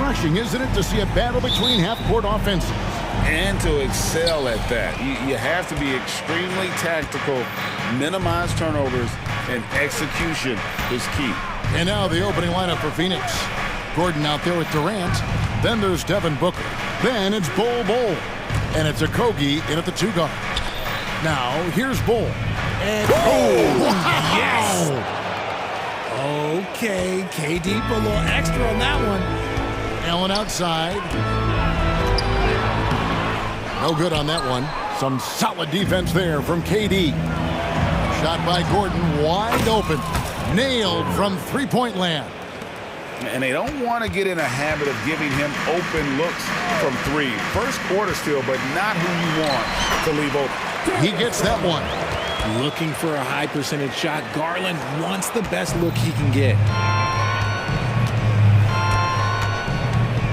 refreshing, isn't it, to see a battle between half-court offenses? And to excel at that. You have to be extremely tactical, minimize turnovers, and execution is key. And now the opening lineup for Phoenix. Gordon out there with Durant. Then there's Devin Booker. Then it's Bull. And it's Okogie in at the 2-guard. Now, here's Bull. And wow! Yes! Okay, KD put a little extra on that one. Allen outside. No good on that one. Some solid defense there from KD. Shot by Gordon, wide open. Nailed from three-point land. And they don't want to get in a habit of giving him open looks from three. First quarter still, but not who you want to leave open. He gets that one. Looking for a high percentage shot. Garland wants the best look he can get.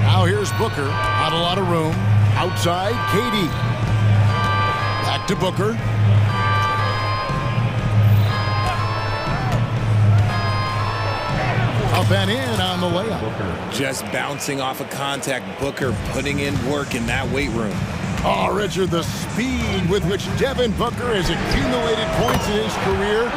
Now here's Booker. Not a lot of room. Outside, KD. Back to Booker. Up and in on the layup. Just bouncing off of contact. Booker putting in work in that weight room. Oh, Richard, the speed with which Devin Booker has accumulated points in his career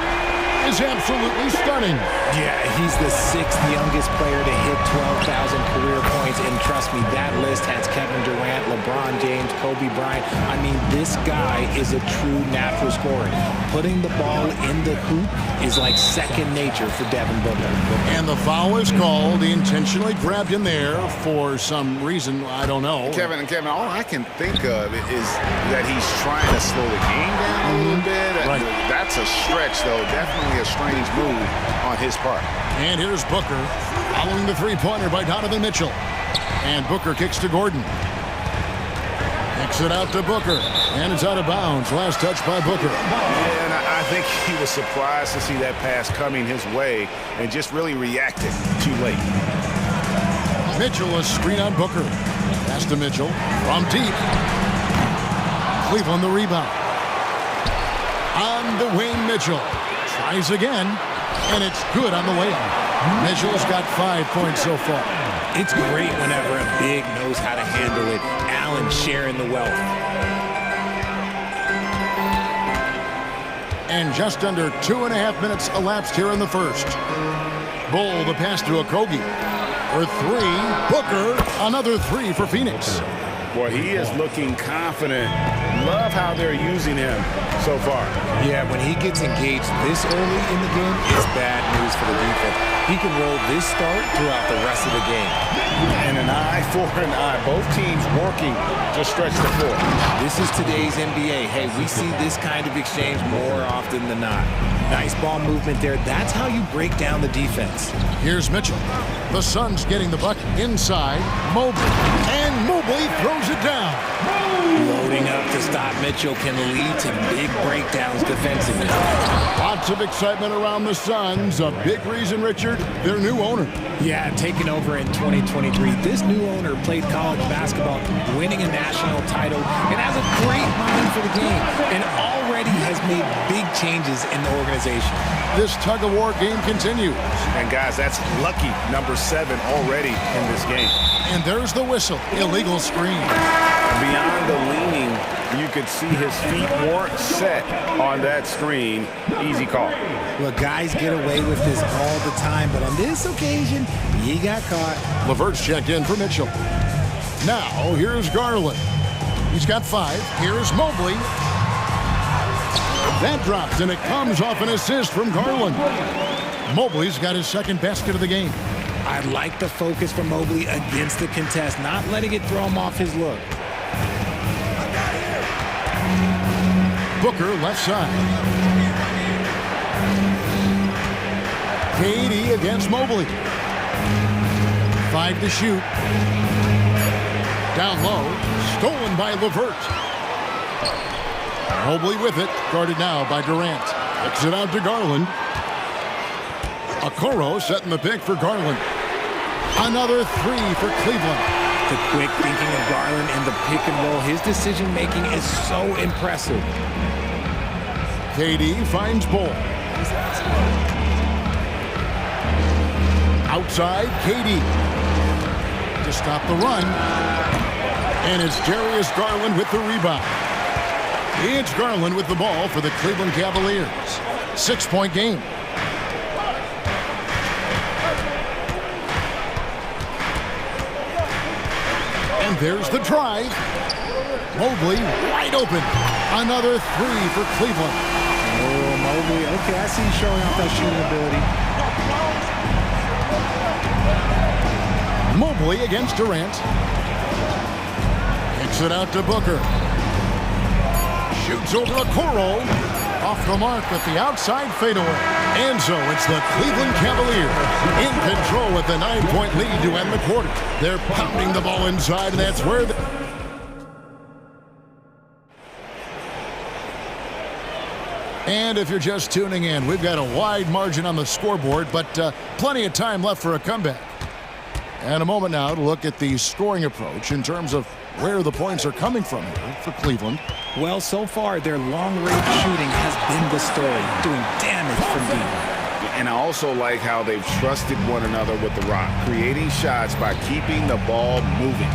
is absolutely stunning. Yeah, he's the 6th youngest player to hit 12,000 career points, and trust me, that list has Kevin Durant, LeBron James, Kobe Bryant. I mean, this guy is a true natural scorer. Putting the ball in the hoop is like second nature for Devin Booker. And the foul is called. He intentionally grabbed him there for some reason, I don't know. Kevin, all I can think of is that he's trying to slow the game down a little bit. Right. That's a stretch, though. Definitely a strange move on his part. And here's Booker following the three-pointer by Donovan Mitchell. And Booker kicks to Gordon. Kicks it out to Booker. And it's out of bounds. Last touch by Booker. Yeah, and I think he was surprised to see that pass coming his way and just really reacted too late. Mitchell a screen on Booker. Pass to Mitchell from deep. Cleveland the rebound. On the wing, Mitchell. Tries again, and it's good on the layup. Mitchell's got 5 points so far. It's great whenever a big knows how to handle it. Allen sharing the wealth. And just under 2.5 minutes elapsed here in the first. Bull the pass to Okogie. For three, Booker, another three for Phoenix. Boy, he is looking confident. Love how they're using him so far. Yeah, when he gets engaged this early in the game, it's bad news for the defense. He can roll this start throughout the rest of the game. And an eye for an eye. Both teams working to stretch the floor. This is today's NBA. Hey, we see this kind of exchange more often than not. Nice ball movement there. That's how you break down the defense. Here's Mitchell. The Suns getting the bucket inside. Mobley. And Mobley throws it down. Loading up to stop Mitchell can lead to big breakdowns defensively. Lots of excitement around the Suns. A big reason, Richard, their new owner. Yeah, taking over in 2023. This new owner played college basketball, winning a national title, and has a great mind for the game, and already has made big changes in the organization. This tug-of-war game continues. And guys, that's lucky number 7 already in this game. And there's the whistle. Illegal screen. Beyond the leaning, you could see his feet weren't set on that screen. Easy call. Look, guys get away with this all the time, but on this occasion, he got caught. LeVert's checked in for Mitchell. Now, here's Garland. He's got 5. Here's Mobley. That drops, and it comes off an assist from Garland. Mobley's got his second basket of the game. I like the focus from Mobley against the contest, not letting it throw him off his look. Booker left side. KD against Mobley. 5 to shoot. Down low. Stolen by LeVert. Mobley with it. Guarded now by Durant. Kicks it out to Garland. Okoro setting the pick for Garland. Another 3 for Cleveland. The quick thinking of Garland in the pick and roll. His decision-making is so impressive. KD finds Bull. Outside, KD. to stop the run. And it's Darius Garland with the rebound. It's Garland with the ball for the Cleveland Cavaliers. 6-point game. And there's the drive. Mobley wide open. Another three for Cleveland. Oh, Mobley. Okay, I see you showing off that shooting ability. Mobley against Durant. Kicks it out to Booker. Shoots over a Coro. Off the mark with the outside fadeaway. And so it's the Cleveland Cavaliers in control with the 9-point lead to end the quarter. They're pounding the ball inside, and that's where And if you're just tuning in, we've got a wide margin on the scoreboard, but plenty of time left for a comeback. And a moment now to look at the scoring approach in terms of where the points are coming from here for Cleveland. Well, so far, their long-range shooting has been the story, doing damage from deep. And I also like how they've trusted one another with the rock, creating shots by keeping the ball moving.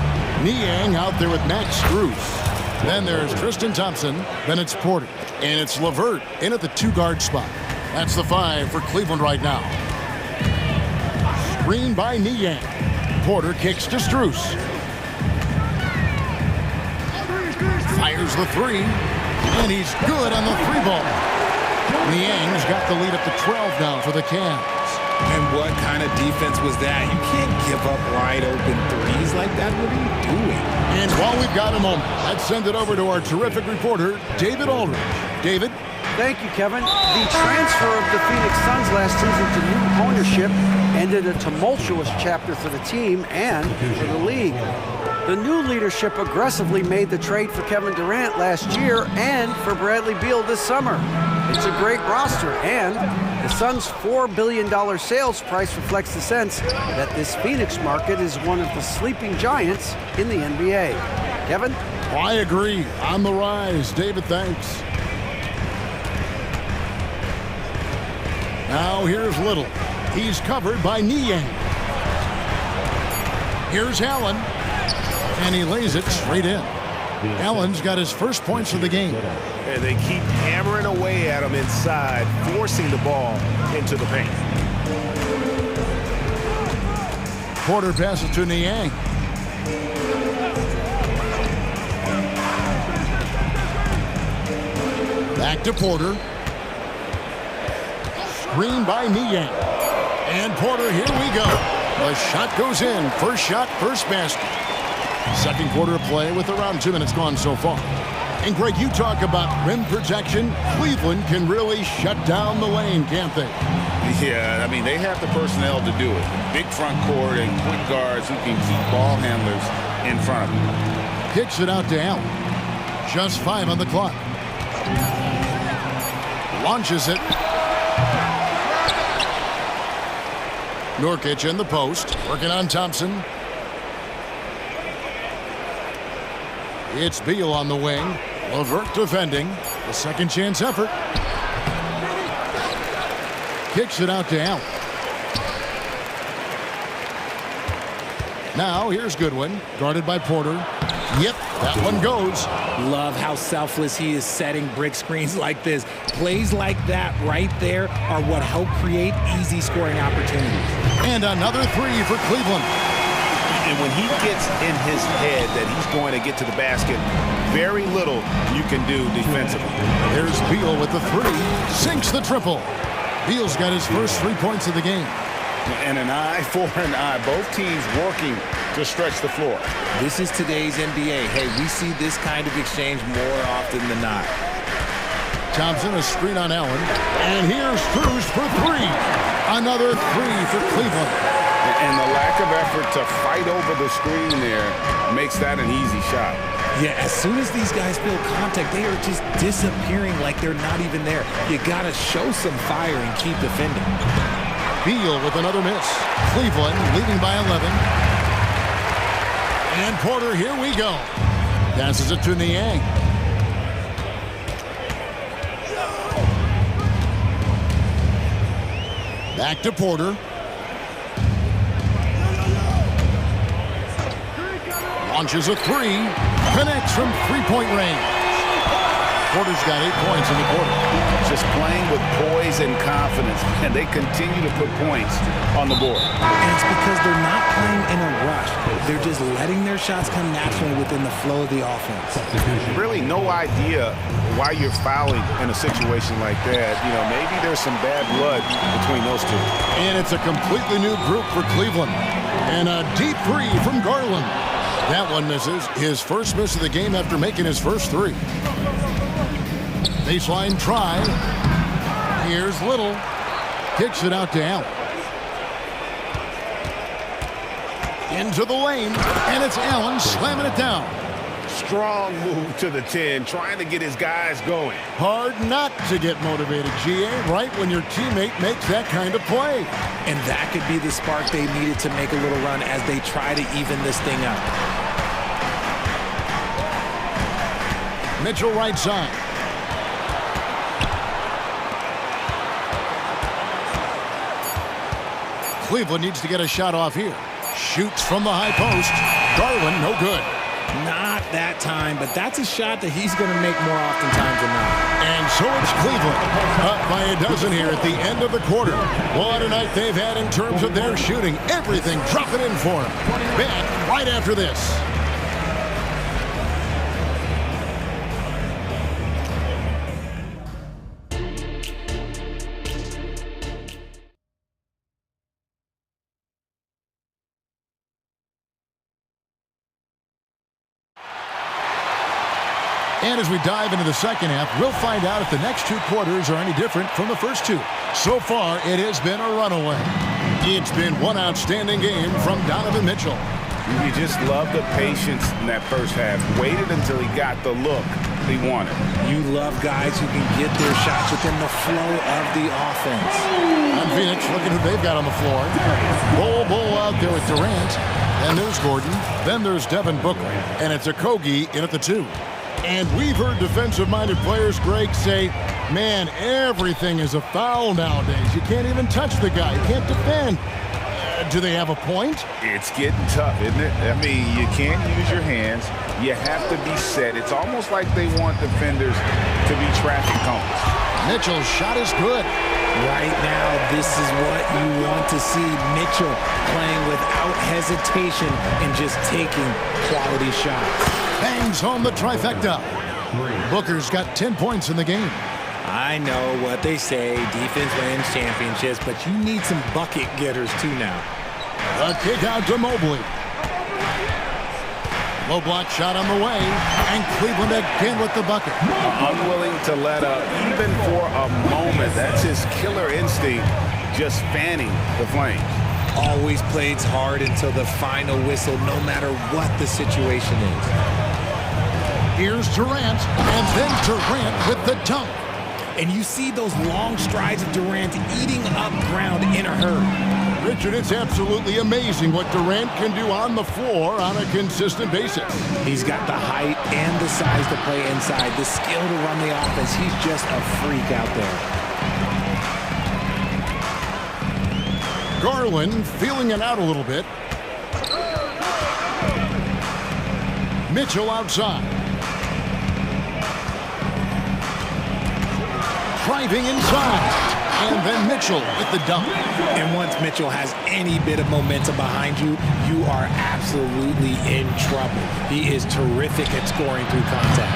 Niang out there with Max Strus. Then there's Tristan Thompson. Then it's Porter. And it's LeVert in at the 2-guard spot. That's the 5 for Cleveland right now. Screen by Niang. Porter kicks to Strus. Fires the 3. And he's good on the 3-ball. Niang's got the lead up to 12 now for the Cavs. And what kind of defense was that? You can't give up wide open threes like that. What are you doing? And while we've got a moment, let's send it over to our terrific reporter, David Aldridge. David? Thank you, Kevin. The transfer of the Phoenix Suns last season to new ownership ended a tumultuous chapter for the team and for the league. The new leadership aggressively made the trade for Kevin Durant last year and for Bradley Beal this summer. It's a great roster, and the Suns' $4 billion sales price reflects the sense that this Phoenix market is one of the sleeping giants in the NBA. Kevin? I agree. On the rise. David, thanks. Now here's Little. He's covered by Niang. Here's Allen. And he lays it straight in. Allen's got his first points of the game. And they keep hammering away at him inside, forcing the ball into the paint. Porter passes to Niang. Back to Porter. Screen by Niang. And Porter, here we go. The shot goes in. First shot, first basket. Second quarter of play with around 2 minutes gone so far. And Greg, you talk about rim protection. Cleveland can really shut down the lane, can't they? Yeah, I mean, they have the personnel to do it. Big front court and quick guards who can keep ball handlers in front of them. Kicks it out to Allen. Just 5 on the clock. Launches it. Nurkic in the post, working on Thompson. It's Beal on the wing. LeVert defending. A second chance effort. Kicks it out to Allen. Now here's Goodwin, guarded by Porter. Yep, that one goes. Love how selfless he is setting brick screens like this. Plays like that right there are what help create easy scoring opportunities. And another 3 for Cleveland. And when he gets in his head that he's going to get to the basket, very little you can do defensively. There's Beal with the 3. Sinks the triple. Beal's got his first 3 points of the game. And an eye for an eye. Both teams working to stretch the floor. This is today's NBA. Hey, we see this kind of exchange more often than not. Thompson, a screen on Allen. And here's Strus for 3. Another 3 for Cleveland. And the lack of effort to fight over the screen there makes that an easy shot. Yeah, as soon as these guys feel contact, they are just disappearing like they're not even there. You got to show some fire and keep defending. Beal with another miss. Cleveland leading by 11. And Porter, here we go. Passes it to Niang. Back to Porter. Launches a three. Connects from three-point range. Porter's got 8 points in the quarter. Just playing with poise and confidence, and they continue to put points on the board. And it's because they're not playing in a rush. They're just letting their shots come naturally within the flow of the offense. Really no idea why you're fouling in a situation like that. You know, maybe there's some bad blood between those two. And it's a completely new group for Cleveland. And a deep three from Garland. That one misses. His first miss of the game after making his first three. Baseline try. Here's Little. Kicks it out to Allen. Into the lane, and it's Allen slamming it down. Strong move to the 10, trying to get his guys going. Hard not to get motivated, GA, right when your teammate makes that kind of play. And that could be the spark they needed to make a little run as they try to even this thing up. Mitchell right side. Cleveland needs to get a shot off here. Shoots from the high post. Garland, no good. Not that time, but that's a shot that he's going to make more oftentimes than not. And so it's Cleveland, up by a dozen here at the end of the quarter. What a night they've had in terms of their shooting. Everything dropping in for them. Back right after this. And as we dive into the second half, we'll find out if the next two quarters are any different from the first two. So far, it has been a runaway. It's been one outstanding game from Donovan Mitchell. You just love the patience in that first half. Waited until he got the look he wanted. You love guys who can get their shots within the flow of the offense. On Phoenix, looking who they've got on the floor. Bull out there with Durant. Then there's Gordon. Then there's Devin Booker. And it's Okogie in at the 2. And we've heard defensive-minded players, Greg, say, man, everything is a foul nowadays. You can't even touch the guy. You can't defend. Do they have a point? It's getting tough, isn't it? I mean, you can't use your hands. You have to be set. It's almost like they want defenders to be traffic cones. Mitchell's shot is good. Right now, this is what you want to see. Mitchell playing without hesitation and just taking quality shots. Bangs home the trifecta. Booker's got 10 points in the game. I know what they say, defense wins championships, but you need some bucket getters too now. A kick out to Mobley. Low block shot on the way, and Cleveland again with the bucket. Unwilling to let up, even for a moment. That's his killer instinct, just fanning the flames. Always plays hard until the final whistle, no matter what the situation is. Here's Durant, and then Durant with the dunk. And you see those long strides of Durant eating up ground in a hurry. Richard, it's absolutely amazing what Durant can do on the floor on a consistent basis. He's got the height and the size to play inside, the skill to run the offense. He's just a freak out there. Garland feeling it out a little bit. Mitchell outside. Driving inside. And then Mitchell with the dunk. And once Mitchell has any bit of momentum behind you, you are absolutely in trouble. He is terrific at scoring through contact.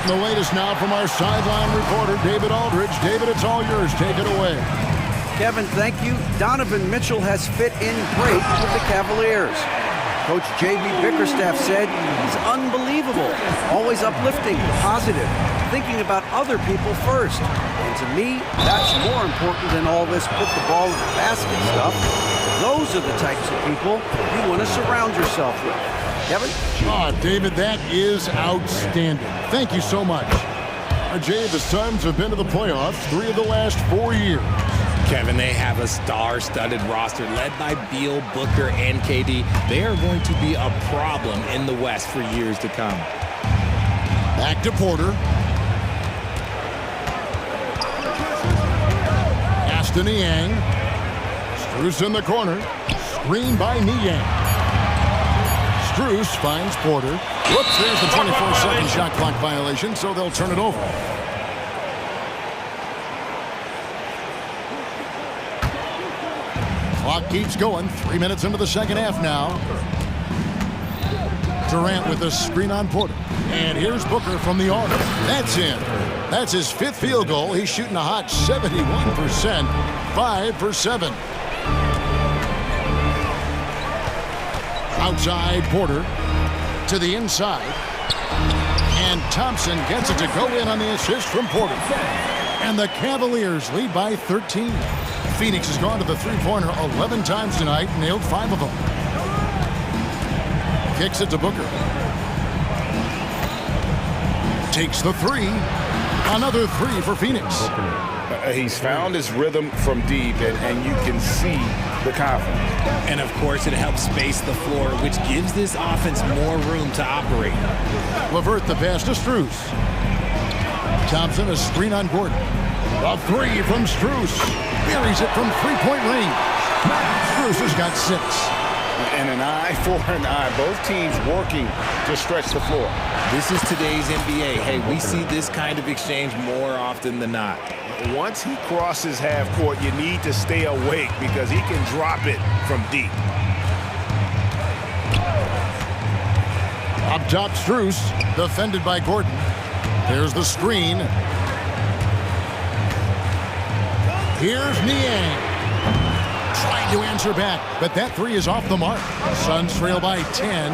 And the latest now from our sideline reporter, David Aldridge. David, it's all yours. Take it away. Kevin, thank you. Donovan Mitchell has fit in great with the Cavaliers. Coach J.B. Bickerstaff said he's unbelievable, always uplifting, positive, thinking about other people first. And to me, that's more important than all this put the ball in the basket stuff. Those are the types of people you want to surround yourself with. Kevin? David, that is outstanding. Thank you so much. Jay, the Suns have been to the playoffs 3 of the last 4 years. Kevin, they have a star-studded roster led by Beal, Booker, and KD. They are going to be a problem in the West for years to come. Back to Porter. Pass to Niang. Strus in the corner. Screen by Niang. Strus finds Porter. Whoops, there's the 24-second shot clock violation, so they'll turn it over. Clock keeps going. 3 minutes into the second half now. Durant with a screen on Porter. And here's Booker from the arc. That's in. That's his 5th field goal. He's shooting a hot 71%. 5 for 7. Outside Porter to the inside. And Thompson gets it to go in on the assist from Porter. And the Cavaliers lead by 13. Phoenix has gone to the three-pointer 11 times tonight, nailed 5 of them. Kicks it to Booker. Takes the 3. Another 3 for Phoenix. He's found his rhythm from deep, and you can see the confidence. And, of course, it helps space the floor, which gives this offense more room to operate. LeVert the pass to Strus. Thompson a screen on Gordon. A 3 from Strus. Buries it from three-point range. Strus has got 6. And an eye for an eye. Both teams working to stretch the floor. This is today's NBA. Hey, we see this kind of exchange more often than not. Once he crosses half court, you need to stay awake because he can drop it from deep. Up top, Strus, defended by Gordon. There's the screen. Here's Niang. Trying to answer back, but that 3 is off the mark. Suns trail by 10.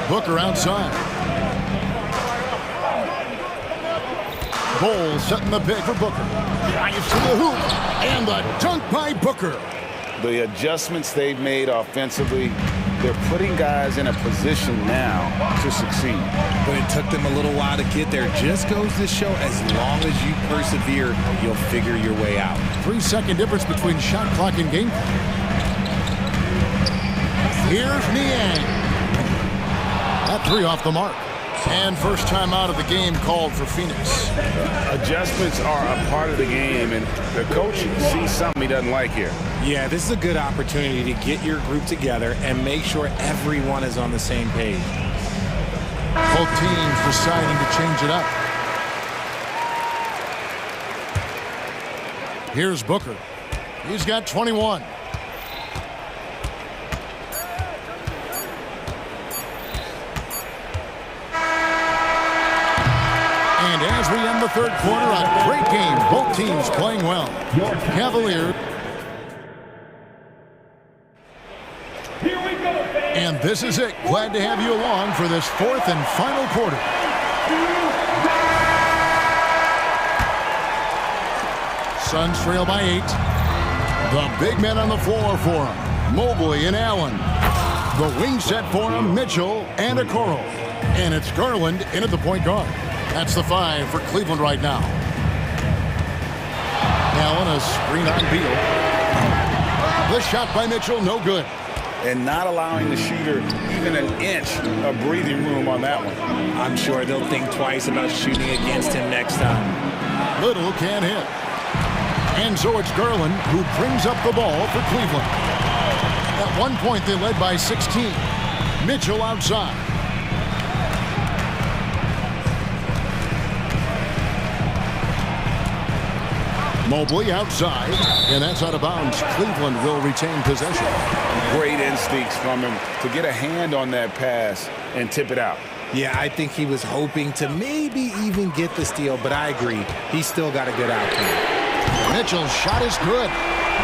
Booker outside. Bol setting the pick for Booker. Drives to the hoop, and the dunk by Booker. The adjustments they've made offensively, they're putting guys in a position now to succeed. But it took them a little while to get there. Just goes to show as long as you persevere, you'll figure your way out. 3-second difference between shot clock and game clock. Here's Niang. That 3 off the mark. And first time out of the game called for Phoenix. Adjustments are a part of the game, and the coach sees something he doesn't like here. Yeah, this is a good opportunity to get your group together and make sure everyone is on the same page. Both teams deciding to change it up. Here's Booker. He's got 21. And as we end the third quarter, a great game. Both teams playing well. Cavaliers. And this is it. Glad to have you along for this 4th and final quarter. Suns trail by 8. The big men on the floor for him. Mobley and Allen. The wing set for him, Mitchell and Okoro. And it's Garland in at the point guard. That's the 5 for Cleveland right now. Allen a screen on Beal. The shot by Mitchell, no good. And not allowing the shooter even an inch of breathing room on that one. I'm sure they'll think twice about shooting against him next time. Little can't hit. And so it's Garland who brings up the ball for Cleveland. At one point they led by 16. Mitchell outside. Mobley outside, and that's out of bounds. Cleveland will retain possession. Great instincts from him to get a hand on that pass and tip it out. Yeah, I think he was hoping to maybe even get the steal, but I agree. He's still got a good outcome. Mitchell's shot is good.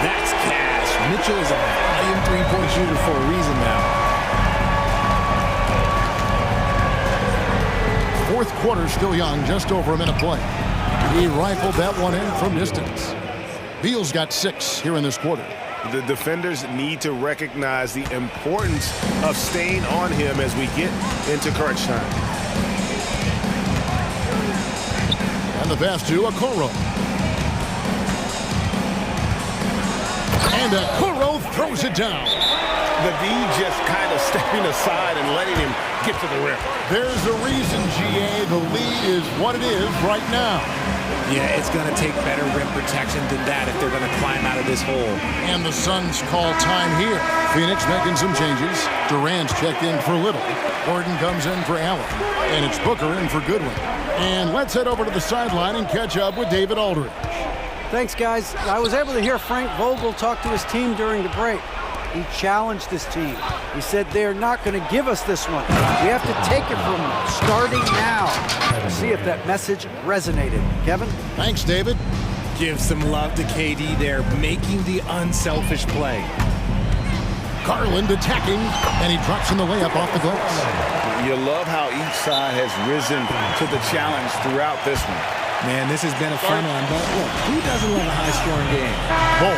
That's cash. Mitchell is a volume three-point shooter for a reason now. Fourth quarter still young, just over a minute play. He rifled that one in from distance. Beal's got 6 here in this quarter. The defenders need to recognize the importance of staying on him as we get into crunch time. And the pass to Okoro. And Okoro throws it down. The D just kind of stepping aside and letting him get to the rim. There's a reason, GA, the lead is what it is right now. Yeah, it's going to take better rim protection than that if they're going to climb out of this hole. And the Suns call time here. Phoenix making some changes. Durant's checked in for Little. Gordon comes in for Allen. And it's Booker in for Goodwin. And let's head over to the sideline and catch up with David Aldridge. Thanks, guys. I was able to hear Frank Vogel talk to his team during the break. He challenged his team. He said they're not going to give us this one. We have to take it from them, starting now. We'll see if that message resonated. Kevin? Thanks, David. Give some love to KD there, making the unselfish play. Garland attacking, and he drops in the layup off the glass. You love how each side has risen to the challenge throughout this one. Man, this has been a fun one, but look, who doesn't love a high-scoring game? Ball,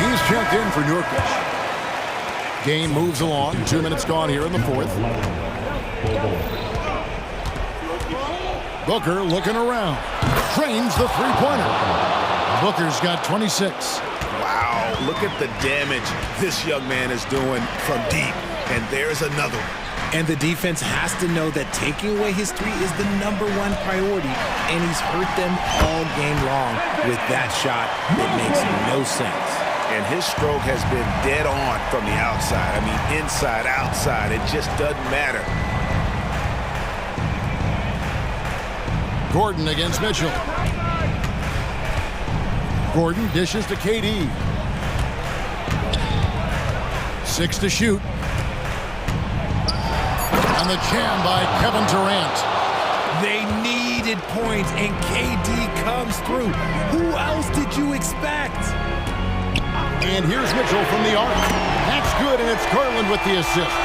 he's checked in for Nurkic. Game moves along. 2 minutes gone here in the fourth. Booker looking around. Drains the three-pointer. Booker's got 26. Wow, look at the damage this young man is doing from deep. And there's another one. And the defense has to know that taking away his three is the #1 priority, and he's hurt them all game long with that shot. It makes no sense. And his stroke has been dead on from the outside. I mean, inside, outside, it just doesn't matter. Gordon against Mitchell. Gordon dishes to KD. 6 to shoot. And the jam by Kevin Durant. They needed points, and KD comes through. Who else did you expect? And here's Mitchell from the arc. That's good, and it's Garland with the assist.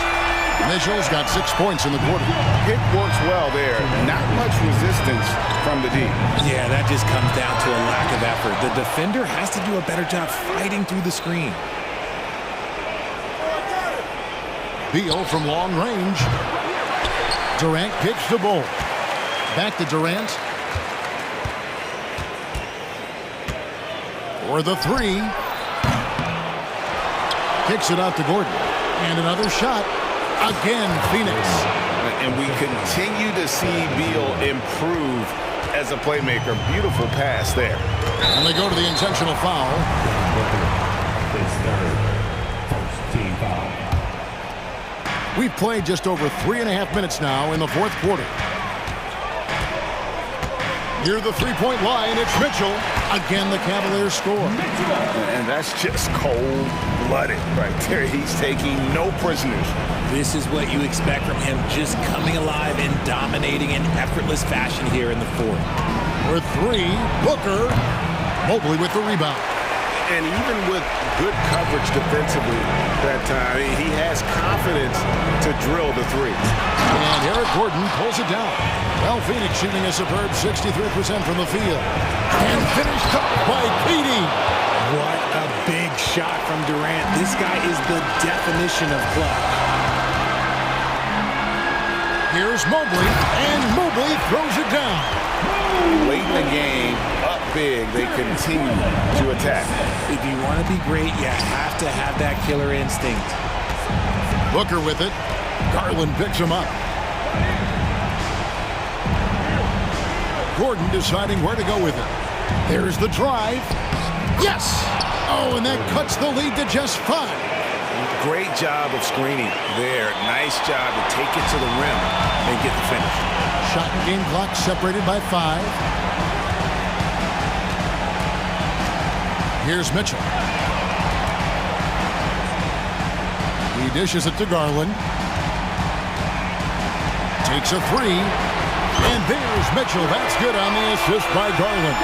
Mitchell's got 6 points in the quarter. Pick works well there. Not much resistance from the D. Yeah, that just comes down to a lack of effort. The defender has to do a better job fighting through the screen. Beal from long range. Durant kicks the ball. Back to Durant. For the three. Kicks it out to Gordon. And another shot. Again, Phoenix. And we continue to see Beal improve as a playmaker. Beautiful pass there. And they go to the intentional foul. We've played just over 3.5 minutes now in the fourth quarter. Near the three-point line, it's Mitchell. Again, the Cavaliers score. And that's just cold-blooded right there. He's taking no prisoners. This is what you expect from him, just coming alive and dominating in effortless fashion here in the fourth. For three, Booker. Mobley with the rebound. And even with good coverage defensively that time, he has confidence to drill the three. And Eric Gordon pulls it down. Well, Phoenix shooting a superb 63% from the field. And finished up by KD. What a big shot from Durant. This guy is the definition of clutch. Here's Mobley, and Mobley throws it down. Late in the game, up big, they continue to attack. If you want to be great, you have to have that killer instinct. Booker with it. Garland picks him up. Gordon deciding where to go with it. There's the drive. Yes! Oh, and that cuts the lead to just 5. Great job of screening there. Nice job to take it to the rim and get the finish. Shot and game clock separated by 5. Here's Mitchell. He dishes it to Garland. Takes a 3. And there's Mitchell. That's good on the assist by Garland.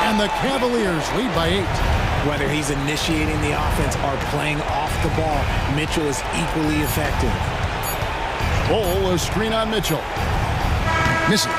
And the Cavaliers lead by 8. Whether he's initiating the offense or playing off the ball, Mitchell is equally effective. Ball, a screen on Mitchell. Misses.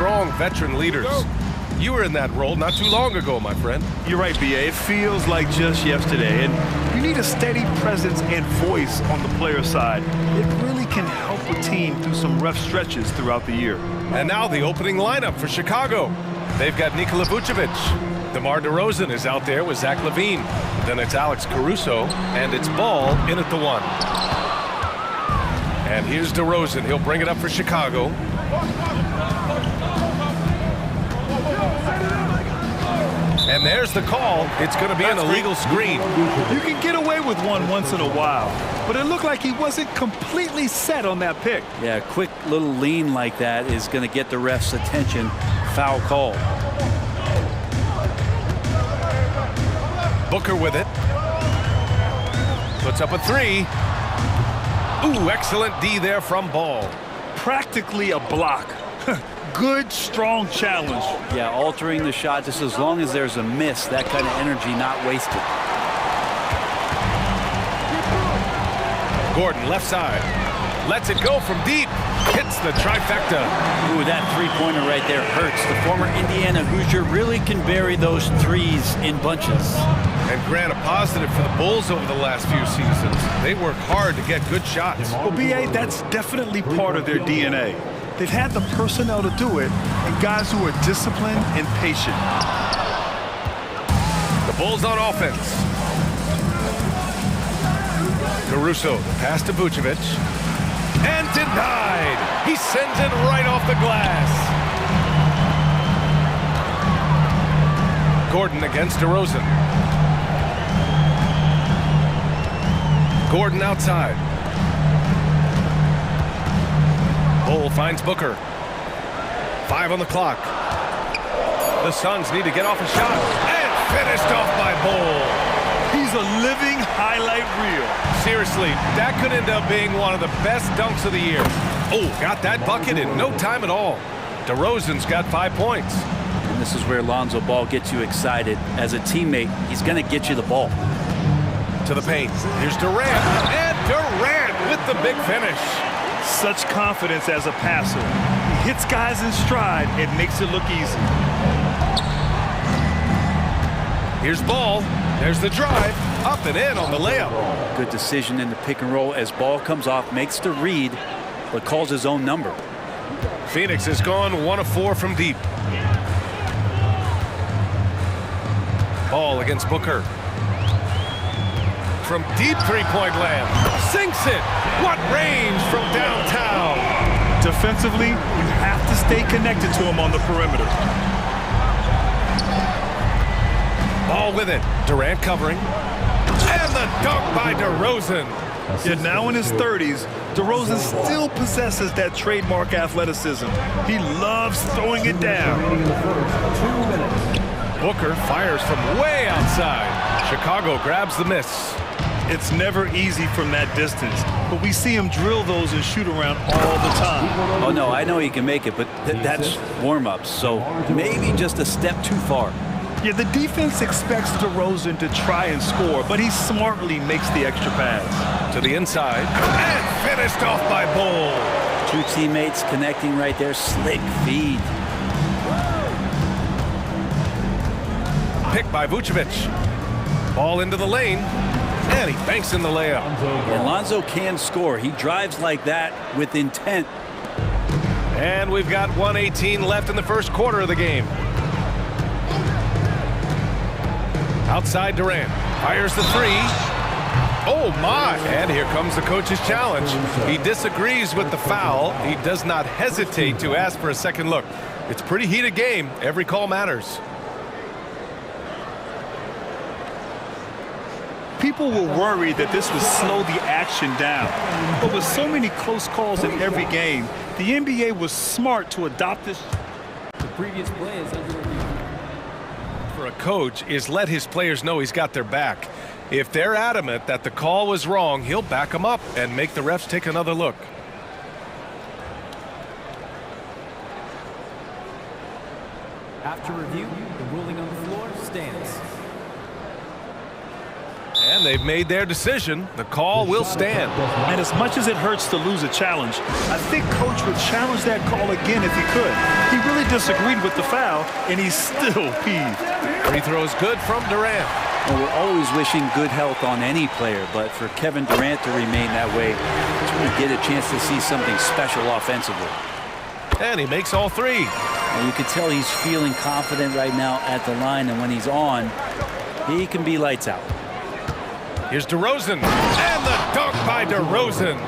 strong veteran leaders. You were in that role not too long ago, my friend. You're right, B.A. It feels like just yesterday, and you need a steady presence and voice on the player side. It really can help a team through some rough stretches throughout the year. And now the opening lineup for Chicago. They've got Nikola Vucevic. DeMar DeRozan is out there with Zach LaVine. Then it's Alex Caruso, and it's Ball in at the 1. And here's DeRozan. He'll bring it up for Chicago. And there's the call. It's going to be an illegal screen. You can get away with one once in a while, but it looked like he wasn't completely set on that pick. Yeah, a quick little lean like that is going to get the ref's attention. Foul call. Booker with it. Puts up a 3. Ooh, excellent D there from Ball. Practically a block. Good, strong challenge. Yeah, altering the shot just as long as there's a miss, that kind of energy not wasted. Gordon, left side. Lets it go from deep. Hits the trifecta. Ooh, that three-pointer right there hurts. The former Indiana Hoosier really can bury those threes in bunches. And Grant, a positive for the Bulls over the last few seasons. They work hard to get good shots. Well, B.A., that's definitely part of their DNA. They've had the personnel to do it, and guys who are disciplined and patient. The Bulls on offense. Caruso, the pass to Vucevic. And denied. He sends it right off the glass. Gordon against DeRozan. Gordon outside. Bull finds Booker. 5 on the clock. The Suns need to get off a shot. And finished off by Bull. He's a living highlight reel. Seriously, that could end up being one of the best dunks of the year. Oh, got that bucket in no time at all. DeRozan's got 5 points. And this is where Lonzo Ball gets you excited. As a teammate, he's going to get you the ball. To the paint. Here's Durant. And Durant with the big finish. Such confidence as a passer. He hits guys in stride and makes it look easy. Here's Ball. There's the drive. Up and in on the layup. Good decision in the pick and roll as Ball comes off, makes the read, but calls his own number. Phoenix has gone 1 of 4 from deep. Ball against Booker. From deep three-point land. Sinks it. What range from downtown. Defensively, you have to stay connected to him on the perimeter. Ball with it. Durant covering. And the dunk by DeRozan. Yet now in his 30s, DeRozan still possesses that trademark athleticism. He loves throwing it down. Booker fires from way outside. Chicago grabs the miss. It's never easy from that distance, but we see him drill those and shoot around all the time. Oh, no, I know he can make it, but that's warm-ups, so maybe just a step too far. Yeah, the defense expects DeRozan to try and score, but he smartly makes the extra pass. To the inside, and finished off by Bull. 2 teammates connecting right there, slick feed. Picked by Vucevic. Ball into the lane, and he banks in the layup. And Lonzo can score. He drives like that with intent. And we've got 1:18 left in the first quarter of the game. Outside Durant, fires the 3. Oh my, and here comes the coach's challenge. He disagrees with the foul. He does not hesitate to ask for a second look. It's a pretty heated game. Every call matters. People were worried that this would slow the action down. But with so many close calls in every game, the NBA was smart to adopt this. The previous play is under review. For a coach is let his players know he's got their back. If they're adamant that the call was wrong, he'll back them up and make the refs take another look. After review, the ruling on the floor stands. And And they've made their decision. The call will stand. And as much as it hurts to lose a challenge, I think Coach would challenge that call again if he could. He really disagreed with the foul, and he's still peeved. Free throw is good from Durant. Well, we're always wishing good health on any player, but for Kevin Durant to remain that way, it's when you get a chance to see something special offensively. And he makes all three. And you can tell he's feeling confident right now at the line, and when he's on, he can be lights out. Here's DeRozan, and the dunk by DeRozan.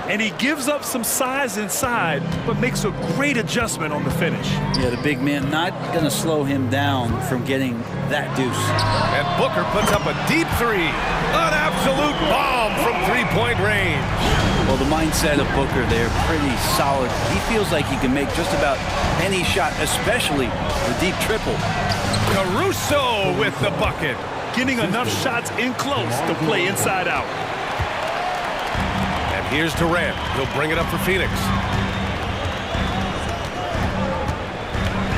And he gives up some size inside, but makes a great adjustment on the finish. Yeah, the big man not going to slow him down from getting that deuce. And Booker puts up a deep three. An absolute bomb from three-point range. Well, the mindset of Booker there, pretty solid. He feels like he can make just about any shot, especially the deep triple. Caruso with the bucket. Getting enough shots in close to play inside out. And here's Durant. He'll bring it up for Phoenix.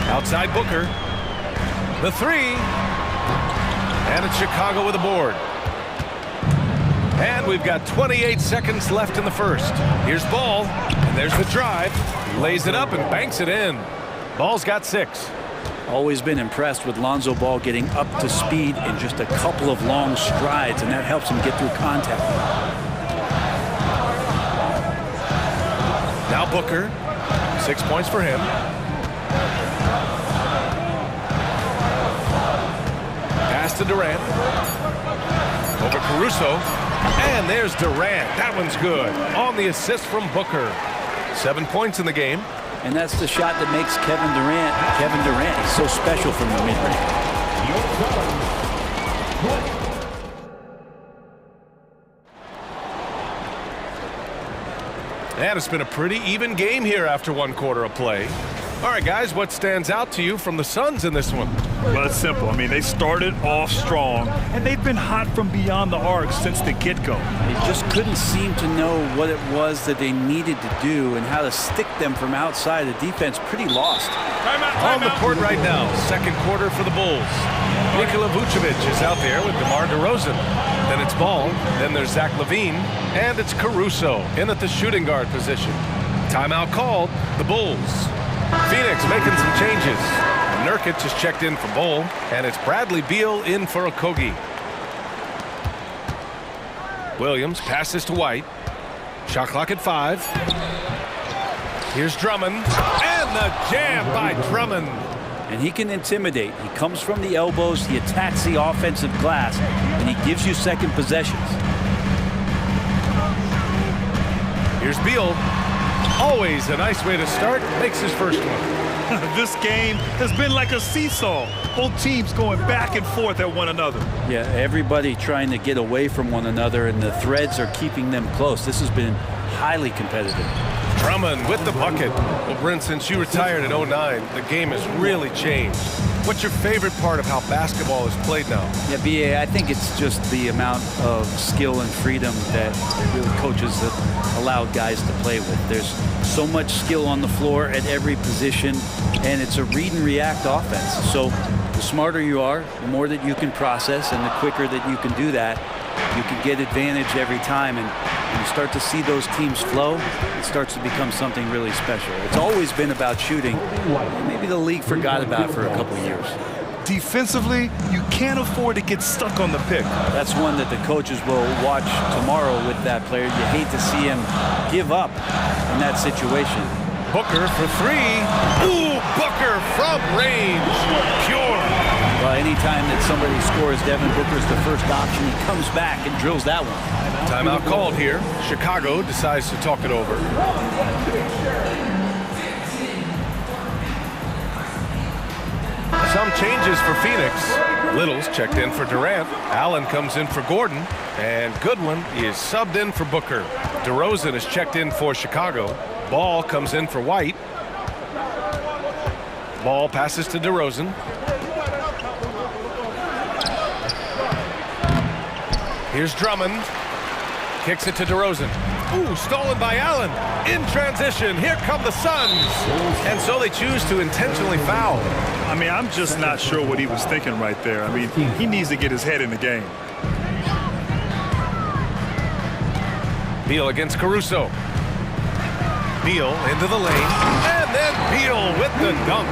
Outside Booker. The three. And it's Chicago with a board. And we've got 28 seconds left in the first. Here's Ball. And there's the drive. He lays it up and banks it in. Ball's got 6. Always been impressed with Lonzo Ball getting up to speed in just a couple of long strides, and that helps him get through contact. Now Booker, 6 points for him. Pass to Durant. Over Caruso. And there's Durant. That one's good. On the assist from Booker. 7 points in the game. And that's the shot that makes Kevin Durant. He's so special from the mid-range. And it's been a pretty even game here after 1 quarter of play. All right, guys, what stands out to you from the Suns in this one? Well, it's simple. I mean, they started off strong, and they've been hot from beyond the arc since the get-go. They just couldn't seem to know what it was that they needed to do and how to stick them from outside. The defense pretty lost. On the court right now, second quarter for the Bulls. Nikola Vucevic is out there with DeMar DeRozan. Then it's Ball, then there's Zach LaVine, and it's Caruso in at the shooting guard position. Timeout called, the Bulls. Phoenix making some changes. Nurkic is checked in for Bol, and it's Bradley Beal in for Okogie. Williams passes to White. Shot clock at 5. Here's Drummond, and the jam by Drummond. And he can intimidate. He comes from the elbows, he attacks the offensive glass, and he gives you second possessions. Here's Beal. Always a nice way to start. Makes his first one. This game has been like a seesaw. Both teams going back and forth at one another. Yeah, everybody trying to get away from one another, and the threads are keeping them close. This has been highly competitive. Drummond with the bucket. Well, Brent, since you retired in 09, the game has really changed. What's your favorite part of how basketball is played now? Yeah, B.A., I think it's just the amount of skill and freedom that really coaches have allowed guys to play with. There's so much skill on the floor at every position, and it's a read and react offense. So the smarter you are, the more that you can process, and the quicker that you can do that, you can get advantage every time. And when you start to see those teams flow, it starts to become something really special. It's always been about shooting. Maybe the league forgot about it for a couple years. Defensively, you can't afford to get stuck on the pick. That's one that the coaches will watch tomorrow with that player. You hate to see him give up in that situation. Booker for 3. Ooh, Booker from range. Pure. Well, anytime that somebody scores, Devin Booker's the first option. He comes back and drills that one. Timeout called here. Chicago decides to talk it over. Some changes for Phoenix. Little's checked in for Durant. Allen comes in for Gordon. And Goodwin is subbed in for Booker. DeRozan is checked in for Chicago. Ball comes in for White. Ball passes to DeRozan. Here's Drummond. Kicks it to DeRozan. Ooh, stolen by Allen. In transition, here come the Suns. And so they choose to intentionally foul. I mean, I'm just not sure what he was thinking right there. I mean, he needs to get his head in the game. Beal against Caruso. Beal into the lane, and then Beal with the dunk.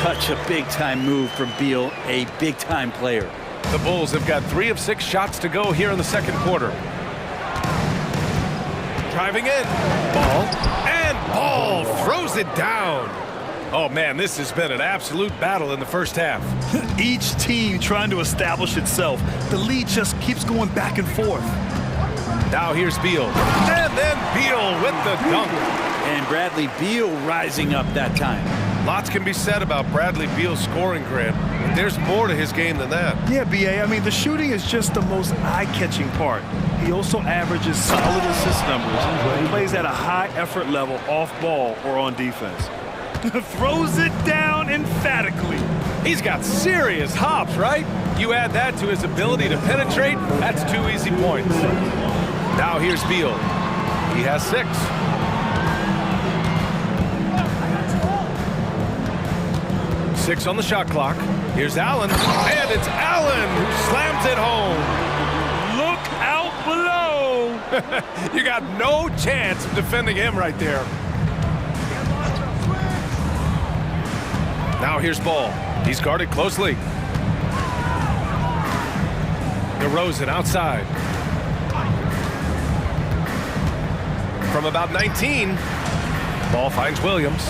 Such a big-time move from Beal, a big-time player. The Bulls have got 3 of 6 shots to go here in the second quarter. Driving in, Ball, and Ball throws it down. Oh man, this has been an absolute battle in the first half. Each team trying to establish itself. The lead just keeps going back and forth. Now here's Beal, and then Beal with the dunk. And Bradley Beal rising up that time. Lots can be said about Bradley Beal's scoring, Grant. But there's more to his game than that. Yeah, BA, I mean, the shooting is just the most eye-catching part. He also averages solid assist numbers. He plays at a high effort level off ball or on defense. Throws it down emphatically. He's got serious hops, right? You add that to his ability to penetrate, that's 2 easy points. Now here's Beal. He has 6. Six on the shot clock. Here's Allen, and it's Allen who slams it home. Look out below. You got no chance of defending him right there. Now here's Ball. He's guarded closely. DeRozan outside. From about 19, Ball finds Williams.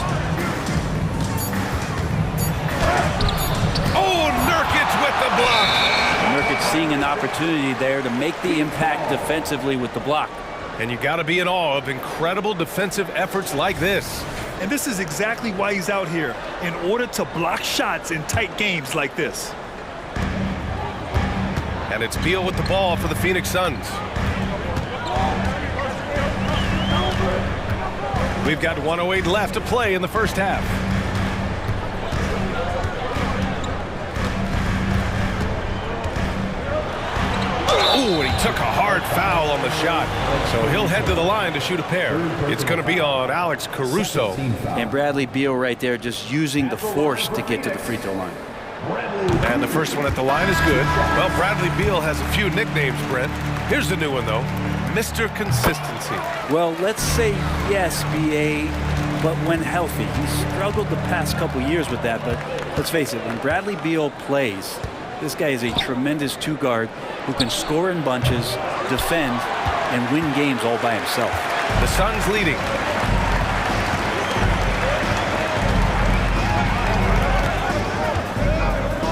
Oh, Nurkic with the block. Nurkic seeing an opportunity there to make the impact defensively with the block. And you got to be in awe of incredible defensive efforts like this. And this is exactly why he's out here, in order to block shots in tight games like this. And it's Beal with the ball for the Phoenix Suns. We've got 1:08 left to play in the first half. Ooh, and he took a hard foul on the shot. So he'll head to the line to shoot a pair. It's going to be on Alex Caruso. And Bradley Beal right there just using the force to get to the free throw line. And the first one at the line is good. Well, Bradley Beal has a few nicknames, Brent. Here's the new one, though. Mr. Consistency. Well, let's say yes, BA, but when healthy. He's struggled the past couple years with that, but let's face it, when Bradley Beal plays, this guy is a tremendous two-guard who can score in bunches, defend, and win games all by himself. The Suns leading.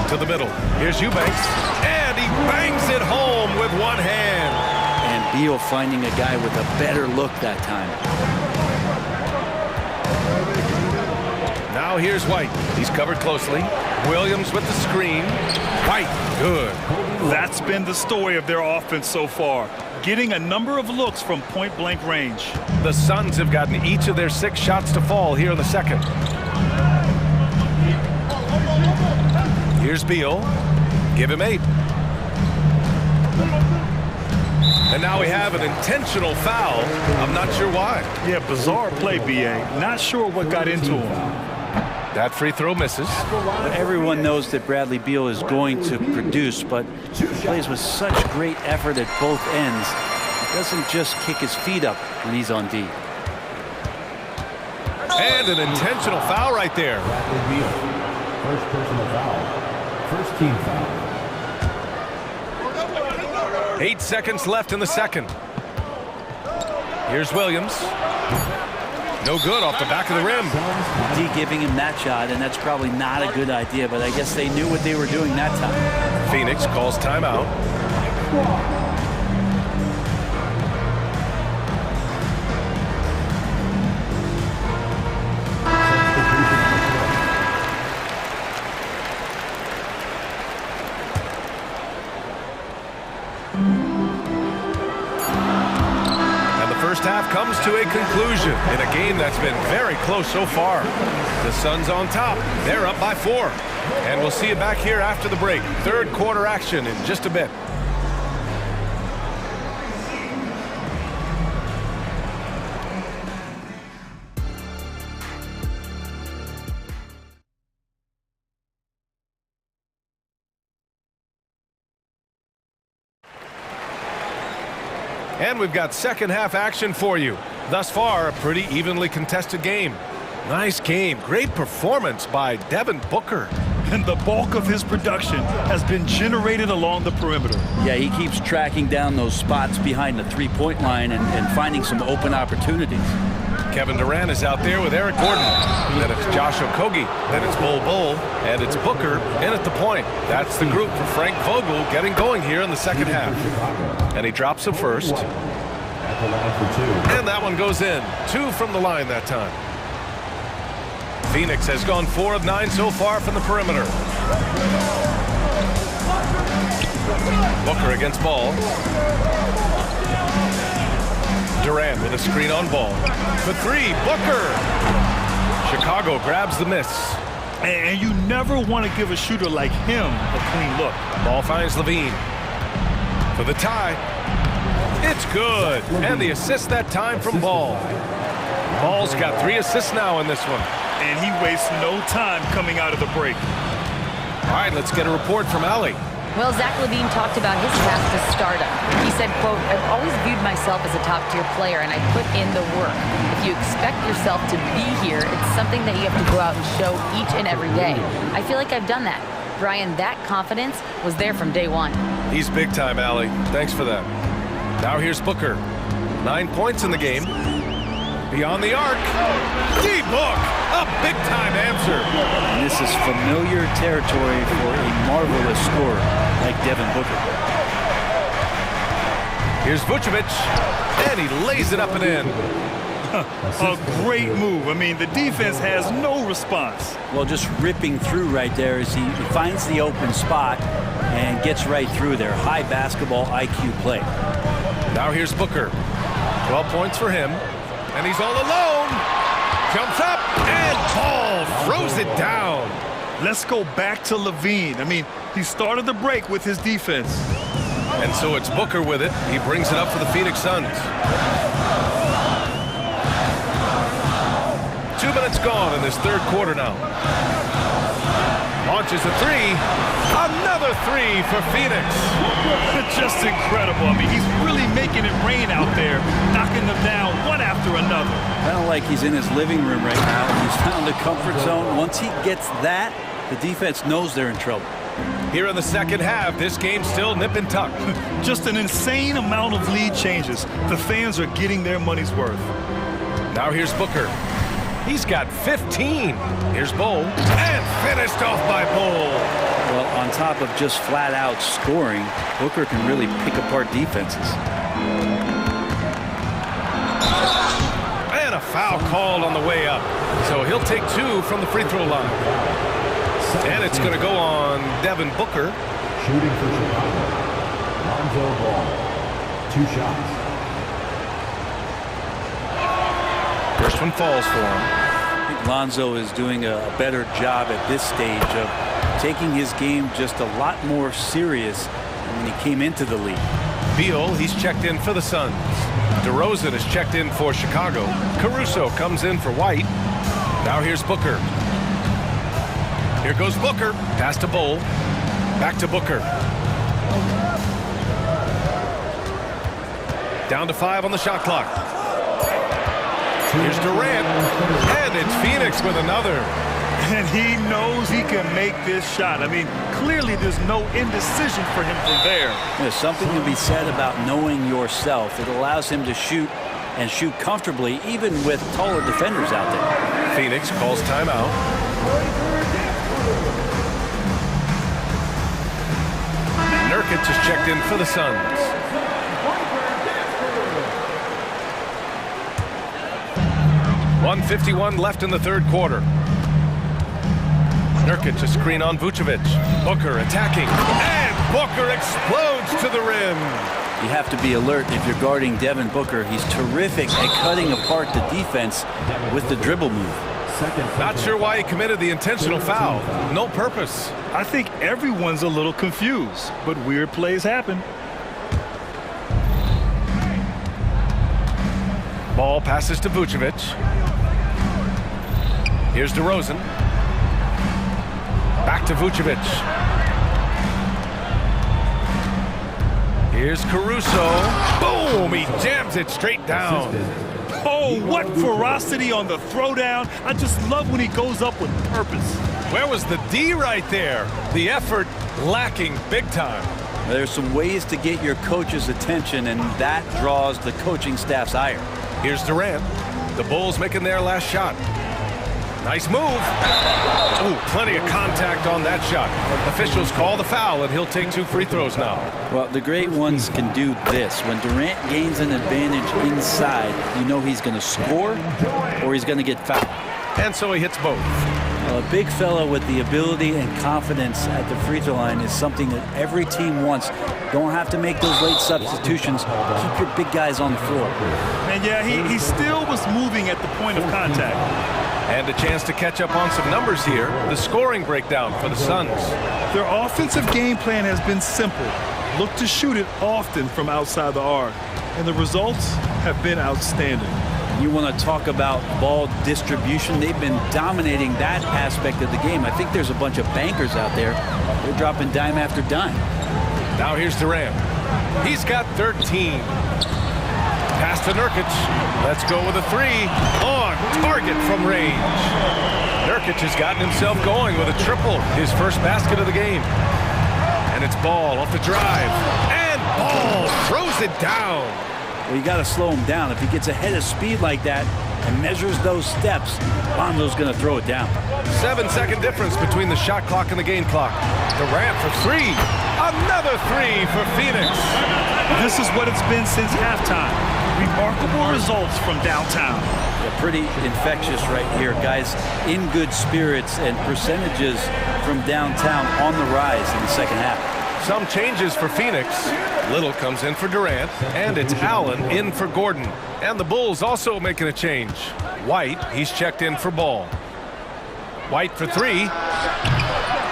To the middle. Here's Eubanks, and he bangs it home with one hand. And Beal finding a guy with a better look that time. Now here's White. He's covered closely. Williams with the screen. White, good. That's been the story of their offense so far, getting a number of looks from point-blank range. The Suns have gotten each of their 6 shots to fall here in the second. Here's Beal. Give him 8. And now we have an intentional foul. I'm not sure why. Yeah, bizarre play, BA. Not sure what got into him. That free throw misses. But everyone knows that Bradley Beal is going to produce, but he plays with such great effort at both ends. He doesn't just kick his feet up when he's on D. And an intentional foul right there. Bradley Beal. First personal foul. First team foul. 8 seconds left in the second. Here's Williams. No good off the back of the rim. D giving him that shot, and that's probably not a good idea, but I guess they knew what they were doing that time. Phoenix calls timeout. First half comes to a conclusion in a game that's been very close so far. The Suns on top. They're up by 4. And we'll see you back here after the break. Third quarter action in just a bit. And we've got second half action for you. Thus far, a pretty evenly contested game. Nice game. Great performance by Devin Booker. And the bulk of his production has been generated along the perimeter. Yeah, he keeps tracking down those spots behind the three-point line and finding some open opportunities. Kevin Durant is out there with Eric Gordon. Then it's Josh Okogie. Then it's Bol, and it's Booker in at the point. That's the group for Frank Vogel getting going here in the second half. And he drops it first. And that one goes in. 2 from the line that time. Phoenix has gone 4 of 9 so far from the perimeter. Booker against Ball. Durant with a screen on Ball. For 3, Booker. Chicago grabs the miss. And you never want to give a shooter like him a clean look. Ball finds Levine. For the tie. It's good. And the assist that time from Ball. Ball's got 3 assists now in this one. And he wastes no time coming out of the break. All right, let's get a report from Allie. Well, Zach LaVine talked about his path to stardom. He said, quote, "I've always viewed myself as a top-tier player, and I put in the work. If you expect yourself to be here, it's something that you have to go out and show each and every day. I feel like I've done that." Brian, that confidence was there from day one. He's big time, Allie. Thanks for that. Now here's Booker. 9 points in the game. Beyond the arc. D-Book, a big-time answer. And this is familiar territory for a marvelous scorer like Devin Booker. Here's Vucevic, and he lays it up and in. A great move. I mean, the defense has no response. Well, just ripping through right there as he finds the open spot and gets right through there. High basketball IQ play. Now here's Booker. 12 points for him. And he's all alone. Jumps up, and Ball throws it down. Let's go back to Levine. I mean, he started the break with his defense. And so it's Booker with it. He brings it up for the Phoenix Suns. 2 minutes gone in this third quarter now. Launches a 3. Another 3 for Phoenix. Just incredible. I mean, he's really making it rain out there, knocking them down one after another. Kind of like he's in his living room right now. He's found the comfort zone. Once he gets that, the defense knows they're in trouble. Here in the second half, this game's still nip and tuck. Just an insane amount of lead changes. The fans are getting their money's worth. Now here's Booker. He's got 15. Here's Bol. And finished off by Bol. Well, on top of just flat-out scoring, Booker can really pick apart defenses. And a foul called on the way up. So he'll take 2 from the free throw line. And it's going to go on Devin Booker. Shooting for Chicago. Lonzo Ball. 2 shots. First one falls for him. I think Lonzo is doing a better job at this stage of taking his game just a lot more serious than when he came into the league. Beal, he's checked in for the Suns. DeRozan is checked in for Chicago. Caruso comes in for White. Now here's Booker. Here goes Booker. Pass to Bol. Back to Booker. Down to 5 on the shot clock. Here's Durant. And it's Phoenix with another. And he knows he can make this shot. I mean, clearly there's no indecision for him from there. There's something to be said about knowing yourself. It allows him to shoot and shoot comfortably, even with taller defenders out there. Phoenix calls timeout. Nurkic is checked in for the Suns. .151 left in the third quarter. Nurkic a screen on Vucevic. Booker attacking. And Booker explodes to the rim. You have to be alert if you're guarding Devin Booker. He's terrific at cutting apart the defense with the dribble move. Not sure why he committed the intentional foul. No purpose. I think everyone's a little confused, but weird plays happen. Ball passes to Vucevic. Here's DeRozan. Back to Vucevic. Here's Caruso. Boom! He jams it straight down. Oh, what ferocity on the throwdown. I just love when he goes up with purpose. Where was the D right there? The effort lacking big time. There's some ways to get your coach's attention, and that draws the coaching staff's ire. Here's Durant. The Bulls making their last shot. Nice move. Ooh, plenty of contact on that shot. Officials call the foul, and he'll take 2 free throws now. Well, the great ones can do this. When Durant gains an advantage inside, you know he's going to score or he's going to get fouled. And so he hits both. A big fella with the ability and confidence at the free throw line is something that every team wants. Don't have to make those late substitutions. Keep your big guys on the floor. And yeah, he still was moving at the point of contact. And a chance to catch up on some numbers here. The scoring breakdown for the Suns. Their offensive game plan has been simple. Look to shoot it often from outside the arc. And the results have been outstanding. You want to talk about ball distribution. They've been dominating that aspect of the game. I think there's a bunch of bankers out there. They're dropping dime after dime. Now here's Durant. He's got 13. Pass to Nurkic. Let's go with a 3. On target from range. Nurkic has gotten himself going with a triple. His first basket of the game. And it's Ball off the drive. And Ball throws it down. Well, you got to slow him down. If he gets ahead of speed like that and measures those steps, Lonzo's going to throw it down. 7-second difference between the shot clock and the game clock. Durant for 3. Another 3 for Phoenix. This is what it's been since halftime. Remarkable results from downtown. Yeah, pretty infectious right here, guys. In good spirits and percentages from downtown on the rise in the second half. Some changes for Phoenix. Little comes in for Durant, and it's Allen in for Gordon. And the Bulls also making a change. White, he's checked in for Ball. White for 3.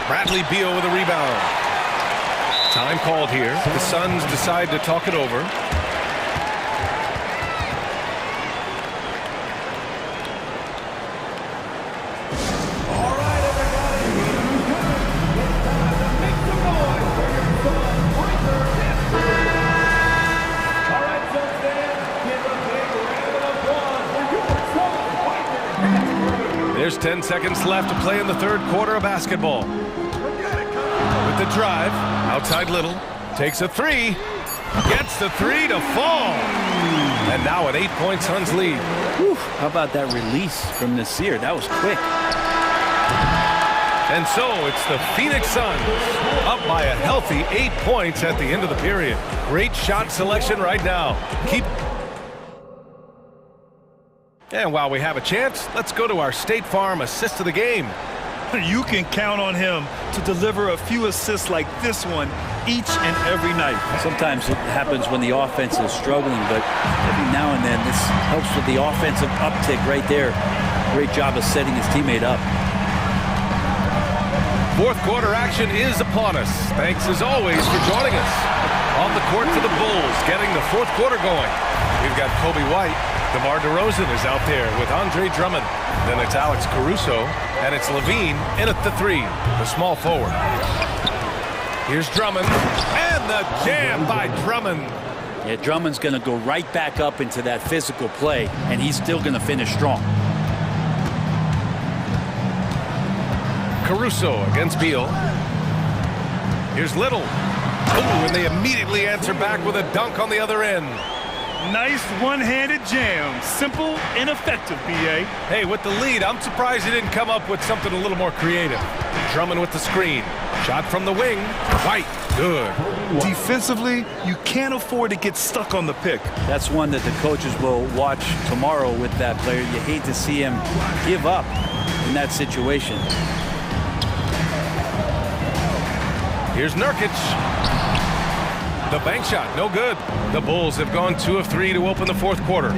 Bradley Beal with a rebound. Time called here. The Suns decide to talk it over. There's 10 seconds left to play in the third quarter of basketball. With the drive, outside Little, takes a 3, gets the 3 to fall. And now an 8-point Suns lead. Whew, how about that release from Nasir? That was quick. And so it's the Phoenix Suns up by a healthy 8 points at the end of the period. Great shot selection right now. And while we have a chance, let's go to our State Farm assist of the game. You can count on him to deliver a few assists like this one each and every night. Sometimes it happens when the offense is struggling, but every now and then this helps with the offensive uptick right there. Great job of setting his teammate up. Fourth quarter action is upon us. Thanks as always for joining us. On the court for the Bulls, getting the fourth quarter going. We've got Kobe White. DeMar DeRozan is out there with Andre Drummond. Then it's Alex Caruso, and it's Levine in at the 3, the small forward. Here's Drummond, and the jam by Drummond. Yeah, Drummond's going to go right back up into that physical play, and he's still going to finish strong. Caruso against Beal. Here's Little. Ooh, and they immediately answer back with a dunk on the other end. Nice one-handed jam. Simple and effective, B.A. Hey, with the lead, I'm surprised he didn't come up with something a little more creative. Drummond with the screen. Shot from the wing. White. Good. Defensively, you can't afford to get stuck on the pick. That's one that the coaches will watch tomorrow with that player. You hate to see him give up in that situation. Here's Nurkic. The bank shot, no good. The Bulls have gone 2 of 3 to open the fourth quarter.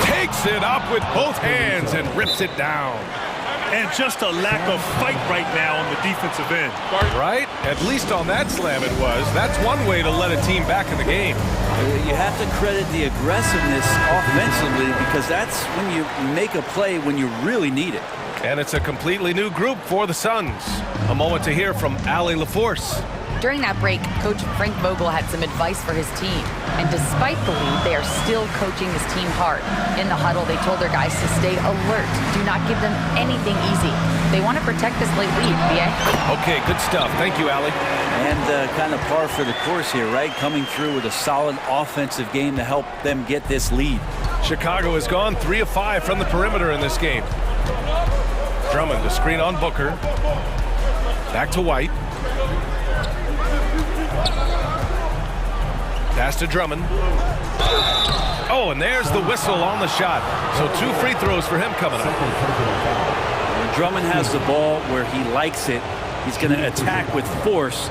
Takes it up with both hands and rips it down. And just a lack of fight right now on the defensive end. Right? At least on that slam it was. That's one way to let a team back in the game. You have to credit the aggressiveness offensively because that's when you make a play when you really need it. And it's a completely new group for the Suns. A moment to hear from Allie LaForce. During that break, Coach Frank Vogel had some advice for his team. And despite the lead, they are still coaching his team hard. In the huddle, they told their guys to stay alert. Do not give them anything easy. They want to protect this late lead, BA. Okay, good stuff. Thank you, Allie. And kind of par for the course here, right? Coming through with a solid offensive game to help them get this lead. Chicago has gone 3 of 5 from the perimeter in this game. Drummond, the screen on Booker. Back to White. Pass to Drummond. Oh, and there's the whistle on the shot. So 2 free throws for him coming up. When Drummond has the ball where he likes it, he's going to attack with force.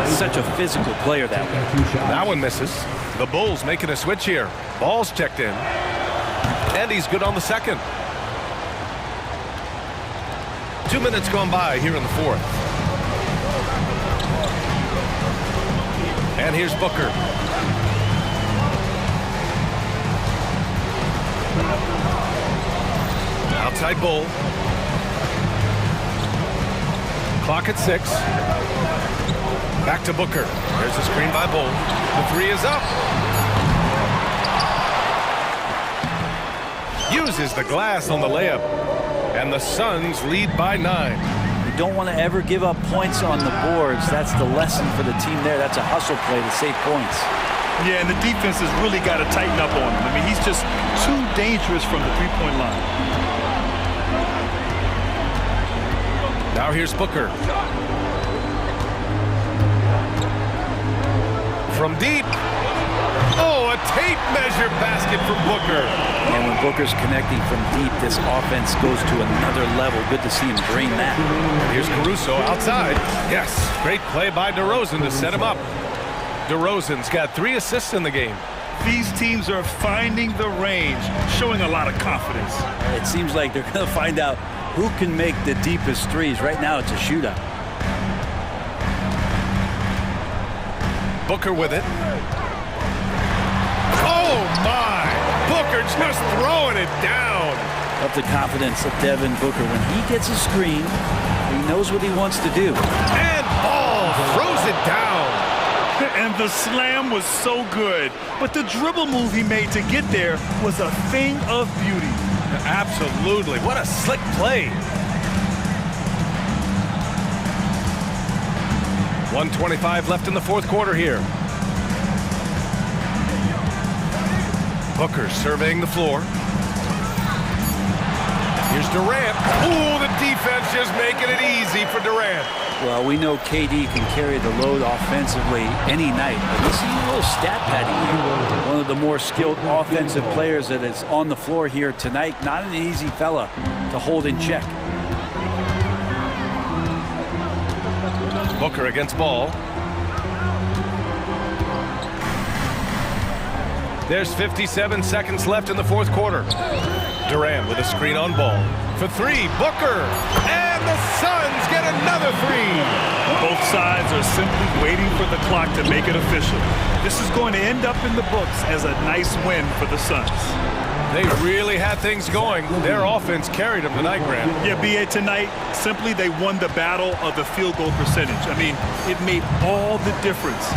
He's such a physical player that way. That one misses. The Bulls making a switch here. Ball's checked in. And he's good on the second. 2 minutes gone by here in the fourth. And here's Booker. Outside Bull. Clock at 6. Back to Booker. There's a screen by Bull. The 3 is up. Uses the glass on the layup. And the Suns lead by 9. You don't want to ever give up points on the boards. That's the lesson for the team there. That's a hustle play to save points. Yeah, and the defense has really got to tighten up on him. I mean, he's just too dangerous from the three-point line. Now here's Booker. From deep. Oh, a tape measure basket from Booker. And when Booker's connecting from deep, this offense goes to another level. Good to see him drain that. And here's Caruso outside. Yes, great play by DeRozan to set him up. DeRozan's got 3 assists in the game. These teams are finding the range, showing a lot of confidence. It seems like they're going to find out who can make the deepest threes. Right now, it's a shootout. Booker with it. Oh, my! Booker just throwing it down. Up the confidence of Devin Booker. When he gets a screen, he knows what he wants to do. And Ball throws it down. And the slam was so good. But the dribble move he made to get there was a thing of beauty. Absolutely. What a slick play. 1:25 left in the fourth quarter here. Booker surveying the floor. Here's Durant. Ooh, the defense just making it easy for Durant. Well, we know KD can carry the load offensively any night. But this is a little stat padding here. One of the more skilled offensive players that is on the floor here tonight. Not an easy fella to hold in check. Booker against Ball. There's 57 seconds left in the fourth quarter. Durant with a screen on Ball. For 3, Booker. And the Suns get another 3. Both sides are simply waiting for the clock to make it official. This is going to end up in the books as a nice win for the Suns. They really had things going. Their offense carried them tonight, Grant. Yeah, BA, tonight, simply they won the battle of the field goal percentage. I mean, it made all the difference.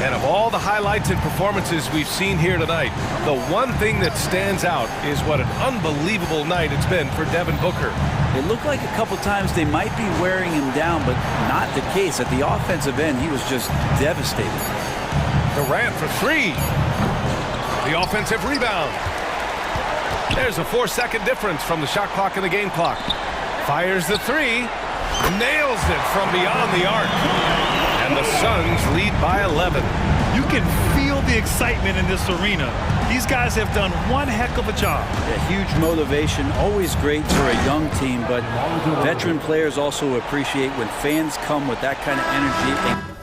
And of all the highlights and performances we've seen here tonight, the one thing that stands out is what an unbelievable night it's been for Devin Booker. It looked like a couple times they might be wearing him down, but not the case. At the offensive end, he was just devastated. Durant for 3. The offensive rebound. There's a 4-second difference from the shot clock and the game clock. Fires the 3. Nails it from beyond the arc. And the Suns lead by 11. You can feel the excitement in this arena. These guys have done one heck of a job. A huge motivation, always great for a young team, but veteran players also appreciate when fans come with that kind of energy and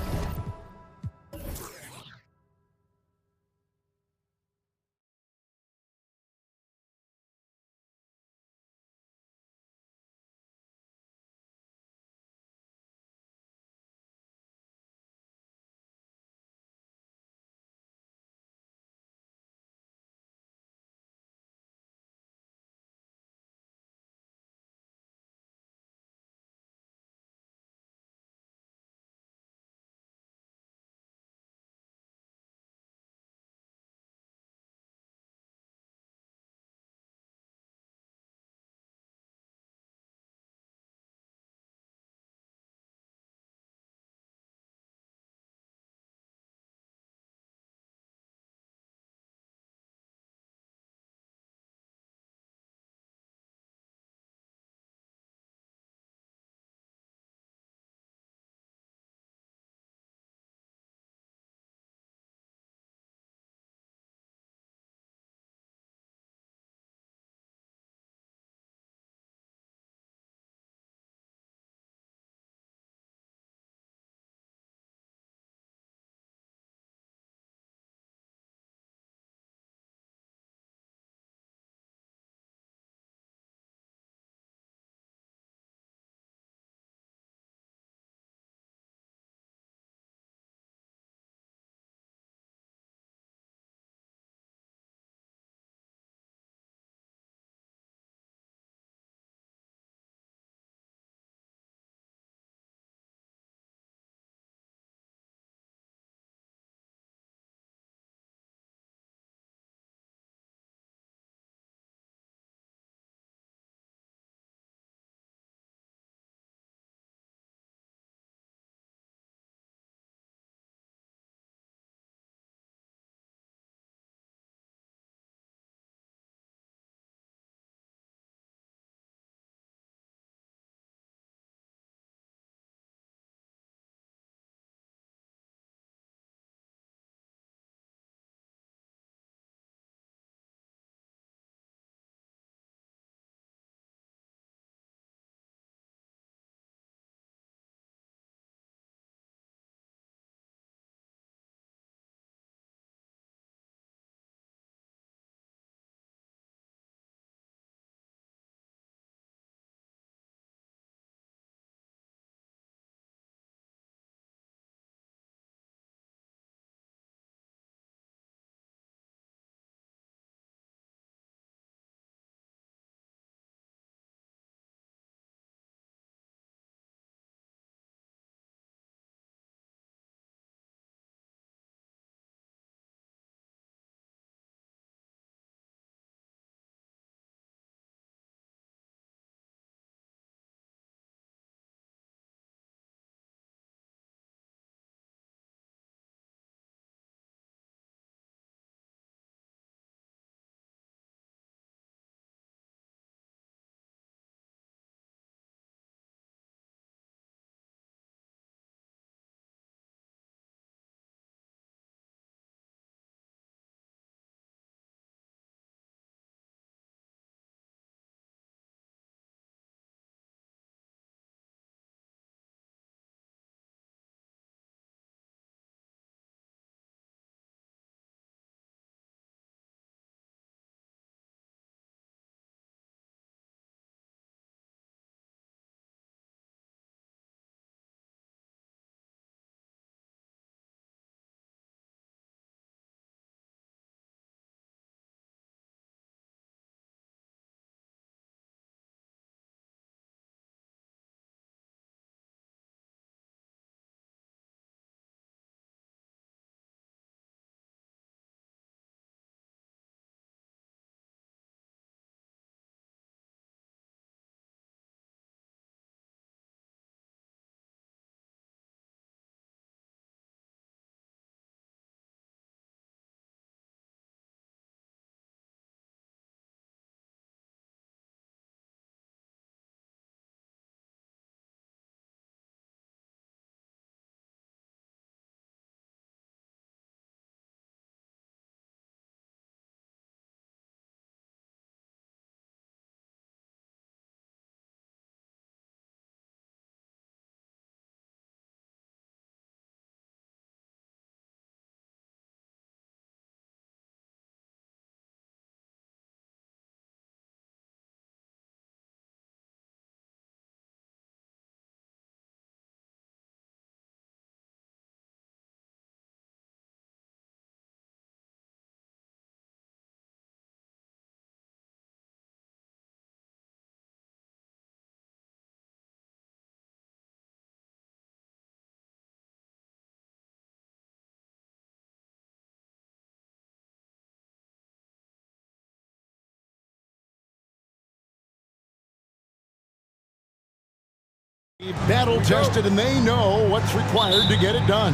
Battle tested, and they know what's required to get it done.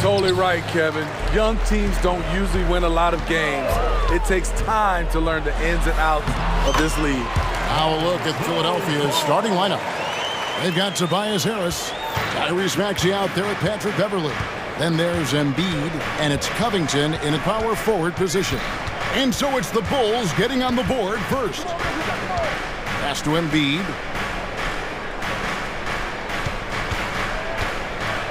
Totally right, Kevin. Young teams don't usually win a lot of games. It takes time to learn the ins and outs of this league. Now a look at Philadelphia's starting lineup. They've got Tobias Harris, Tyrese Maxey out there at Patrick Beverly. Then there's Embiid, and it's Covington in a power forward position. And so it's the Bulls getting on the board first. Pass to Embiid.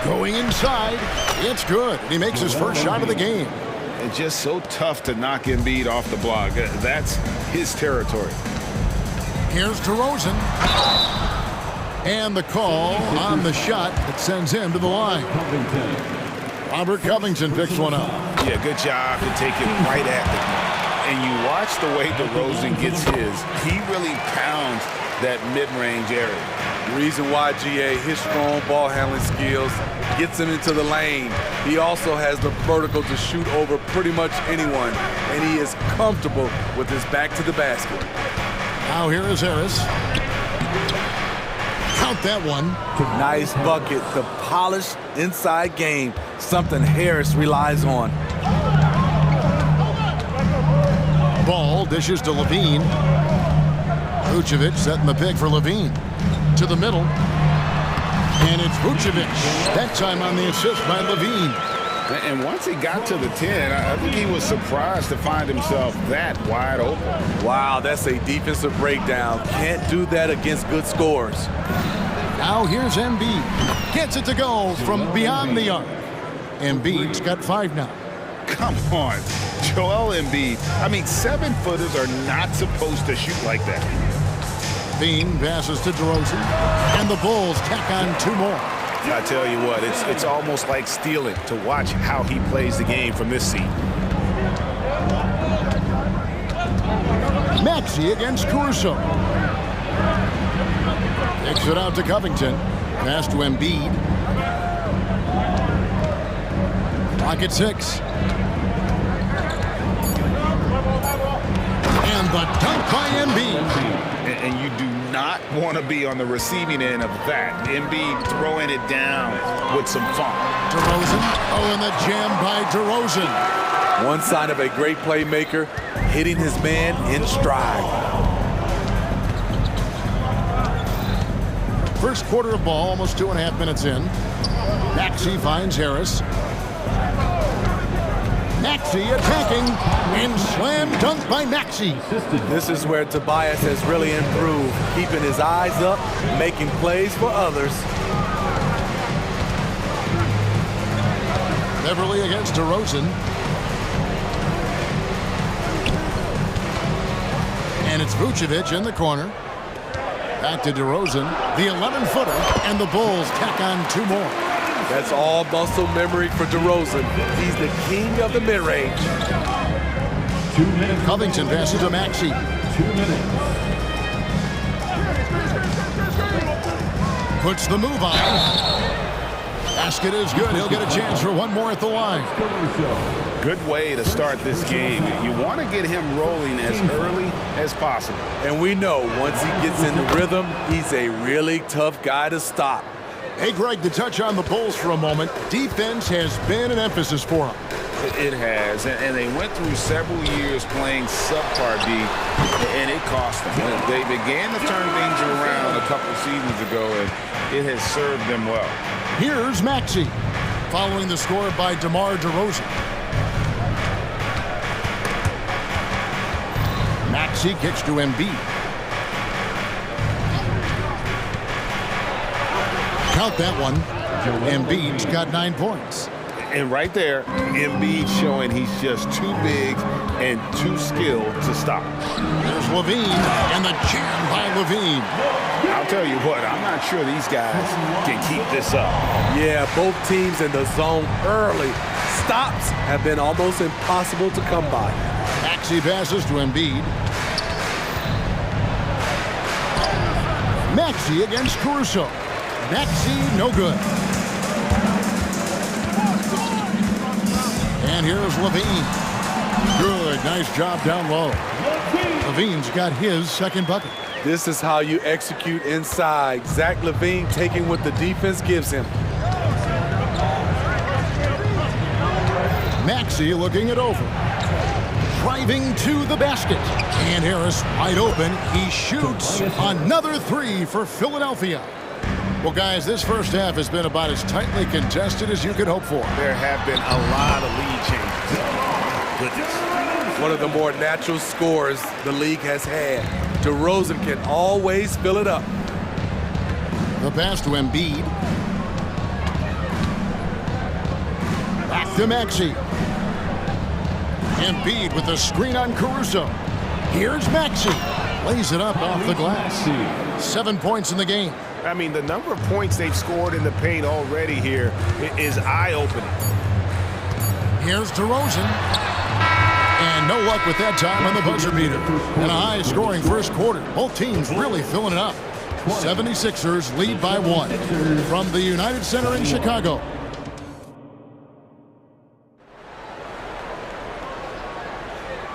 Going inside, it's good. He makes his first shot of the game. It's just so tough to knock Embiid off the block. That's his territory. Here's DeRozan. And the call on the shot that sends him to the line. Robert Covington picks one up. Yeah, good job to take it right at the. And you watch the way DeRozan gets his. He really pounds that mid-range area. The reason why, GA, his strong ball handling skills gets him into the lane. He also has the vertical to shoot over pretty much anyone, and he is comfortable with his back to the basket. Now here is Harris. Count that one. Nice bucket. The polished inside game, something Harris relies on. Ball dishes to Levine. Vucevic setting the pick for Levine. To the middle. And it's Vucevic. That time on the assist by Levine. And once he got to the 10, I think he was surprised to find himself that wide open. Wow, that's a defensive breakdown. Can't do that against good scores. Now here's Embiid. Gets it to go from beyond the arc. Embiid's got 5 now. Come on, Joel Embiid. I mean, 7-footers are not supposed to shoot like that. Bean passes to DeRozan, and the Bulls tack on 2 more. I tell you what, it's almost like stealing to watch how he plays the game from this seat. Maxey against Caruso. Kicks it out to Covington. Pass to Embiid. Clock at 6. And the dunk by Embiid. And you do not want to be on the receiving end of that. Embiid throwing it down with some fun. DeRozan. Oh, and the jam by DeRozan. One sign of a great playmaker, hitting his man in stride. First quarter of ball, almost 2.5 minutes in. Maxey finds Harris. Maxey attacking, and slam dunk by Maxey. This is where Tobias has really improved, keeping his eyes up, making plays for others. Beverly against DeRozan. And it's Vucevic in the corner. Back to DeRozan, the 11-footer, and the Bulls tack on 2 more. That's all muscle memory for DeRozan. He's the king of the mid-range. 2 minutes. Covington passes to Maxey. 2 minutes. Puts the move on. Basket is good. He'll get a chance for 1 more at the line. Good way to start this game. You want to get him rolling as early as possible. And we know once he gets in the rhythm, he's a really tough guy to stop. Hey, Greg, to touch on the Bulls for a moment, defense has been an emphasis for them. It has, and they went through several years playing subpar D, and it cost them. They began to turn things around a couple seasons ago, and it has served them well. Here's Maxey, following the score by DeMar DeRozan. Maxey kicks to Embiid. Count that one. Embiid's got 9 points. And right there, Embiid showing he's just too big and too skilled to stop. There's Levine, and the jam by Levine. I'll tell you what, I'm not sure these guys can keep this up. Yeah, both teams in the zone early. Stops have been almost impossible to come by. Maxey passes to Embiid. Maxey against Caruso. Maxey, no good. And here's Levine. Good, nice job down low. Levine's got his second bucket. This is how you execute inside. Zach LaVine taking what the defense gives him. Maxey looking it over. Driving to the basket. And Harris wide open. He shoots another three for Philadelphia. Well, guys, this first half has been about as tightly contested as you could hope for. There have been a lot of lead changes. Goodness. One of the more natural scorers the league has had. DeRozan can always fill it up. The pass to Embiid. Back to Maxey. Embiid with the screen on Caruso. Here's Maxey. Lays it up off the glass. 7 points in the game. I mean, the number of points they've scored in the paint already here is eye-opening. Here's DeRozan. And no luck with that time on the buzzer beater. And a high-scoring first quarter. Both teams really filling it up. 76ers lead by 1 from the United Center in Chicago.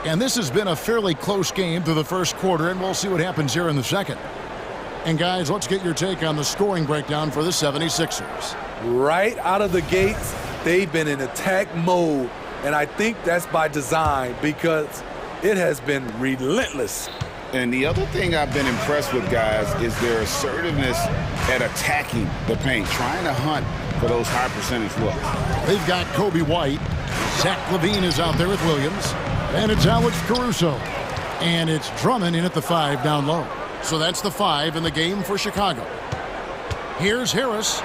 And this has been a fairly close game through the first quarter, and we'll see what happens here in the second. And guys, let's get your take on the scoring breakdown for the 76ers. Right out of the gates, they've been in attack mode. And I think that's by design because it has been relentless. And the other thing I've been impressed with, guys, is their assertiveness at attacking the paint, trying to hunt for those high percentage looks. They've got Kobe White. Zach LaVine is out there with Williams. And it's Alex Caruso. And it's Drummond in at the 5 down low. So that's the 5 in the game for Chicago. Here's Harris.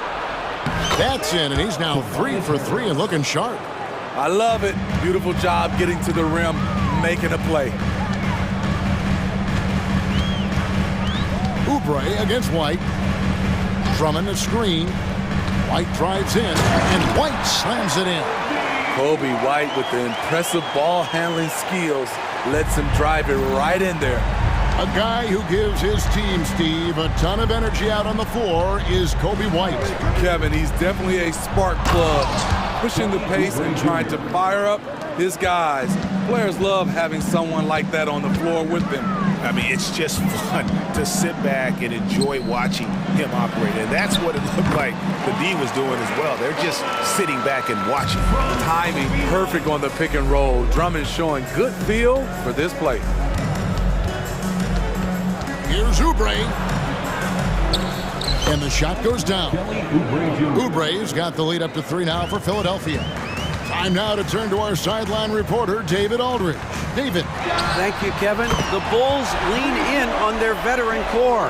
That's in, and he's now 3 for 3 and looking sharp. I love it. Beautiful job getting to the rim, making a play. Oubre against White. Drummond a screen. White drives in, and White slams it in. Kobe White with the impressive ball handling skills lets him drive it right in there. A guy who gives his team, Steve, a ton of energy out on the floor is Kobe White. Kevin, he's definitely a spark plug, pushing the pace and trying to fire up his guys. Players love having someone like that on the floor with them. I mean, it's just fun to sit back and enjoy watching him operate. And that's what it looked like the D was doing as well. They're just sitting back and watching. Timing perfect on the pick and roll. Drummond showing good feel for this play. Here's Oubre. And the shot goes down. Oubre's got the lead up to 3 now for Philadelphia. Time now to turn to our sideline reporter, David Aldridge. David. Thank you, Kevin. The Bulls lean in on their veteran core.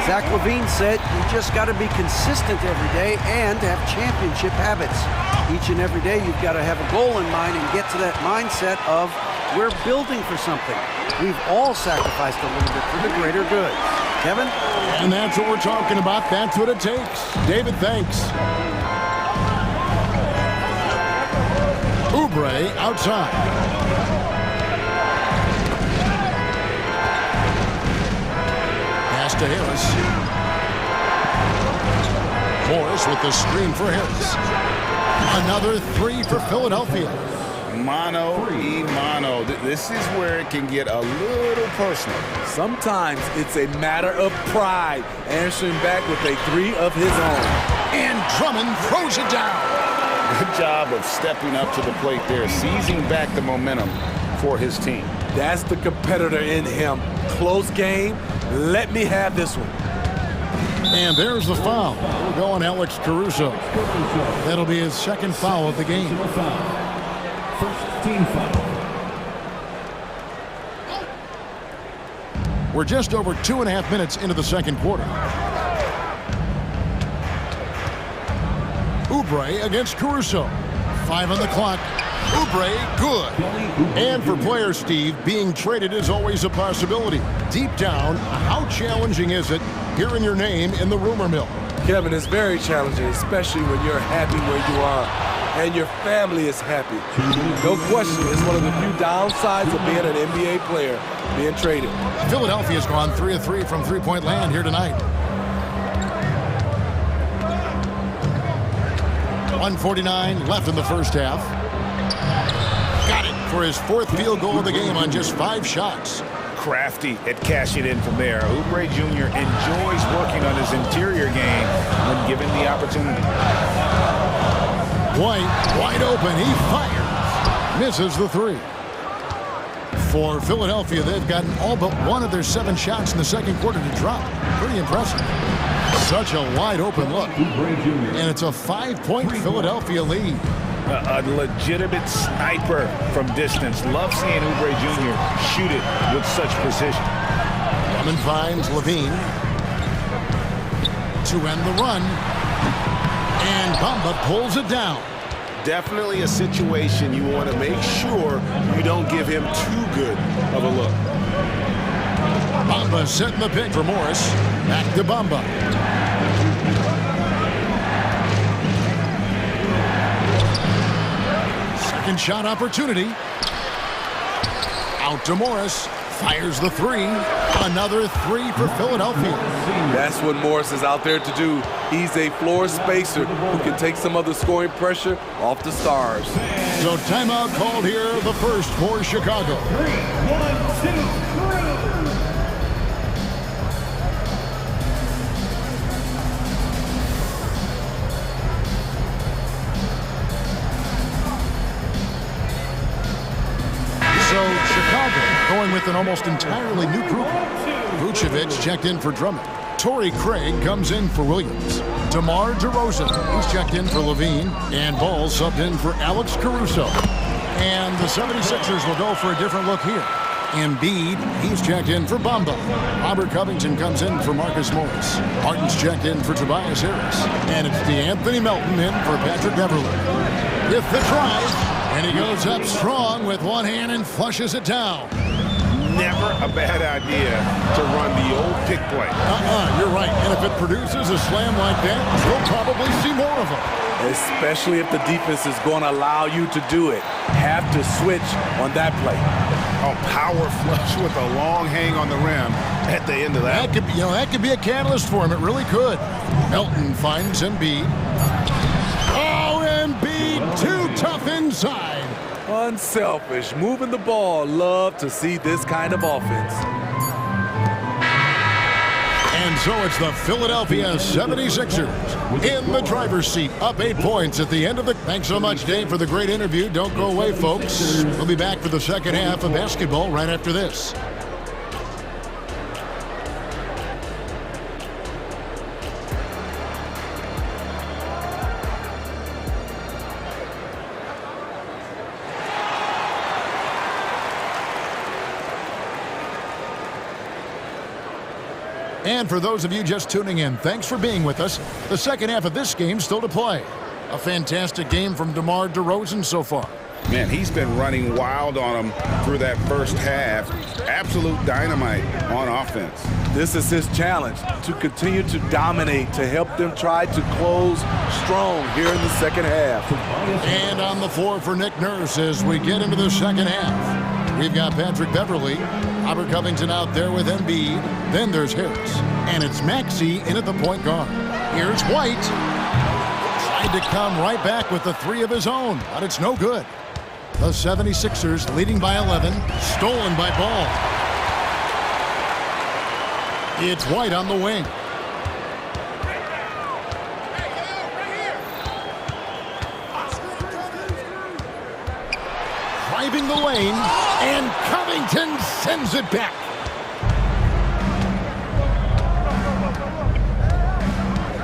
Zach LaVine said you just got to be consistent every day and have championship habits. Each and every day you've got to have a goal in mind and get to that mindset of we're building for something. We've all sacrificed a little bit for the greater good. Kevin? And that's what we're talking about. That's what it takes. David, thanks. Oubre outside. Pass to Harris. Morris with the screen for Harris. Another 3 for Philadelphia. Mano y mano. This is where it can get a little personal. Sometimes it's a matter of pride, answering back with a 3 of his own. And Drummond throws it down. Good job of stepping up to the plate there, seizing back the momentum for his team. That's the competitor in him. Close game. Let me have this one. And there's the foul. We'll go on Alex Caruso. That'll be his second foul of the game. First team foul. We're just over 2.5 minutes into the second quarter. Oubre against Caruso. 5 on the clock. Oubre, good. And for players, Steve, being traded is always a possibility. Deep down, how challenging is it hearing your name in the rumor mill? Kevin, it's very challenging, especially when you're happy where you are and your family is happy. No question, it's one of the few downsides of being an NBA player, being traded. Philadelphia's gone 3 of 3 from three-point land here tonight. 1:49 left in the first half. Got it for his 4th field goal of the game on just 5 shots. crafty at cashing in from there. Oubre Jr. enjoys working on his interior game when given the opportunity. White, wide open, he fires. Misses the three. For Philadelphia, they've gotten all but one of their 7 shots in the second quarter to drop. Pretty impressive. Such a wide open look. And it's a 5-point Philadelphia lead. A legitimate sniper from distance. Love seeing Oubre Jr. shoot it with such precision. Lemon finds Levine to end the run. And Bamba pulls it down. Definitely a situation you want to make sure you don't give him too good of a look. Bamba setting the pick for Morris. Back to Bamba. Second shot opportunity. Out to Morris. Fires the three. Another three for Philadelphia. That's what Morris is out there to do. He's a floor spacer who can take some of the scoring pressure off the stars. So timeout called here, the first for Chicago. 3, 1, 2, 3. So Chicago going with an almost entirely new group. Vucevic checked in for Drummond. Torrey Craig comes in for Williams. DeMar DeRozan, he's checked in for Levine. And Ball subbed in for Alex Caruso. And the 76ers will go for a different look here. Embiid, he's checked in for Bamba. Robert Covington comes in for Marcus Morris. Harden's checked in for Tobias Harris. And it's DeAnthony Melton in for Patrick Beverley. With the drive. And he goes up strong with one hand and flushes it down. Never a bad idea to run the old pick play. You're right. And if it produces a slam like that, you'll probably see more of them. Especially if the defense is going to allow you to do it. Have to switch on that play. Oh, power flush with a long hang on the rim at the end of that. That could be a catalyst for him. It really could. Melton finds Embiid. Oh, Embiid, too tough inside. Unselfish, moving the ball. Love to see this kind of offense. And so it's the Philadelphia 76ers in the driver's seat, up 8 points at the end of the... Thanks so much, Dave, for the great interview. Don't go away, folks. We'll be back for the second half of basketball right after this. And for those of you just tuning in, thanks for being with us. The second half of this game still to play. A fantastic game from DeMar DeRozan so far. Man, he's been running wild on him through that first half. Absolute dynamite on offense. This is his challenge, to continue to dominate, to help them try to close strong here in the second half. And on the floor for Nick Nurse as we get into the second half. We've got Patrick Beverley, Robert Covington out there with Embiid. Then there's Harris. And it's Maxey in at the point guard. Here's White. Tried to come right back with the three of his own, but it's no good. The 76ers leading by 11. Stolen by Ball. It's White on the wing. Driving the lane, and Covington sends it back.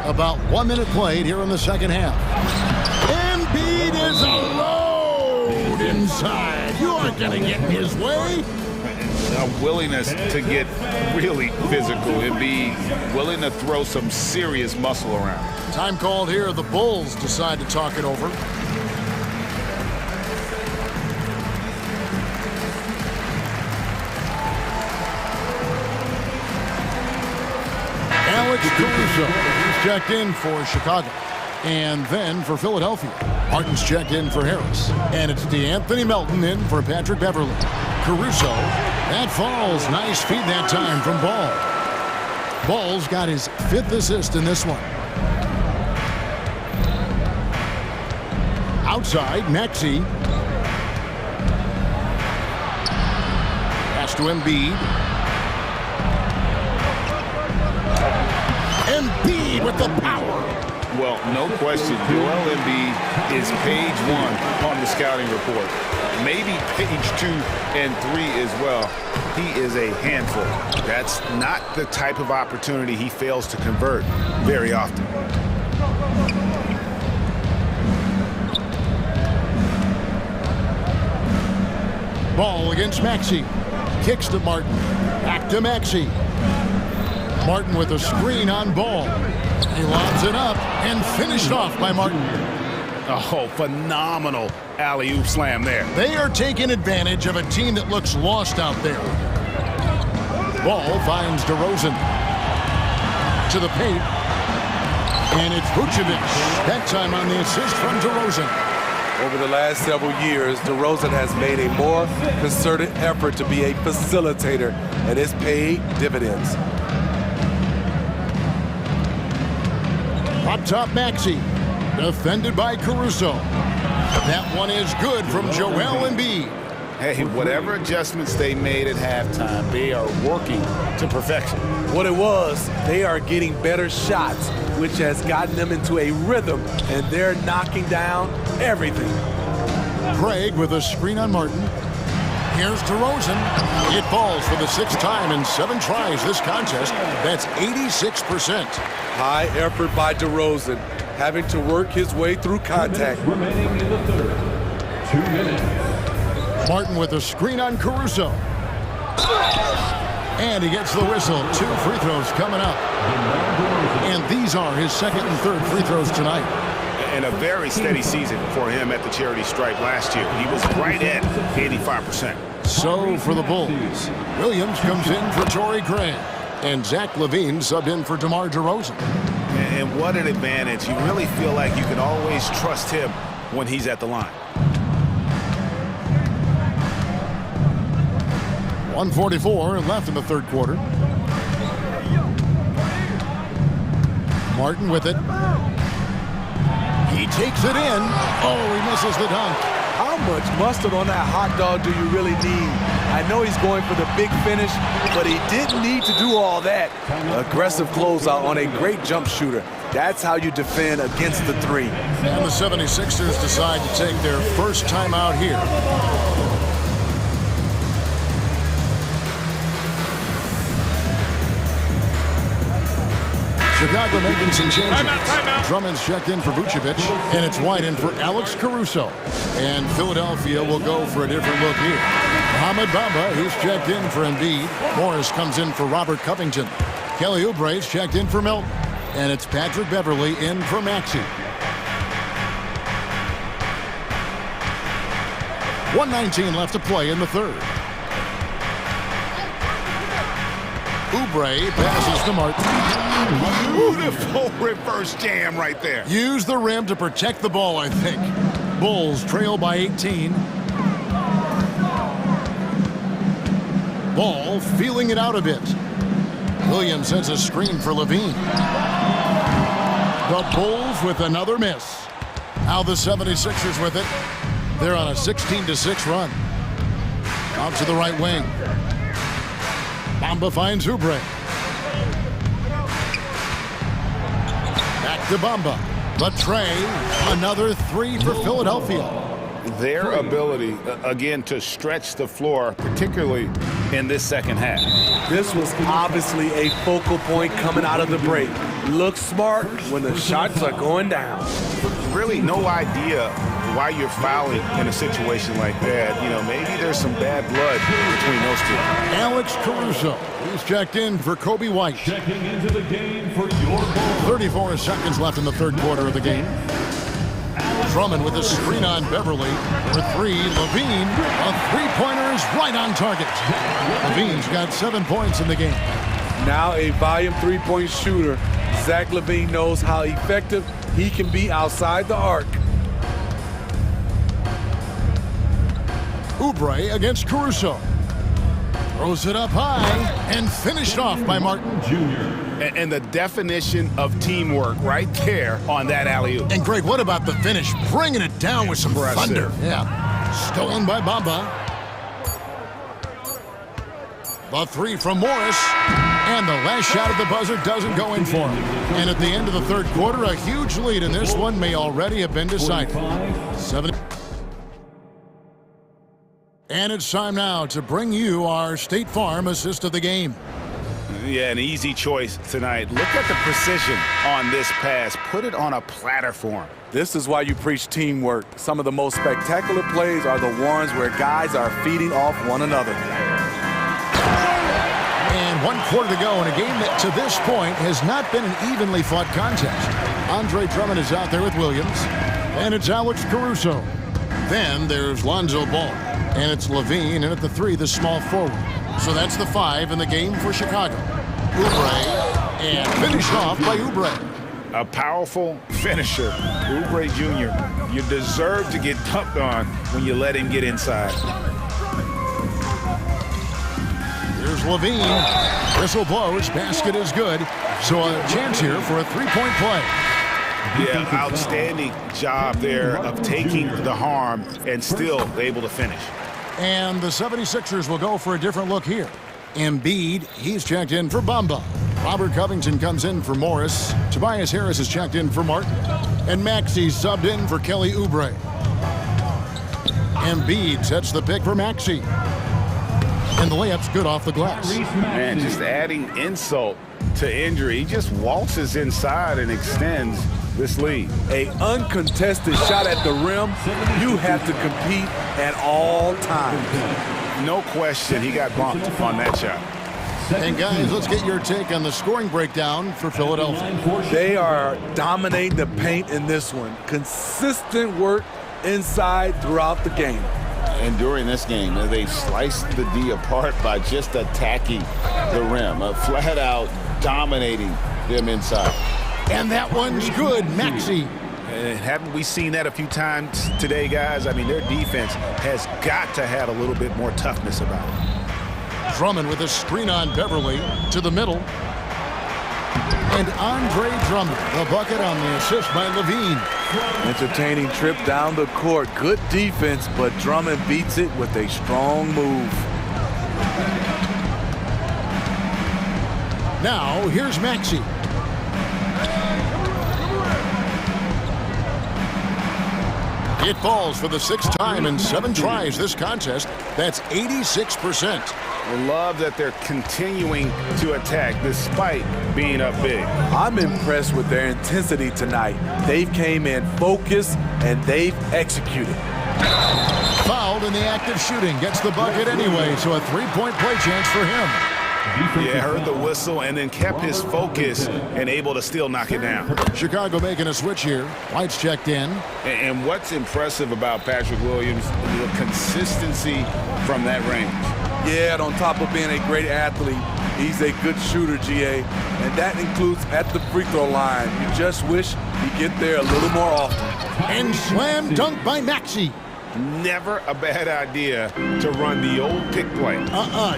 About 1 minute played here in the second half. Embiid is alone inside. You aren't going to get in his way. A willingness to get really physical and be willing to throw some serious muscle around. Time called here. The Bulls decide to talk it over. Alex Caruso, he's checked in for Chicago. And then for Philadelphia, Harden's checked in for Harris. And it's DeAnthony Melton in for Patrick Beverley. Caruso, that falls. Nice feed that time from Ball. Ball's got his 5th assist in this one. Outside, Maxey. Pass to Embiid. Embiid with the power. Well, no question, Joel Embiid is page 1 on the scouting report. Maybe page 2 and 3 as well. He is a handful. That's not the type of opportunity he fails to convert very often. Ball against Maxey. Kicks to Martin. Back to Maxey. Martin with a screen on Ball. He lobs it up and finished off by Martin. Oh, phenomenal alley-oop slam there. They are taking advantage of a team that looks lost out there. Ball finds DeRozan. To the paint. And it's Vucevic. That time on the assist from DeRozan. Over the last several years, DeRozan has made a more concerted effort to be a facilitator, and it's paid dividends. Up top, Maxey. Defended by Caruso. That one is good from Joel Embiid. Hey, whatever adjustments they made at halftime, they are working to perfection. What it was, they are getting better shots, which has gotten them into a rhythm, and they're knocking down everything. Craig with a screen on Martin. Here's DeRozan. It falls for the 6th time in 7 tries this contest. That's 86%. High effort by DeRozan, having to work his way through contact. Remaining in the third. 2 minutes. Martin with a screen on Caruso. And he gets the whistle. 2 free throws coming up. And these are his 2nd and 3rd free throws tonight. And a very steady season for him at the charity stripe last year. He was right at 85%. So for the Bulls, Williams comes in for Torrey Craig. And Zach LaVine subbed in for DeMar DeRozan. And what an advantage. You really feel like you can always trust him when he's at the line. 1:44 left in the 3rd quarter. Martin with it. He takes it in. Oh, he misses the dunk. How much mustard on that hot dog do you really need? I know he's going for the big finish, but he didn't need to do all that. Aggressive closeout on a great jump shooter. That's how you defend against the 3. And the 76ers decide to take their first timeout here. Chicago making some changes. Drummond's checked in for Vucevic, and it's White in for Alex Caruso. And Philadelphia will go for a different look here. Mohamed Bamba, he's checked in for Embiid. Morris comes in for Robert Covington. Kelly Oubre's checked in for Milton. And it's Patrick Beverley in for Maxey. 1:19 left to play in the 3rd. Oubre passes to Martin. Beautiful reverse jam right there. Use the rim to protect the ball, I think. Bulls trail by 18. Ball feeling it out a bit. Williams sends a screen for LaVine. The Bulls with another miss. Now the 76ers with it. They're on a 16-6 run. Out to the right wing. Bamba finds Oubre. Back to Bamba. The tray. Another 3 for Philadelphia. Their ability, again, to stretch the floor, particularly in this 2nd half. This was obviously a focal point coming out of the break. Look smart when the shots are going down. Really no idea why you're fouling in a situation like that. You know, maybe there's some bad blood between those 2. Alex Caruso. He's checked in for Kobe White. Checking into the game for your Bulls. 34 seconds left in the 3rd quarter of the game. Drummond with a screen on Beverley. For 3, LaVine. A 3-pointer is right on target. LaVine's got 7 points in the game. Now a volume 3-point shooter. Zach LaVine knows how effective he can be outside the arc. Oubre against Caruso. Throws it up high and finished off by Martin Jr. And the definition of teamwork right there on that alley-oop. And Greg, what about the finish? Bringing it down with some thunder. Yeah. Stolen by Bamba. The 3 from Morris. And the last last shot at the buzzer doesn't go in for him. And at the end of the third quarter, a huge lead in this one may already have been decided. 7. And it's time now to bring you our State Farm assist of the game. Yeah, an easy choice tonight. Look at the precision on this pass. Put it on a platter for him. This is why you preach teamwork. Some of the most spectacular plays are the ones where guys are feeding off one another. And 1 quarter to go in a game that to this point has not been an evenly fought contest. Andre Drummond is out there with Williams. And it's Alex Caruso. Then there's Lonzo Ball. And it's Levine, and at the 3, the small forward. So that's the 5 in the game for Chicago. Oubre, and finished off by Oubre. A powerful finisher. Oubre Jr., you deserve to get dunked on when you let him get inside. Here's Levine. Whistle blows. Basket is good. So a chance here for a three-point play. Yeah, outstanding job there of taking the harm and still able to finish. And the 76ers will go for a different look here. Embiid, he's checked in for Bamba. Robert Covington comes in for Morris. Tobias Harris is checked in for Martin. And Maxey subbed in for Kelly Oubre. Embiid sets the pick for Maxey. And the layup's good off the glass. Man, just adding insult to injury. He just waltzes inside and extends this lead. A uncontested shot at the rim, you have to compete at all times. No question, he got bumped on that shot. And guys, let's get your take on the scoring breakdown for Philadelphia. They are dominating the paint in this one. Consistent work inside throughout the game. And during this game, they sliced the D apart by just attacking the rim, flat out dominating them inside. And that one's good, Maxey. Haven't we seen that a few times today, guys? I mean, their defense has got to have a little bit more toughness about it. Drummond with a screen on Beverly to the middle. And Andre Drummond, the bucket on the assist by Levine. Entertaining trip down the court. Good defense, but Drummond beats it with a strong move. Now, here's Maxey. It falls for the 6th time in 7 tries this contest. That's 86%. We love that they're continuing to attack despite being up big. I'm impressed with their intensity tonight. They've came in focused and they've executed. Fouled in the act of shooting. Gets the bucket anyway, so a 3-point play chance for him. Yeah, heard the whistle and then kept his focus and able to still knock it down. Chicago making a switch here. White's checked in. And what's impressive about Patrick Williams, the consistency from that range. Yeah, and on top of being a great athlete, he's a good shooter, GA. And that includes at the free throw line. You just wish he'd get there a little more often. And slam dunk by Maxey. Never a bad idea to run the old pick play.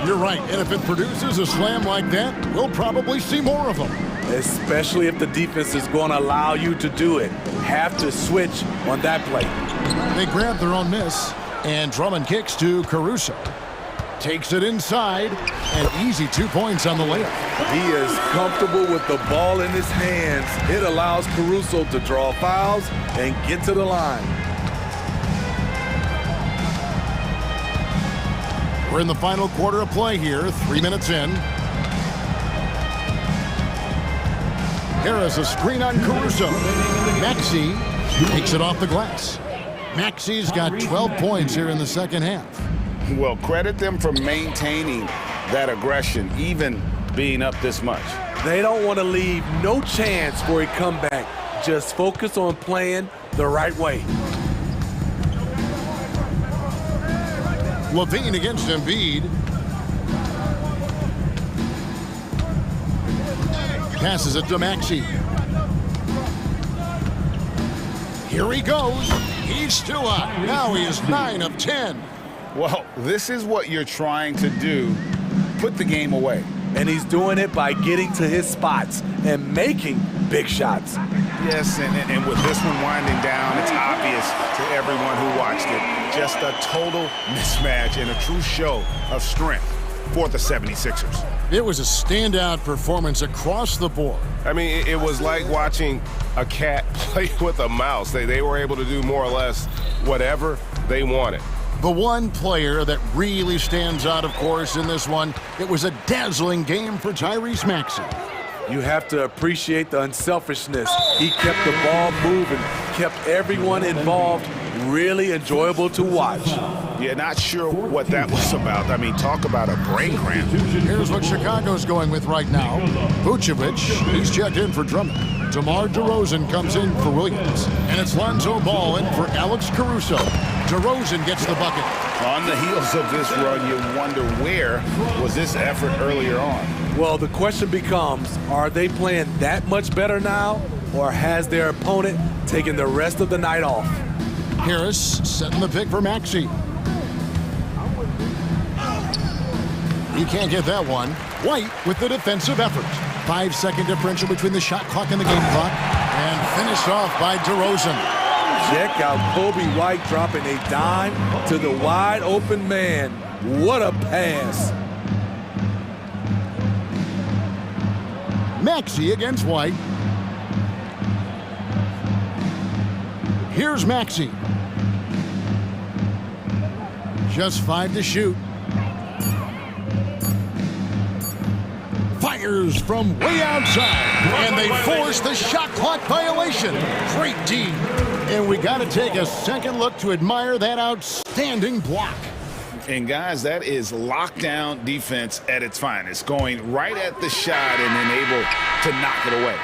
You're right. And if it produces a slam like that, we'll probably see more of them. Especially if the defense is going to allow you to do it. Have to switch on that play. They grab their own miss, and Drummond kicks to Caruso. Takes it inside, and easy 2 points on the layup. He is comfortable with the ball in his hands. It allows Caruso to draw fouls and get to the line. We're in the final quarter of play here, 3 minutes in. Harris a screen on Caruso. Maxey takes it off the glass. Maxey's got 12 points here in the second half. Well, credit them for maintaining that aggression, even being up this much. They don't want to leave no chance for a comeback. Just focus on playing the right way. Levine against Embiid. Passes it to Maxey. Here he goes. He's still up. Now he is 9 of 10. Well, this is what you're trying to do. Put the game away. And he's doing it by getting to his spots and making big shots. Yes, and with this one winding down, it's obvious to everyone who watched it. Just a total mismatch and a true show of strength for the 76ers. It was a standout performance across the board. I mean, it was like watching a cat play with a mouse. They were able to do more or less whatever they wanted. The one player that really stands out, of course, in this one, it was a dazzling game for Tyrese Maxey. You have to appreciate the unselfishness. He kept the ball moving, kept everyone involved, really enjoyable to watch. Yeah, not sure what that was about. I mean, talk about a brain cramp. Here's what Chicago's going with right now. Vucevic, he's checked in for Drummond. DeMar DeRozan comes in for Williams. And it's Lonzo Ball in for Alex Caruso. DeRozan gets the bucket. On the heels of this run, you wonder where was this effort earlier on? Well, the question becomes, are they playing that much better now, or has their opponent taken the rest of the night off? Harris setting the pick for Maxey. He can't get that one. White with the defensive effort. 5-second differential between the shot clock and the game clock. And finished off by DeRozan. Check out Kobe White dropping a dime to the wide open man. What a pass. Maxey against White. Here's Maxey. Just 5 to shoot. Fires from way outside. And they force the shot clock violation. Great D. And we got to take a second look to admire that outstanding block. And guys, that is lockdown defense at its finest, going right at the shot and then able to knock it away.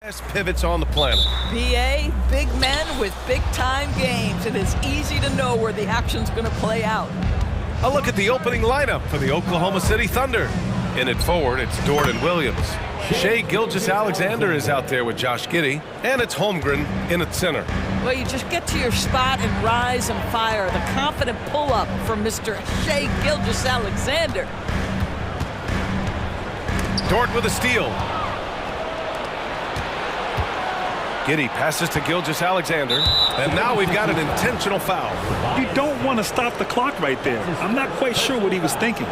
Best pivots on the planet. BA, big men with big-time games. It is easy to know where the action's going to play out. A look at the opening lineup for the Oklahoma City Thunder. In it forward, it's Jordan Williams. Shai Gilgeous-Alexander is out there with Josh Giddey, and it's Holmgren in at center. Well, you just get to your spot and rise and fire. The confident pull-up from Mr. Shai Gilgeous-Alexander. Dort with a steal. Giddey passes to Gilgeous-Alexander, and now we've got an intentional foul. You don't want to stop the clock right there. I'm not quite sure what he was thinking.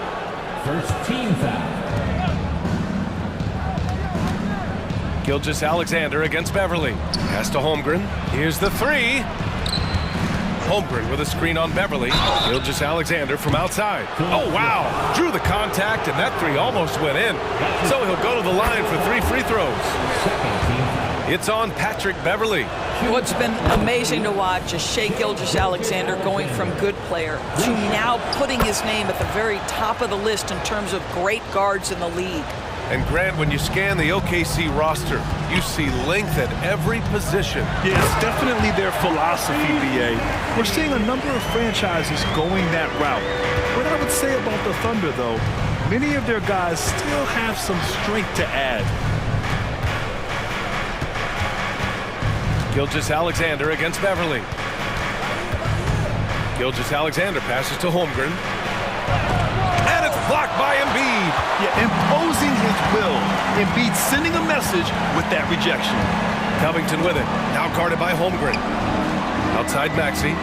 First team foul. Gilgeous-Alexander against Beverly. Pass to Holmgren. Here's the three. Holmgren with a screen on Beverly. Gilgeous-Alexander from outside. Oh, wow. Drew the contact, and that three almost went in. So he'll go to the line for 3 free throws. It's on Patrick Beverly. What's been amazing to watch is Shai Gilgeous-Alexander going from good player to now putting his name at the very top of the list in terms of great guards in the league. And Grant, when you scan the OKC roster, you see length at every position. Yeah, it's definitely their philosophy, BA. We're seeing a number of franchises going that route. What I would say about the Thunder, though, many of their guys still have some strength to add. Gilgeous-Alexander against Beverly. Gilgeous-Alexander passes to Holmgren. And it's blocked by Embiid. Yeah, imposing his will. Embiid sending a message with that rejection. Covington with it. Now guarded by Holmgren. Outside Maxey.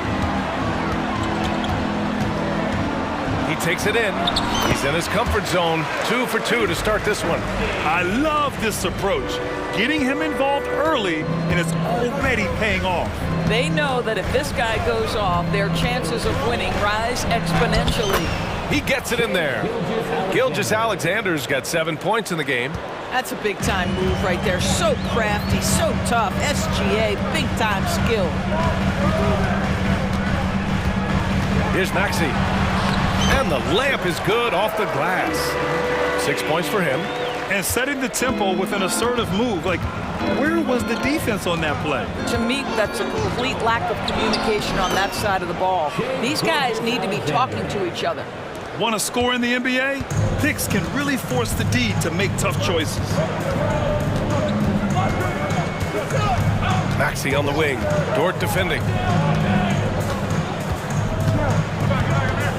He takes it in. He's in his comfort zone. 2 for 2 to start this one. I love this approach. Getting him involved early, and it's already paying off. They know that if this guy goes off, their chances of winning rise exponentially. He gets it in there. Gilgeous-Alexander's got 7 points in the game. That's a big-time move right there. So crafty, so tough. SGA, big-time skill. Here's Maxey. And the layup is good off the glass. 6 points for him. And setting the tempo with an assertive move. Like, where was the defense on that play? To me, that's a complete lack of communication on that side of the ball. These guys need to be talking to each other. Want to score in the NBA? Picks can really force the D to make tough choices. Maxey on the wing. Dort defending.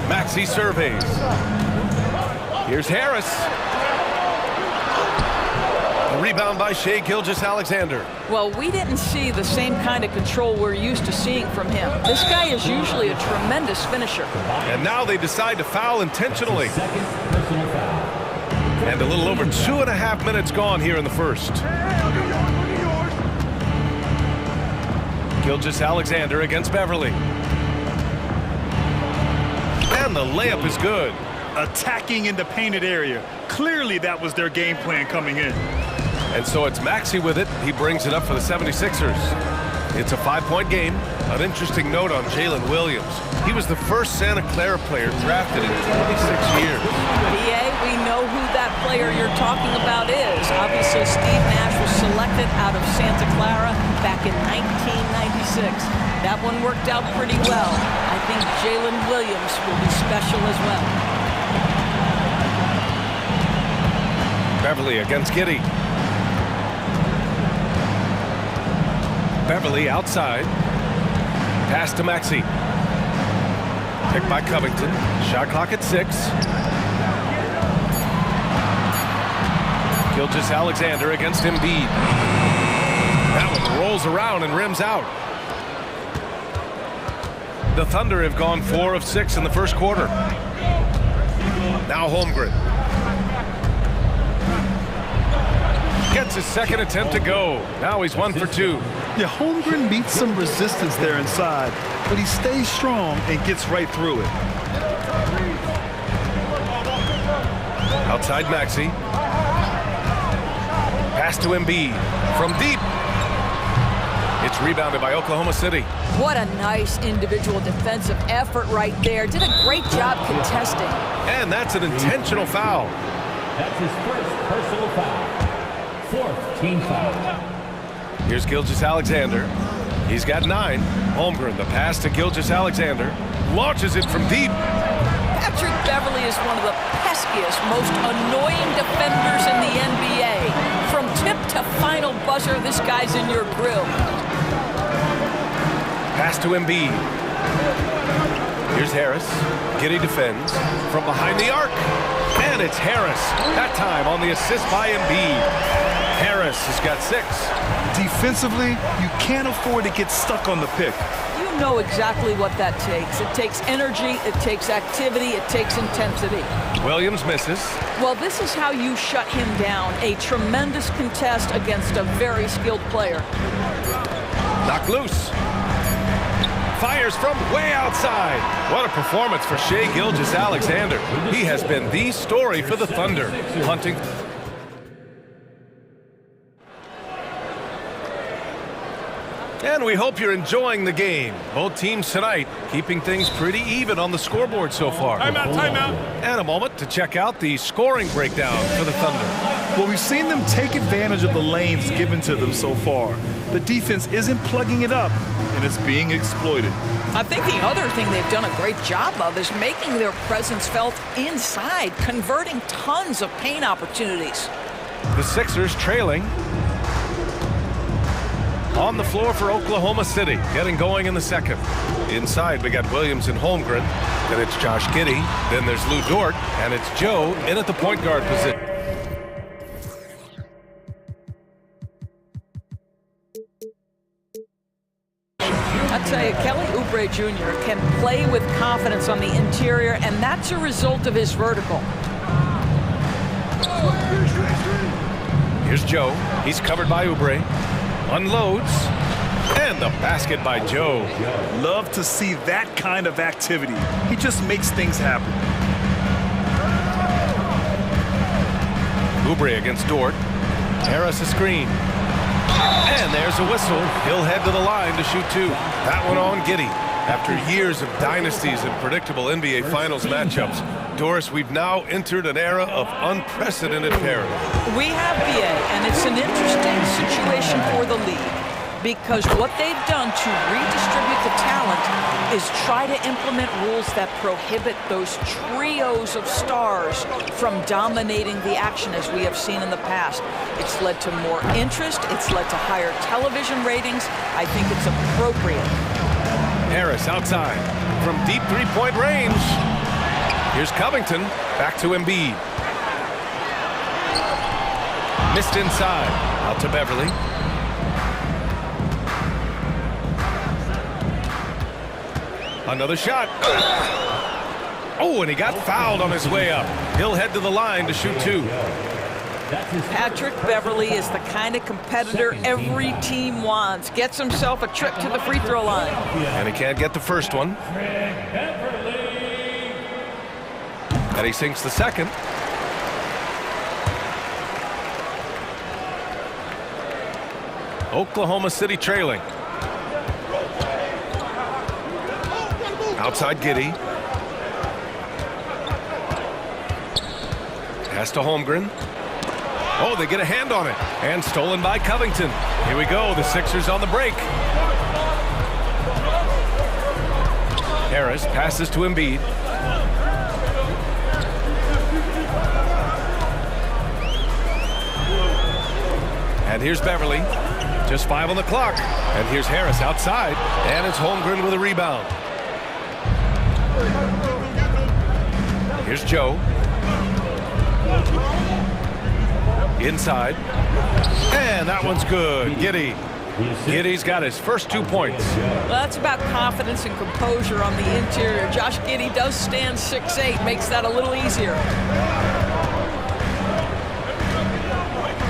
Maxey surveys. Here's Harris. A rebound by Shai Gilgeous-Alexander. Well, we didn't see the same kind of control we're used to seeing from him. This guy is usually a tremendous finisher. And now they decide to foul intentionally. And a little over 2.5 minutes gone here in the first. Gilgeous-Alexander against Beverly. And the layup is good. Attacking in the painted area. Clearly that was their game plan coming in. And so it's Maxey with it. He brings it up for the 76ers. It's a 5-point game. An interesting note on Jalen Williams. He was the first Santa Clara player drafted in 26 years. BA, we know who that player you're talking about is. Obviously, Steve Nash was selected out of Santa Clara back in 1996. That one worked out pretty well. I think Jalen Williams will be special as well. Beverly against Giddey. Beverly outside. Pass to Maxey. Picked by Covington. Shot clock at 6. Gilgeous-Alexander against Embiid. That one rolls around and rims out. The Thunder have gone 4 of 6 in the first quarter. Now Holmgren. Gets his second attempt to go. Now he's 1 for 2. Yeah, Holmgren meets some resistance there inside, but he stays strong and gets right through it. Outside Maxey. Pass to Embiid. From deep. It's rebounded by Oklahoma City. What a nice individual defensive effort right there. Did a great job contesting. And that's an intentional foul. That's his first personal foul. 4th team foul. Here's Gilgeous-Alexander. He's got 9. Holmgren, the pass to Gilgeous-Alexander. Launches it from deep. Patrick Beverly is one of the peskiest, most annoying defenders in the NBA. From tip to final buzzer, this guy's in your grill. Pass to Embiid. Here's Harris. Giddey defends from behind the arc. And it's Harris. That time on the assist by Embiid. Harris has got 6. Defensively, you can't afford to get stuck on the pick. You know exactly what that takes. It takes energy, it takes activity, it takes intensity. Williams misses. Well, this is how you shut him down. A tremendous contest against a very skilled player. Knocked loose. Fires from way outside. What a performance for Shai Gilgeous-Alexander. He has been the story for the Thunder. Hunting. And we hope you're enjoying the game. Both teams tonight keeping things pretty even on the scoreboard so far. Timeout. And a moment to check out the scoring breakdown for the Thunder. Well, we've seen them take advantage of the lanes given to them so far. The defense isn't plugging it up, and it's being exploited. I think the other thing they've done a great job of is making their presence felt inside, converting tons of paint opportunities. The Sixers trailing. On the floor for Oklahoma City, getting going in the second. Inside, we got Williams and Holmgren. Then it's Josh Giddey. Then there's Lou Dort. And it's Joe in at the point guard position. I tell you, Kelly Oubre Jr. can play with confidence on the interior, and that's a result of his vertical. Here's Joe. He's covered by Oubre. Unloads. And the basket by Joe. Love to see that kind of activity. He just makes things happen. Oubre against Dort. Harris a screen. And there's a whistle. He'll head to the line to shoot 2. That one on Giddey. After years of dynasties and predictable NBA Finals matchups, Doris, we've now entered an era of unprecedented parity. We have BA, and it's an interesting situation for the league because what they've done to redistribute the talent is try to implement rules that prohibit those trios of stars from dominating the action as we have seen in the past. It's led to more interest. It's led to higher television ratings. I think it's appropriate. Harris outside from deep three-point range. Here's Covington, back to Embiid. Missed inside, out to Beverly. Another shot. Oh, and he got fouled on his way up. He'll head to the line to shoot 2. Patrick Beverly is the kind of competitor every team wants. Gets himself a trip to the free throw line. And he can't get the first one. And he sinks the second. Oklahoma City trailing. Outside Giddey. Pass to Holmgren. Oh, they get a hand on it. And stolen by Covington. Here we go. The Sixers on the break. Harris passes to Embiid. And here's Beverly. Just 5 on the clock. And here's Harris outside. And it's Holmgren with a rebound. Here's Joe. Inside. And that one's good. Giddey. Giddey's got his first 2 points. Well, that's about confidence and composure on the interior. Josh Giddey does stand 6'8", makes that a little easier.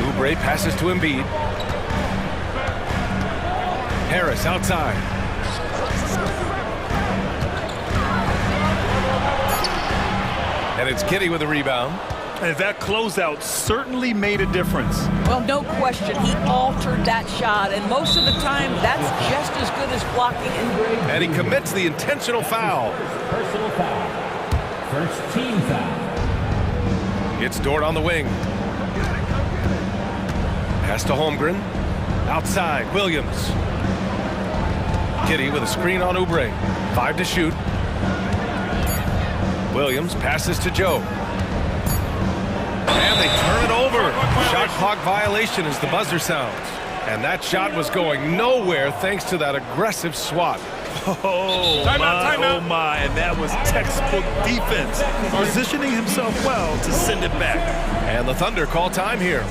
Oubre passes to Embiid. Harris outside. And it's Giddey with a rebound. And that closeout certainly made a difference. Well, no question. He altered that shot, and most of the time, that's just as good as blocking. And he commits the intentional foul. Personal foul. First team foul. It's Dort on the wing. Pass to Holmgren. Outside, Williams. Giddy with a screen on Oubre. 5 to shoot. Williams passes to Joe. And they turn it over. Shot clock violation as the buzzer sounds. And that shot was going nowhere thanks to that aggressive swat. Oh, oh my, and that was textbook defense. Positioning himself well to send it back. And the Thunder call time here.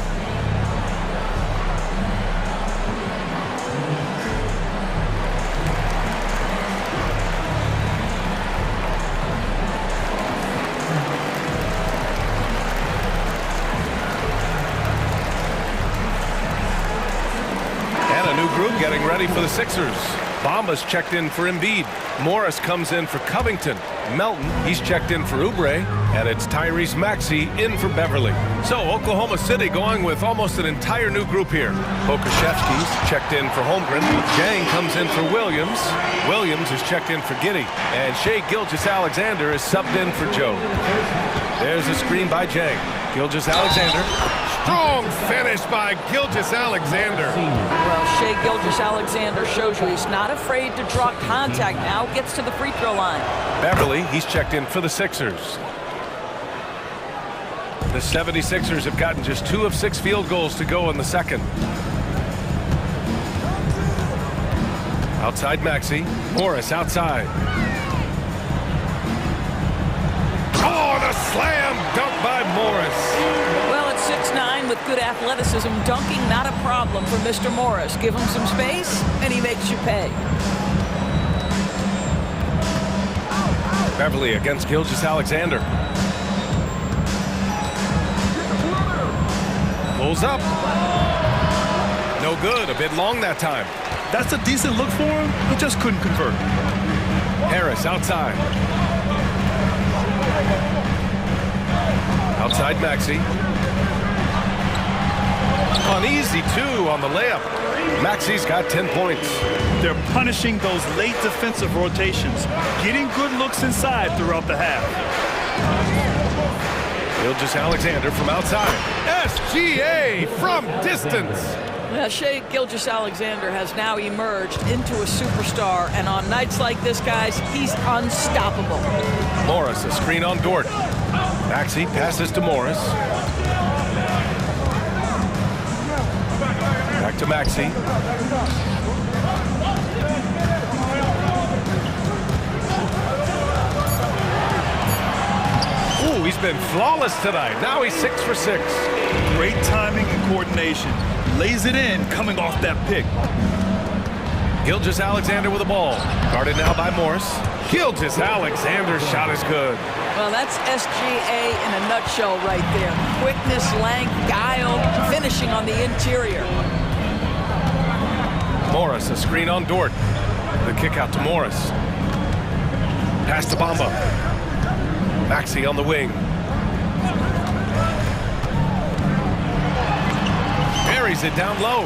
And a new group getting ready for the Sixers. Bamba's checked in for Embiid. Morris comes in for Covington. Melton, he's checked in for Oubre. And it's Tyrese Maxey in for Beverly. So Oklahoma City going with almost an entire new group here. Pokashevsky's checked in for Holmgren. Jang comes in for Williams. Williams is checked in for Giddy. And Shai Gilgeous-Alexander is subbed in for Joe. There's a screen by Jang. Gilgeous-Alexander. Strong finish by Gilgeous-Alexander. Well, Shai Gilgeous-Alexander shows you he's not afraid to draw contact. Now gets to the free throw line. Beverly, he's checked in for the Sixers. The 76ers have gotten just 2 of 6 field goals to go in the second. Outside Maxey. Morris outside. Oh, the slam dunk by Morris. Well, at 6'9" with good athleticism, dunking not a problem for Mr. Morris. Give him some space, and he makes you pay. Beverly against Gilgeous-Alexander. Pulls up. No good. A bit long that time. That's a decent look for him. He just couldn't convert. Harris outside. Outside Maxey. Uneasy, too, on the layup. Maxey's got 10 points. They're punishing those late defensive rotations, getting good looks inside throughout the half. Gilgeous-Alexander from outside. SGA from distance. Now, Shai Gilgeous-Alexander has now emerged into a superstar, and on nights like this, guys, he's unstoppable. Morris, a screen on Dort. Maxey passes to Morris. Back to Maxey. Ooh, he's been flawless tonight. Now he's 6 for 6. Great timing and coordination. Lays it in coming off that pick. Gilgeous-Alexander with the ball. Guarded now by Morris. Gilgeous-Alexander's shot is good. Well, that's SGA in a nutshell right there. Quickness, length, guile, finishing on the interior. Morris, a screen on Dort. The kick out to Morris. Pass to Bamba. Maxey on the wing. Buries it down low.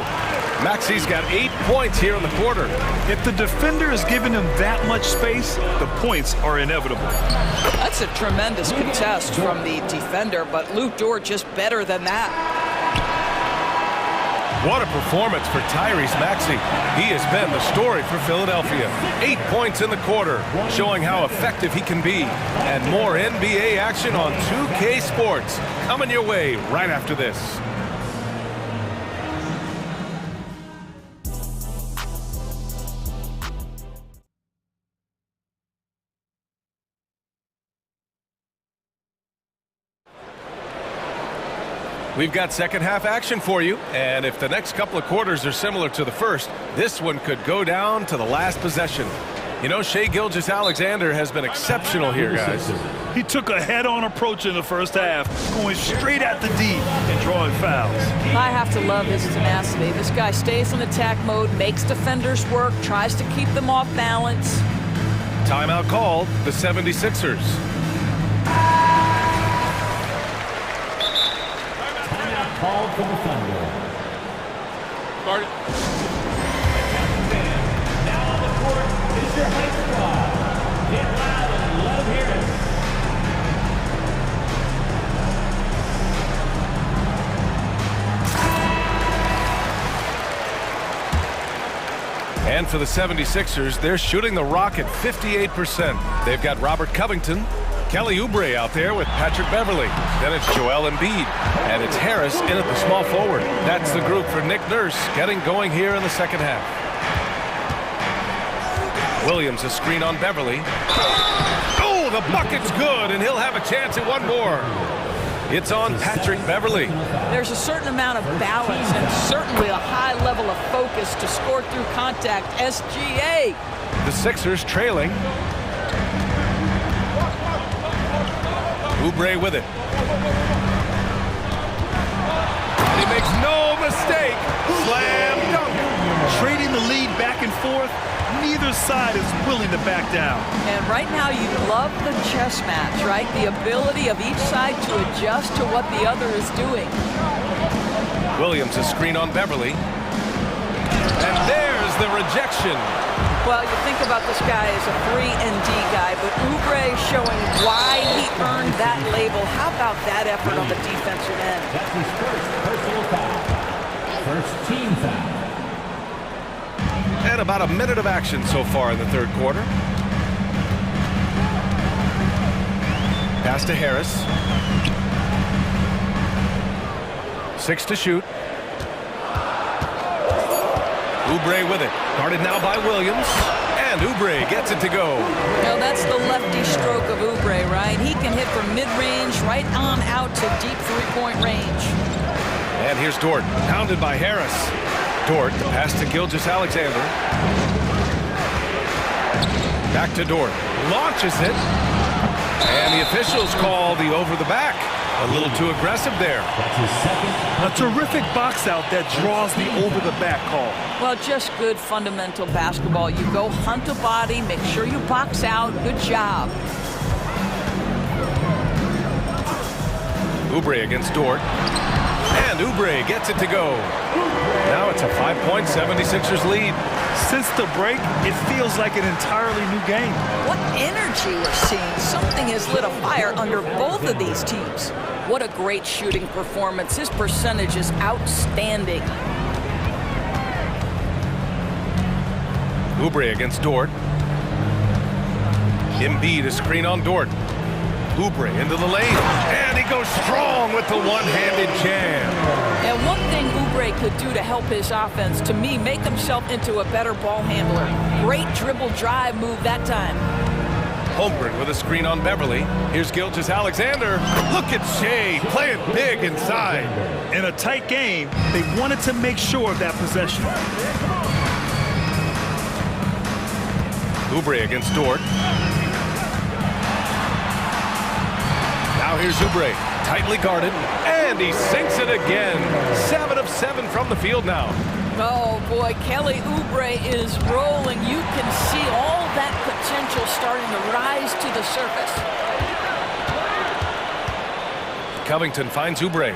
Maxey's got 8 points here in the quarter. If the defender is giving him that much space, the points are inevitable. That's a tremendous contest from the defender, but Lou Dort just better than that. What a performance for Tyrese Maxey. He has been the story for Philadelphia. 8 points in the quarter, showing how effective he can be. And more NBA action on 2K Sports coming your way right after this. We've got second half action for you, and if the next couple of quarters are similar to the first, this one could go down to the last possession. You know, Shai Gilgeous-Alexander has been exceptional here, guys. He took a head-on approach in the first half, going straight at the D and drawing fouls. I have to love his tenacity. This guy stays in attack mode, makes defenders work, tries to keep them off balance. Timeout called, the 76ers. Called for the Thunder. Start it. Now on the court is your high squad. Get loud and let them hear it. And for the 76ers, they're shooting the rock at 58%. They've got Robert Covington, Kelly Oubre out there with Patrick Beverly. Then it's Joel Embiid. And it's Harris in at the small forward. That's the group for Nick Nurse getting going here in the second half. Williams, a screen on Beverly. Oh, the bucket's good, and he'll have a chance at one more. It's on Patrick Beverly. There's a certain amount of balance and certainly a high level of focus to score through contact. SGA. The Sixers trailing. Oubre with it. And he makes no mistake. Slam dunk. Trading the lead back and forth. Neither side is willing to back down. And right now you love the chess match, right? The ability of each side to adjust to what the other is doing. Williams, a screen on Beverly. And there's the rejection. Well, you think about this guy as a 3-and-D guy, but Oubre showing why he earned that label. How about that effort on the defensive end? That's his first personal foul. First team foul. And about a minute of action so far in the third quarter. Pass to Harris. 6 to shoot. Oubre with it. Guarded now by Williams. And Oubre gets it to go. Now that's the lefty stroke of Oubre, right? He can hit from mid-range right on out to deep three-point range. And here's Dort, pounded by Harris. Dort, the pass to Gilgeous-Alexander. Back to Dort. Launches it. And the officials call the over the back. A little too aggressive there. A terrific box out that draws the over the back call. Well, just good fundamental basketball. You go hunt a body, make sure you box out. Good job. Oubre against Dort. And Oubre gets it to go. Now it's a 5-point 76ers lead. Since the break, it feels like an entirely new game. What energy we're seeing. Something has lit a fire under both of these teams. What a great shooting performance. His percentage is outstanding. Oubre against Dort. Embiid, a screen on Dort. Oubre into the lane. And he goes strong with the one-handed jam. And one thing Oubre could do to help his offense, to me, make himself into a better ball handler. Great dribble drive move that time. Holmgren with a screen on Beverly. Here's Gilgeous-Alexander. Look at Shea playing big inside. In a tight game, they wanted to make sure of that possession. Oubre against Dort. Now here's Oubre, tightly guarded, and he sinks it again. 7 of 7 from the field now. Oh boy, Kelly Oubre is rolling. You can see all that potential starting to rise to the surface. Covington finds Oubre.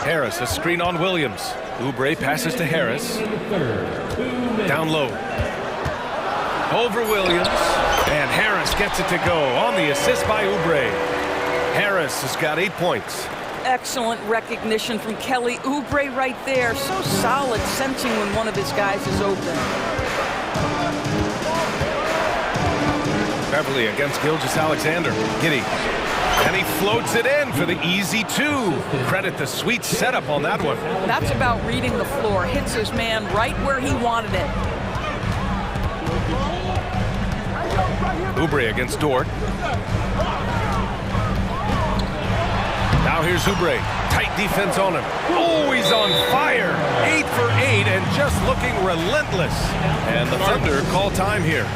Harris, a screen on Williams. Oubre passes to Harris. Down low. Over Williams. And Harris gets it to go on the assist by Oubre. Harris has got 8 points. Excellent recognition from Kelly Oubre right there. So solid, sensing when one of his guys is open. Beverly against Gilgeous-Alexander. Giddey. And he floats it in for the easy 2. Credit the sweet setup on that one. That's about reading the floor. Hits his man right where he wanted it. Oubre against Dort. Now here's Oubre. Tight defense on him. Oh, he's on fire. 8 for 8 and just looking relentless. And the Thunder call time here.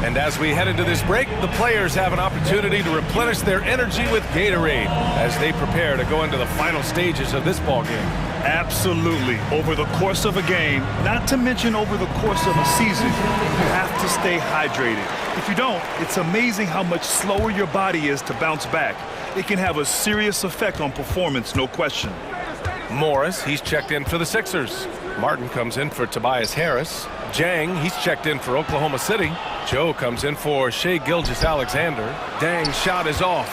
And as we head into this break, the players have an opportunity to replenish their energy with Gatorade as they prepare to go into the final stages of this ball game. Absolutely. Over the course of a game, not to mention over the course of a season, you have to stay hydrated. If you don't, it's amazing how much slower your body is to bounce back. It can have a serious effect on performance, no question. Morris, he's checked in for the Sixers. Martin comes in for Tobias Harris. Jang, he's checked in for Oklahoma City. Joe comes in for Shea Gilgeous-Alexander. Dang's shot is off.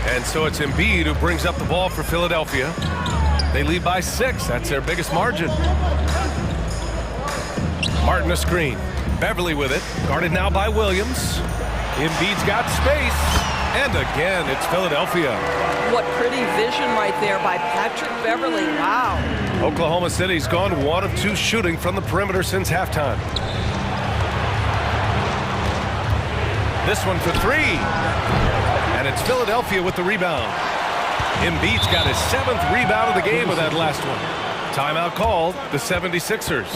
And so it's Embiid who brings up the ball for Philadelphia. They lead by 6. That's their biggest margin. Martin a screen. Beverly with it. Guarded now by Williams. Embiid's got space. And again, it's Philadelphia. What pretty vision right there by Patrick Beverly. Wow. Oklahoma City's gone 1 of 2 shooting from the perimeter since halftime. This one for 3. And it's Philadelphia with the rebound. Embiid's got his 7th rebound of the game with that last one. Timeout called, the 76ers.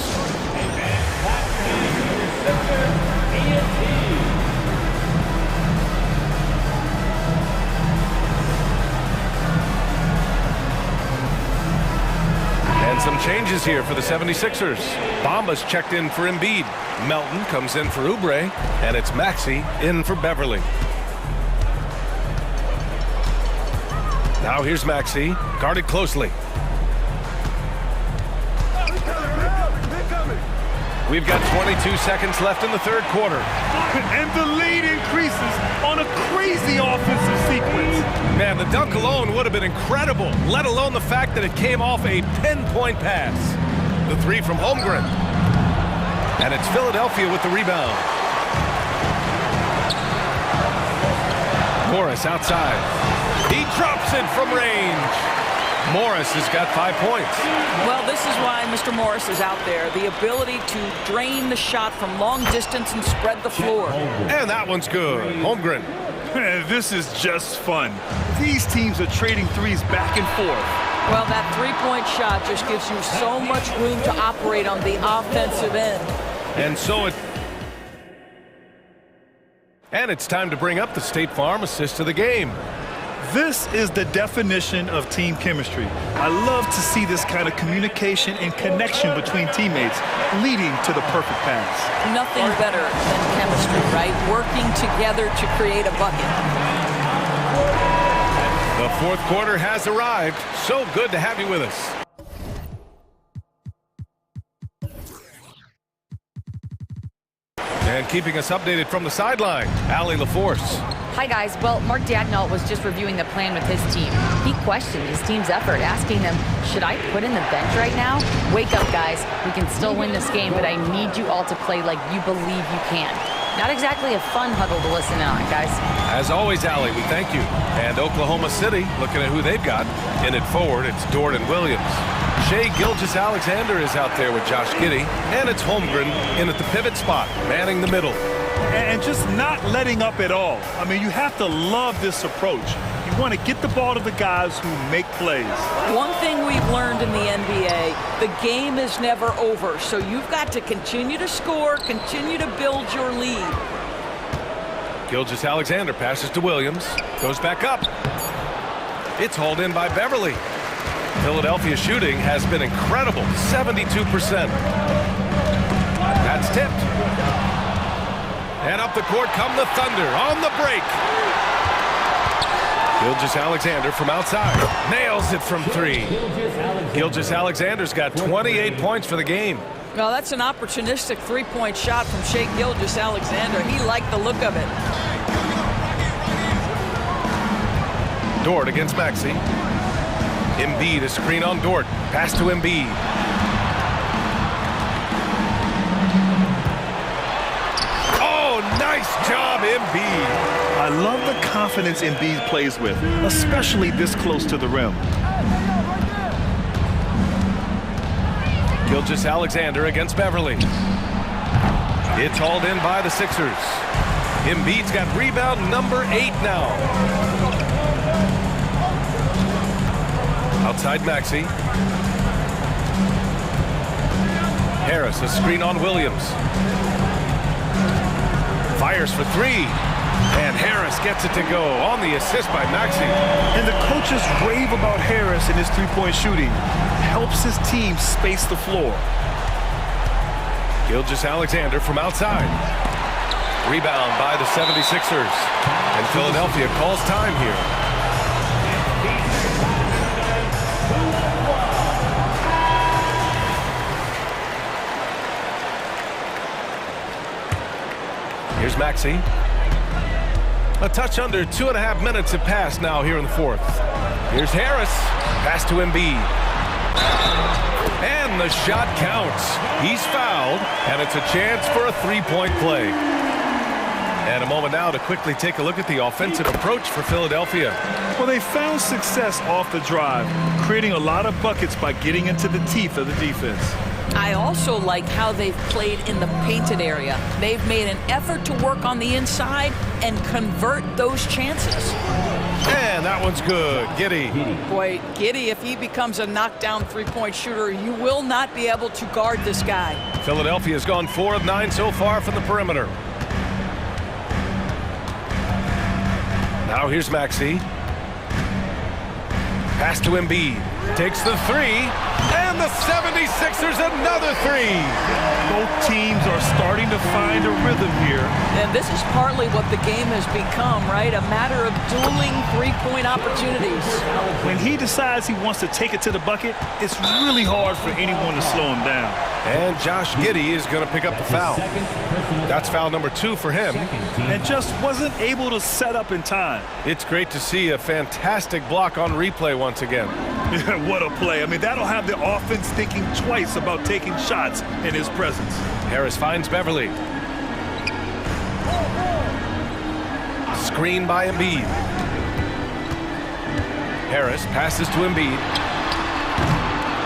And some changes here for the 76ers. Bamba's checked in for Embiid. Melton comes in for Oubre. And it's Maxey in for Beverly. Now here's Maxey, guarded closely. We've got 22 seconds left in the third quarter. And the lead increases on a crazy offensive sequence. Man, the dunk alone would have been incredible, let alone the fact that it came off a pinpoint pass. The 3 from Holmgren. And it's Philadelphia with the rebound. Morris outside. He drops it from range. Morris has got 5 points. Well, this is why Mr. Morris is out there. The ability to drain the shot from long distance and spread the floor. And that one's good. Holmgren. This is just fun. These teams are trading threes back and forth. Well, that three-point shot just gives you so much room to operate on the offensive end. And it's time to bring up the State Farm assist of the game. This is the definition of team chemistry. I love to see this kind of communication and connection between teammates leading to the perfect pass. Nothing better than chemistry, right? Working together to create a bucket. The fourth quarter has arrived. So good to have you with us. And keeping us updated from the sideline, Allie LaForce. Hi, guys. Well, Mark Daigneault was just reviewing the plan with his team. He questioned his team's effort, asking them, should I put in the bench right now? Wake up, guys. We can still win this game, but I need you all to play like you believe you can. Not exactly a fun huddle to listen in on, guys. As always, Allie, we thank you. And Oklahoma City, looking at who they've got. In it forward, it's Dort and Williams. Shai Gilgeous-Alexander is out there with Josh Giddey. And it's Holmgren in at the pivot spot, manning the middle. And just not letting up at all. I mean, you have to love this approach. You want to get the ball to the guys who make plays. One thing we've learned in the NBA, the game is never over. So you've got to continue to score, continue to build your lead. Gilgeous-Alexander passes to Williams, goes back up. It's hauled in by Beverly. Philadelphia shooting has been incredible, 72%. That's tipped. And up the court come the Thunder on the break. Gilgeous-Alexander from outside. Nails it from 3. Gilgeous-Alexander's got 28 points for the game. Well, that's an opportunistic three-point shot from Shai Gilgeous-Alexander. He liked the look of it. Dort against Maxey. Embiid, a screen on Dort. Pass to Embiid. Nice job, Embiid. I love the confidence Embiid plays with, especially this close to the rim. Gilgeous-Alexander against Beverly. It's hauled in by the Sixers. Embiid's got rebound number 8 now. Outside Maxey. Harris, a screen on Williams. Fires for 3. And Harris gets it to go on the assist by Maxey. And the coaches rave about Harris and his three-point shooting. Helps his team space the floor. Gilgeous-Alexander from outside. Rebound by the 76ers. And Philadelphia calls time here. Here's Maxey. A touch under 2.5 minutes have passed now here in the fourth. Here's Harris. Pass to Embiid. And the shot counts. He's fouled, and it's a chance for a three-point play. And a moment now to quickly take a look at the offensive approach for Philadelphia. Well, they found success off the drive, creating a lot of buckets by getting into the teeth of the defense. I also like how they've played in the painted area. They've made an effort to work on the inside and convert those chances. And that one's good. Giddey. Boy, Giddey, if he becomes a knockdown three-point shooter, you will not be able to guard this guy. Philadelphia's gone 4 of 9 so far from the perimeter. Now here's Maxey. Pass to Embiid. Takes the three. And the 76ers another three. Both teams are starting to find a rhythm here. And this is partly what the game has become, right? A matter of dueling three-point opportunities. When he decides he wants to take it to the bucket, it's really hard for anyone to slow him down. And Josh Giddey is going to pick up the foul. That's foul number 2 for him. And just wasn't able to set up in time. It's great to see a fantastic block on replay once again. What a play. I mean, that'll have the offense thinking twice about taking shots in his presence. Harris finds Beverly. Screen by Embiid. Harris passes to Embiid.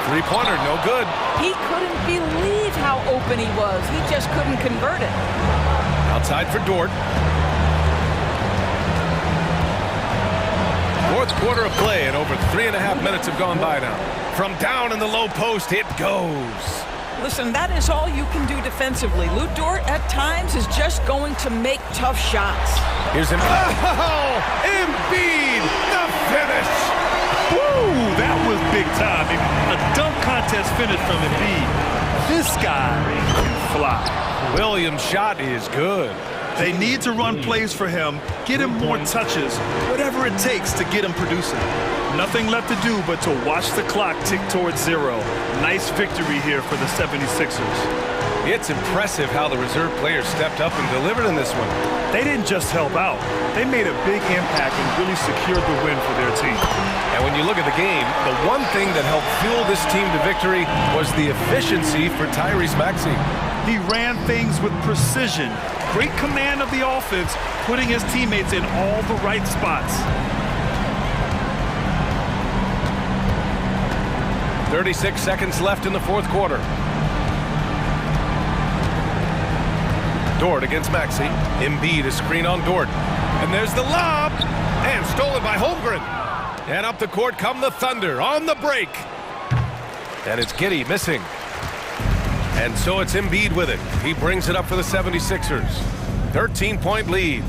Three-pointer, no good. He couldn't believe how open he was. He just couldn't convert it. Outside for Dort. Fourth quarter of play, and over 3.5 minutes have gone by now. From down in the low post, it goes. Listen, that is all you can do defensively. Lou Dort, at times, is just going to make tough shots. Here's him. Oh, Embiid, the finish. Woo, that was big time. A dunk contest finish from Embiid. This guy can fly. Williams' shot is good. They need to run plays for him, get him more touches, whatever it takes to get him producing. Nothing left to do but to watch the clock tick towards 0. Nice victory here for the 76ers. It's impressive how the reserve players stepped up and delivered in this one. They didn't just help out. They made a big impact and really secured the win for their team. And when you look at the game, the one thing that helped fuel this team to victory was the efficiency for Tyrese Maxey. He ran things with precision. Great command of the offense, putting his teammates in all the right spots. 36 seconds left in the fourth quarter. Dort against Maxey. Embiid a screen on Dort. And there's the lob. And stolen by Holmgren. And up the court come the Thunder on the break. And it's Giddey missing. And so it's Embiid with it. He brings it up for the 76ers. 13-point lead.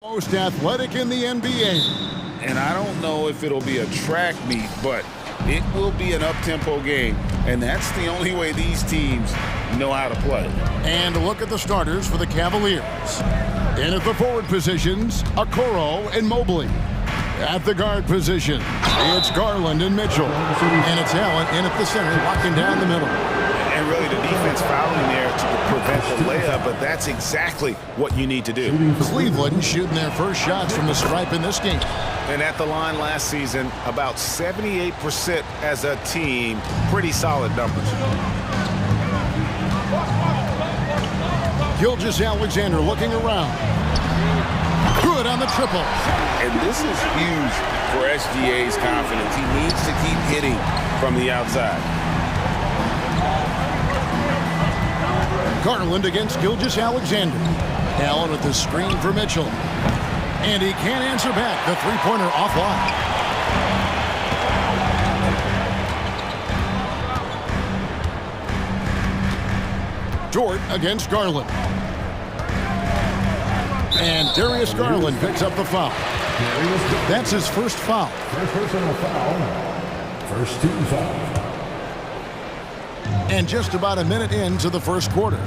Most athletic in the NBA. And I don't know if it'll be a track meet, but it will be an up-tempo game. And that's the only way these teams know how to play. And look at the starters for the Cavaliers. In at the forward positions, Okoro and Mobley. At the guard position, it's Garland and Mitchell. And it's Allen in at the center, locking down the middle. And really the defense fouling there to prevent the layup, but that's exactly what you need to do. Cleveland shooting their first shots from the stripe in this game. And at the line last season, about 78% as a team. Pretty solid numbers. Gilgeous-Alexander looking around. Good on the triple. And this is huge for SGA's confidence. He needs to keep hitting from the outside. Garland against Gilgeous-Alexander. Allen with the screen for Mitchell. And he can't answer back. The three-pointer offline. Dort against Garland. And Darius Garland picks up the foul. That's his first foul. Personal foul. First team foul. And just about a minute into the first quarter.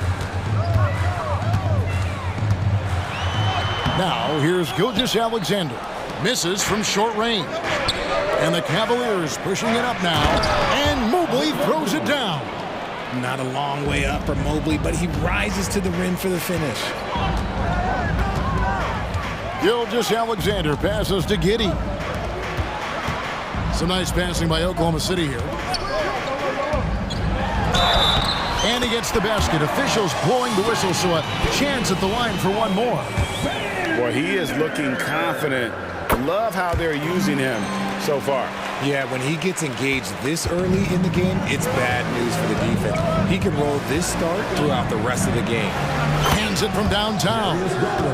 Now, here's Gilgeous-Alexander. Misses from short range. And the Cavaliers pushing it up now. And Mobley throws it down. Not a long way up for Mobley, but he rises to the rim for the finish. Gilgeous-Alexander passes to Giddey. Some nice passing by Oklahoma City here. And he gets the basket. Officials blowing the whistle, so a chance at the line for one more. Well, he is looking confident. Love how they're using him so far. Yeah, when he gets engaged this early in the game, it's bad news for the defense. He can roll this start throughout the rest of the game. Hands it from downtown.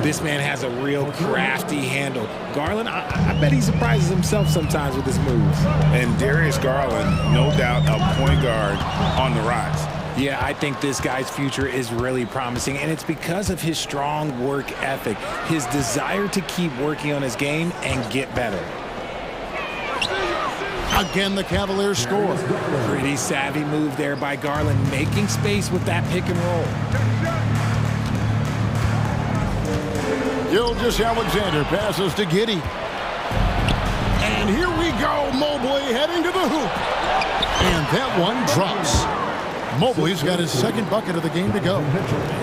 This man has a real crafty handle. Garland, I bet he surprises himself sometimes with his moves. And Darius Garland, no doubt a point guard on the rise. Yeah, I think this guy's future is really promising, and it's because of his strong work ethic, his desire to keep working on his game and get better. Again, the Cavaliers score. Pretty savvy move there by Garland, making space with that pick and roll. Gilgeous-Alexander passes to Giddey. And here we go, Mobley heading to the hoop. And that one drops. Mobley's got his second bucket of the game to go.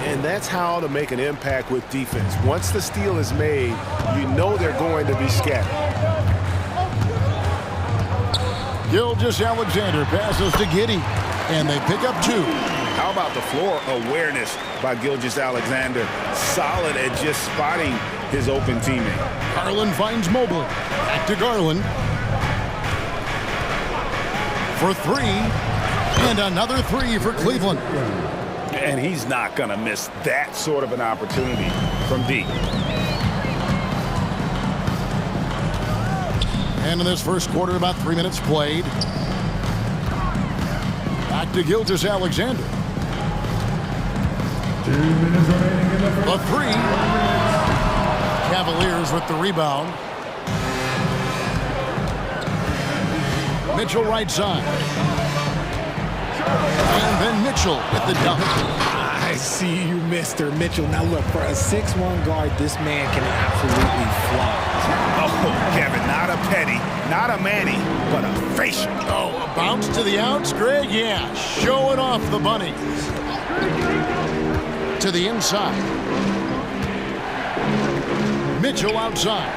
And that's how to make an impact with defense. Once the steal is made, you know they're going to be scattered. Gilgeous-Alexander passes to Giddey, and they pick up two. How about the floor awareness by Gilgeous-Alexander? Solid at just spotting his open teammate. Garland finds Mobley. Back to Garland. For three. And another three for Cleveland. And he's not going to miss that sort of an opportunity from deep. And in this first quarter, about 3 minutes played. Back to Gilgeous-Alexander. 2 minutes remaining in the first. The three. Cavaliers with the rebound. Mitchell right side. And then Mitchell with the dunk. I see you, Mr. Mitchell. Now look, for a 6'1" guard, this man can absolutely fly. Oh, Kevin, not a petty, not a Manny, but a facial. Oh, a bounce to the outs, Greg? Yeah, showing off the bunnies. To the inside. Mitchell outside.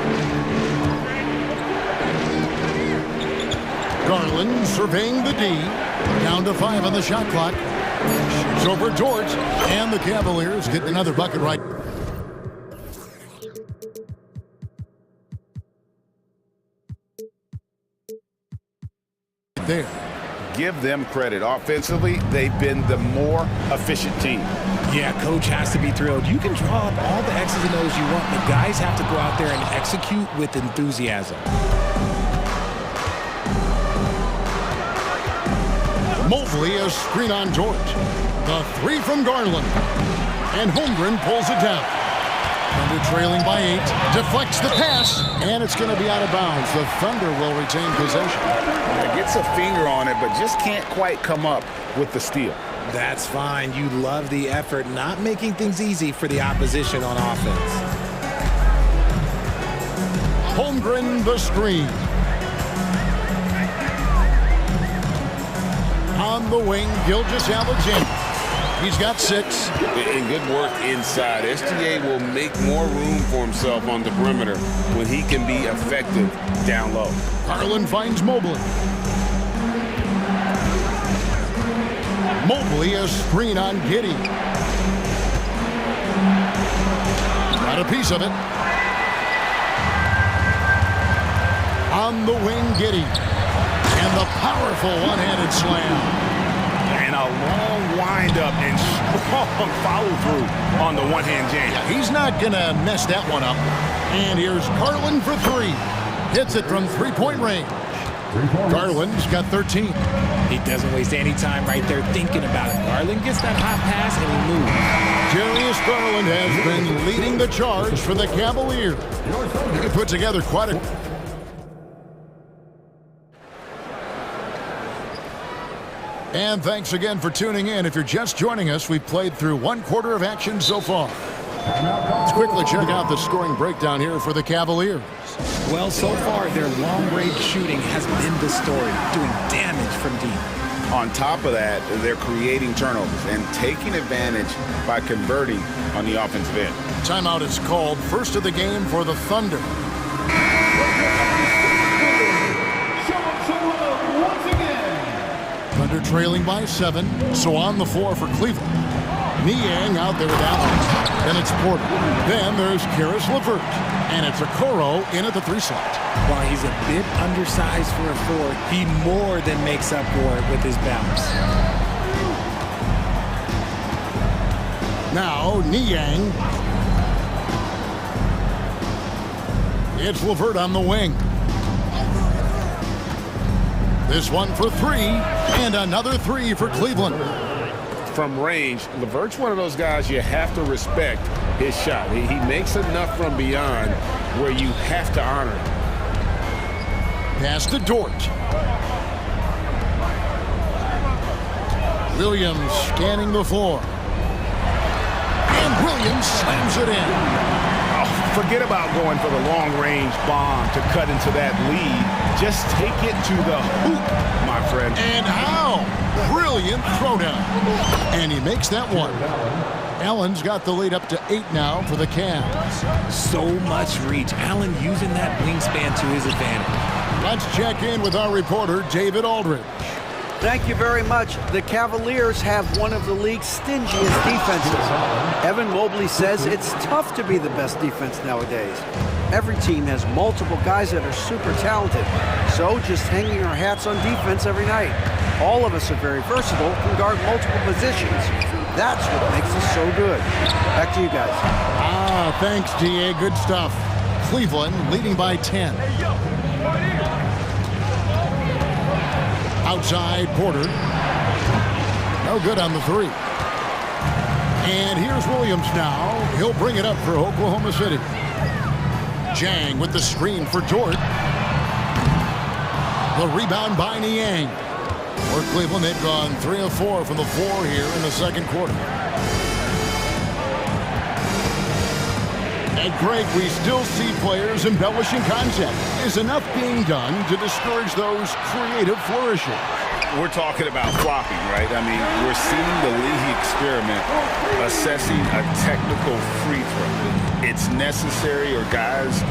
Garland surveying the D. Down to 5 on the shot clock. Shoots over Dort. And the Cavaliers get another bucket right there. Give them credit. Offensively, they've been the more efficient team. Yeah, coach has to be thrilled. You can draw up all the X's and O's you want, but guys have to go out there and execute with enthusiasm. Mobley a screen on Dort. The three from Garland. And Holmgren pulls it down. Thunder trailing by 8. Deflects the pass, and it's going to be out of bounds. The Thunder will retain possession. Gets a finger on it, but just can't quite come up with the steal. That's fine. You love the effort, not making things easy for the opposition on offense. Holmgren the screen. On the wing, Gilgeous-Alexander. He's got 6. And good work inside. SGA will make more room for himself on the perimeter when he can be effective down low. Garland finds Mobley. Mobley a screen on Giddey. Got a piece of it. On the wing, Giddey. And the powerful one-handed slam. And a long wind-up and strong follow-through on the one-hand jam. Yeah, he's not going to mess that one up. And here's Garland for 3. Hits it from three-point range. Garland's got 13. He doesn't waste any time right there thinking about it. Garland gets that hot pass and he moves. Darius Garland has been leading the charge for the Cavaliers. He put together quite a... And thanks again for tuning in. If you're just joining us, we've played through 1/4 of action so far. Let's quickly check out the scoring breakdown here for the Cavaliers. Well, so far, their long-range shooting has been the story, doing damage from deep. On top of that, they're creating turnovers and taking advantage by converting on the offensive end. Timeout is called. First of the game for the Thunder. Thunder trailing by 7, so on the floor for Cleveland. Niang out there with Allen. Then it's Porter. Then there's Karis LeVert. And it's Okoro in at the 3 slot. While he's a bit undersized for a 4, he more than makes up for it with his bounce. Now, Niang. It's LeVert on the wing. This one for 3, and another 3 for Cleveland. From range, LeVert's one of those guys you have to respect his shot. He makes enough from beyond where you have to honor him. Pass to Dort. Williams scanning the floor. And Williams slams it in. Forget about going for the long-range bomb to cut into that lead. Just take it to the hoop, my friend. And how? Brilliant throwdown. And he makes that one. Allen's got the lead up to 8 now for the Cavs. So much reach. Allen using that wingspan to his advantage. Let's check in with our reporter, David Aldridge. Thank you very much. The Cavaliers have one of the league's stingiest defenses. Evan Mobley says it's tough to be the best defense nowadays. Every team has multiple guys that are super talented. So just hanging our hats on defense every night. All of us are very versatile, can guard multiple positions. That's what makes us so good. Back to you guys. Thanks, DA. Good stuff. Cleveland leading by 10. Outside, Porter. No good on the 3. And here's Williams now. He'll bring it up for Oklahoma City. Jang with the screen for Dort. The rebound by Niang. For Cleveland, they've gone 3 of 4 from the floor here in the second quarter. At Greg, we still see players embellishing concept. Is enough being done to discourage those creative flourishes? We're talking about flopping, right? I mean, we're seeing the league experiment assessing a technical free throw. It's necessary or guys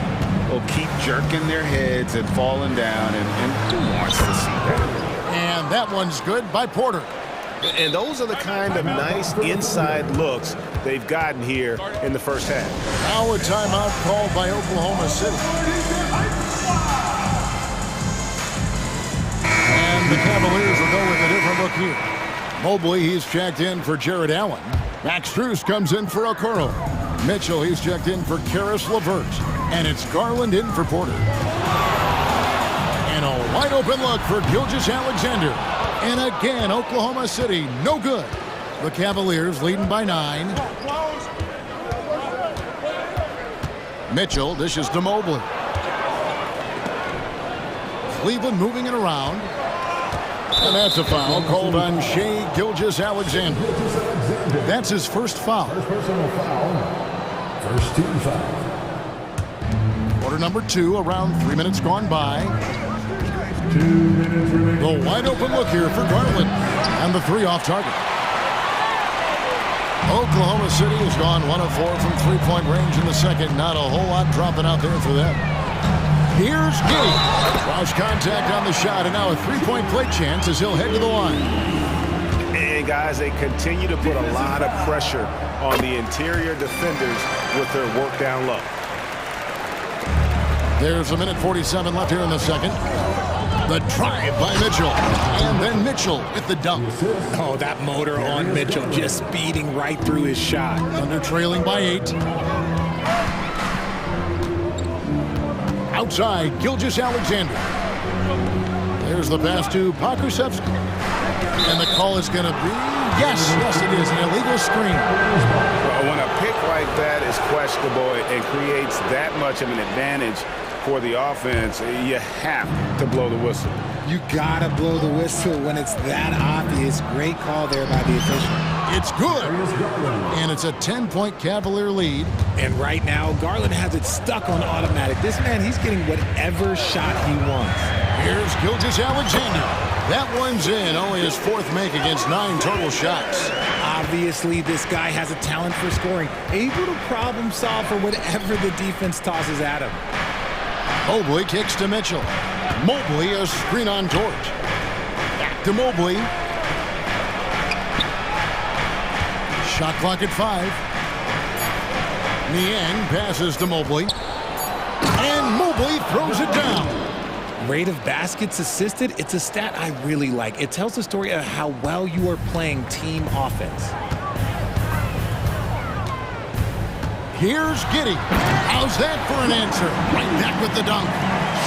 will keep jerking their heads and falling down, and who wants to see that? And that one's good by Porter. And those are the kind of nice inside looks they've gotten here in the first half. Now a timeout called by Oklahoma City. And the Cavaliers will go with a different look here. Mobley, he's checked in for Jared Allen. Max Strus comes in for Okoro. Mitchell, he's checked in for Karis LeVert. And it's Garland in for Porter. And a wide open look for Gilgeous-Alexander. And again, Oklahoma City, no good. The Cavaliers leading by 9. Mitchell dishes to Mobley. Cleveland moving it around. And that's a foul called on Shai Gilgeous-Alexander. That's his first foul. Personal foul. First team foul. Quarter number 2, around 3 minutes gone by. 2 minutes remaining. The wide open look here for Garland. And the 3 off target. Oklahoma City has gone 1 of 4 from three-point range in the second. Not a whole lot dropping out there for them. Here's Giddy. Cross contact on the shot, and now a three-point play chance as he'll head to the line. And guys, they continue to put a lot of pressure on the interior defenders with their work down low. There's a minute 47 left here in the second. The drive by Mitchell. And then Mitchell with the dunk. Oh, that motor on Mitchell just speeding right through his shot. Under trailing by 8. Outside, Gilgeous-Alexander. There's the pass to Pokusevski. And the call is going to be, yes, it is, an illegal screen. Well, when a pick like that is questionable and creates that much of an advantage for the offense, you have to blow the whistle. You gotta blow the whistle when it's that obvious. Great call there by the official. It's good. And it's a 10-point Cavalier lead. And right now, Garland has it stuck on automatic. This man, he's getting whatever shot he wants. Here's Gilgeous-Alexander. That one's in. Only his 4th make against 9 total shots. Obviously, this guy has a talent for scoring. Able to problem solve for whatever the defense tosses at him. Mobley kicks to Mitchell. Mobley a screen on George. Back to Mobley. Shot clock at 5. Niang passes to Mobley. And Mobley throws it down. Rate of baskets assisted, it's a stat I really like. It tells the story of how well you are playing team offense. Here's Giddy. How's that for an answer? Right back with the dunk.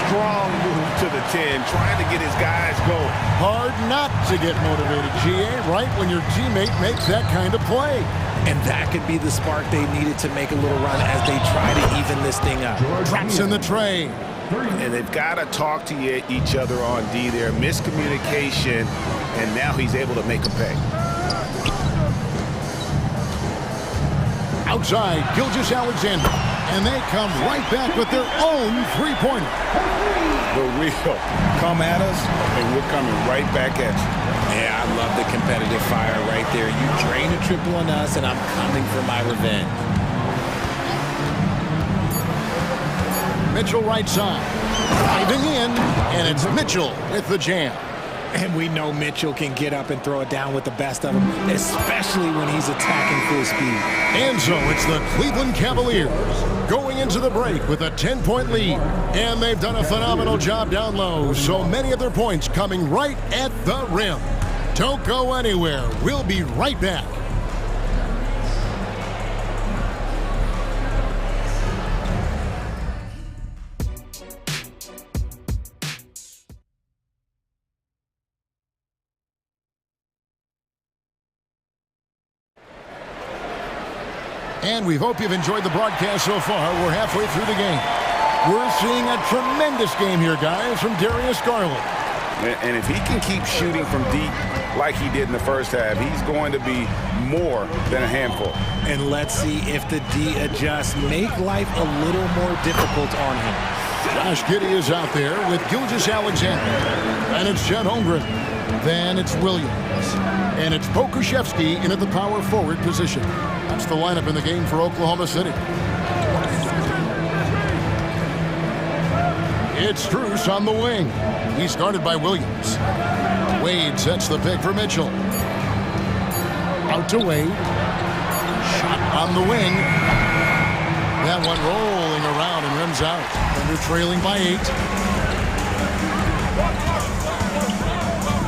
Strong move to the 10, trying to get his guys going. Hard not to get motivated, GA, right when your teammate makes that kind of play. And that could be the spark they needed to make a little run as they try to even this thing up. Drops in the tray. And they've got to talk to each other on D there. Miscommunication, and now he's able to make a pay. Outside, Gilgeous-Alexander. And they come right back with their own three-pointer. The real come at us, and we're coming right back at you. Yeah, I love the competitive fire right there. You drain a triple on us, and I'm coming for my revenge. Mitchell right side. Diving in, and it's Mitchell with the jam. And we know Mitchell can get up and throw it down with the best of them, especially when he's attacking full speed. And so it's the Cleveland Cavaliers going into the break with a 10-point lead. And they've done a phenomenal job down low, so many of their points coming right at the rim. Don't go anywhere. We'll be right back. And we hope you've enjoyed the broadcast so far. We're halfway through the game. We're seeing a tremendous game here, guys, from Darius Garland. And if he can keep shooting from deep like he did in the first half, he's going to be more than a handful. And let's see if the D adjusts, make life a little more difficult on him. Josh Giddey is out there with Gilgeous-Alexander. And it's Chet Holmgren. Then it's Williams. And it's Pokusevski in at the power forward position. That's the lineup in the game for Oklahoma City. It's Strus on the wing. He's guarded by Williams. Wade sets the pick for Mitchell. Out to Wade. Shot on the wing. That one rolling around and rims out. Under trailing by 8.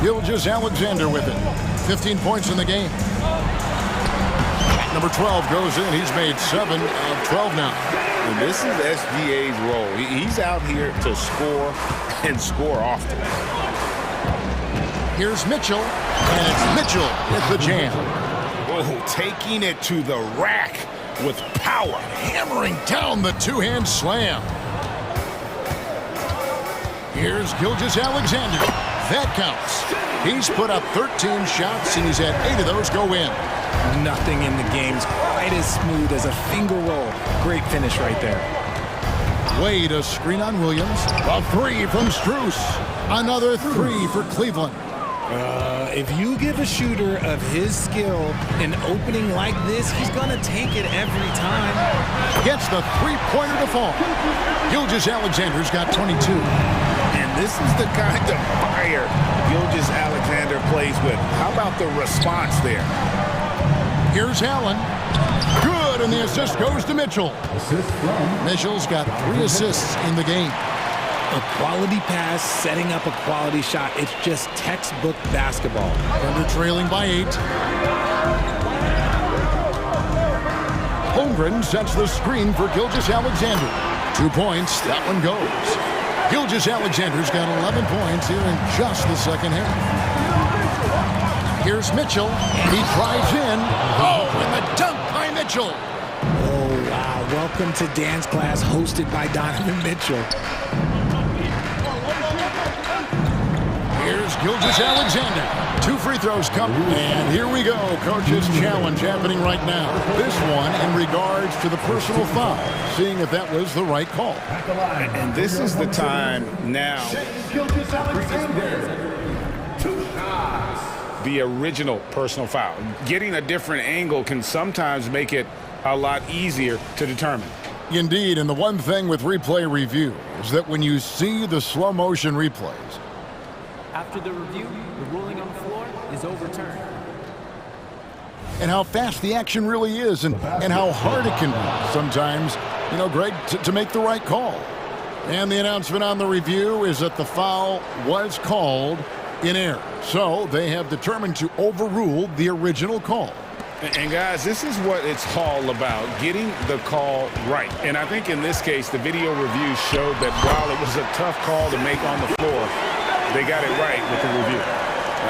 Gilgeous-Alexander with it. 15 points in the game. Number 12 goes in. He's made 7 of 12 now. And this is SGA's role. He's out here to score and score often. Here's Mitchell. And it's Mitchell with the jam. Oh, taking it to the rack. with power. Hammering down the two-hand slam. Here's Gilgeous-Alexander. That counts. He's put up 13 shots, and he's had 8 of those go in. Nothing in the game's quite as smooth as a finger roll. Great finish right there. Wade, a screen on Williams. A 3 from Strus. Another 3 for Cleveland. If you give a shooter of his skill an opening like this, he's going to take it every time. Gets the three-pointer to fall. Gilgeous-Alexander's got 22. And this is the kind of fire Gilgeous-Alexander plays with. How about the response there? Here's Allen. Good, and the assist goes to Mitchell. Mitchell's got 3 assists in the game. A quality pass, setting up a quality shot. It's just textbook basketball. Thunder trailing by 8. Holmgren sets the screen for Gilgeous-Alexander. 2 points, that one goes. Gilgeous-Alexander's got 11 points here in just the second half. Here's Mitchell, and he drives in. Oh, and the dunk by Mitchell. Oh, wow. Welcome to dance class hosted by Donovan Mitchell. Here's Gilgeous-Alexander. 2 free throws come. And here we go. Coach's challenge happening right now. This one in regards to the personal foul. Seeing if that was the right call. And this is the time now. The original personal foul. Getting a different angle can sometimes make it a lot easier to determine. Indeed, and the one thing with replay review is that when you see the slow motion replays, after the review, the ruling on the floor is overturned. And how fast the action really is and how hard it can be sometimes, Greg, to make the right call. And the announcement on the review is that the foul was called in error. So they have determined to overrule the original call. And guys, this is what it's all about, getting the call right. And I think in this case, the video review showed that while it was a tough call to make on the floor, they got it right with the review.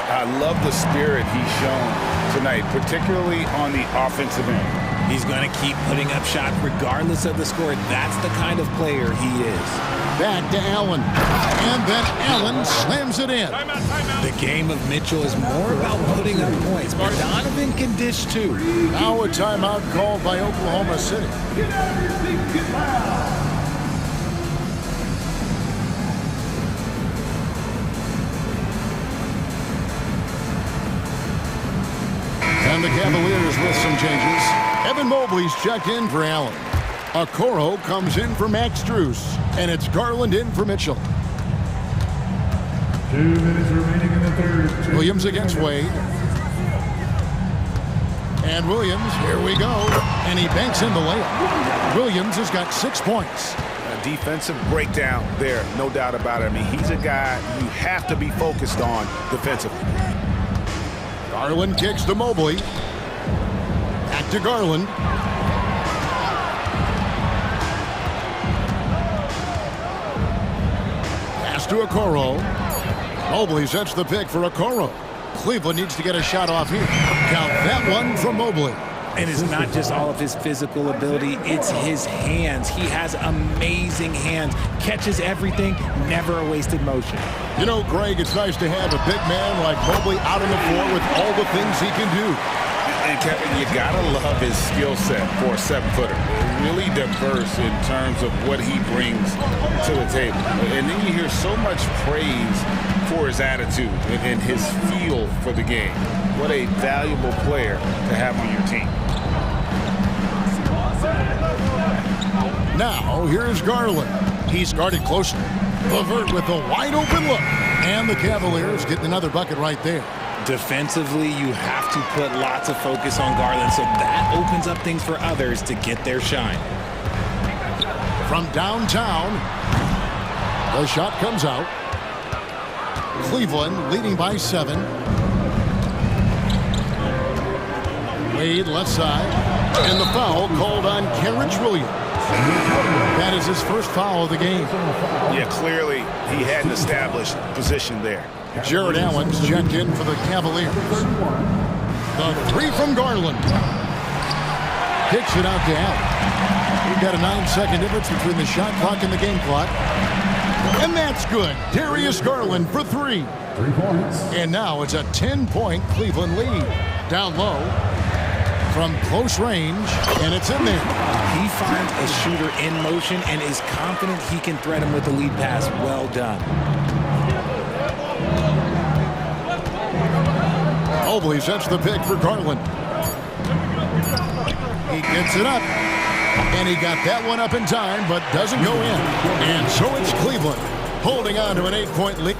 I love the spirit he's shown tonight, particularly on the offensive end. He's going to keep putting up shots regardless of the score. That's the kind of player he is. Back to Allen. And then Allen slams it in. The game of Mitchell is more about putting up points, but Donovan can dish too. Now a timeout called by Oklahoma City. Get out of your seats, get loud. And the Cavaliers with some changes. Evan Mobley's checked in for Allen. Okoro comes in for Max Strus. And it's Garland in for Mitchell. 2 minutes remaining in the third. Williams against Wade. And Williams, here we go. And he banks in the layup. Williams has got 6 points. A defensive breakdown there, no doubt about it. I mean, he's a guy you have to be focused on defensively. Garland kicks to Mobley. Back to Garland. Pass to Okoro. Mobley sets the pick for Okoro. Cleveland needs to get a shot off here. Count that one from Mobley. And it's not just all of his physical ability, it's his hands. He has amazing hands, catches everything, never a wasted motion. Greg, it's nice to have a big man like Mobley out on the floor with all the things he can do. And Kevin, you gotta love his skill set for a 7-footer. Really diverse in terms of what he brings to the table. And then you hear so much praise for his attitude and his feel for the game. What a valuable player to have on your team. Now, here's Garland. He's guarded closely. LeVert with a wide open look. And the Cavaliers getting another bucket right there. Defensively, you have to put lots of focus on Garland, so that opens up things for others to get their shine. From downtown, the shot comes out. Cleveland leading by 7. Wade left side. And the foul called on Kerrich Williams. That is his first foul of the game. Yeah, clearly he had an established position there. Jared Allen's checked in for the Cavaliers. The 3 from Garland. Kicks it out to Allen. We've got a 9-second difference between the shot clock and the game clock. And that's good. Darius Garland for 3. 3 points. And now it's a 10-point Cleveland lead. Down low from close range, and it's in there. He finds a shooter in motion and is confident he can thread him with the lead pass. Well done. Mobley sets the pick for Garland. He gets it up. And he got that one up in time, but doesn't go in. And so it's Cleveland holding on to an 8-point lead.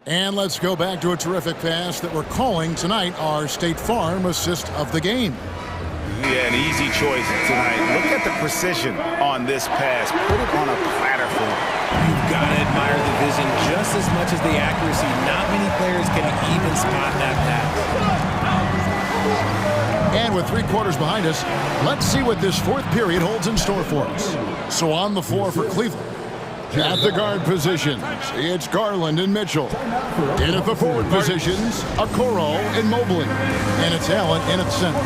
And let's go back to a terrific pass that we're calling tonight our State Farm assist of the game. Yeah, an easy choice tonight. Look at the precision on this pass. Put it on a platter for him. You've got to admire the vision just as much as the accuracy. Not many players can even spot that pass. And with 3 quarters behind us, let's see what this 4th period holds in store for us. So on the floor for Cleveland. At the guard positions, it's Garland and Mitchell. In at the forward positions, Okoro and Mobley. And it's Allen in at center.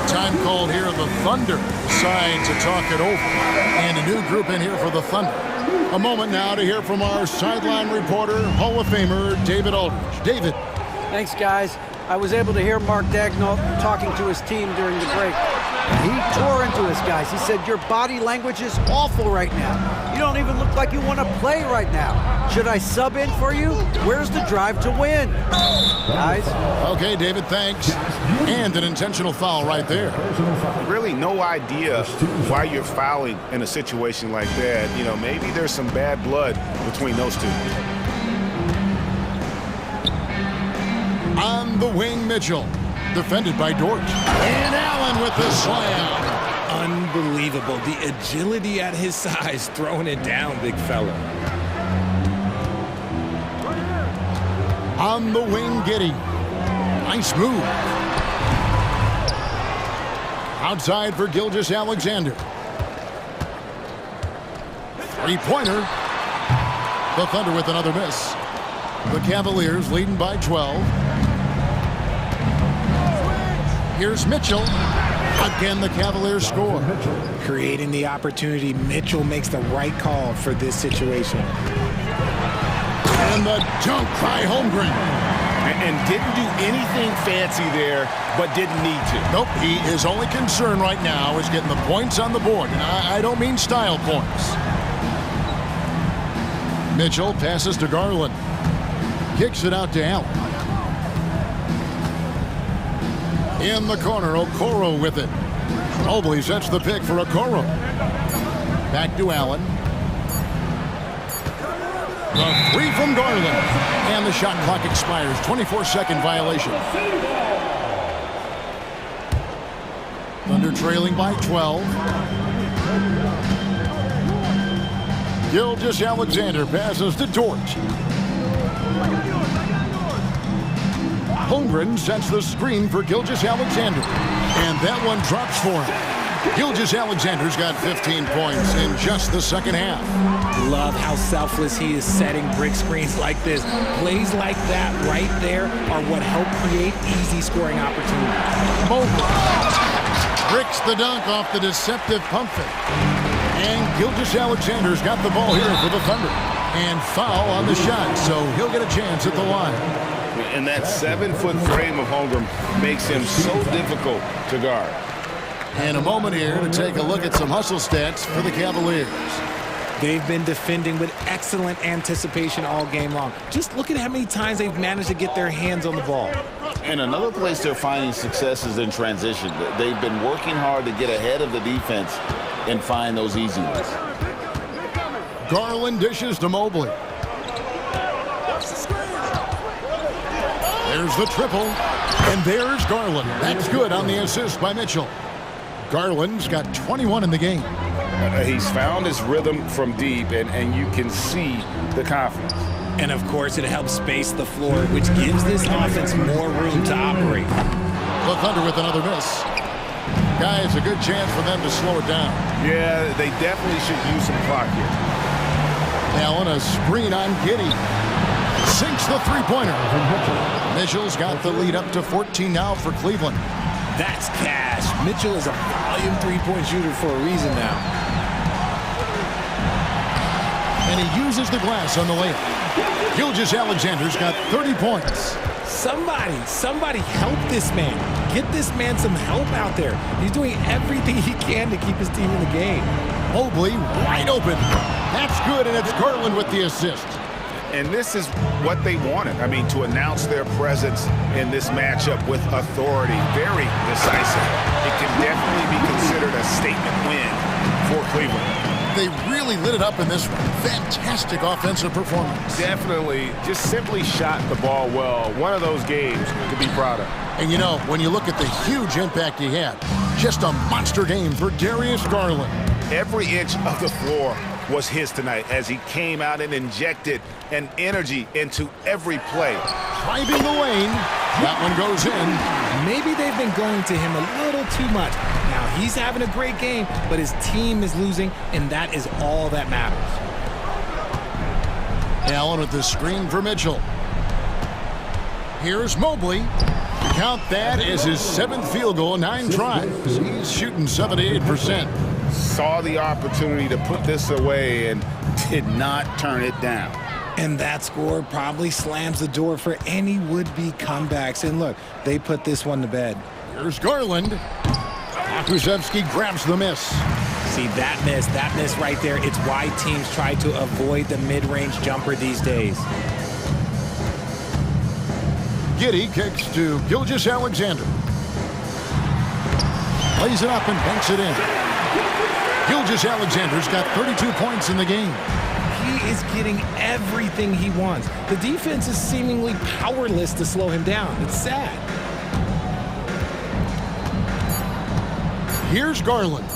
Time called here, the Thunder decide to talk it over. And a new group in here for the Thunder. A moment now to hear from our sideline reporter, Hall of Famer, David Aldridge. David. Thanks, guys. I was able to hear Mark Daigneault talking to his team during the break. He tore into his guys. He said, your body language is awful right now. You don't even look like you want to play right now. Should I sub in for you? Where's the drive to win? Guys? Okay, David, thanks. And an intentional foul right there. Really no idea why you're fouling in a situation like that. You know, maybe there's some bad blood between those two. On the wing, Mitchell. Defended by Dort. And Allen with the slam. Unbelievable. The agility at his size, throwing it down, big fella. On the wing, Giddey. Nice move. Outside for Gilgeous-Alexander. 3-pointer. The Thunder with another miss. The Cavaliers leading by 12. Here's Mitchell. Again, the Cavaliers score. Creating the opportunity, Mitchell makes the right call for this situation. And the dunk by Holmgren. And didn't do anything fancy there, but didn't need to. Nope, his only concern right now is getting the points on the board. And I don't mean style points. Mitchell passes to Garland. Kicks it out to Allen. In the corner, Okoro with it. Mobley sets the pick for Okoro. Back to Allen. The 3 from Garland. And the shot clock expires. 24-second violation. Thunder trailing by 12. Gilgeous-Alexander passes to Dort. Holmgren sets the screen for Gilgeous-Alexander. And that one drops for him. Gilgeous-Alexander's got 15 points in just the second half. Love how selfless he is setting brick screens like this. Plays like that right there are what help create easy scoring opportunities. Mobley bricks the dunk off the deceptive pump fake. And Gilgeous-Alexander's got the ball here for the Thunder. And foul on the shot, so he'll get a chance at the line. And that 7-foot frame of Holmgren makes him so difficult to guard. And a moment here to take a look at some hustle stats for the Cavaliers. They've been defending with excellent anticipation all game long. Just look at how many times they've managed to get their hands on the ball. And another place they're finding success is in transition. They've been working hard to get ahead of the defense and find those easy ones. Garland dishes to Mobley. There's the triple, and there's Garland. That's good on the assist by Mitchell. Garland's got 21 in the game. He's found his rhythm from deep, and you can see the confidence. And, of course, it helps space the floor, which gives this offense more room to operate. The Thunder with another miss. Guys, a good chance for them to slow it down. Yeah, they definitely should use some clock here. Allen, a screen on Giddey. Sinks the three-pointer. Mitchell's got the lead up to 14 now for Cleveland. That's cash. Mitchell is a volume three-point shooter for a reason now. And he uses the glass on the layup. Gilgeous-Alexander's got 30 points. Somebody help this man. Get this man some help out there. He's doing everything he can to keep his team in the game. Mobley wide open. That's good, and it's Garland with the assist. And this is what they wanted. I mean, to announce their presence in this matchup with authority, very decisive. It can definitely be considered a statement win for Cleveland. They really lit it up in this one. Fantastic offensive performance. Definitely just simply shot the ball well. One of those games to be proud of. And you know, when you look at the huge impact he had, just a monster game for Darius Garland. Every inch of the floor was his tonight as he came out and injected an energy into every play. Driving the lane. That one goes in. Maybe they've been going to him a little too much. Now, he's having a great game, but his team is losing, and that is all that matters. Allen with the screen for Mitchell. Here's Mobley. Count that as his 7th field goal, 9 tries. He's shooting 78%. Saw the opportunity to put this away and did not turn it down. And that score probably slams the door for any would-be comebacks. And look, they put this one to bed. Here's Garland. Kuszewski grabs the miss. See, that miss right there, it's why teams try to avoid the mid-range jumper these days. Giddey kicks to Gilgeous-Alexander. Plays it up and banks it in. Gilgeous-Alexander's got 32 points in the game. He is getting everything he wants. The defense is seemingly powerless to slow him down. It's sad. Here's Garland.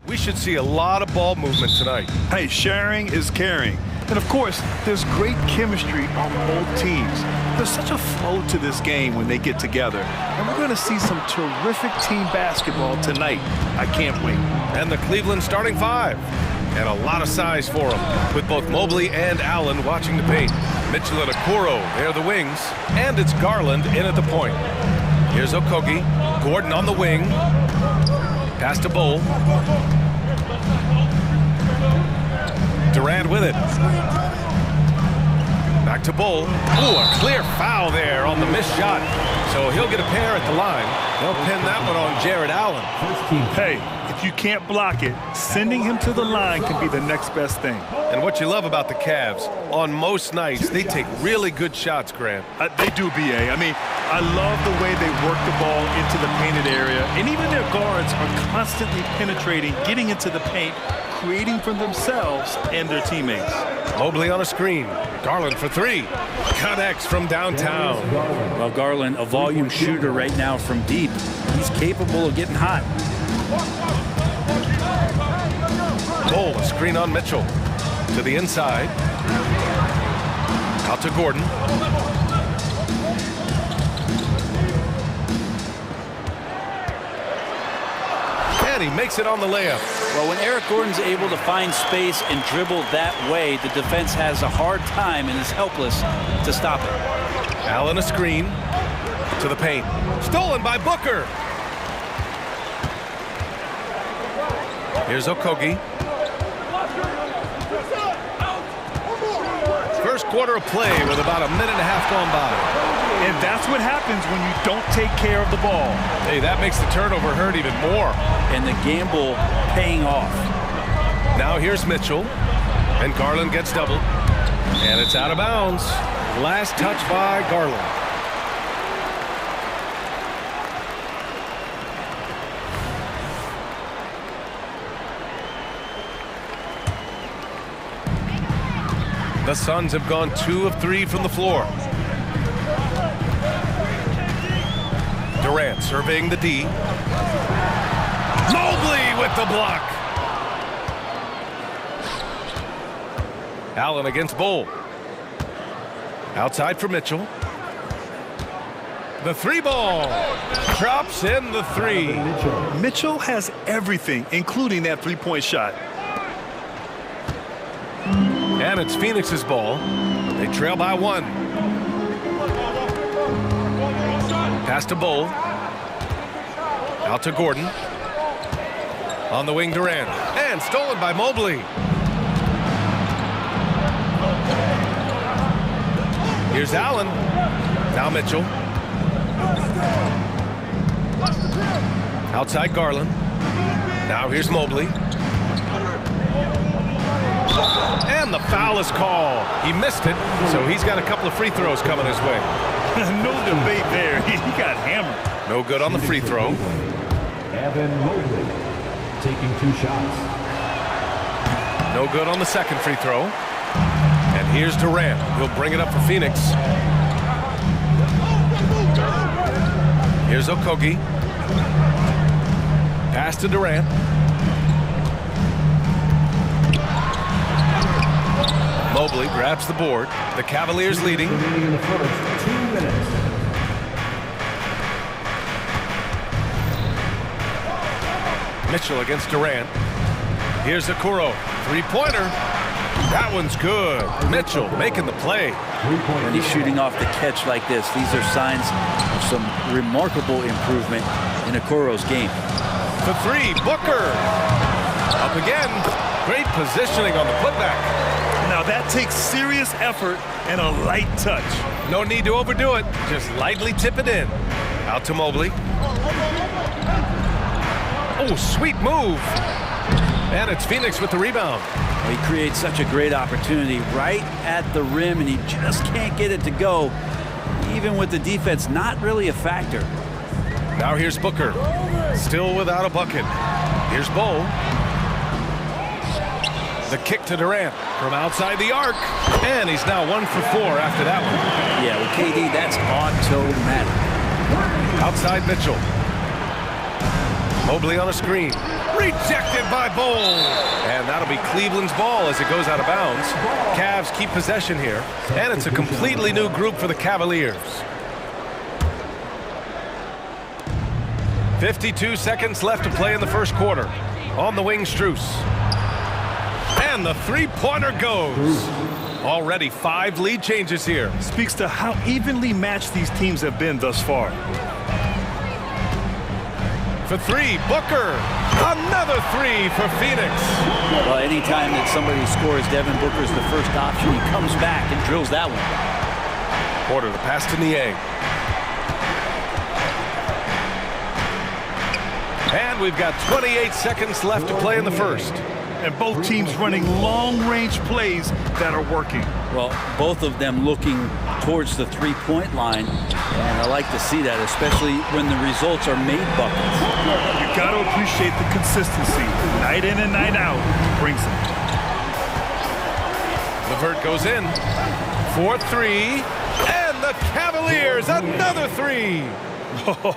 We should see a lot of ball movement tonight. Hey, sharing is caring. And of course, there's great chemistry on both teams. There's such a flow to this game when they get together. And we're going to see some terrific team basketball tonight. I can't wait. And the Cleveland starting five. And a lot of size for them, with both Mobley and Allen watching the paint. Mitchell and Okoro, they're the wings. And it's Garland in at the point. Here's Okogie. Gordon on the wing. Pass to Bull. Durant with it. Back to Bull. Ooh, a clear foul there on the missed shot. So he'll get a pair at the line. They'll pin that one on Jared Allen. Hey, if you can't block it, sending him to the line can be the next best thing. And what you love about the Cavs, on most nights, they take really good shots, Grant. They do, B.A. I mean, I love the way they work the ball into the painted area. And even their guards are constantly penetrating, getting into the paint, creating for themselves and their teammates. Mobley on a screen. Garland for three. Connects from downtown. Well, Garland, a volume shooter right now from deep. He's capable of getting hot. Bull, a screen on Mitchell. To the inside. Out to Gordon. And he makes it on the layup. Well, when Eric Gordon's able to find space and dribble that way, the defense has a hard time and is helpless to stop it. Allen a screen to the paint. Stolen by Booker. Here's Okogie. First quarter of play with about a minute and a half gone by. And that's what happens when you don't take care of the ball. Hey, that makes the turnover hurt even more. And the gamble paying off. Now here's Mitchell. And Garland gets doubled. And it's out of bounds. Last touch by Garland. The Suns have gone 2 of 3 from the floor. Durant surveying the D. Mobley with the block. Allen against Bull. Outside for Mitchell. The three ball. Drops in the three. Mitchell has everything, including that three-point shot. And it's Phoenix's ball. They trail by 1. Pass to Bull. Out to Gordon. On the wing, Durant. And stolen by Mobley. Here's Allen. Now Mitchell. Outside Garland. Now here's Mobley. And the foul is called. He missed it, so he's got a couple of free throws coming his way. No debate there. He got hammered. No good on the free throw. Evan Mobley taking 2 shots. No good on the second free throw. And here's Durant. He'll bring it up for Phoenix. Here's Okogie. Pass to Durant. Mobley grabs the board. The Cavaliers leading. Remaining in the first 2 minutes. Mitchell against Durant. Here's Okoro. Three-pointer. That one's good. Mitchell making the play. When he's shooting off the catch like this, these are signs of some remarkable improvement in Okoro's game. For three, Booker. Up again. Great positioning on the putback. Now that takes serious effort and a light touch. No need to overdo it. Just lightly tip it in. Out to Mobley. Oh, sweet move. And it's Phoenix with the rebound. He creates such a great opportunity right at the rim, and he just can't get it to go, even with the defense not really a factor. Now here's Booker. Still without a bucket. Here's Bull. The kick to Durant from outside the arc. And he's now 1 for 4 after that one. Yeah, with KD, that's automatic. Outside Mitchell. Mobley on a screen. Rejected by Bowl. And that'll be Cleveland's ball as it goes out of bounds. Cavs keep possession here. And it's a completely new group for the Cavaliers. 52 seconds left to play in the first quarter. On the wing, Strus. And the three-pointer goes. Already 5 lead changes here. Speaks to how evenly matched these teams have been thus far. For 3, Booker. Another 3 for Phoenix. Well, anytime that somebody scores, Devin Booker's the first option. He comes back and drills that one. Porter, the pass to Niang. And we've got 28 seconds left to play in the first. And both teams running long-range plays that are working. Well, both of them looking towards the three-point line, and I like to see that, especially when the results are made buckets. You got to appreciate the consistency. Night in and night out brings it. LeVert goes in for 3, and the Cavaliers another 3.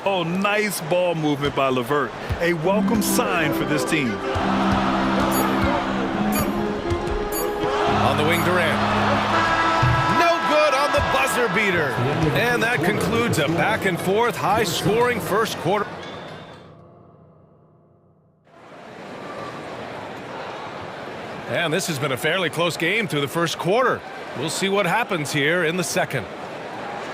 Oh, nice ball movement by LeVert. A welcome sign for this team. On the wing, Durant. No good on the buzzer beater. And that concludes a back-and-forth, high-scoring first quarter. And this has been a fairly close game through the first quarter. We'll see what happens here in the second.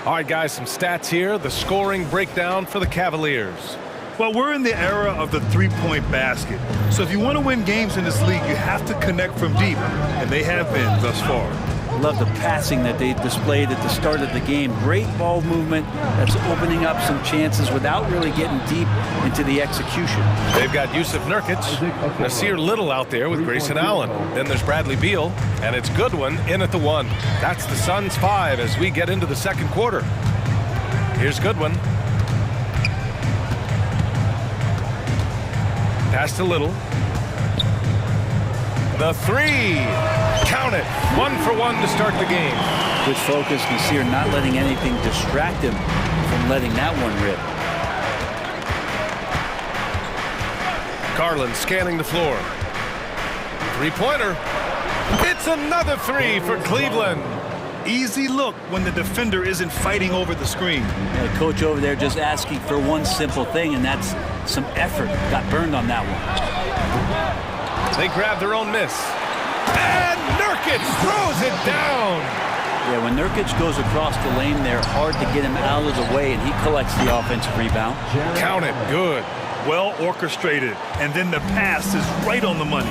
All right, guys, some stats here. The scoring breakdown for the Cavaliers. Well, we're in the era of the three-point basket. So if you want to win games in this league, you have to connect from deep, and they have been thus far. Love the passing that they displayed at the start of the game. Great ball movement that's opening up some chances without really getting deep into the execution. They've got Yusuf Nurkic, Nasir Little out there with Grayson Allen. Then there's Bradley Beal, and it's Goodwin in at the 1. That's the Suns' 5 as we get into the second quarter. Here's Goodwin. Pass to Little. The 3. Count it. 1 for 1 to start the game. Good focus. Nasir not letting anything distract him from letting that one rip. Garland scanning the floor. 3-pointer. It's another 3 for Cleveland. Easy look when the defender isn't fighting over the screen. Yeah, the coach over there just asking for one simple thing, and that's some effort. Got burned on that one. They grab their own miss. And Nurkic throws it down. Yeah, when Nurkic goes across the lane there, hard to get him out of the way, and he collects the offensive rebound. Count it. Good. Well orchestrated, and then the pass is right on the money.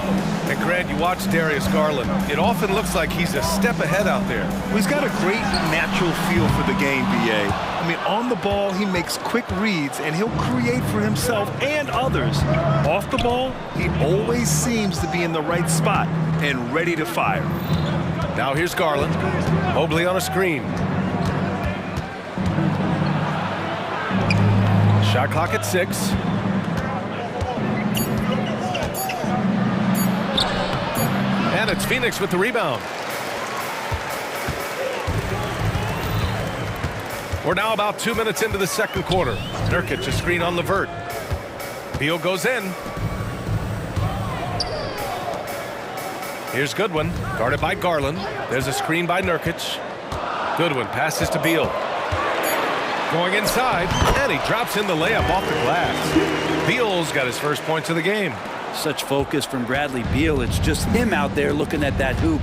And Grant, you watch Darius Garland. It often looks like he's a step ahead out there. Well, he's got a great natural feel for the game, BA. I mean, on the ball, he makes quick reads, and he'll create for himself and others. Off the ball, he always seems to be in the right spot and ready to fire. Now here's Garland. Mobley on a screen. Shot clock at 6. And it's Phoenix with the rebound. We're now about 2 minutes into the second quarter. Nurkic a screen on LeVert. Beal goes in. Here's Goodwin, guarded by Garland. There's a screen by Nurkic. Goodwin passes to Beal. Going inside, and he drops in the layup off the glass. Beal's got his first points of the game. Such focus from Bradley Beal. It's just him out there looking at that hoop.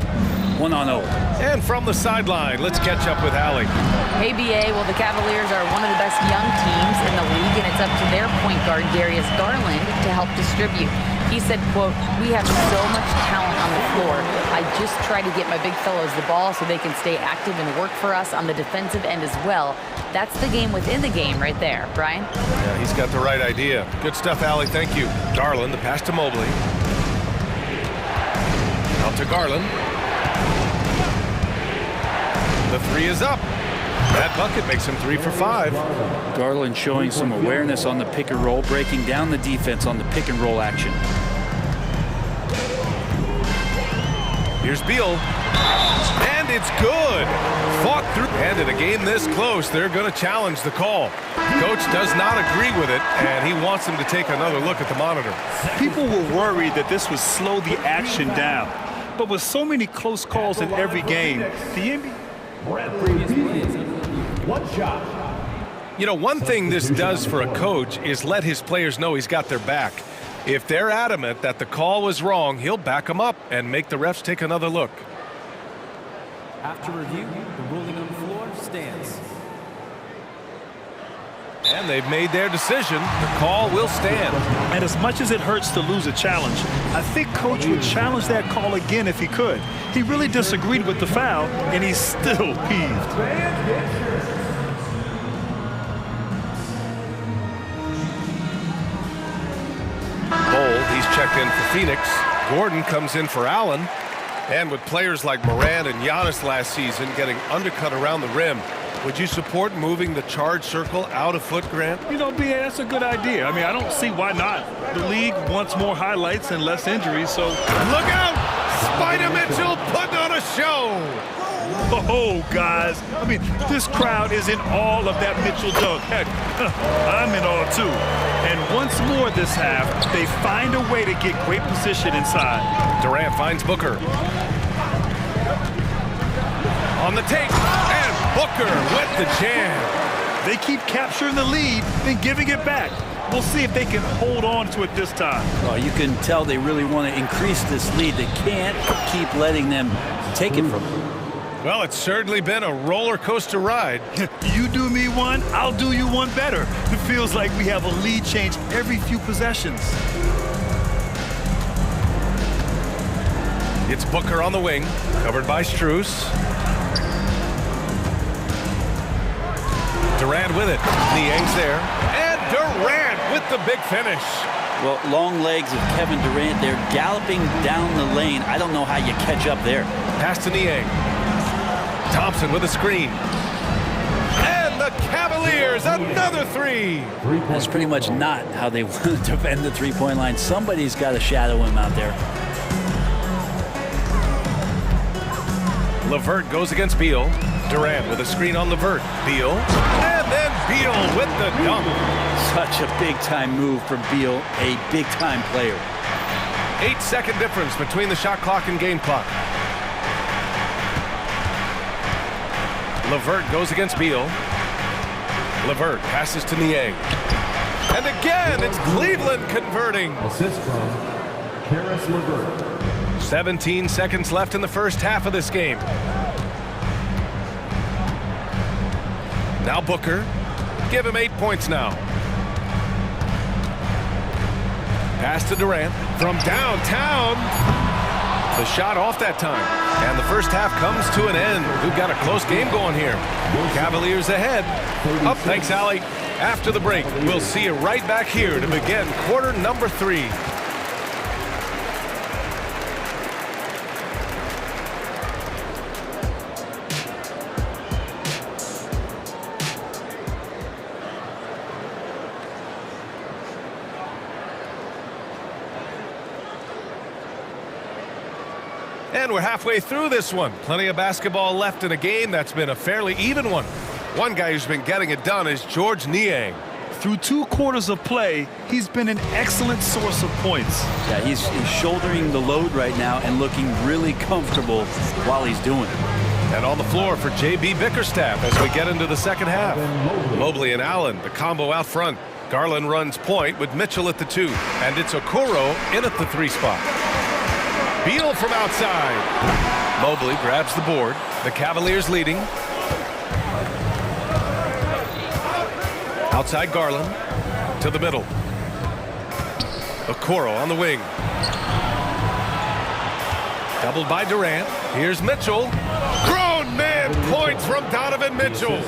1-on-0. And from the sideline, let's catch up with Allie. Hey, BA, well, the Cavaliers are one of the best young teams in the league, and it's up to their point guard, Darius Garland, to help distribute. He said, quote, "We have so much talent on the floor. I just try to get my big fellows the ball so they can stay active and work for us on the defensive end as well." That's the game within the game right there, Brian. Yeah, he's got the right idea. Good stuff, Allie. Thank you. Garland, the pass to Mobley. Out to Garland. The 3 is up. That bucket makes him 3 for 5. Garland showing some awareness on the pick and roll, breaking down the defense on the pick and roll action. Here's Beal. And it's good. Fought through. And in a game this close, they're going to challenge the call. Coach does not agree with it, and he wants him to take another look at the monitor. People were worried that this would slow the action down. But with so many close calls in every game, the NBA... One shot. You know, one thing this does for a coach is let his players know he's got their back. If they're adamant that the call was wrong, he'll back them up and make the refs take another look. After review, the ruling on the floor stands. And they've made their decision. The call will stand. And as much as it hurts to lose a challenge, I think Coach would challenge that call again if he could. He really disagreed with the foul, and he's still peeved. Bold, he's checked in for Phoenix. Gordon comes in for Allen. And with players like Morant and Giannis last season getting undercut around the rim, would you support moving the charge circle out a foot, Grant? You know, B.A., that's a good idea. I mean, I don't see why not. The league wants more highlights and less injuries, so... Look out! Spider Mitchell putting on a show! Oh, guys. I mean, this crowd is in all of that Mitchell dunk. Heck, I'm in all, too. And once more this half, they find a way to get great position inside. Durant finds Booker. On the take, and Booker with the jam. They keep capturing the lead, then giving it back. We'll see if they can hold on to it this time. Well, you can tell they really want to increase this lead. They can't keep letting them take it from them. Well, it's certainly been a roller coaster ride. You do me one, I'll do you one better. It feels like we have a lead change every few possessions. It's Booker on the wing, covered by Strus. Durant with it. Niang's there. And Durant with the big finish. Well, long legs of Kevin Durant. They're galloping down the lane. I don't know how you catch up there. Pass to Niang. Thompson with a screen. And the Cavaliers, another three. That's pretty much not how they want to defend the three-point line. Somebody's got to shadow him out there. LeVert goes against Beal. Durant with a screen on LeVert. Beal. And then Beal with the dunk. Such a big-time move from Beal, a big-time player. 8-second difference between the shot clock and game clock. LeVert goes against Beal. LeVert passes to Niang. And again, it's Cleveland converting. Assist from Karis LeVert. 17 seconds left in the first half of this game. Now Booker. Give him 8 points now. Pass to Durant from downtown. The shot off that time. And the first half comes to an end. We've got a close game going here. Cavaliers ahead. Up, thanks, Allie. After the break, we'll see you right back here to begin quarter number 3. And we're halfway through this one. Plenty of basketball left in a game that's been a fairly even one. One guy who's been getting it done is Georges Niang. Through 2 quarters of play, he's been an excellent source of points. Yeah, he's shouldering the load right now and looking really comfortable while he's doing it. And on the floor for J.B. Bickerstaff as we get into the second half. Mobley and Allen, the combo out front. Garland runs point with Mitchell at the 2. And it's Okoro in at the 3 spot. Beal from outside. Mobley grabs the board. The Cavaliers leading. Outside Garland. To the middle. Okoro on the wing. Doubled by Durant. Here's Mitchell. Grown man points from Donovan Mitchell.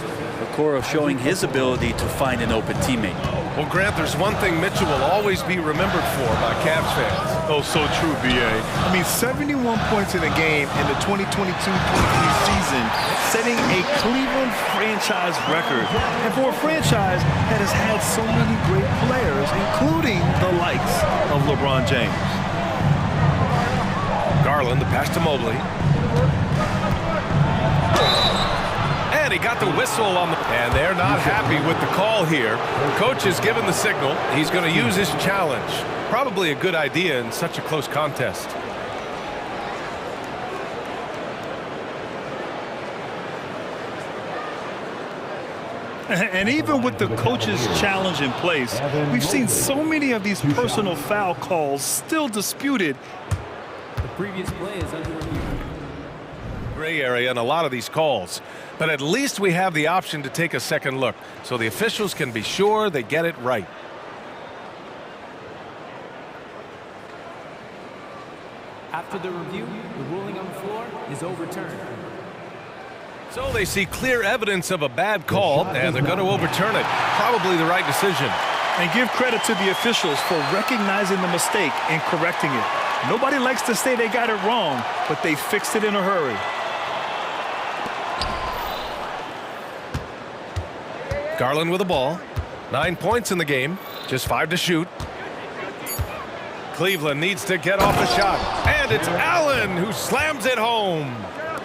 Okoro showing his ability to find an open teammate. Well, Grant, there's one thing Mitchell will always be remembered for by Cavs fans. Oh, so true, B.A. I mean, 71 points in a game in the 2022-23 season, setting a Cleveland franchise record. And for a franchise that has had so many great players, including the likes of LeBron James. Garland, the pass to Mobley. And he got the whistle on the... And they're not happy with the call here. Coach has given the signal. He's going to use his challenge. Probably a good idea in such a close contest. And even with the coach's challenge in place, we've seen so many of these personal foul calls still disputed. The previous play is under review. Gray area in a lot of these calls, but at least we have the option to take a second look so the officials can be sure they get it right. After the review, the ruling on the floor is overturned. So they see clear evidence of a bad call, and they're going to overturn it. Probably the right decision. And give credit to the officials for recognizing the mistake and correcting it. Nobody likes to say they got it wrong, but they fixed it in a hurry. Garland with the ball. 9 points in the game, just 5 to shoot. Cleveland needs to get off a shot, and it's Allen who slams it home.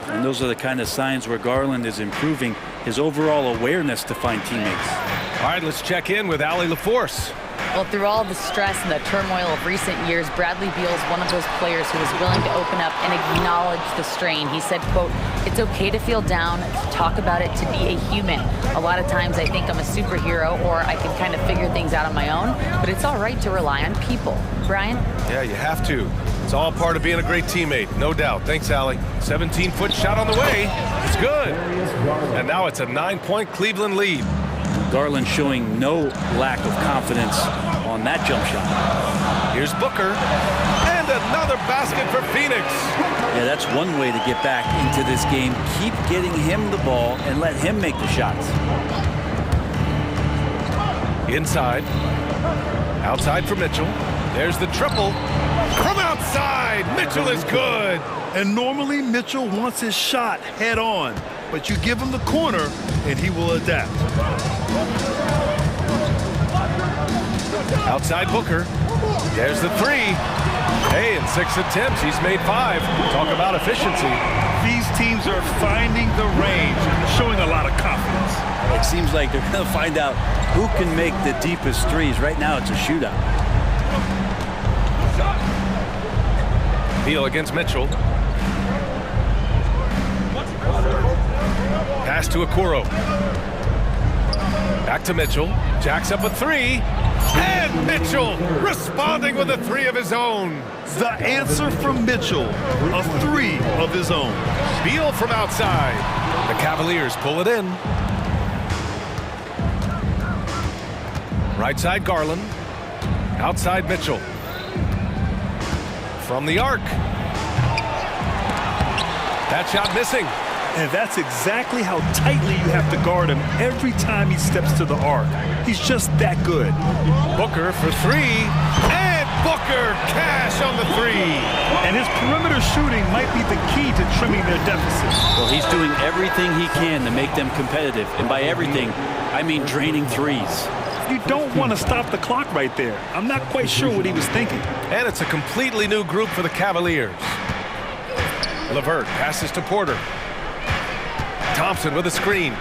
And those are the kind of signs where Garland is improving his overall awareness to find teammates. All right, let's check in with Allie LaForce. Well, through all the stress and the turmoil of recent years, Bradley Beal's one of those players who is willing to open up and acknowledge the strain. He said, quote, "It's okay to feel down, to talk about it, to be a human. A lot of times I think I'm a superhero or I can kind of figure things out on my own, but it's all right to rely on people." Brian? Yeah, you have to. It's all part of being a great teammate, no doubt. Thanks, Allie. 17-foot shot on the way. It's good. And now it's a 9-point Cleveland lead. Garland showing no lack of confidence on that jump shot. Here's Booker. And another basket for Phoenix. Yeah, that's one way to get back into this game. Keep getting him the ball and let him make the shots. Inside. Outside for Mitchell. There's the triple. From outside, Mitchell is good. And normally Mitchell wants his shot head on, but you give him the corner and he will adapt. Outside Booker. There's the three. Hey, in 6 attempts, he's made 5. Talk about efficiency. These teams are finding the range, showing a lot of confidence. It seems like they're going to find out who can make the deepest threes. Right now, it's a shootout. Beal against Mitchell. Pass to Okoro. Back to Mitchell. Jacks up a 3. And Mitchell responding with a 3 of his own. The answer from Mitchell, a 3 of his own. Beal from outside. The Cavaliers pull it in. Right side Garland. Outside Mitchell. From the arc. That shot missing. And that's exactly how tightly you have to guard him every time he steps to the arc. He's just that good. Booker for 3. And Booker cash on the 3. And his perimeter shooting might be the key to trimming their deficit. Well, he's doing everything he can to make them competitive. And by everything, I mean draining threes. You don't want to stop the clock right there. I'm not quite sure what he was thinking. And it's a completely new group for the Cavaliers. LeVert passes to Porter. Thompson with a screen.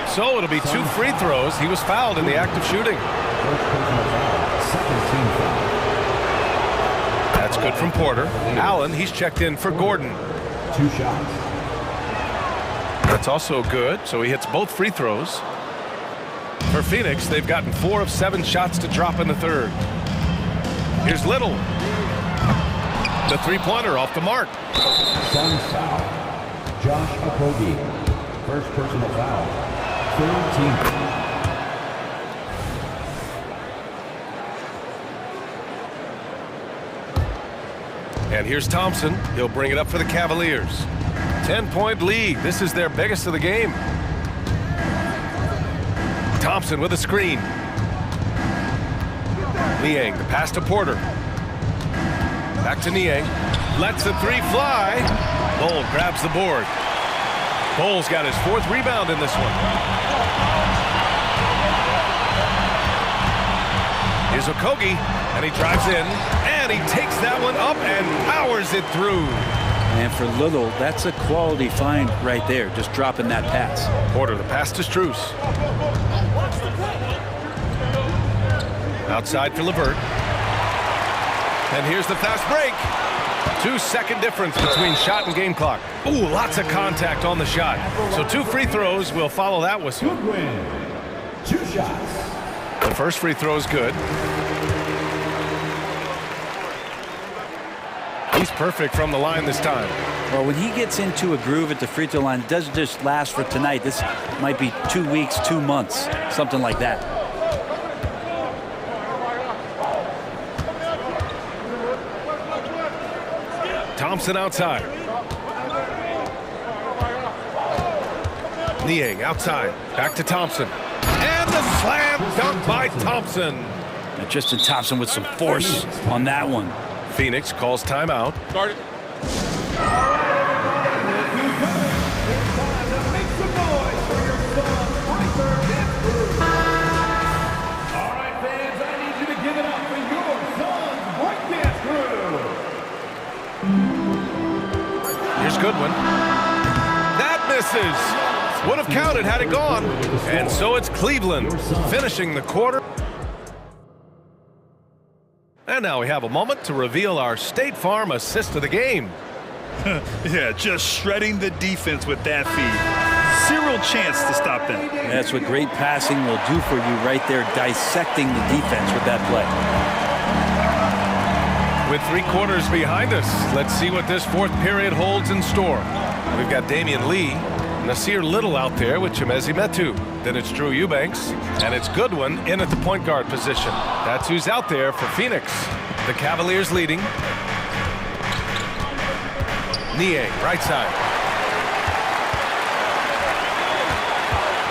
So it'll be 2 free throws. He was fouled in the act of shooting. That's good from Porter. Allen, he's checked in for Gordon. 2 shots. That's also good, so he hits both free throws. For Phoenix, they've gotten 4 of 7 shots to drop in the third. Here's Little. The 3-pointer off the mark. Suns foul. Josh Okogie. First personal foul. 13. And here's Thompson. He'll bring it up for the Cavaliers. 10-point lead. This is their biggest of the game. Thompson with a screen. Niang, the pass to Porter. Back to Niang. Lets the 3 fly. Bol grabs the board. Bol's got his 4th rebound in this one. Here's Here's Okogie, and he drives in, and he takes that one up and powers it through. And for Little, that's a quality find right there, just dropping that pass. Porter, the pass to Strus. Outside for Levert. And here's the fast break. 2-second difference between shot and game clock. Ooh, lots of contact on the shot. So 2 free throws will follow that whistle. 2 shots. The first free throw is good. He's perfect from the line this time. Well, when he gets into a groove at the free throw line, it doesn't just last for tonight. This might be 2 weeks, 2 months, something like that. Thompson outside. Niang outside. Back to Thompson. And the slam dunk by Thompson. And Tristan Thompson with some force on that one. Phoenix calls timeout. Start it. All right, fans, I need you to give it up for your son's breakdance crew. Here's Goodwin. That misses. Would have counted had it gone. And so it's Cleveland finishing the quarter. And now we have a moment to reveal our State Farm assist of the game. Yeah, just shredding the defense with that feed. Zero chance to stop that. That's what great passing will do for you right there, dissecting the defense with that play. With 3 quarters behind us, let's see what this 4th period holds in store. We've got Damian Lee, Nasir Little out there with Chimezi Metu. Then it's Drew Eubanks, and it's Goodwin in at the point guard position. That's who's out there for Phoenix. The Cavaliers leading. Niang, right side.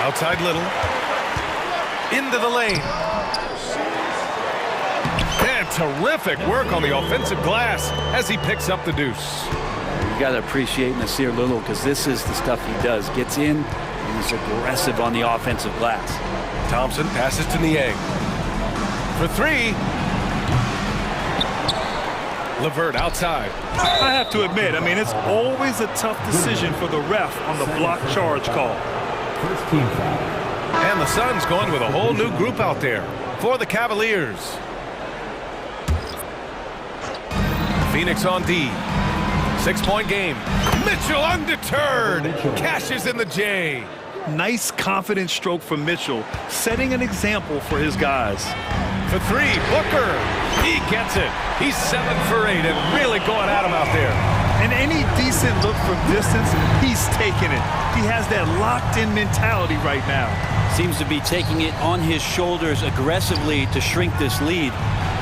Outside Little. Into the lane. And terrific work on the offensive glass as he picks up the deuce. You got to appreciate Nasir Little because this is the stuff he does. Gets in, and he's aggressive on the offensive glass. Thompson passes to Niang. For 3. Levert outside. I have to admit, I mean, it's always a tough decision for the ref on the block charge call. First team foul. And the Suns going with a whole new group out there for the Cavaliers. Phoenix on D. 6-point game. Mitchell undeterred. Cashes in the J. Nice confident stroke from Mitchell, setting an example for his guys. For 3, Booker. He gets it. He's 7 for 8 and really going at him out there. And any decent look from distance, he's taking it. He has that locked-in mentality right now. Seems to be taking it on his shoulders aggressively to shrink this lead.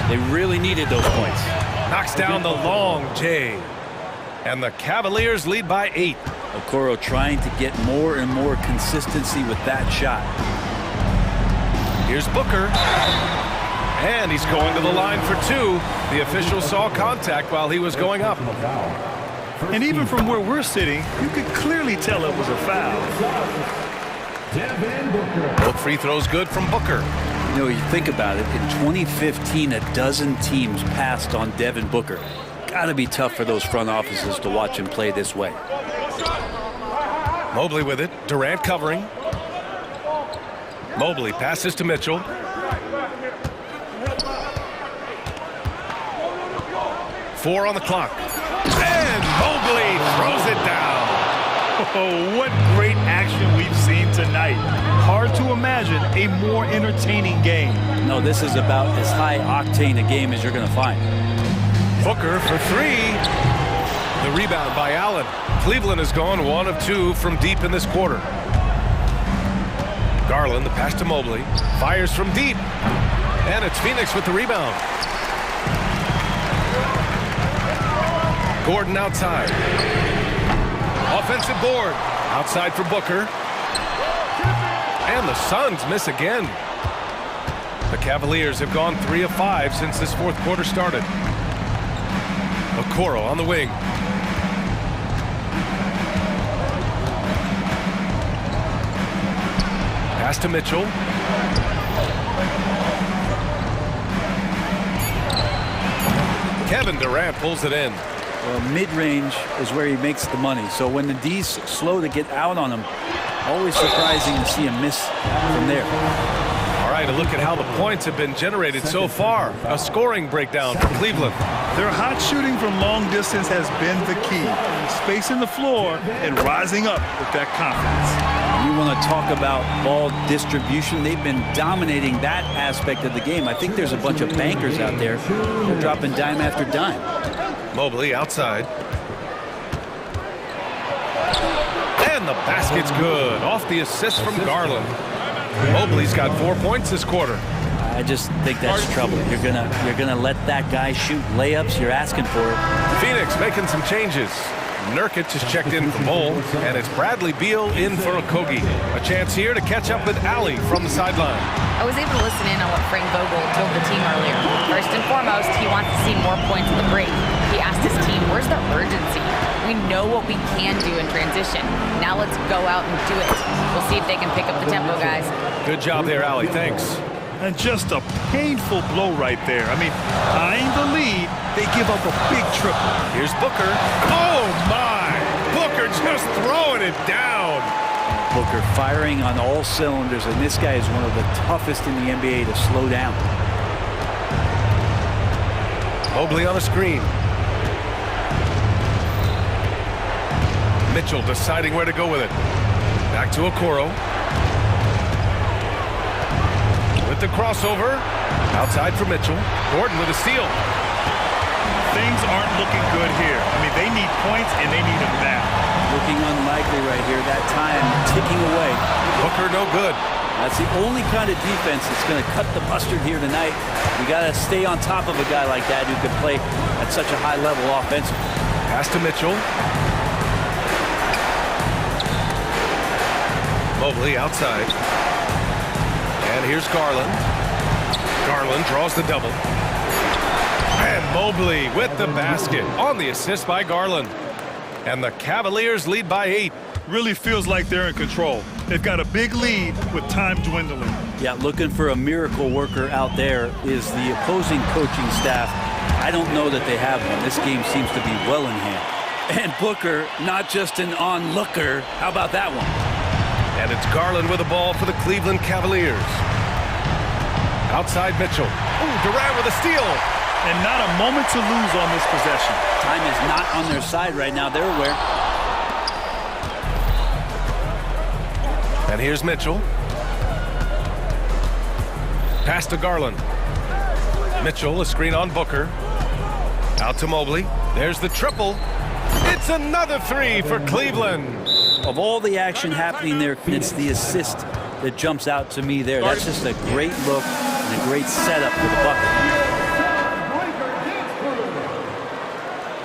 They really needed those points. Knocks down the long J. And the Cavaliers lead by 8. Okoro trying to get more and more consistency with that shot. Here's Booker. And he's going to the line for 2. The official saw contact while he was going up. And even from where we're sitting, you could clearly tell it was a foul. Both free throws good from Booker. You know, you think about it, in 2015, a dozen teams passed on Devin Booker. Gotta be tough for those front offices to watch him play this way. Mobley with it. Durant covering. Mobley passes to Mitchell. Four on the clock. And Mobley throws it down. Oh, what great action we've seen tonight. Hard to imagine a more entertaining game. No, this is about as high-octane a game as you're going to find. Booker for 3. The rebound by Allen. Cleveland has gone 1 of 2 from deep in this quarter. Garland, the pass to Mobley. Fires from deep. And it's Phoenix with the rebound. Gordon outside. Offensive board. Outside for Booker. And the Suns miss again. The Cavaliers have gone 3 of 5 since this 4th quarter started. Okoro on the wing. Pass to Mitchell. Kevin Durant pulls it in. Well, mid-range is where he makes the money. So when the D's slow to get out on him, always surprising to see him miss from there. All right, a look at how the points have been generated so far. A scoring breakdown for Cleveland. Their hot shooting from long distance has been the key. Spacing the floor and rising up with that confidence. You want to talk about ball distribution. They've been dominating that aspect of the game. I think there's a bunch of bankers out there. They're dropping dime after dime. Mobley outside. And the basket's good. Off the assist from Garland. Mobley's got 4 points this quarter. I just think that's trouble. You're gonna let that guy shoot layups. You're asking for it. Phoenix making some changes. Nurkic is checked in for Bull, and it's Bradley Beal in for Okogie. A chance here to catch up with Ali from the sideline. I was able to listen in on what Frank Vogel told the team earlier. First and foremost, he wants to see more points at the break. He asked his team, where's the urgency? We know what we can do in transition. Now let's go out and do it. We'll see if they can pick up the tempo, guys. Good job there, Ali. Thanks. And just a painful blow right there. I mean, tying the lead, they give up a big triple. Here's Booker. Oh, my! Booker just throwing it down. Booker firing on all cylinders, and this guy is one of the toughest in the NBA to slow down. Mobley on a screen. Mitchell deciding where to go with it. Back to Okoro. With the crossover. Outside for Mitchell. Gordon with a steal. Things aren't looking good here. I mean, they need points, and they need them now. Looking unlikely right here. That time ticking away. Booker no good. That's the only kind of defense that's going to cut the mustard here tonight. You got to stay on top of a guy like that who can play at such a high level offensively. Pass to Mitchell. Mobley outside. And here's Garland. Garland draws the double. And Mobley with the basket on the assist by Garland. And the Cavaliers lead by 8. Really feels like they're in control. They've got a big lead with time dwindling. Yeah, looking for a miracle worker out there is the opposing coaching staff. I don't know that they have one. This game seems to be well in hand. And Booker, not just an onlooker. How about that one? And it's Garland with the ball for the Cleveland Cavaliers. Outside Mitchell. Ooh, Durant with a steal. And not a moment to lose on this possession. Time is not on their side right now. They're aware. And here's Mitchell. Pass to Garland. Mitchell, a screen on Booker. Out to Mobley. There's the triple. It's another three for Cleveland. Of all the action happening there, it's the assist that jumps out to me there. That's just a great look and a great setup for the bucket.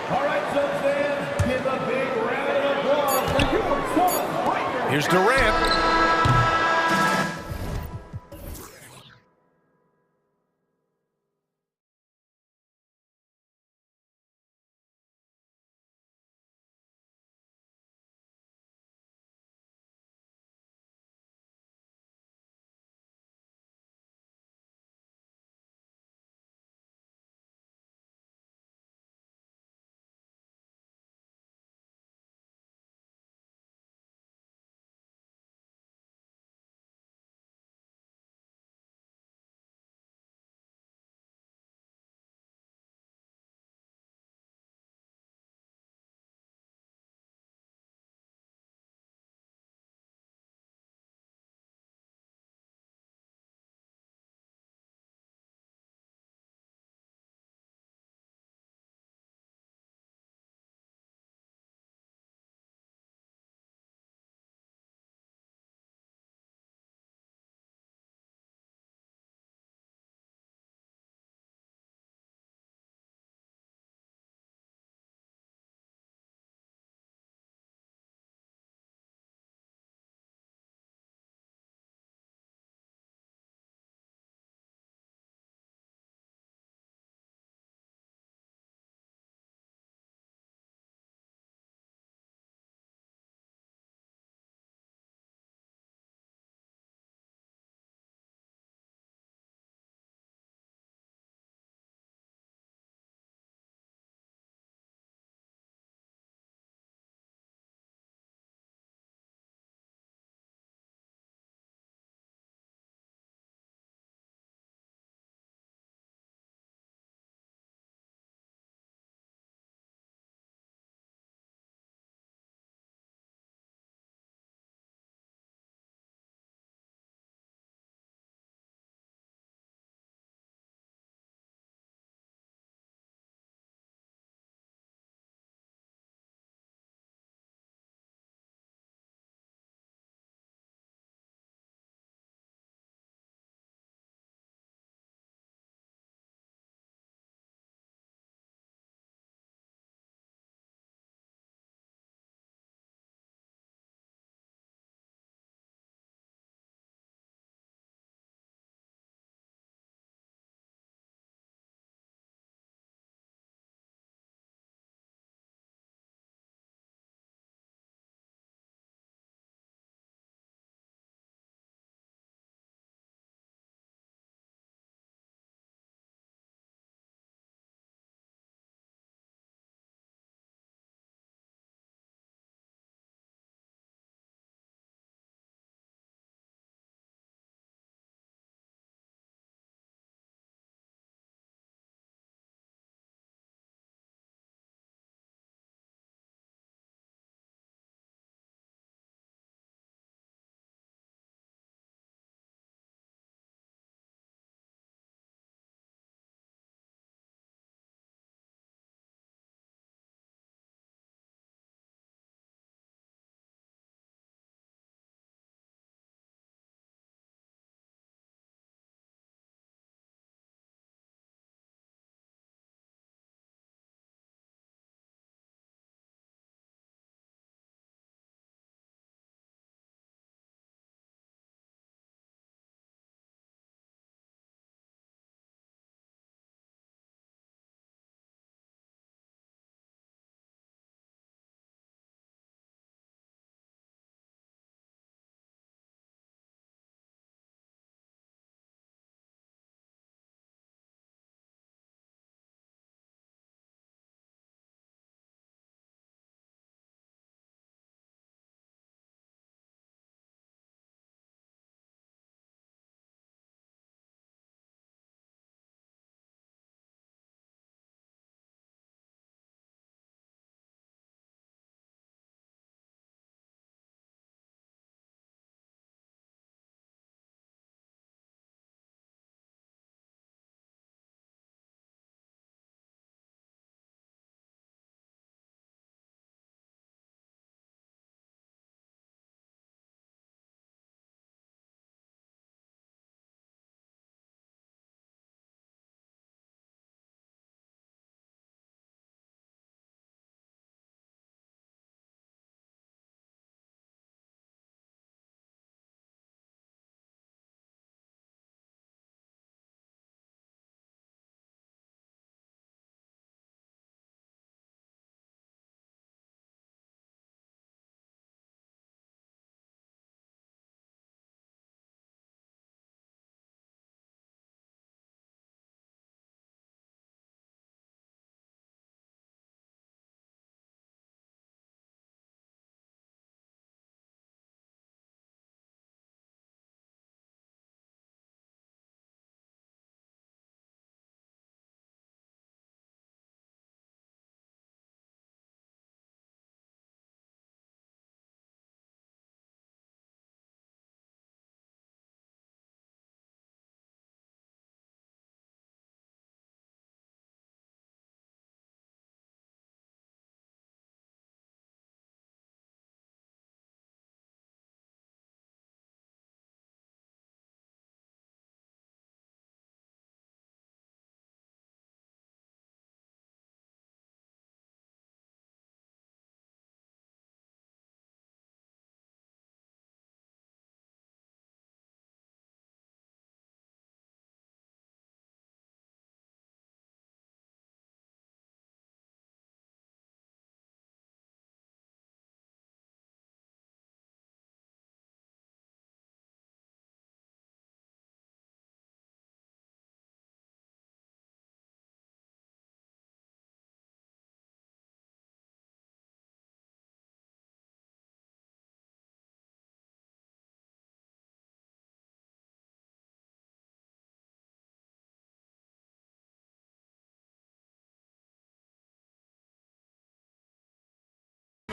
All right, so fans, give a big round of applause for your son. Here's Durant.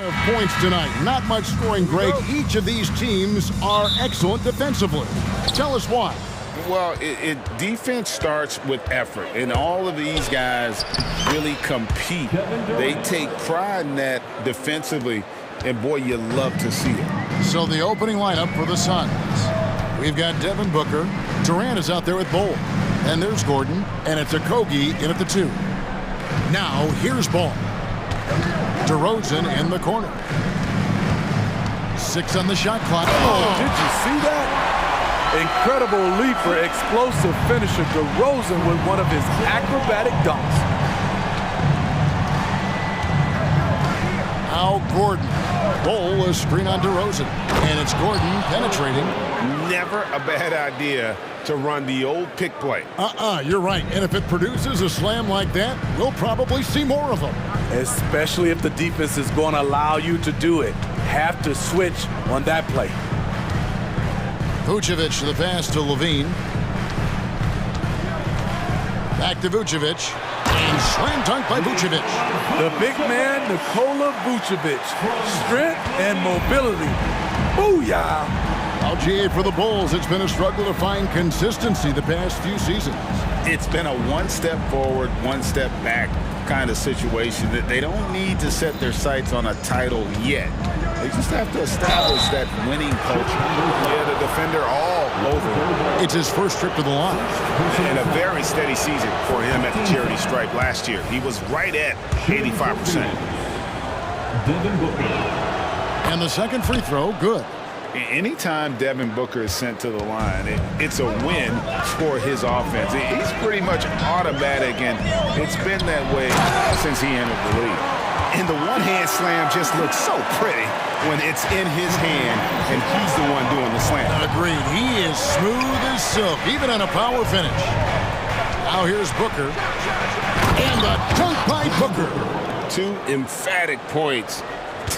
Of points tonight. Not much scoring, Greg. Each of these teams are excellent defensively. Tell us why. Well, defense starts with effort, and all of these guys really compete. They take pride in that defensively, and boy, you love to see it. So the opening lineup for the Suns. We've got Devin Booker. Durant is out there with Bol. And there's Gordon, and it's Okogie in at the 2. Now, here's Ball. DeRozan in the corner. 6 on the shot clock. Oh, did you see that? Incredible leap for explosive finisher DeRozan with one of his acrobatic dunks. Now Gordon. Bol a screen on DeRozan. And it's Gordon penetrating. Never a bad idea to run the old pick play. You're right. And if it produces a slam like that, we'll probably see more of them. Especially if the defense is going to allow you to do it. Have to switch on that play. Vucevic the pass to Levine. Back to Vucevic. And slam dunk by Vucevic. The big man, Nikola Vucevic. Strength and mobility. Booyah! LGA for the Bulls. It's been a struggle to find consistency the past few seasons. It's been a one step forward, one step back kind of situation. That they don't need to set their sights on a title yet. They just have to establish that winning culture. Yeah, the defender all over. It's his first trip to the line. And a very steady season for him at the charity stripe last year. He was right at 85%. And the second free throw, good. Anytime Devin Booker is sent to the line, it's a win for his offense. He's pretty much automatic, and it's been that way since he entered the league. And the one-hand slam just looks so pretty when it's in his hand, and he's the one doing the slam. Agreed. He is smooth as silk, even on a power finish. Now here's Booker. And the dunk by Booker. 2 emphatic points.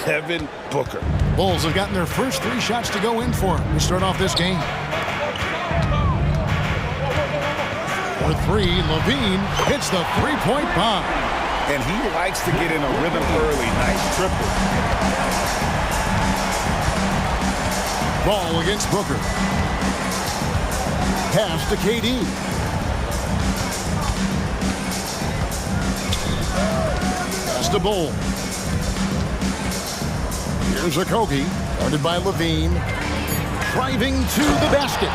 Devin Booker. Bulls have gotten their first 3 shots to go in for him to start off this game. For 3, Levine hits the 3-point bomb. And he likes to get in a rhythm early. Nice triple. Ball against Booker. Pass to KD. Pass to Bol. Here's Okogie, guarded by Levine, driving to the basket.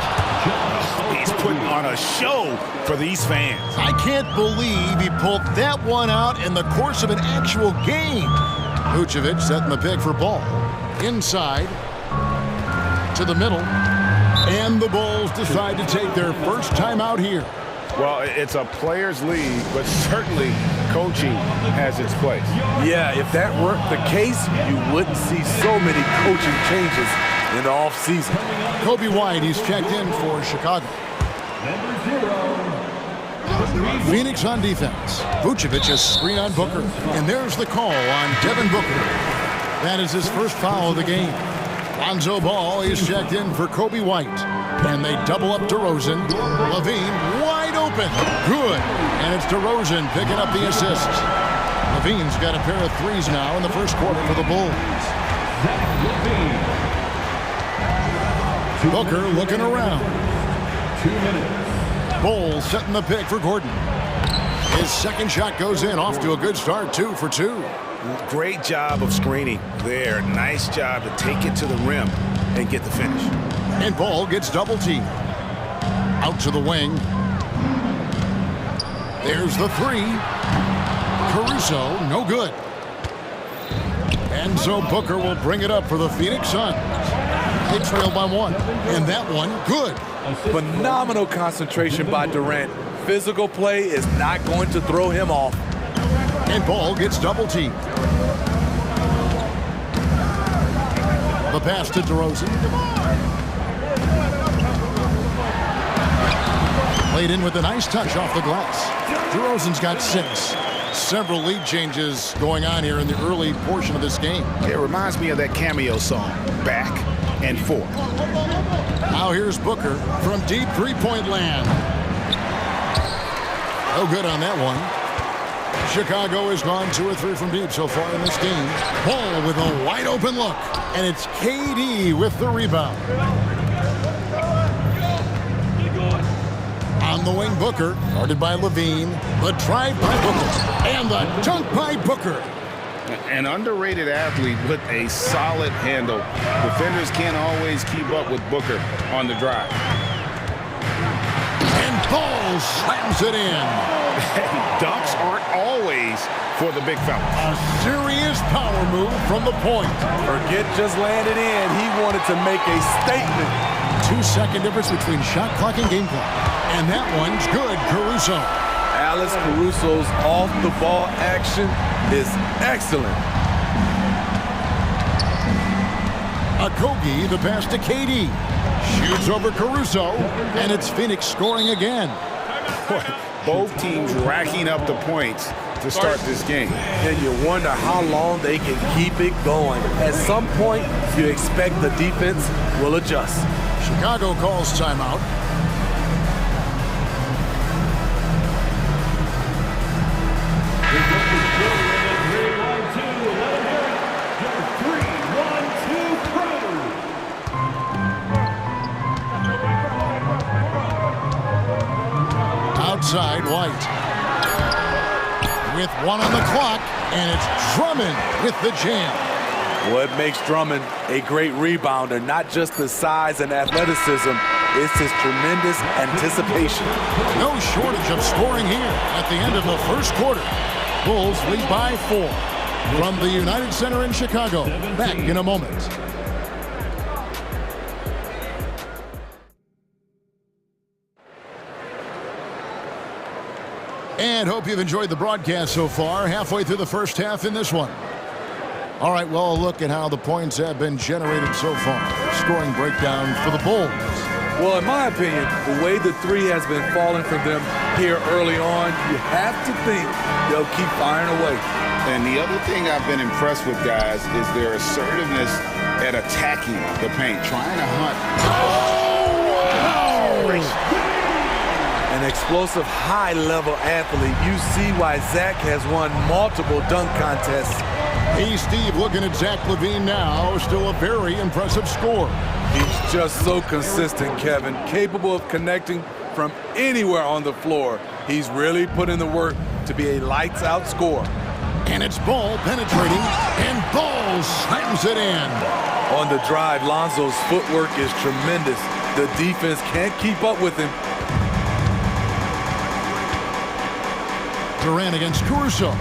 He's putting on a show for these fans. I can't believe he pulled that one out in the course of an actual game. Vucevic setting the pick for Ball. Inside, to the middle, and the Bulls decide to take their first time out here. Well, it's a players' league, but certainly coaching has its place. Yeah, if that weren't the case, you wouldn't see so many coaching changes in the offseason. Kobe White, he's checked in for Chicago. Phoenix on defense. Vucevic is screen on Booker. And there's the call on Devin Booker. That is his first foul of the game. Lonzo Ball is checked in for Kobe White. And they double up DeRozan. Levine wide open. Good. And it's DeRozan picking up the assist. Levine's got a pair of 3s now in the first quarter for the Bulls. Booker looking around. 2 minutes. Bol setting the pick for Gordon. His second shot goes in, off to a good start, 2 for 2. Great job of screening there. Nice job to take it to the rim and get the finish. And Ball gets double teamed. Out to the wing. There's the 3. Caruso, no good. And so Booker will bring it up for the Phoenix Suns. They trail by 1. And that one, good. Phenomenal concentration by Durant. Physical play is not going to throw him off. And Ball gets double teamed. The pass to DeRozan. Played in with a nice touch off the glass. DeRozan's got 6. Several lead changes going on here in the early portion of this game. It reminds me of that cameo song, Back and Forth. Now here's Booker from deep 3-point land. No good on that one. Chicago has gone 2 or 3 from deep so far in this game. Ball with a wide open look. And it's KD with the rebound. On the wing, Booker, guarded by Levine. The drive by Booker. And the dunk by Booker. An underrated athlete with a solid handle. Defenders can't always keep up with Booker on the drive. And Ball slams it in. Dunks aren't always for the big fella. A serious power move from the point. Forget just landed in. He wanted to make a statement. 2-second difference between shot clock and game clock. And that one's good, Caruso. Alex Caruso's off-the-ball action is excellent. Okogie, the pass to KD. Shoots over Caruso, and it's Phoenix scoring again. Both teams racking up the points to start this game. And you wonder how long they can keep it going. At some point, you expect the defense will adjust. Chicago calls timeout. Outside, White. With 1 on the clock, and it's Drummond with the jam. What makes Drummond a great rebounder, not just the size and athleticism, it's his tremendous anticipation. No shortage of scoring here at the end of the first quarter. Bulls lead by 4. From the United Center in Chicago, back in a moment. And hope you've enjoyed the broadcast so far. Halfway through the first half in this one. All right, well, a look at how the points have been generated so far. Scoring breakdown for the Bulls. Well, in my opinion, the way the three has been falling for them here early on, you have to think they'll keep firing away. And the other thing I've been impressed with, guys, is their assertiveness at attacking the paint, trying to hunt. An explosive, high-level athlete. You see why Zach has won multiple dunk contests. Hey, Steve, looking at Zach LaVine now, still a very impressive scorer. He's just so consistent, Kevin, capable of connecting from anywhere on the floor. He's really put in the work to be a lights-out scorer. And it's Ball penetrating, and Ball slams it in. On the drive, Lonzo's footwork is tremendous. The defense can't keep up with him. Durant against Caruso.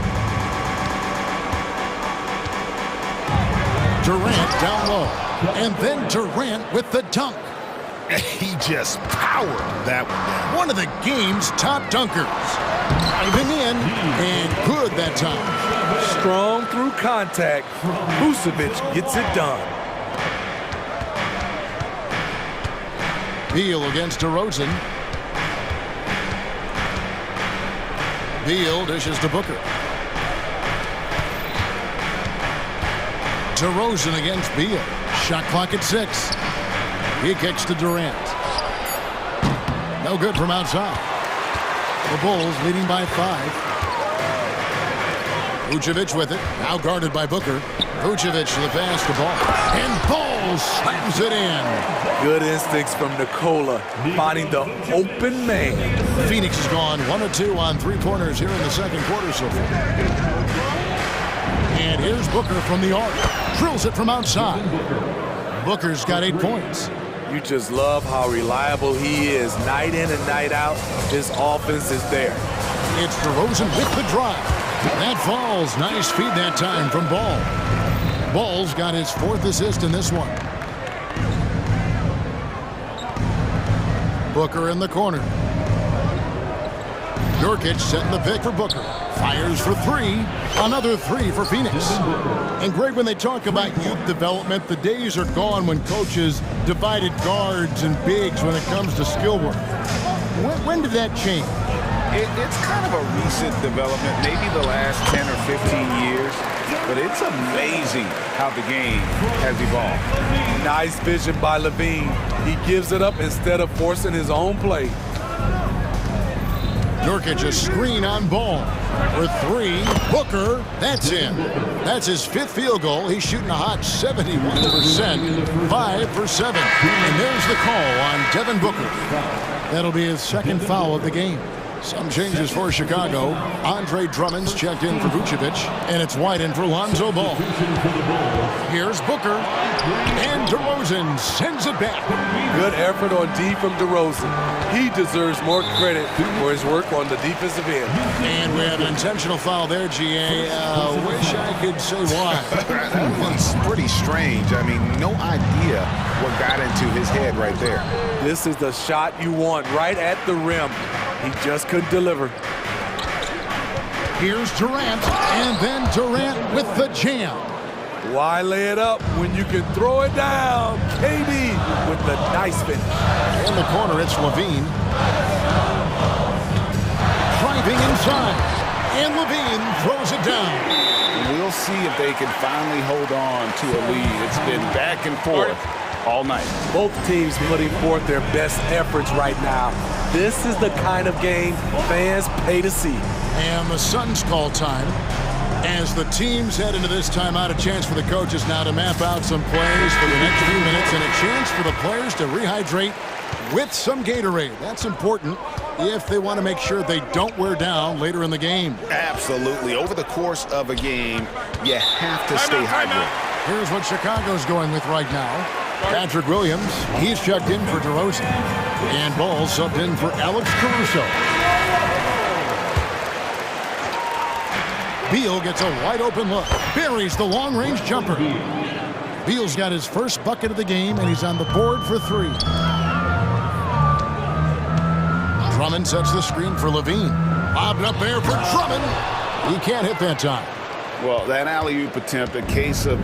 Durant down low. And then Durant with the dunk. He just powered that one. One of the game's top dunkers. Driving in, and good that time. Strong through contact. Vucevic gets it done. Beal against DeRozan. Beal dishes to Booker. DeRozan against Beal. Shot clock at 6. He kicks to Durant. No good from outside. The Bulls leading by 5. Vucevic with it. Now guarded by Booker. Vucevic to the pass to Ball. And Ball slams it in. Good instincts from Nikola, finding the open man. Phoenix has gone 1 of 2 on 3-pointers here in the second quarter so far. And here's Booker from the arc. Drills it from outside. Booker's got 8 points. You just love how reliable he is. Night in and night out, his offense is there. It's DeRozan with the drive. That falls. Nice feed that time from Ball. Ball's got his 4th assist in this one. Booker in the corner. Nurkic setting the pick for Booker. Fires for 3. Another 3 for Phoenix. And Greg, when they talk about youth development, the days are gone when coaches divided guards and bigs when it comes to skill work. When did that change? It's kind of a recent development, maybe the last 10 or 15 years, but it's amazing how the game has evolved. Nice vision by Levine. He gives it up instead of forcing his own play. Nurkic a screen on Ball. For three, Booker, that's in. That's his 5th field goal. He's shooting a hot 71%, 5 for 7. And there's the call on Devin Booker. That'll be his 2nd foul of the game. Some changes for Chicago. Andre Drummond's checked in for Vucevic, and it's White in for Lonzo Ball. Here's Booker, and DeRozan sends it back. Good effort on D from DeRozan. He deserves more credit for his work on the defensive end. And we have an intentional foul there, GA. Wish I could say why. That one's pretty strange. I mean, no idea what got into his head right there. This is the shot you want right at the rim. He just couldn't deliver. Here's Durant, and then Durant with the jam. Why lay it up when you can throw it down? KD with the nice finish. In the corner, it's Levine. Driving inside, and Levine throws it down. We'll see if they can finally hold on to a lead. It's been back and forth all night. Both teams putting forth their best efforts right now. This is the kind of game fans pay to see. And the Suns call time. As the teams head into this timeout, a chance for the coaches now to map out some plays for the next few minutes and a chance for the players to rehydrate with some Gatorade. That's important if they want to make sure they don't wear down later in the game. Absolutely. Over the course of a game, you have to stay hydrated. Here's what Chicago's going with right now. Patrick Williams, he's checked in for DeRozan. And Ball subbed in for Alex Caruso. Beal gets a wide open look. Buries the long-range jumper. Beal's got his first bucket of the game, and he's on the board for 3. Drummond sets the screen for Levine. Lobbed up there for Drummond. He can't hit that time. Well, that alley-oop attempt, a case of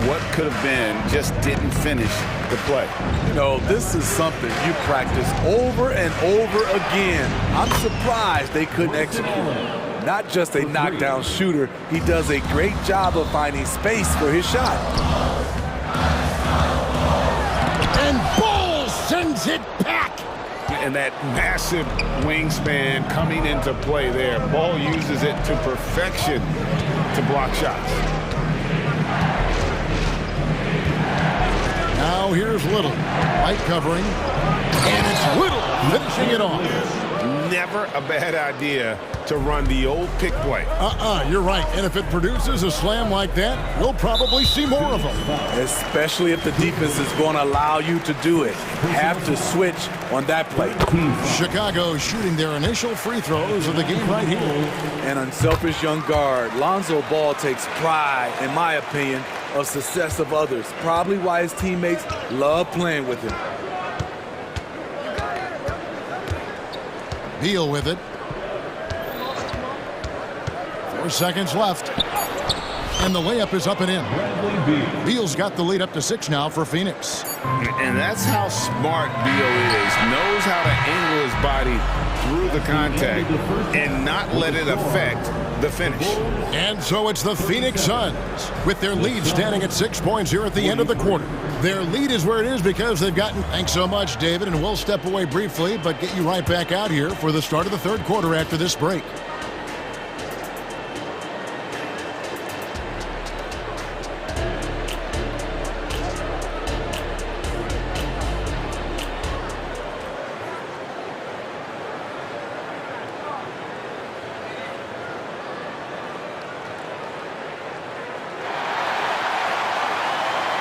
what could have been, just didn't finish the play. You know, this is something you practice over and over again. I'm surprised they couldn't execute. Not just a knockdown shooter, he does a great job of finding space for his shot. And Ball sends it back. And that massive wingspan coming into play there. Ball uses it to perfection to block shots. Now here's Little. White covering. And it's Little finishing it off. Never a bad idea to run the old pick play. You're right. And if it produces a slam like that, we'll probably see more of them. Especially if the defense is going to allow you to do it. Have to switch on that play. Chicago shooting their initial free throws of the game right here. An unselfish young guard. Lonzo Ball takes pride, in my opinion, of success of others. Probably why his teammates love playing with him. Beal with it. 4 seconds left. And the layup is up and in. Beal's got the lead up to 6 now for Phoenix. And that's how smart Beal is. Knows how to angle his body through the contact and not let it affect the finish. And so it's the Phoenix Suns with their lead standing at 6 points here at the end of the quarter. Their lead is where it is because they've gotten... Thanks so much, David, and we'll step away briefly, but get you right back out here for the start of the third quarter after this break.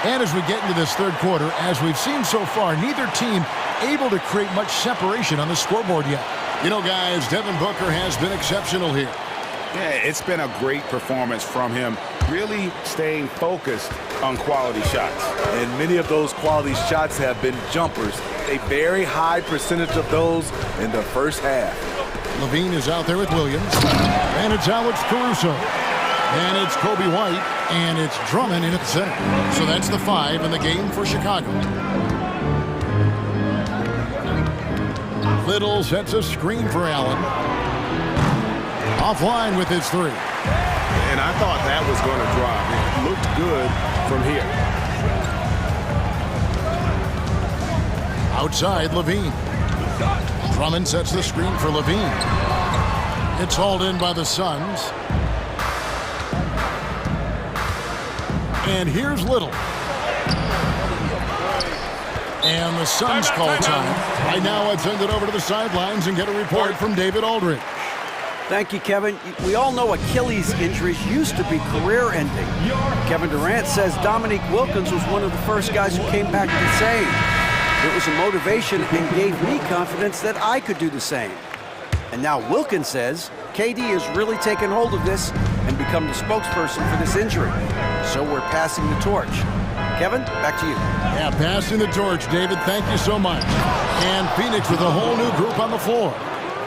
And as we get into this third quarter, as we've seen so far, neither team able to create much separation on the scoreboard yet. You know, guys, Devin Booker has been exceptional here. Yeah, it's been a great performance from him, really staying focused on quality shots. And many of those quality shots have been jumpers. A very high percentage of those in the first half. Levine is out there with Williams. And it's Alex Caruso. And it's Kobe White, and it's Drummond in at the center. So that's the 5 in the game for Chicago. Little sets a screen for Allen. Offline with his 3. And I thought that was going to drop. It looked good from here. Outside, Levine. Drummond sets the screen for Levine. It's hauled in by the Suns. And here's Little. And the Suns call time. Right now, I'd send it over to the sidelines and get a report from David Aldridge. Thank you, Kevin. We all know Achilles injuries used to be career-ending. Kevin Durant says Dominique Wilkins was one of the first guys who came back the same. It was a motivation and gave me confidence that I could do the same. And now Wilkins says KD has really taken hold of this and become the spokesperson for this injury. So we're passing the torch. Kevin, back to you. Yeah, passing the torch, David. Thank you so much. And Phoenix with a whole new group on the floor.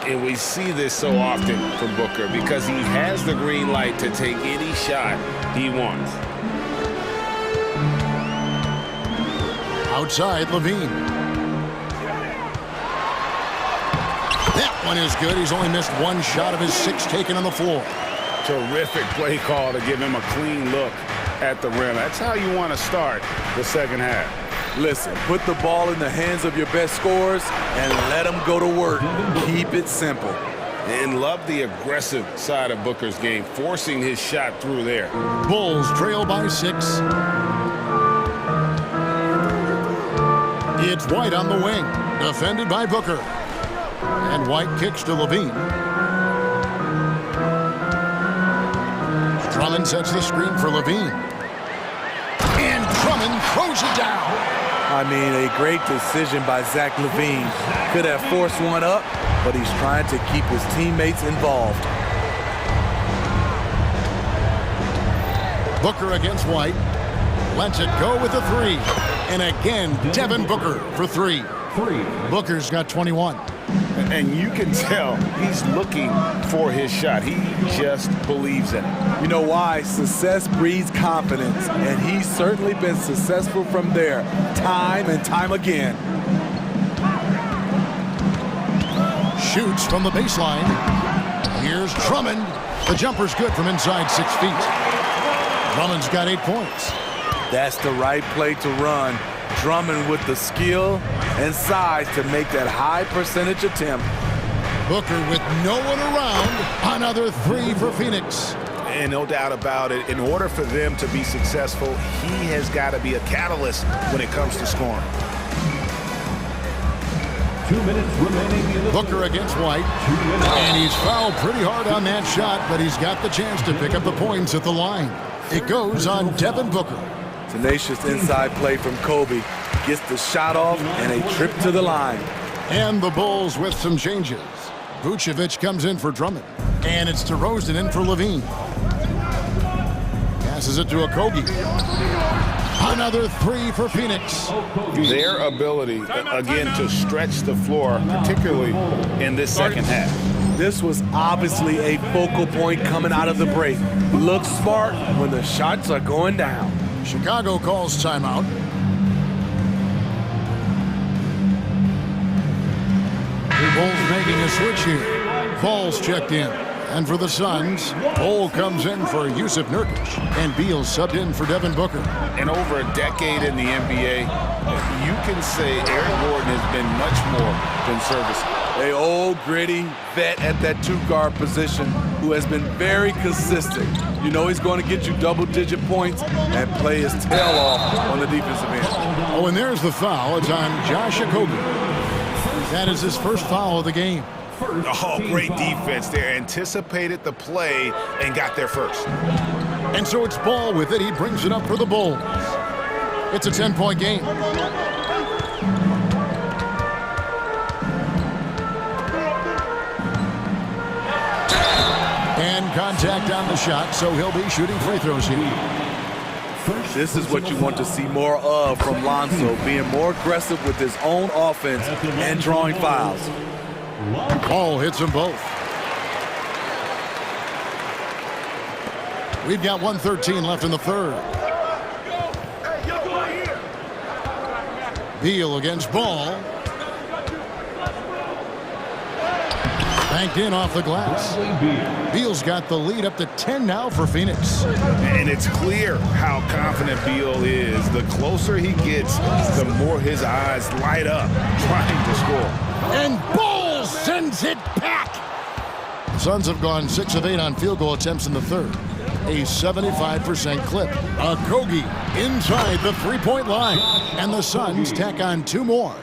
And we see this so often from Booker because he has the green light to take any shot he wants. Outside, Levine. That one is good. He's only missed one shot of his 6 taken on the floor. Terrific play call to give him a clean look at the rim. That's how you want to start the second half. Listen, put the ball in the hands of your best scorers and let them go to work. Keep it simple. And love the aggressive side of Booker's game, forcing his shot through there. Bulls trail by 6. It's White on the wing, defended by Booker. And White kicks to Levine. Drummond sets the screen for Levine. And Drummond throws it down. I mean, a great decision by Zach LaVine. Could have forced one up, but he's trying to keep his teammates involved. Booker against White. Lets it go with the 3. And again, Devin Booker for 3. Booker's got 21. And you can tell he's looking for his shot. He just believes in it. You know why? Success breeds confidence, and he's certainly been successful from there, time and time again. Shoots from the baseline. Here's Drummond. The jumper's good from inside 6 feet. Drummond's got 8 points. That's the right play to run. Drummond with the skill and size to make that high percentage attempt. Booker with no one around. Another 3 for Phoenix. And no doubt about it, in order for them to be successful, he has got to be a catalyst when it comes to scoring. 2 minutes remaining in the Booker against White. And he's fouled pretty hard on that shot, but he's got the chance to pick up the points at the line. It goes on Devin Booker. Tenacious inside play from Kobe. Gets the shot off and a trip to the line. And the Bulls with some changes. Vucevic comes in for Drummond. And it's DeRozan in for Levine. Passes it to Okogie. Another 3 for Phoenix. Their ability, again, to stretch the floor, particularly in this second half. This was obviously a focal point coming out of the break. Look smart when the shots are going down. Chicago calls timeout. Bulls making a switch here. Ball's checked in. And for the Suns, Bol comes in for Yusuf Nurkic. And Beal subbed in for Devin Booker. And over a decade in the NBA, you can say Eric Gordon has been much more than serviceable. A old, gritty vet at that 2-guard position who has been very consistent. You know he's going to get you double-digit points and play his tail off on the defensive end. Oh, and there's the foul. It's on Josh Okogie. That is his first foul of the game. Oh, great defense there. Anticipated the play and got there first. And so it's Ball with it. He brings it up for the Bulls. It's a 10-point game. And contact on the shot, so he'll be shooting free throws here. This is what you want to see more of from Lonzo, being more aggressive with his own offense and drawing fouls. Ball hits them both. We've got 1:13 left in the third. Beal against Ball. Banked in off the glass. Beal's got the lead up to 10 now for Phoenix. And it's clear how confident Beal is. The closer he gets, the more his eyes light up trying to score. And Ball sends it back. Suns have gone 6 of 8 on field goal attempts in the third. A 75% clip. Okogie inside the three-point line. And the Suns tack on 2 more.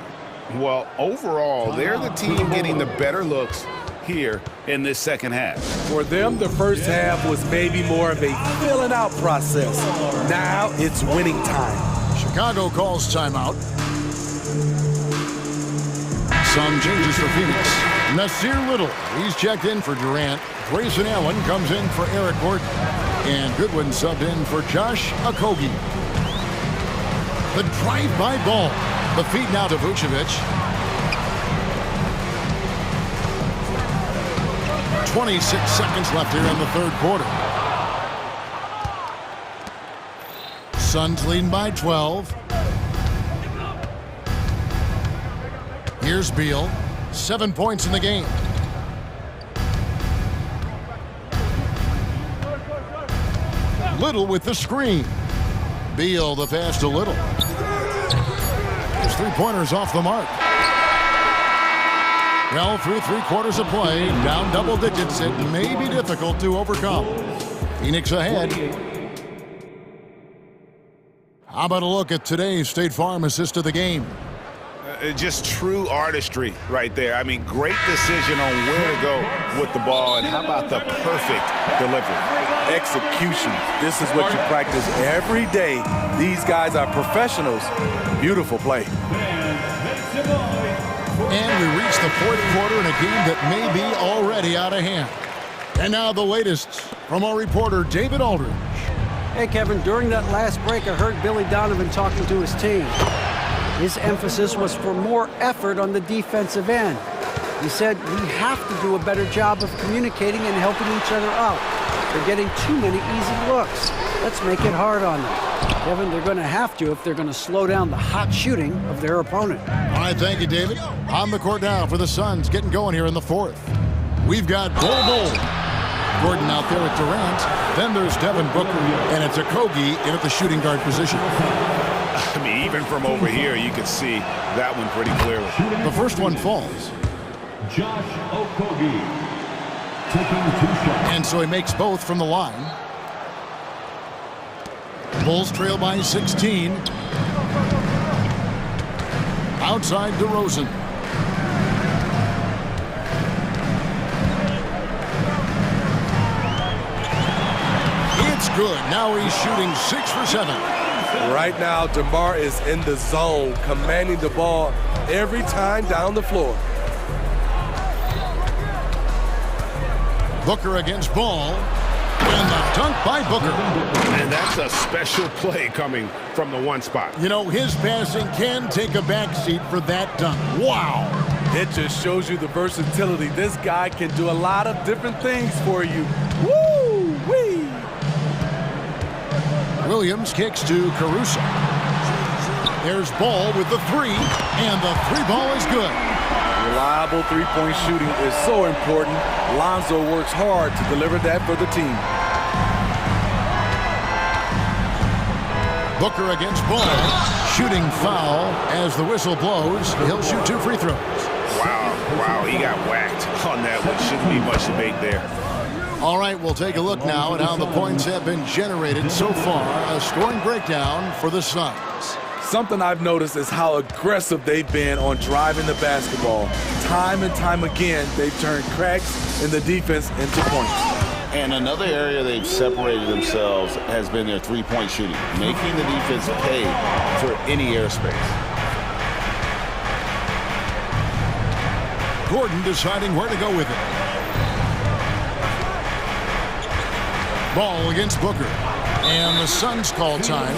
Well, overall, they're the team getting the better looks here in this second half. For them, the first half was maybe more of a filling out process. Now it's winning time. Chicago calls timeout. Some changes for Phoenix. Nasir Little, he's checked in for Durant. Grayson Allen comes in for Eric Gordon. And Goodwin subbed in for Josh Okogie. The drive-by ball. The feed now to Vucevic. 26 seconds left here in the third quarter. Suns leading by 12. Here's Beal. 7 points in the game. Little with the screen. Beal the pass to Little. His three-pointers off the mark. Well, through 3/4 of play, down double digits, it may be difficult to overcome. Phoenix ahead. How about a look at today's State Farm assist of the game? Just true artistry right there. I mean, great decision on where to go with the ball, and how about the perfect delivery? Execution. This is what you practice every day. These guys are professionals. Beautiful play. And we reach the fourth quarter in a game that may be already out of hand. And now the latest from our reporter, David Aldridge. Hey, Kevin, during that last break, I heard Billy Donovan talking to his team. His emphasis was for more effort on the defensive end. He said, we have to do a better job of communicating and helping each other out. They're getting too many easy looks. Let's make it hard on them. Kevin, they're going to have to if they're going to slow down the hot shooting of their opponent. All right, thank you, David. On the court now for the Suns, getting going here in the fourth. We've got Bol. Gordon out there at Durant. Then there's Devin Booker, and it's Okogie in at the shooting guard position. I mean, even from over here, you can see that one pretty clearly. The first one falls. Josh Okogie taking 2 shots. And so he makes both from the line. Bulls trail by 16. Outside DeRozan. It's good. Now he's shooting 6 for 7. Right now, DeMar is in the zone, commanding the ball every time down the floor. Booker against Ball. And the dunk by Booker. And that's a special play coming from the one spot. You know, his passing can take a backseat for that dunk. Wow. It just shows you the versatility. This guy can do a lot of different things for you. Woo-wee! Williams kicks to Caruso. There's Ball with the 3, and the 3-ball is good. Reliable three-point shooting is so important. Lonzo works hard to deliver that for the team. Booker against Ball. Shooting foul as the whistle blows. He'll shoot 2 free throws. Wow, he got whacked on that one. Shouldn't be much debate there. All right, we'll take a look now at how the points have been generated so far. A scoring breakdown for the Suns. Something I've noticed is how aggressive they've been on driving the basketball. Time and time again, they've turned cracks in the defense into points. And another area they've separated themselves has been their three-point shooting, making the defense pay for any airspace. Gordon deciding where to go with it. Ball against Booker. And the Suns call time.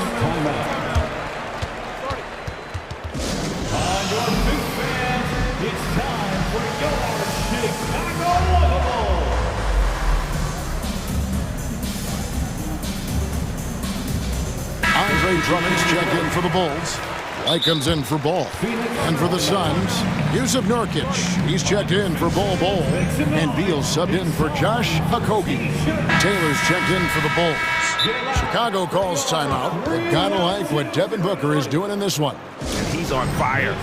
Andre Drummond's checked in for the Bulls. White comes in for Ball. And for the Suns, Yusuf Nurkic. He's checked in for Bol. And Beal subbed in for Josh Okogie. Taylor's checked in for the Bulls. Chicago calls timeout. They've got to like what Devin Booker is doing in this one. And he's on fire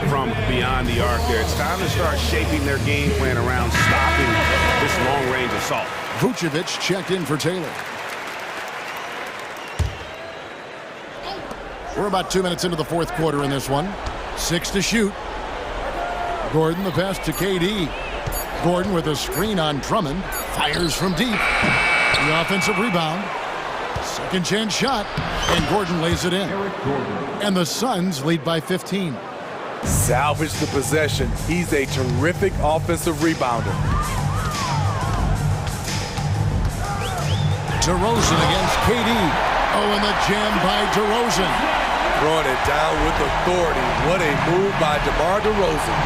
from beyond the arc there. It's time to start shaping their game plan around stopping this long-range assault. Vucevic checked in for Taylor. We're about 2 minutes into the fourth quarter in this one. 6 to shoot. Gordon the pass to KD. Gordon with a screen on Drummond. Fires from deep. The offensive rebound. Second chance shot. And Gordon lays it in. And the Suns lead by 15. Salvage the possession. He's a terrific offensive rebounder. DeRozan against KD. Oh, and the jam by DeRozan. Throwing it down with authority. What a move by DeMar DeRozan.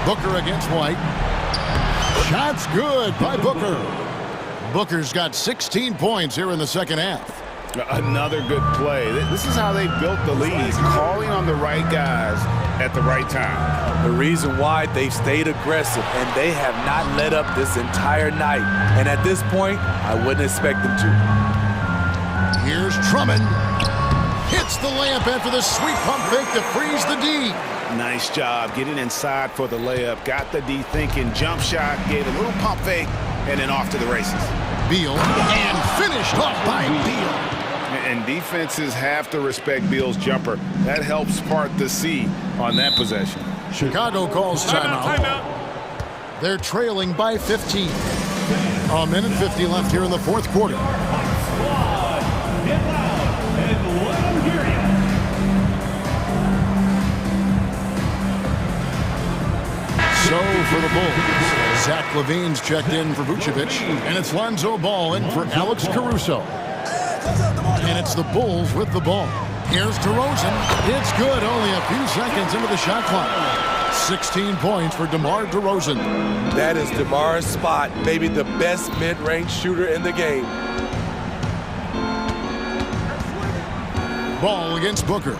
Booker against White. Shots good by Booker. Booker's got 16 points here in the second half. Another good play. This is how they built the lead, calling on the right guys at the right time. The reason why they've stayed aggressive, and they have not let up this entire night. And at this point, I wouldn't expect them to. Here's Drummond. Hits the layup after the sweet pump fake to freeze the D. Nice job getting inside for the layup. Got the D thinking, jump shot, gave a little pump fake, and then off to the races. Beal, and finished off by Beal. And defenses have to respect Beal's jumper. That helps part the C on that possession. Chicago calls timeout. They're trailing by 15. A minute 50 left here in the fourth quarter. So for the Bulls, Zach LaVine's checked in for Vucevic, and it's Lonzo Ball in for Alex Caruso. And it's the Bulls with the ball. Here's DeRozan. It's good, only a few seconds into the shot clock. 16 points for DeMar DeRozan. That is DeMar's spot, maybe the best mid-range shooter in the game. Ball against Booker.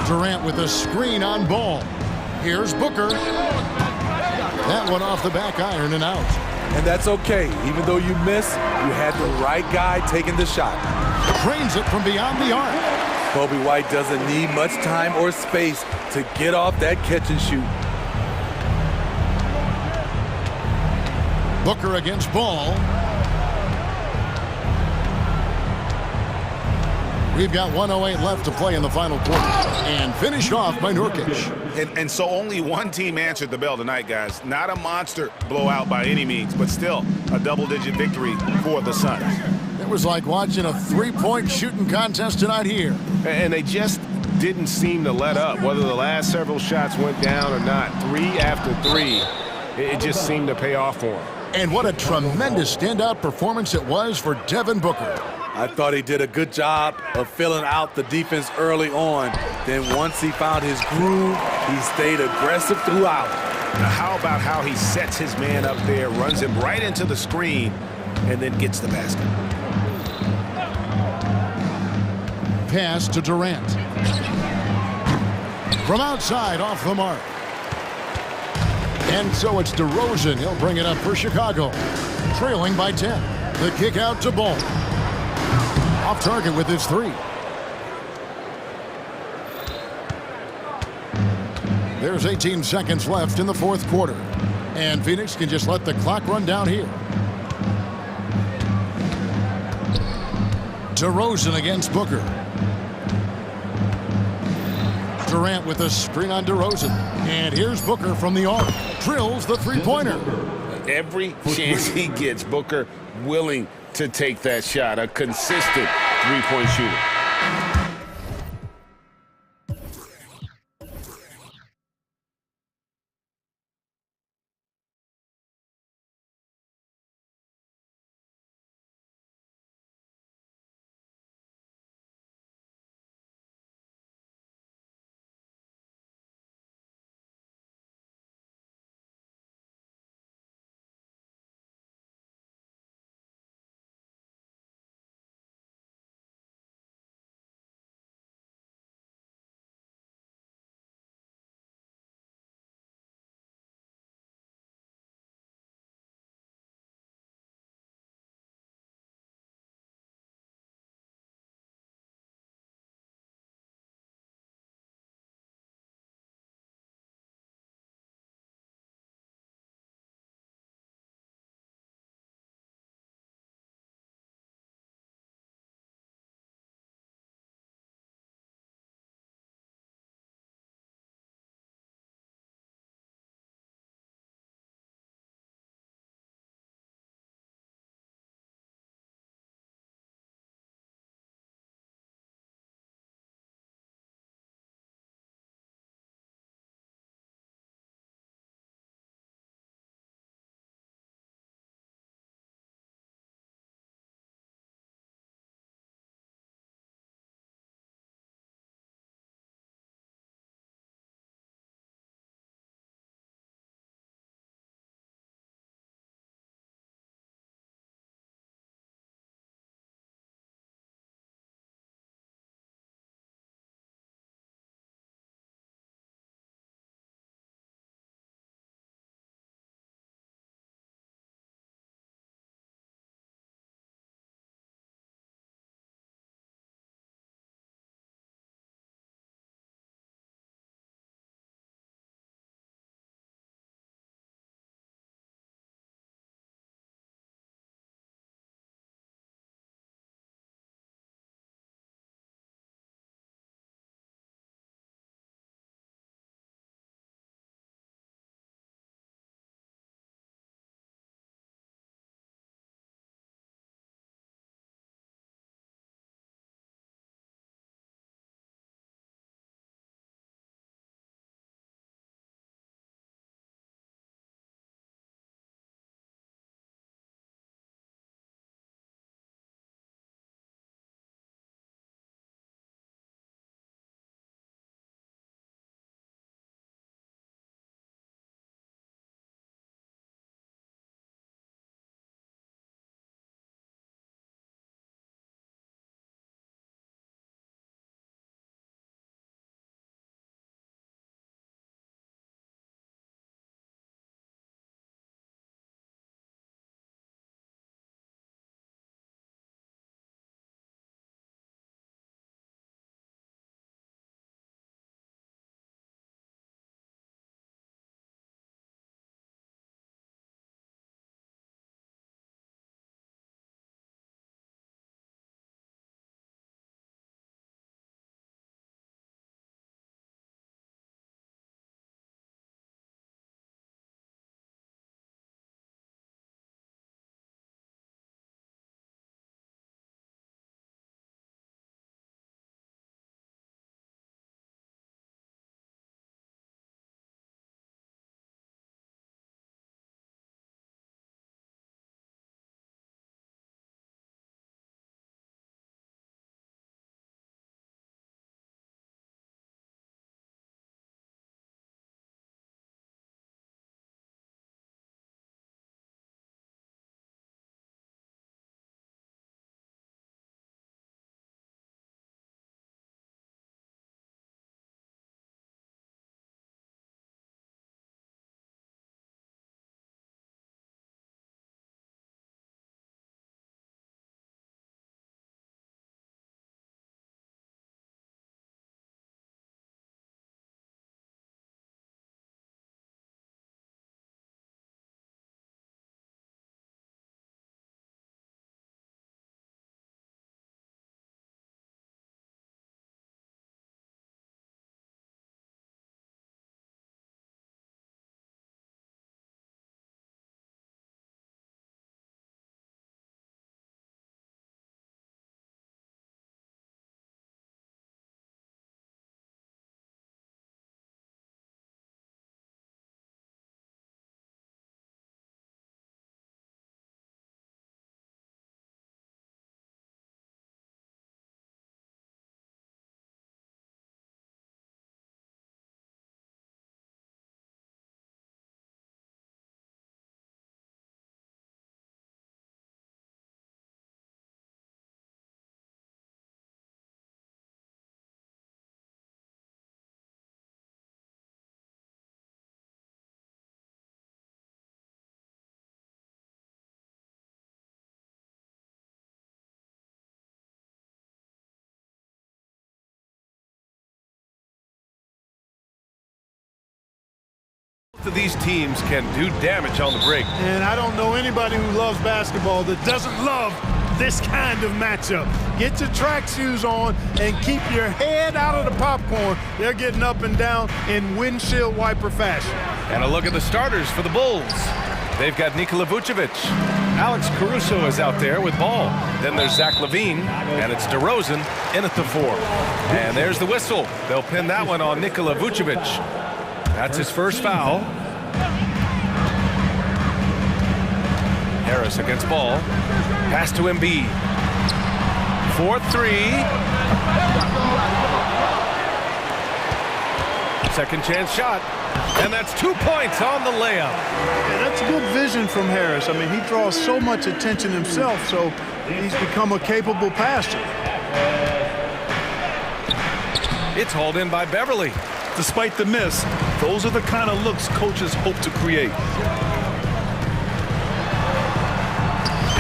Durant with a screen on Ball. Here's Booker. That one off the back iron and out. And that's okay. Even though you miss, you had the right guy taking the shot. Drains it from beyond the arc. Kobe White doesn't need much time or space to get off that catch and shoot. Booker against Ball. We've got 1:08 left to play in the final quarter. And finished off by Nurkic. And so only one team answered the bell tonight, guys. Not a monster blowout by any means, but still a double-digit victory for the Suns. It was like watching a three-point shooting contest tonight here. And they just didn't seem to let up, whether the last several shots went down or not. 3 after 3, it just seemed to pay off for them. And what a tremendous standout performance it was for Devin Booker. I thought he did a good job of filling out the defense early on. Then once he found his groove, he stayed aggressive throughout. Now how about how he sets his man up there, runs him right into the screen, and then gets the basket. Pass to Durant. From outside, off the mark. And so it's DeRozan. He'll bring it up for Chicago. Trailing by 10. The kick out to Ball. Off target with his three. There's 18 seconds left in the fourth quarter. And Phoenix can just let the clock run down here. DeRozan against Booker. Durant with a screen on DeRozan. And here's Booker from the arc. Drills the three-pointer. Every chance he gets, Booker willing to take that shot. A consistent three-point shooter. These teams can do damage on the break. And I don't know anybody who loves basketball that doesn't love this kind of matchup. Get your track shoes on and keep your head out of the popcorn. They're getting up and down in windshield wiper fashion. And a look at the starters for the Bulls. They've got Nikola Vucevic. Alex Caruso is out there with ball. Then there's Zach LaVine, and it's DeRozan in at the 4. And there's the whistle. They'll pin that one on Nikola Vucevic. That's his first foul. Harris against ball. Pass to Embiid. 4-3. Second chance shot. And that's 2 points on the layup. Yeah, that's good vision from Harris. I mean, he draws so much attention himself, so he's become a capable passer. It's hauled in by Beverly. Despite the miss, those are the kind of looks coaches hope to create.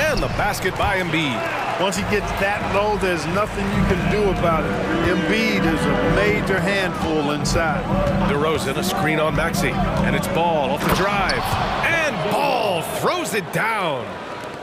And the basket by Embiid. Once he gets that low, there's nothing you can do about it. Embiid is a major handful inside. DeRozan, a screen on Maxey. And it's Ball off the drive. And Ball throws it down.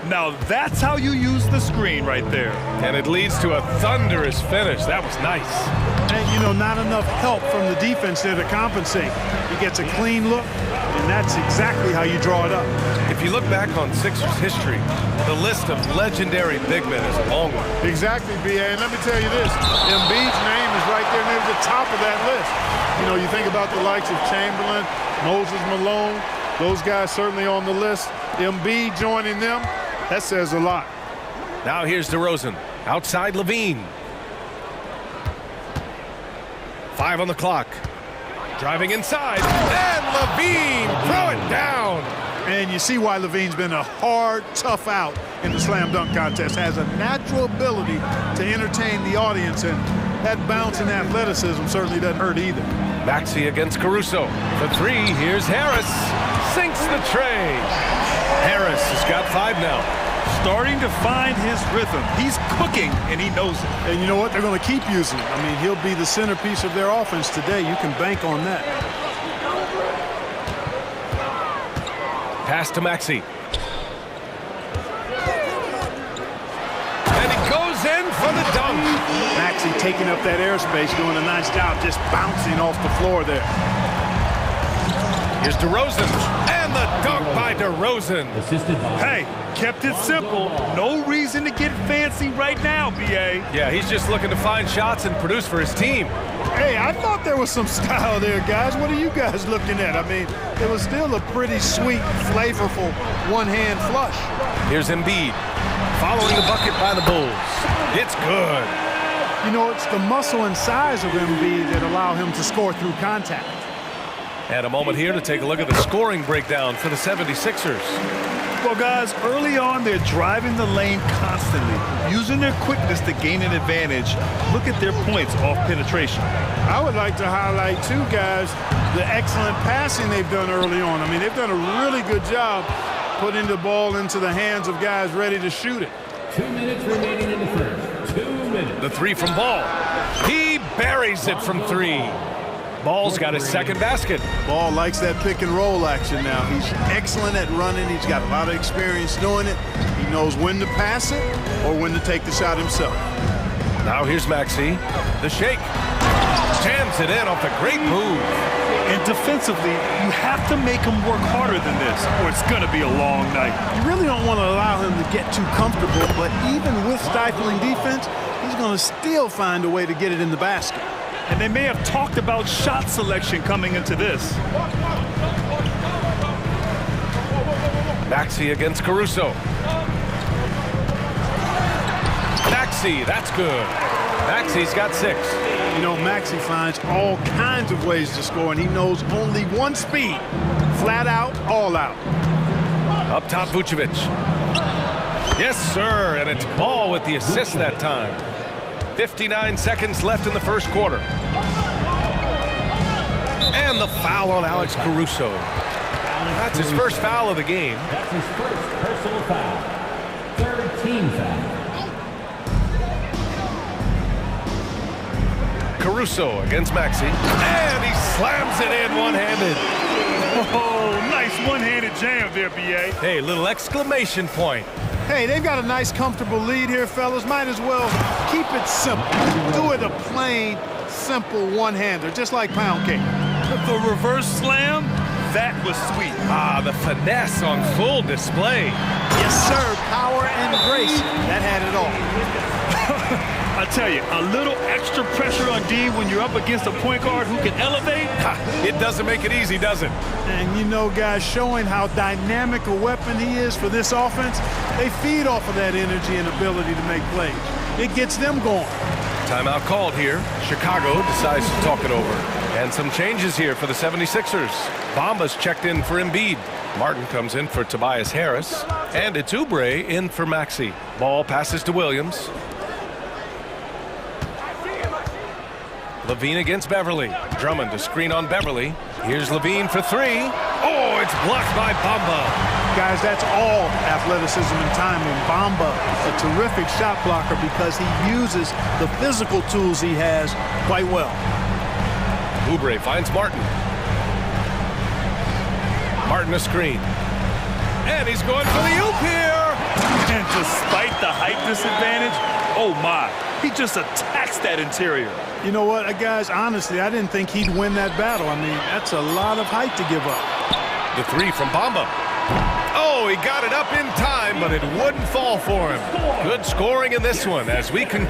Now that's how you use the screen right there. And it leads to a thunderous finish. That was nice. And, you know, not enough help from the defense there to compensate. He gets a clean look, and that's exactly how you draw it up. If you look back on Sixers history, the list of legendary big men is a long one. Exactly, B.A. And let me tell you this. Embiid's name is right there near the top of that list. You know, you think about the likes of Chamberlain, Moses Malone, those guys certainly on the list. Embiid joining them, that says a lot. Now here's DeRozan. Outside LaVine. 5 on the clock. Driving inside. And LaVine throw it down. And you see why LaVine's been a hard, tough out in the slam dunk contest. Has a natural ability to entertain the audience, and that bounce and athleticism certainly doesn't hurt either. Maxey against Caruso. For 3, here's Harris. Sinks the tray. Harris has got 5 now. Starting to find his rhythm. He's cooking, and he knows it. And you know what? They're going to keep using him. I mean, he'll be the centerpiece of their offense today. You can bank on that. Pass to Maxey. And he goes in for the dunk. Maxey taking up that airspace, doing a nice job just bouncing off the floor there. Here's DeRozan. And the dunk by DeRozan. Hey, kept it simple. No reason to get fancy right now, B.A. Yeah, he's just looking to find shots and produce for his team. Hey, I thought there was some style there, guys. What are you guys looking at? I mean, it was still a pretty sweet, flavorful one-hand flush. Here's Embiid. Following the bucket by the Bulls. It's good. You know, it's the muscle and size of Embiid that allow him to score through contact. And a moment here to take a look at the scoring breakdown for the 76ers. Well, guys, early on, they're driving the lane constantly, using their quickness to gain an advantage. Look at their points off penetration. I would like to highlight, too, guys, the excellent passing they've done early on. I mean, they've done a really good job putting the ball into the hands of guys ready to shoot it. 2 minutes remaining in the first. 2 minutes. The 3 from Ball. He buries it from 3. Ball's got his second basket. Ball likes that pick and roll action now. He's excellent at running. He's got a lot of experience doing it. He knows when to pass it or when to take the shot himself. Now here's Maxey. The shake. Jams it in off a great move. And defensively, you have to make him work harder than this, or it's going to be a long night. You really don't want to allow him to get too comfortable, but even with stifling defense, he's going to still find a way to get it in the basket. And they may have talked about shot selection coming into this. Maxey against Caruso. Maxey, that's good. Maxey's got 6. You know, Maxey finds all kinds of ways to score, and he knows only one speed. Flat out, all out. Up top, Vucevic. Yes, sir, and it's Ball with the assist that time. 59 seconds left in the first quarter. And the foul on Alex Caruso. That's his first foul of the game. That's his first personal foul. 13 foul. Caruso against Maxey. And he slams it in one-handed. Oh, nice one-handed jam there, B.A. Hey, little exclamation point. Hey, they've got a nice, comfortable lead here, fellas. Might as well keep it simple. Do it a plain, simple one-hander, just like pound cake. The reverse slam, that was sweet. Ah, the finesse on full display. Yes, sir. Power and grace. That had it all. I tell you, a little extra pressure on D when you're up against a point guard who can elevate. It doesn't make it easy, does it? And you know, guys, showing how dynamic a weapon he is for this offense, they feed off of that energy and ability to make plays. It gets them going. Timeout called here. Chicago decides to talk it over. And some changes here for the 76ers. Bamba's checked in for Embiid. Martin comes in for Tobias Harris. And it's Oubre in for Maxey. Ball passes to Williams. Levine against Beverly. Drummond to screen on Beverly. Here's Levine for three. Oh, it's blocked by Bamba. Guys, that's all athleticism and timing. Bamba, a terrific shot blocker because he uses the physical tools he has quite well. Oubre finds Martin. Martin a screen. And he's going for the oop here. And despite the height disadvantage, oh my, he just attacks that interior. You know what, guys, honestly, I didn't think he'd win that battle. I mean, that's a lot of height to give up. The three from Bamba. Oh, he got it up in time, but it wouldn't fall for him. Good scoring in this one as we can...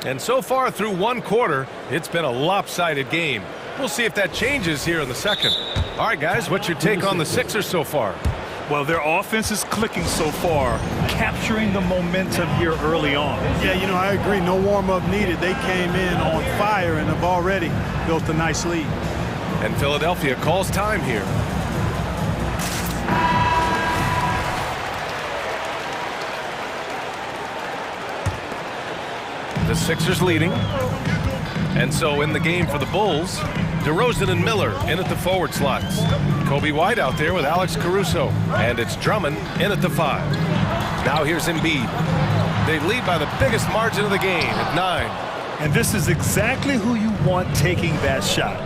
And so far through one quarter, it's been a lopsided game. We'll see if that changes here in the second. All right, guys, what's your take on the Sixers so far? Well, their offense is clicking so far, capturing the momentum here early on. Yeah, you know, I agree. No warm-up needed. They came in on fire and have already built a nice lead. And Philadelphia calls time here. The Sixers leading. And so in the game for the Bulls, DeRozan and Miller in at the forward slots. Kobe White out there with Alex Caruso. And it's Drummond in at the 5. Now here's Embiid. They lead by the biggest margin of the game at 9. And this is exactly who you want taking that shot.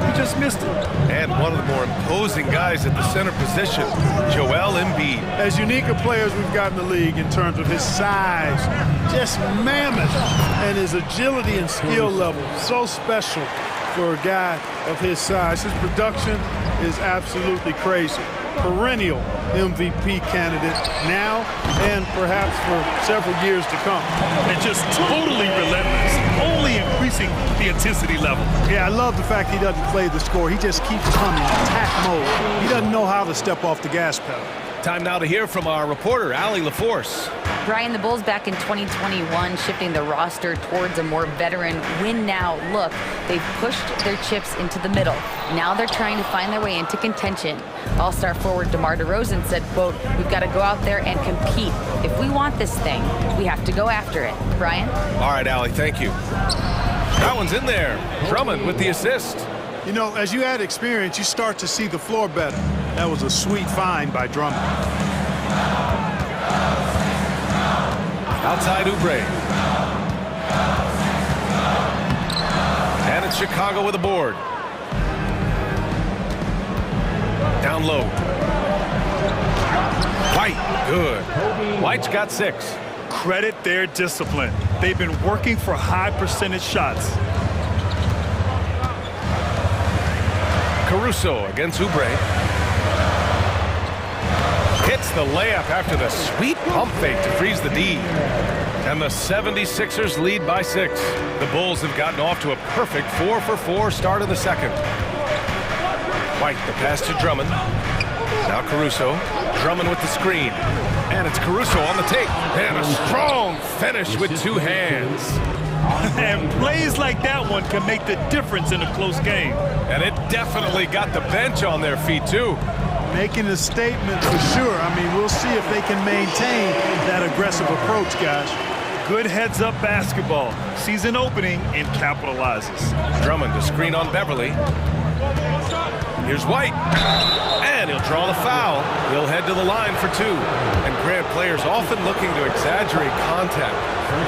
He just missed it. And one of the more imposing guys at the center position, Joel Embiid. As unique a player as we've got in the league in terms of his size, just mammoth, and his agility and skill level, so special for a guy of his size. His production is absolutely crazy. Perennial MVP candidate now and perhaps for several years to come. And just totally relentless, only increasing the intensity level. Yeah, I love the fact he doesn't play the score. He just keeps coming, attack mode. He doesn't know how to step off the gas pedal. Time now to hear from our reporter, Allie LaForce. Brian, the Bulls back in 2021 shifting the roster towards a more veteran win-now look. They've pushed their chips into the middle. Now they're trying to find their way into contention. All-star forward DeMar DeRozan said, quote, "We've got to go out there and compete. If we want this thing, we have to go after it." Brian? All right, Allie, thank you. That one's in there. Drummond with the assist. You know, as you add experience, you start to see the floor better. That was a sweet find by Drummond. Outside Oubre. And it's Chicago with a board. Down low. White, good. White's got 6. Credit their discipline. They've been working for high percentage shots. Caruso against Oubre. Hits the layup after the sweet pump fake to freeze the D. And the 76ers lead by 6. The Bulls have gotten off to a perfect 4-for-4 start in the second. White, the pass to Drummond. Now Caruso. Drummond with the screen. And it's Caruso on the take. And a strong finish with 2 hands. And plays like that one can make the difference in a close game. And it definitely got the bench on their feet, too. Making a statement for sure. I mean, we'll see if they can maintain that aggressive approach, guys. Good heads-up basketball. Season opening and capitalizes. Drummond to screen on Beverly. Here's White. And he'll draw the foul. He'll head to the line for 2. And Grant, players often looking to exaggerate contact.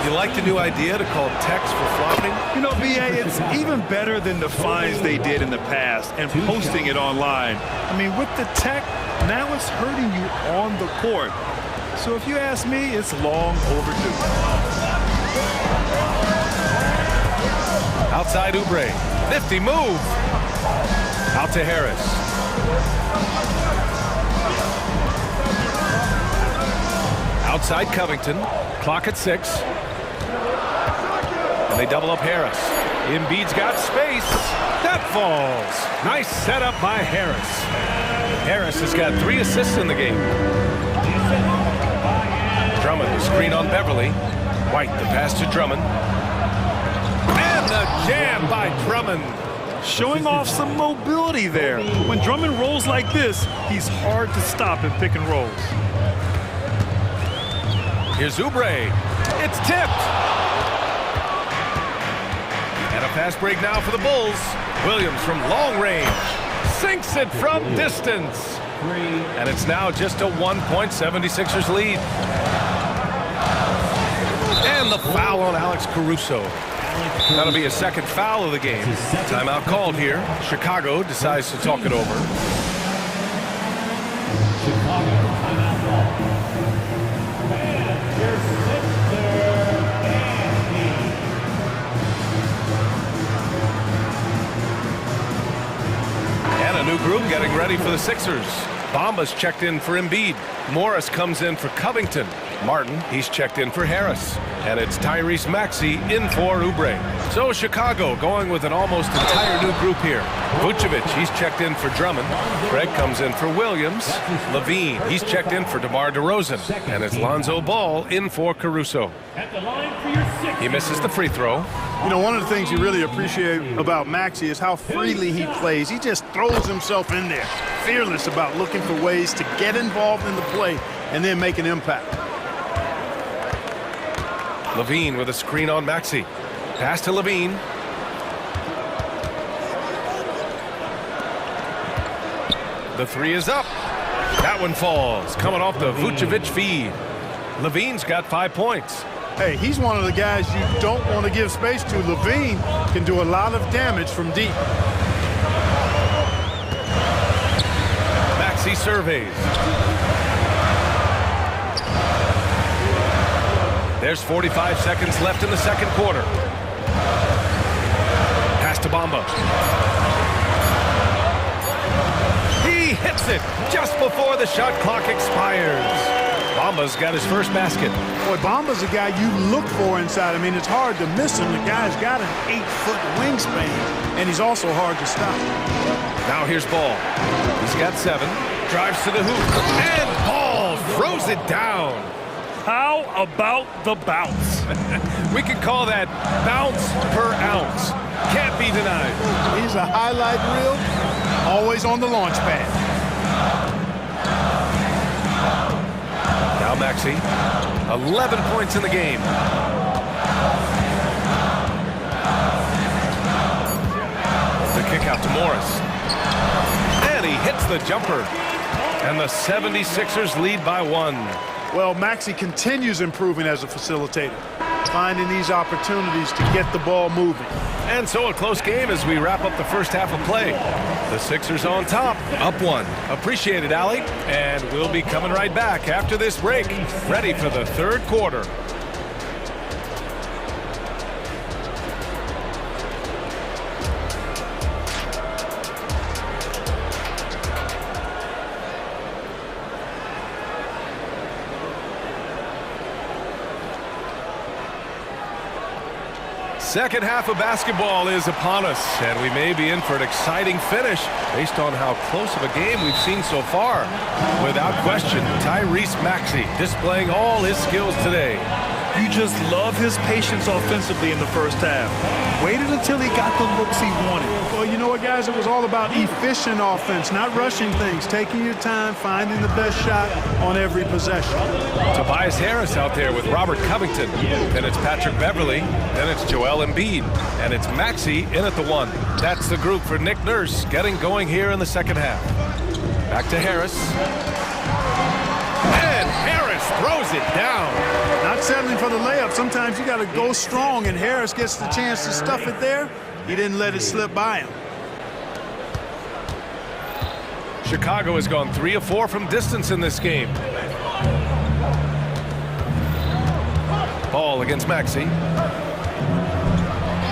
You like the new idea to call text for flopping? You know, BA, it's even better than the fines they did in the past and posting it online. I mean, with the tech, now it's hurting you on the court. So if you ask me, it's long overdue. Outside Oubre. Nifty move. Out to Harris. Outside Covington. Clock at 6. And they double up Harris. Embiid's got space. That falls. Nice setup by Harris. Harris has got 3 assists in the game. Drummond, the screen on Beverly. White, the pass to Drummond. And the jam by Drummond. Showing off some mobility there. When Drummond rolls like this, he's hard to stop in pick and rolls. Here's Oubre. It's tipped. And a fast break now for the Bulls. Williams from long range. Sinks it from distance. And it's now just a 1-point 76ers lead. And the foul on Alex Caruso. That'll be a second foul of the game. Timeout called here. Chicago decides to talk it over. And a new group getting ready for the Sixers. Bamba's checked in for Embiid. Morris comes in for Covington. Martin, he's checked in for Harris. And it's Tyrese Maxey in for Oubre. So Chicago going with an almost entire new group here. Vucevic, he's checked in for Drummond. Craig comes in for Williams. Levine, he's checked in for DeMar DeRozan. And it's Lonzo Ball in for Caruso. He misses the free throw. You know, one of the things you really appreciate about Maxey is how freely he plays. He just throws himself in there, fearless about looking for ways to get involved in the play and then make an impact. Levine with a screen on Maxey. Pass to Levine. The 3 is up. That one falls. Coming off the Vucevic feed. Levine's got 5 points. Hey, he's one of the guys you don't want to give space to. Levine can do a lot of damage from deep. Maxey surveys. There's 45 seconds left in the second quarter. Pass to Bamba. He hits it just before the shot clock expires. Bamba's got his first basket. Boy, Bamba's a guy you look for inside. I mean, it's hard to miss him. The guy's got an 8-foot wingspan, and he's also hard to stop. Now here's Ball. He's got 7. Drives to the hoop. And Ball throws it down. How about the bounce? We could call that bounce per ounce. Can't be denied. He's a highlight reel, always on the launch pad. Now Maxey, 11 points in the game. The kick out to Morris. And he hits the jumper. And the 76ers lead by 1. Well, Maxey continues improving as a facilitator, finding these opportunities to get the ball moving. And so a close game as we wrap up the first half of play. The Sixers on top, up 1. Appreciate it, Allie. And we'll be coming right back after this break, ready for the third quarter. Second half of basketball is upon us, and we may be in for an exciting finish based on how close of a game we've seen so far. Without question, Tyrese Maxey displaying all his skills today. You just love his patience offensively in the first half. Waited until he got the looks he wanted. Well, you know what, guys? It was all about efficient offense, not rushing things, taking your time, finding the best shot on every possession. Tobias Harris out there with Robert Covington. Then it's Patrick Beverly. Then it's Joel Embiid. And it's Maxey in at the 1. That's the group for Nick Nurse getting going here in the second half. Back to Harris. And Harris throws it down. Not settling for the layup. Sometimes you got to go strong, and Harris gets the chance to stuff it there. He didn't let it slip by him. Chicago has gone 3 of 4 from distance in this game. Ball against Maxey.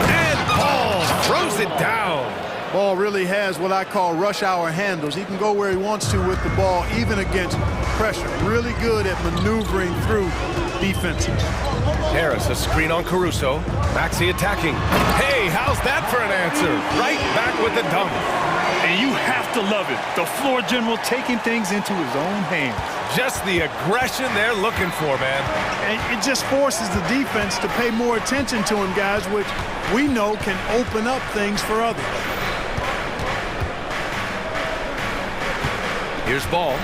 And Ball throws it down. Ball really has what I call rush hour handles. He can go where he wants to with the ball, even against pressure. Really good at maneuvering through defenses. Harris, a screen on Caruso. Maxey attacking. Hey, how's that for an answer? Right back with the dunk. And you have to love it. The floor general taking things into his own hands. Just the aggression they're looking for, man. And it just forces the defense to pay more attention to him, guys, which we know can open up things for others. Here's Ball.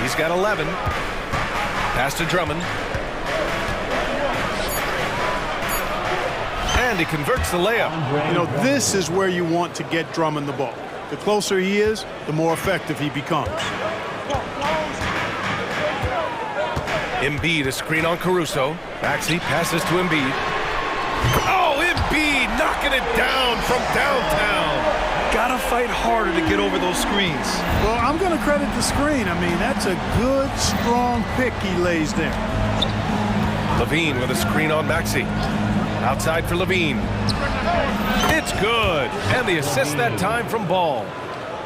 He's got 11. Pass to Drummond. And he converts the layup. You know, this is where you want to get Drummond the ball. The closer he is, the more effective he becomes. Embiid, a screen on Caruso. Maxey passes to Embiid. Oh, Embiid knocking it down from downtown. Gotta fight harder to get over those screens. Well, I'm going to credit the screen. I mean, that's a good, strong pick he lays there. Levine with a screen on Maxey. Outside for Levine. It's good. And the assist that time from Ball.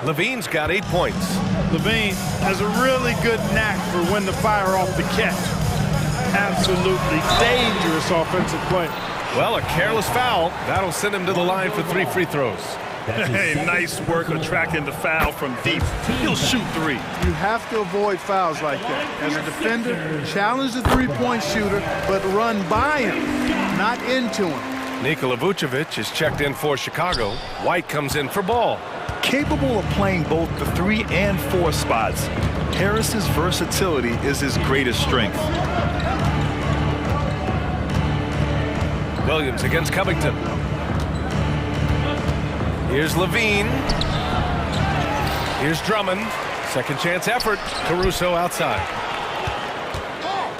Levine's got 8 points. Levine has a really good knack for when to fire off the catch. Absolutely dangerous offensive play. Well, a careless foul. That'll send him to the line for 3 free throws. Hey, nice work attracting the foul from deep. He'll shoot 3. You have to avoid fouls like that. As a defender, challenge the three-point shooter, but run by him, not into him. Nikola Vucevic is checked in for Chicago. White comes in for Ball. Capable of playing both the 3 and 4 spots, Harris's versatility is his greatest strength. Williams against Covington. Here's Levine. Here's Drummond. Second chance effort. Caruso outside.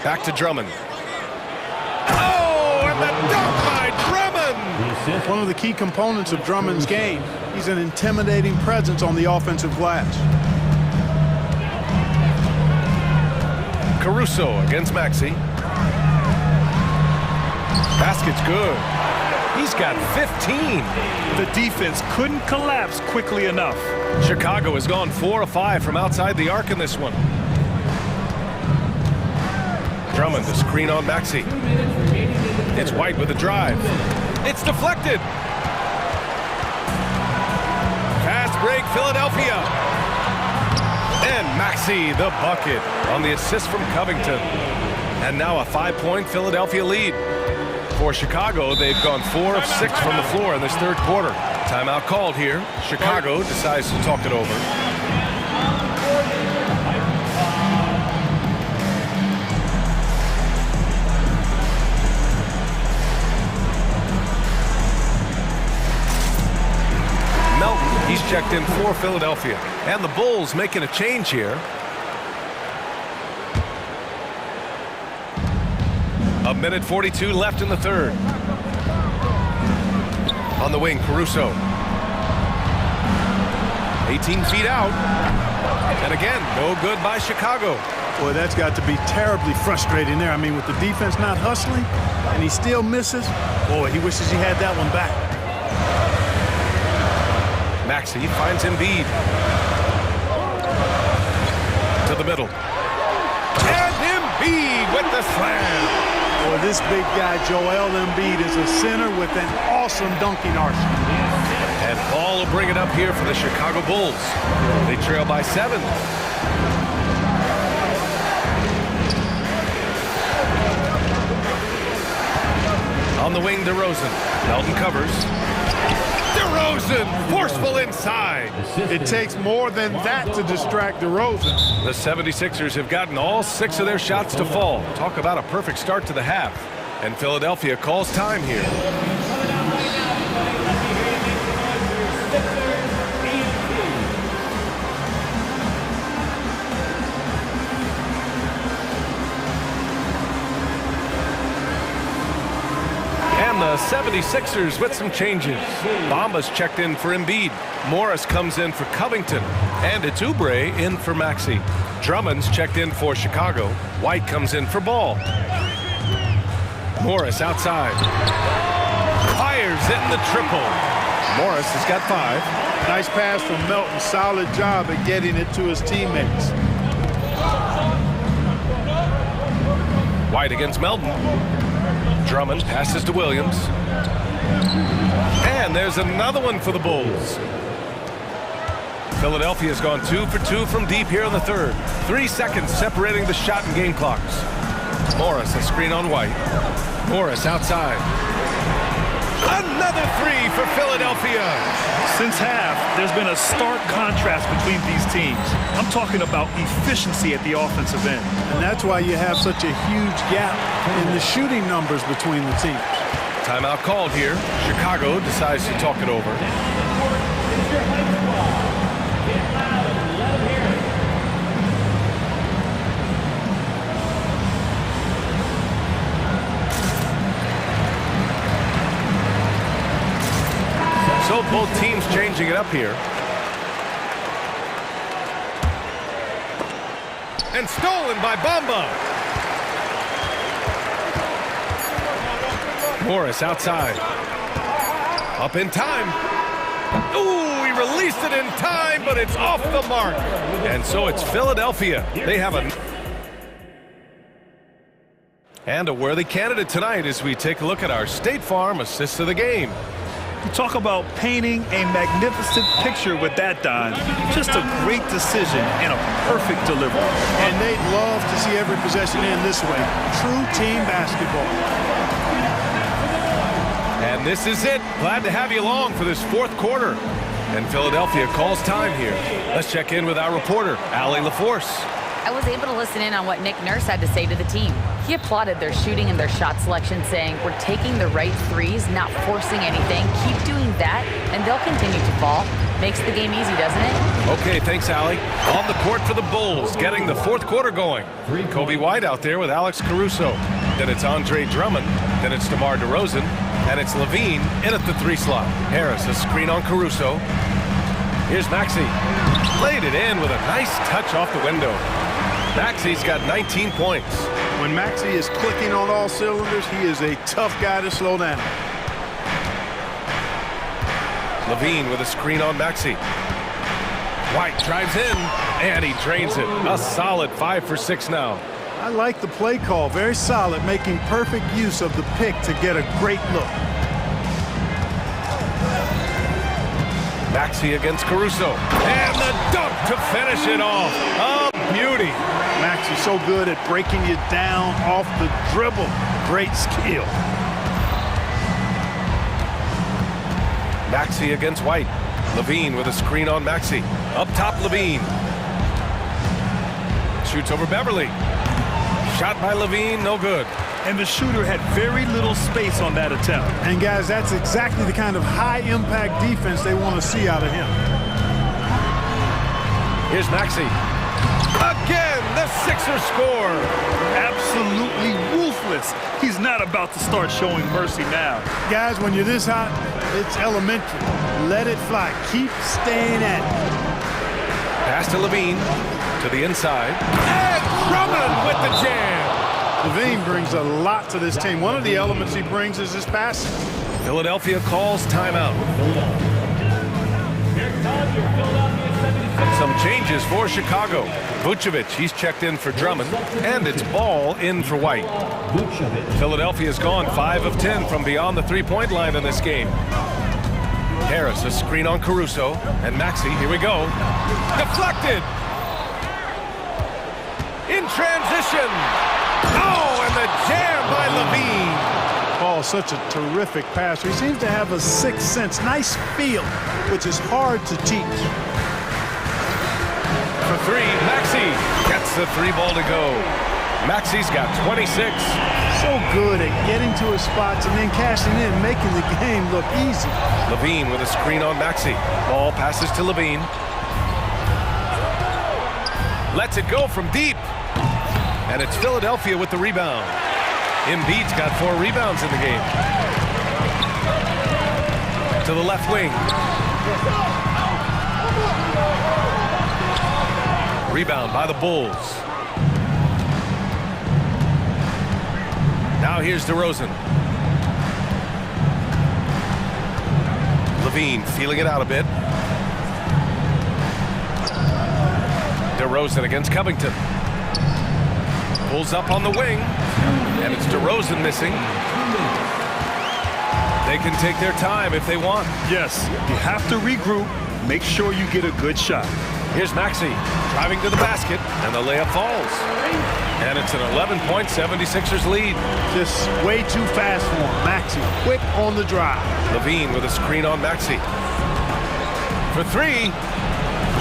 Back to Drummond. Oh, and the dunk by Drummond! One of the key components of Drummond's game. He's an intimidating presence on the offensive glass. Caruso against Maxey. Basket's good. He's got 15. The defense couldn't collapse quickly enough. Chicago has gone 4 of 5 from outside the arc in this one. Drummond, a screen on Maxey. It's White with a drive. It's deflected. Fast break, Philadelphia. And Maxey, the bucket on the assist from Covington. And now a 5-point Philadelphia lead. For Chicago, they've gone 4 of 6 from the floor in this third quarter. Timeout called here. Chicago decides to talk it over. Melton, he's checked in for Philadelphia. And the Bulls making a change here. A minute 42 left in the third. On the wing, Caruso. 18 feet out. And again, no good by Chicago. Boy, that's got to be terribly frustrating there. I mean, with the defense not hustling, and he still misses. Boy, he wishes he had that one back. Maxey finds Embiid. To the middle. And Embiid with the slam. Boy, this big guy, Joel Embiid, is a center with an awesome dunking arsenal. And Ball will bring it up here for the Chicago Bulls. They trail by 7. On the wing, DeRozan. Melton covers. DeRozan, forceful inside. It takes more than that to distract DeRozan. The 76ers have gotten all 6 of their shots to fall. Talk about a perfect start to the half. And Philadelphia calls time here. And the 76ers with some changes. Bamba's checked in for Embiid. Morris comes in for Covington. And it's Oubre in for Maxey. Drummond's checked in for Chicago. White comes in for Ball. Morris outside. Fires in the triple. Morris has got 5. Nice pass from Melton. Solid job at getting it to his teammates. White against Melton. Drummond passes to Williams. And there's another one for the Bulls. Philadelphia's gone 2 for 2 from deep here in the third. 3 seconds separating the shot and game clocks. Morris, a screen on White. Morris outside. Another 3 for Philadelphia. Since half, there's been a stark contrast between these teams. I'm talking about efficiency at the offensive end. And that's why you have such a huge gap in the shooting numbers between the teams. Timeout called here. Chicago decides to talk it over. So both teams changing it up here. And stolen by Bamba. Morris outside. Up in time. Ooh, he released it in time, but it's off the mark. And so it's Philadelphia. They have a worthy candidate tonight as we take a look at our State Farm assists of the game. You talk about painting a magnificent picture with that, Don. Just a great decision and a perfect delivery. And they'd love to see every possession end this way. True team basketball. And this is it. Glad to have you along for this fourth quarter. And Philadelphia calls time here. Let's check in with our reporter, Allie LaForce. I was able to listen in on what Nick Nurse had to say to the team. He applauded their shooting and their shot selection, saying, "We're taking the right threes, not forcing anything. Keep doing that, and they'll continue to fall." Makes the game easy, doesn't it? Okay, thanks, Allie. On the court for the Bulls, getting the fourth quarter going. Kobe White out there with Alex Caruso. Then it's Andre Drummond. Then it's DeMar DeRozan. And it's Levine in at the 3 slot. Harris, a screen on Caruso. Here's Maxey. Laid it in with a nice touch off the window. Maxey's got 19 points. When Maxey is clicking on all cylinders, he is a tough guy to slow down. Levine with a screen on Maxey. White drives in, and he drains it. A solid 5 for 6 now. I like the play call. Very solid, making perfect use of the pick to get a great look. Maxey against Caruso. And the dunk to finish it off. A beauty. Maxey's so good at breaking you down off the dribble. Great skill. Maxey against White. Levine with a screen on Maxey. Up top, Levine. Shoots over Beverly. Shot by Levine, no good. And the shooter had very little space on that attempt. And guys, that's exactly the kind of high-impact defense they want to see out of him. Here's Maxey. Again, the Sixers score. Absolutely ruthless. He's not about to start showing mercy now. Guys, when you're this hot, it's elementary. Let it fly. Keep staying at it. Pass to Levine. To the inside. And Drummond with the jam. Levine brings a lot to this team. One of the elements he brings is his passing. Philadelphia calls timeout. Some changes for Chicago. Vucevic, he's checked in for Drummond, and it's Ball in for White. Philadelphia's gone 5 of 10 from beyond the three-point line in this game. Harris, a screen on Caruso, and Maxey, here we go. Deflected! In transition! Oh, and the jam by Levine! Paul, overall such a terrific passer. He seems to have a sixth sense, nice feel, which is hard to teach. For three, Maxey gets the three ball to go. Maxey's got 26. So good at getting to his spots and then cashing in, making the game look easy. Levine with a screen on Maxey. Ball passes to Levine. Lets it go from deep. And it's Philadelphia with the rebound. Embiid's got 4 rebounds in the game. To the left wing. Rebound by the Bulls. Now here's DeRozan. Levine feeling it out a bit. DeRozan against Covington. Pulls up on the wing. And it's DeRozan missing. They can take their time if they want. Yes, you have to regroup. Make sure you get a good shot. Here's Maxey driving to the basket, and the layup falls. And it's an 11-point 76ers lead. Just way too fast for him. Maxey, quick on the drive. Levine with a screen on Maxey. For three,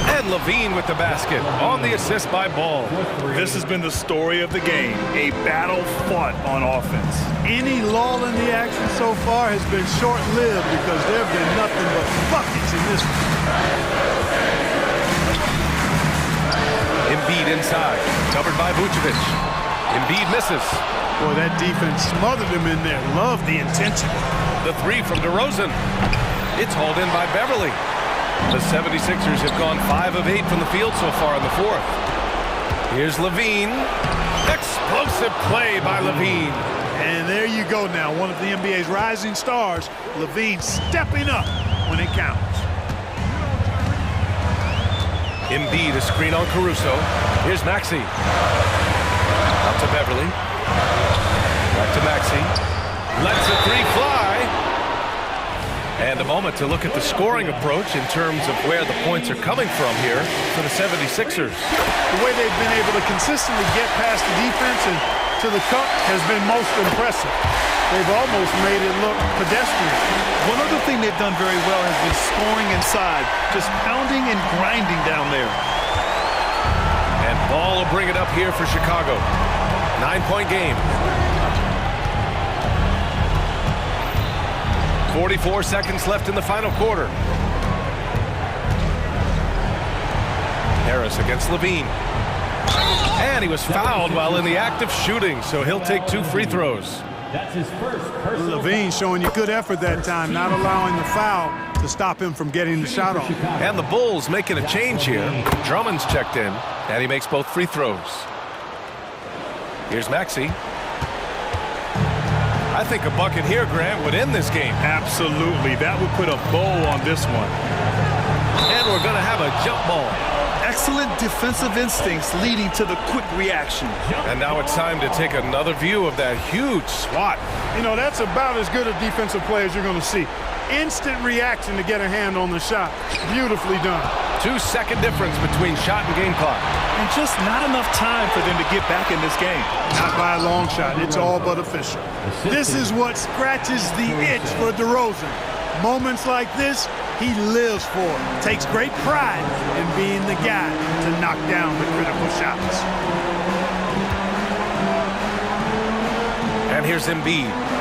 and Levine with the basket on the assist by Ball. This has been the story of the game, a battle fought on offense. Any lull in the action so far has been short-lived because there have been nothing but buckets in this one. Embiid inside, covered by Vucevic. Embiid misses. Boy, that defense smothered him in there. Love the intensity. The three from DeRozan. It's hauled in by Beverly. The 76ers have gone 5 of 8 from the field so far in the fourth. Here's Levine. Explosive play by Levine. And there you go now, one of the NBA's rising stars, Levine stepping up when it counts. Embiid, a screen on Caruso. Here's Maxey. Out to Beverly. Back to Maxey. Lets the three fly. And a moment to look at the scoring approach in terms of where the points are coming from here for the 76ers. The way they've been able to consistently get past the defense and to the cup has been most impressive. They've almost made it look pedestrian. One other thing they've done very well has been scoring inside, just pounding and grinding down there. And Ball will bring it up here for Chicago. 9-point game. 44 seconds left in the final quarter. Harris against Levine. And he was fouled while in the act of shooting, so he'll take 2 free throws. That's his first personal. Levine showing you good effort that time, not allowing the foul to stop him from getting the shot off. And the Bulls making a change here. Drummond's checked in, and he makes both free throws. Here's Maxey. I think a bucket here, Grant, would end this game. Absolutely. That would put a bow on this one. And we're going to have a jump ball. Excellent defensive instincts leading to the quick reaction. And now it's time to take another view of that huge swat. You know, that's about as good a defensive play as you're going to see. Instant reaction to get a hand on the shot. Beautifully done. 2-second difference between shot and game clock. And just not enough time for them to get back in this game. Not by a long shot. It's all but official. This is what scratches the itch for DeRozan. Moments like this, he lives for. Takes great pride in being the guy to knock down the critical shots. And here's Embiid.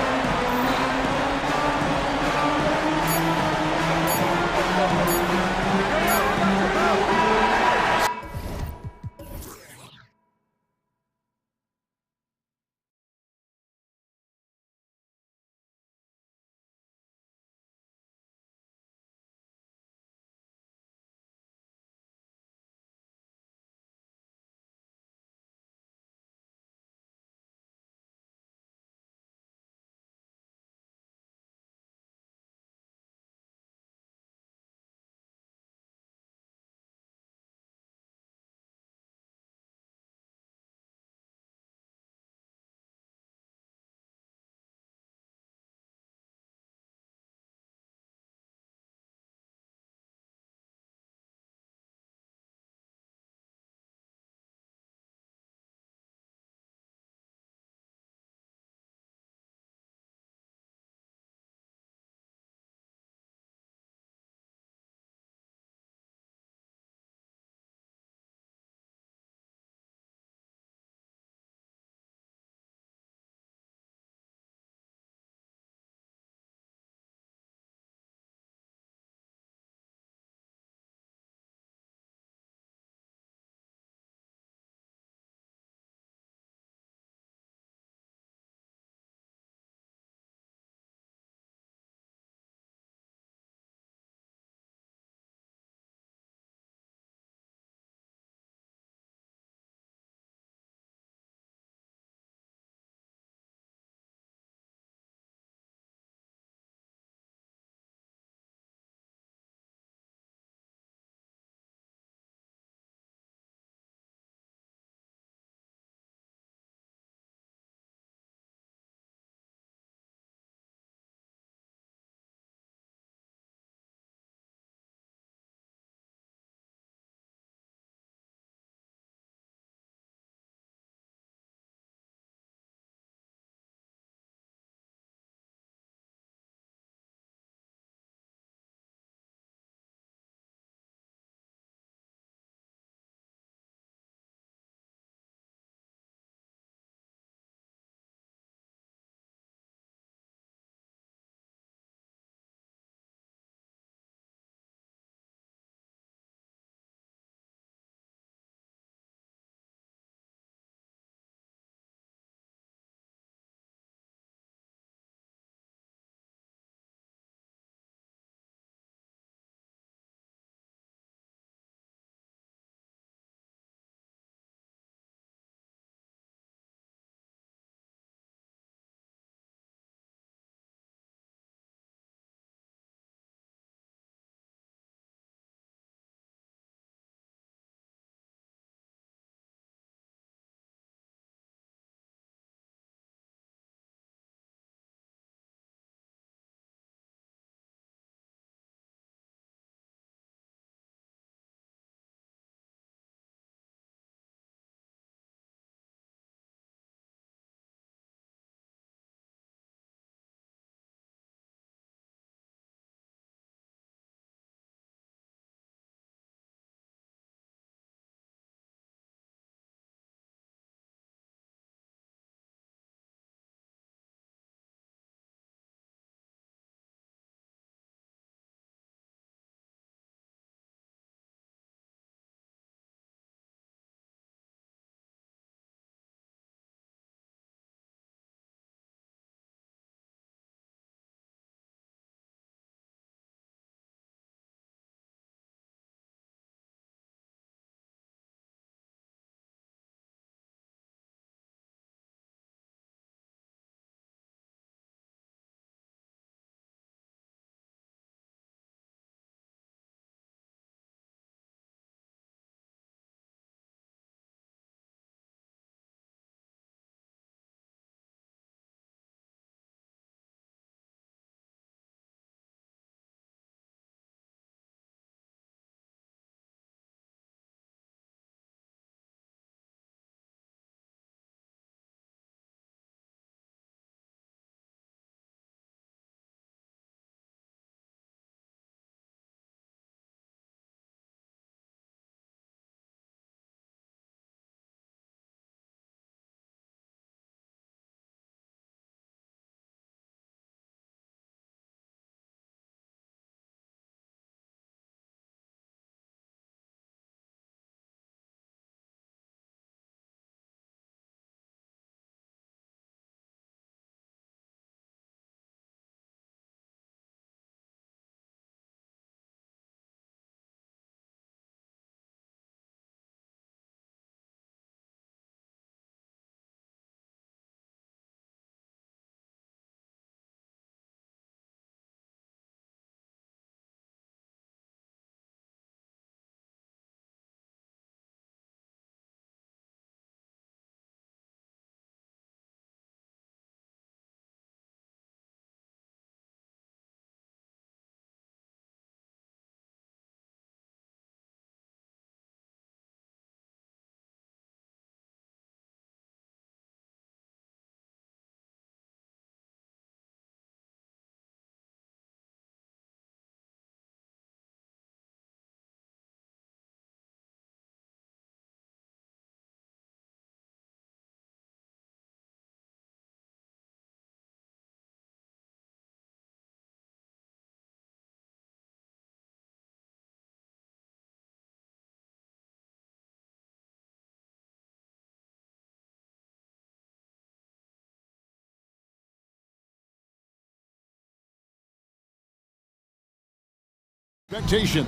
Expectation.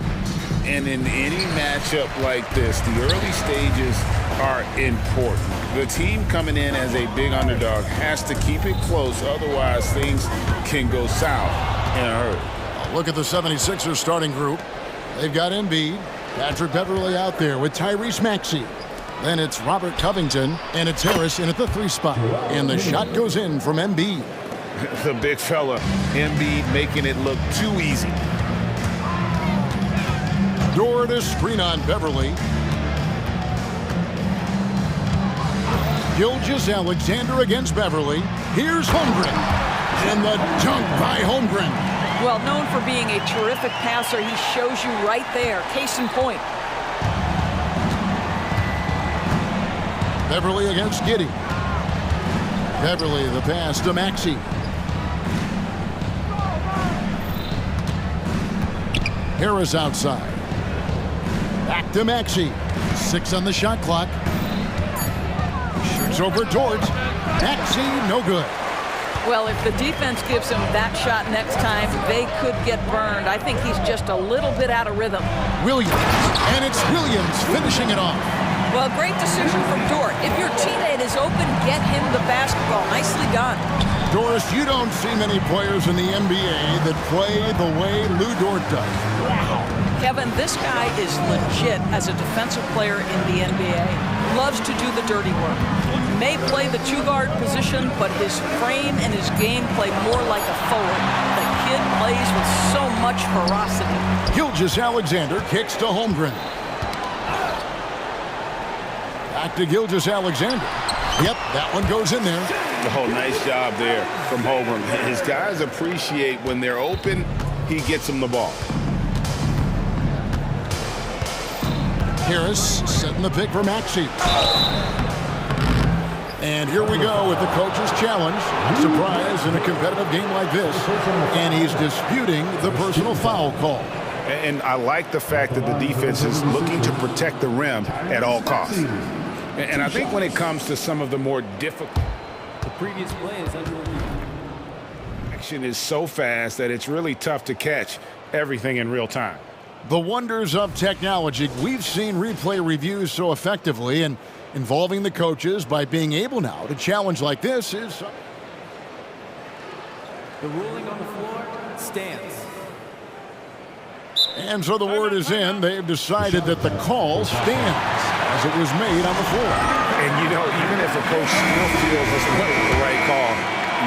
And in any matchup like this, the early stages are important. The team coming in as a big underdog has to keep it close, otherwise things can go south in a hurry. Look at the 76ers starting group. They've got Embiid, Patrick Beverley out there with Tyrese Maxey. Then it's Robert Covington, and it's Harris in at the 3 spot. And the shot goes in from Embiid. The big fella, Embiid, making it look too easy. Door to screen on Beverley. Gilgeous-Alexander against Beverley. Here's Holmgren. And the dunk by Holmgren. Well, known for being a terrific passer, he shows you right there. Case in point. Beverley against Giddey. Beverley, the pass to Maxey. Harris outside. Back to Maxey. 6 on the shot clock. Shoots over Dort. Maxey, no good. Well, if the defense gives him that shot next time, they could get burned. I think he's just a little bit out of rhythm. Williams, and it's Williams finishing it off. Well, great decision from Dort. If your teammate is open, get him the basketball. Nicely done. Doris, you don't see many players in the NBA that play the way Lou Dort does. Wow. Kevin, this guy is legit as a defensive player in the NBA. Loves to do the dirty work. May play the 2-guard position, but his frame and his game play more like a forward. The kid plays with so much ferocity. Gilgeous-Alexander kicks to Holmgren. Back to Gilgeous-Alexander. Yep, that one goes in there. Oh, nice job there from Holmgren. His guys appreciate when they're open, he gets them the ball. Harris setting the pick for Maxey. And here we go with the coach's challenge. Surprise in a competitive game like this. And he's disputing the personal foul call. And I like the fact that the defense is looking to protect the rim at all costs. And I think when it comes to some of the more difficult... The previous play is under review. Action is so fast that it's really tough to catch everything in real time. The wonders of technology. We've seen replay reviews so effectively, and involving the coaches by being able now to challenge like this is... The ruling on the floor stands. And so the word is in. They've decided that the call stands as it was made on the floor. And, you know, even if a coach still feels this wasn't the right call,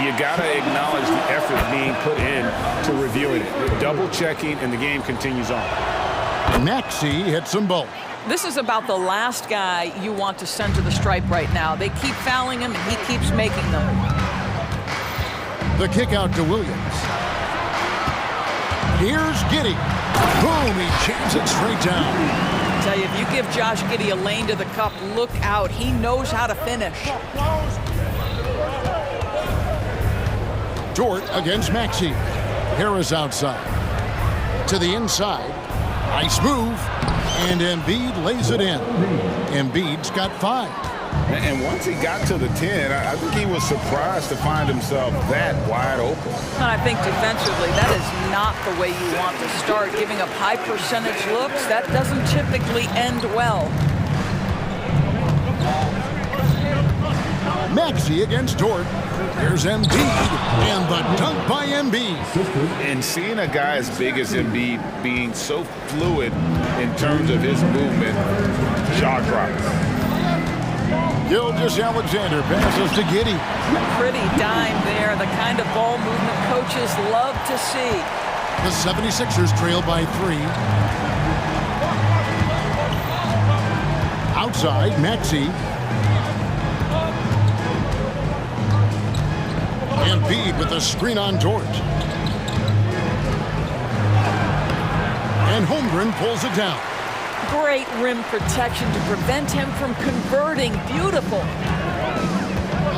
you got to acknowledge the effort being put in to reviewing it. Double-checking, and the game continues on. Maxey hits them both. This is about the last guy you want to send to the stripe right now. They keep fouling him, and he keeps making them. The kick out to Williams. Here's Giddey. Boom, he jams it straight down. I tell you, if you give Josh Giddey a lane to the cup, look out. He knows how to finish. Dort against Maxey. Harris outside. To the inside. Nice move. And Embiid lays it in. Embiid's got 5. And once he got to the 10, I think he was surprised to find himself that wide open. And I think defensively, that is not the way you want to start. Giving up high percentage looks, that doesn't typically end well. Maxey against Dort. There's Embiid, and the dunk by Embiid. And seeing a guy as big as Embiid being so fluid in terms of his movement, jaw dropping. Gilgeous-Alexander passes to Giddey. Pretty dime there, the kind of ball movement coaches love to see. The 76ers trail by 3. Outside, Maxey. Embiid with a screen on Dort. And Holmgren pulls it down. Great rim protection to prevent him from converting. Beautiful.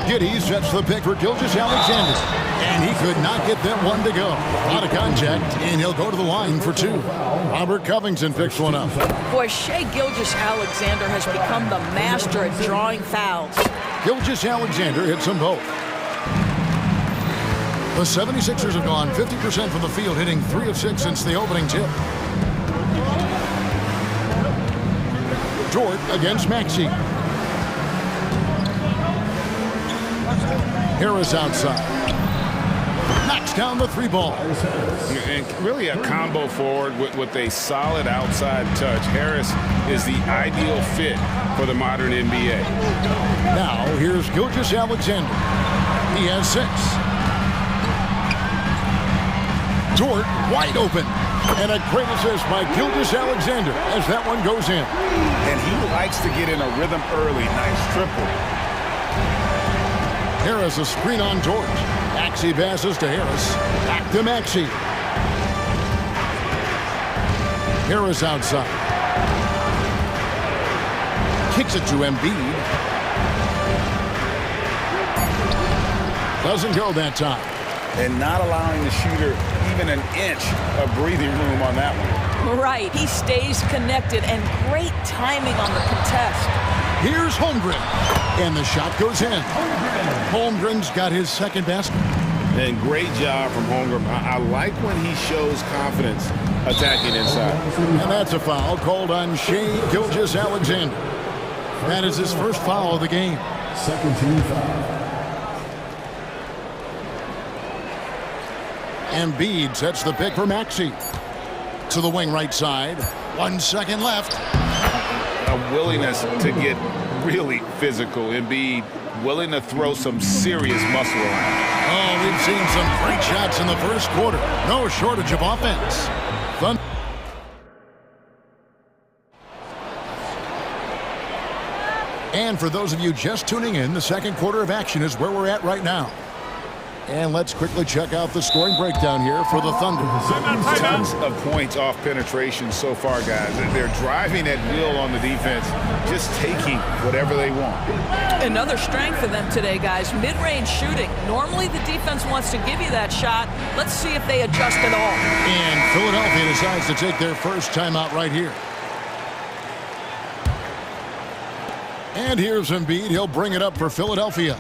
Giddey sets the pick for Gilgeous-Alexander. And he could not get that one to go. Out of contact, and he'll go to the line for 2. Robert Covington picks one up. Boy, Shai Gilgeous-Alexander has become the master at drawing fouls. Gilgeous-Alexander hits them both. The 76ers have gone 50% from the field, hitting 3 of 6 since the opening tip. Dort against Maxey. Harris outside. Knocks down the 3-ball. And really a combo forward with a solid outside touch. Harris is the ideal fit for the modern NBA. Now here's Gilgeous-Alexander. He has 6. Dort wide open. And a great assist by Gilgeous-Alexander as that one goes in. And he likes to get in a rhythm early. Nice triple. Harris a screen on Dort. Maxey passes to Harris. Back to Maxey. Harris outside. Kicks it to Embiid. Doesn't go that time. And not allowing the shooter even an inch of breathing room on that one. Right. He stays connected, and great timing on the contest. Here's Holmgren. And the shot goes in. Holmgren's got his second basket. And great job from Holmgren. I like when he shows confidence attacking inside. And that's a foul called on Shai Gilgeous-Alexander. That is his first foul of the game. Second team foul. Embiid sets the pick for Maxey. To the wing right side. 1 second left. A willingness to get really physical. Embiid willing to throw some serious muscle around. Oh, we've seen some great shots in the first quarter. No shortage of offense. And for those of you just tuning in, the second quarter of action is where we're at right now. And let's quickly check out the scoring breakdown here for the Thunder. Tons of points off penetration so far, guys. They're driving at will on the defense, just taking whatever they want. Another strength for them today, guys. Mid-range shooting. Normally the defense wants to give you that shot. Let's see if they adjust at all. And Philadelphia decides to take their first timeout right here. And here's Embiid. He'll bring it up for Philadelphia.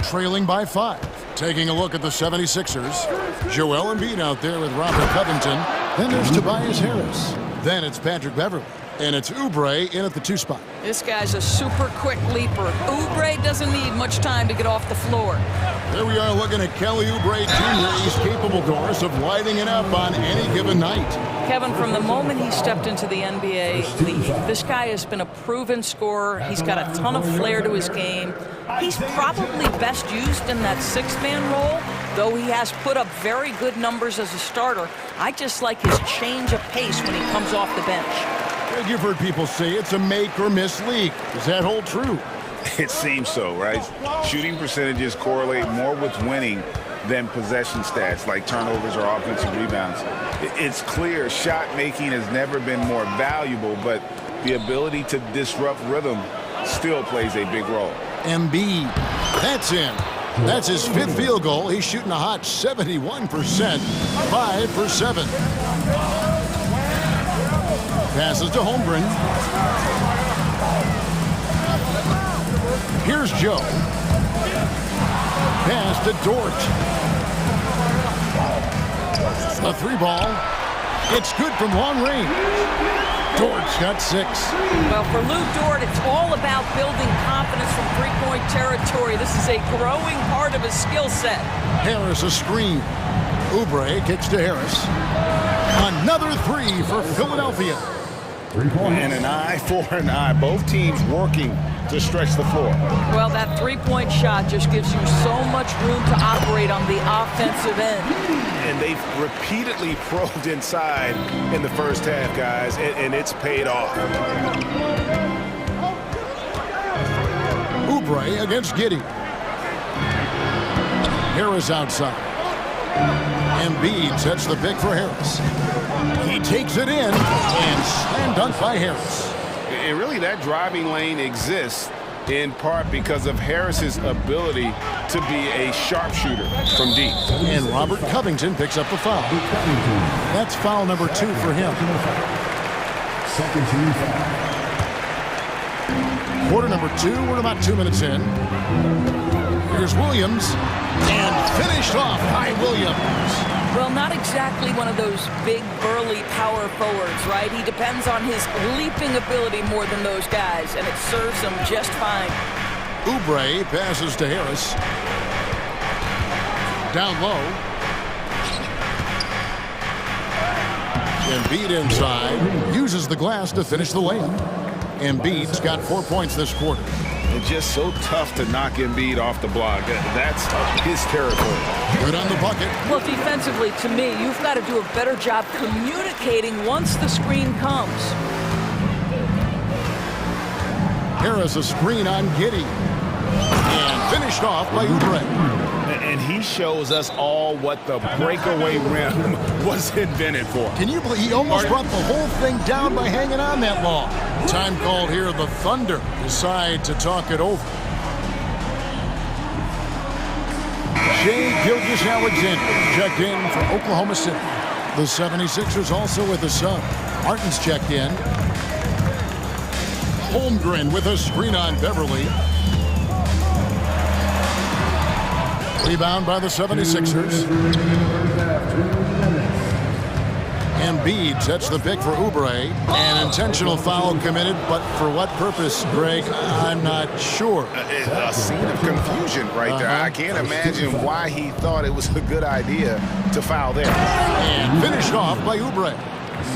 Trailing by 5. Taking a look at the 76ers. Joel Embiid out there with Robert Covington. Then there's Tobias Harris. Then it's Patrick Beverley. And it's Oubre in at the 2 spot. This guy's a super quick leaper. Oubre doesn't need much time to get off the floor. There we are looking at Kelly Oubre Jr. He's capable, Doris, of lighting it up on any given night. Kevin, from the moment he stepped into the NBA, this guy has been a proven scorer. He's got a ton of flair to his game. He's probably best used in that 6-man role, though he has put up very good numbers as a starter. I just like his change of pace when he comes off the bench. You've heard people say it's a make-or-miss league. Does that hold true? It seems so, right? Shooting percentages correlate more with winning than possession stats like turnovers or offensive rebounds. It's clear shot making has never been more valuable, but the ability to disrupt rhythm still plays a big role. Embiid, that's in. That's his 5th field goal. He's shooting a hot 71%, 5 for 7. Passes to Holmgren. Here's Joe. Pass to Dort. The 3-ball. It's good from long range. Dort's got 6. Well, for Lou Dort, it's all about building confidence from 3-point territory. This is a growing part of his skill set. Harris a screen. Oubre kicks to Harris. Another 3 for Philadelphia. And an eye for an eye. Both teams working to stretch the floor. Well, that 3-point shot just gives you so much room to operate on the offensive end. And they've repeatedly probed inside in the first half, guys, and it's paid off. Oubre against Giddey. Harris outside. Embiid sets the pick for Harris. He takes it in and slam dunk by Harris. And really that driving lane exists in part because of Harris's ability to be a sharpshooter from deep. And Robert Covington picks up the foul. That's foul number 2 for him. Second team foul. Quarter number 2, we're about 2 minutes in. Here's Williams, and finished off by Williams. Well, not exactly one of those big, burly power forwards, right? He depends on his leaping ability more than those guys, and it serves him just fine. Oubre passes to Harris. Down low. Embiid inside. Uses the glass to finish the layup. Embiid's got 4 points this quarter. It's just so tough to knock Embiid off the block. That's his territory. Good on the bucket. Well, defensively, to me, you've got to do a better job communicating once the screen comes. Harris a screen on Giddey. And finished off by Oubre. And he shows us all what the breakaway rim was invented for. Can you believe he almost brought the whole thing down by hanging on that long? Time called here. The Thunder decide to talk it over. Shai Gilgeous-Alexander checked in for Oklahoma City. The 76ers also with a sub. Martin's checked in. Holmgren with a screen on Beverly. Rebound by the 76ers. Embiid sets the pick for Oubre. An intentional foul committed, but for what purpose, Greg? I'm not sure. A scene of confusion right there. I can't imagine why he thought it was a good idea to foul there. And finished off by Oubre.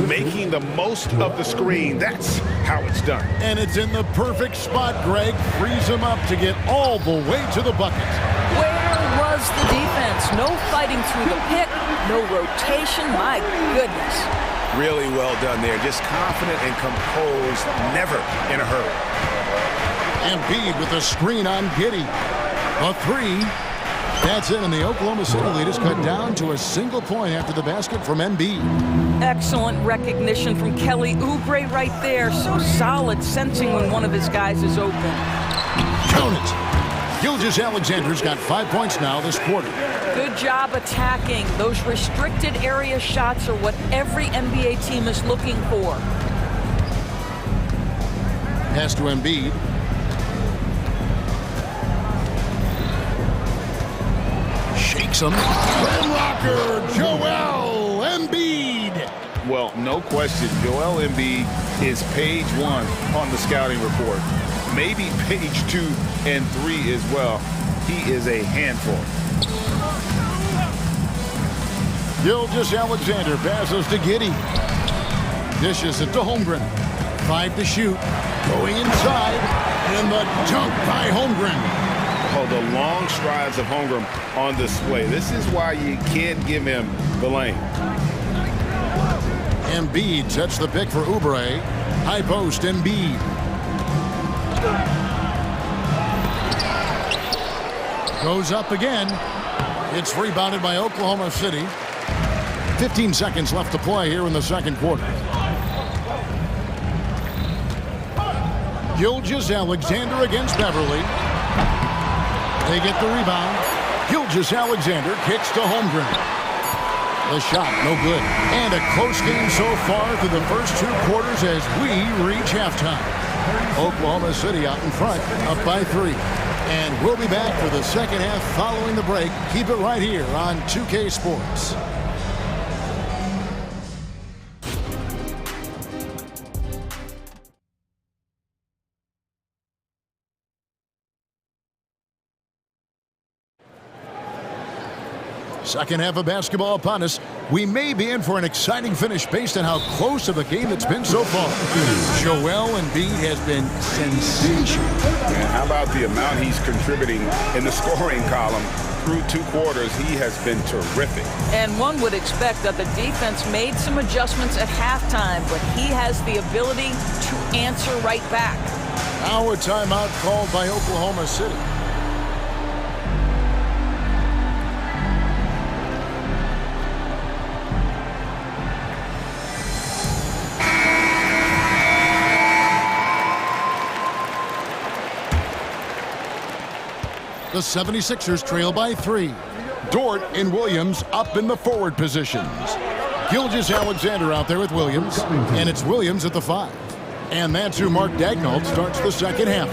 Making the most of the screen. That's how it's done. And it's in the perfect spot, Greg. Frees him up to get all the way to the bucket. Where was the defense? No fighting through the pick, no rotation. My goodness. Really well done there. Just confident and composed, never in a hurry. Embiid with a screen on Giddey. A three. That's it, and the Oklahoma City lead is cut down to a single point after the basket from Embiid. Excellent recognition from Kelly Oubre right there. So solid, sensing when one of his guys is open. Count it. Gilgeous-Alexander's got 5 points now this quarter. Good job attacking. Those restricted area shots are what every NBA team is looking for. Pass to Embiid. Shakes him. Rim rocker, Joel Embiid. Well, no question, Joel Embiid is page 1 on the scouting report. Maybe page 2 and 3 as well. He is a handful. Gilgeous-Alexander passes to Giddey. Dishes it to Holmgren. 5 to shoot. Going inside. And the dunk by Holmgren. Oh, the long strides of Holmgren on display. This is why you can't give him the lane. Embiid sets the pick for Oubre. High post, Embiid. Goes up again. It's rebounded by Oklahoma City. 15 seconds left to play here in the second quarter. Gilgeous-Alexander against Beverly. They get the rebound. Gilgeous-Alexander kicks to Holmgren. The shot, no good. And a close game so far through the first 2 quarters as we reach halftime. Oklahoma City out in front, up by 3. And we'll be back for the second half following the break. Keep it right here on 2K Sports. Second half of basketball upon us. We may be in for an exciting finish based on how close of a game it's been so far. Joel Embiid has been sensational. And how about the amount he's contributing in the scoring column? Through 2 quarters, he has been terrific. And one would expect that the defense made some adjustments at halftime, but he has the ability to answer right back. Now a timeout called by Oklahoma City. The 76ers trail by 3. Dort and Williams up in the forward positions. Gilgeous-Alexander out there with Williams, and it's Williams at the 5. And that's who Mark Daignault starts the second half.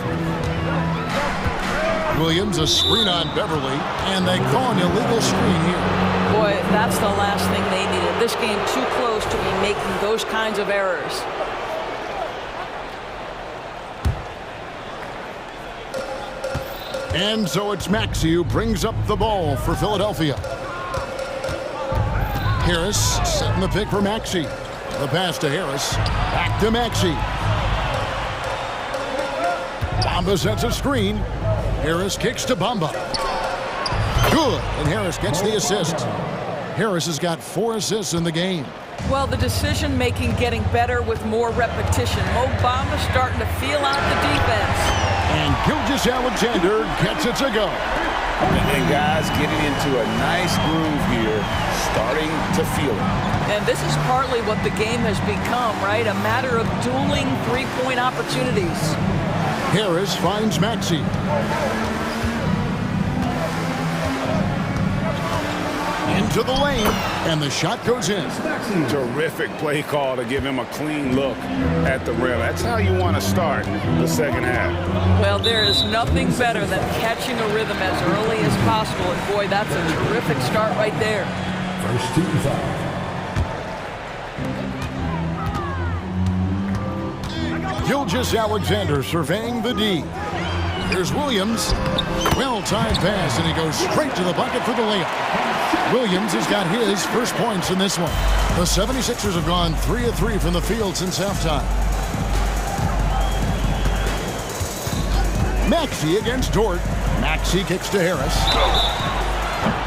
Williams a screen on Beverly, and they call an illegal screen here. Boy, that's the last thing they needed. This game too close to be making those kinds of errors. And so it's Maxey who brings up the ball for Philadelphia. Harris setting the pick for Maxey. The pass to Harris. Back to Maxey. Bamba sets a screen. Harris kicks to Bamba. Good, and Harris gets the assist. Harris has got 4 assists in the game. Well, the decision-making getting better with more repetition. Mo Bamba starting to feel out the defense. And Gilgeous-Alexander gets it to go. And guys getting into a nice groove here, starting to feel it. And this is partly what the game has become, right? A matter of dueling three-point opportunities. Harris finds Maxey. Into the lane, and the shot goes in. Terrific play call to give him a clean look at the rim. That's how you want to start the second half. Well, there is nothing better than catching a rhythm as early as possible. And boy, that's a terrific start right there. First team foul. Gilgeous-Alexander surveying the D. Here's Williams. Well-timed pass, and he goes straight to the bucket for the layup. Williams has got his first points in this one. The 76ers have gone 3 of 3 from the field since halftime. Maxey against Dort. Maxey kicks to Harris.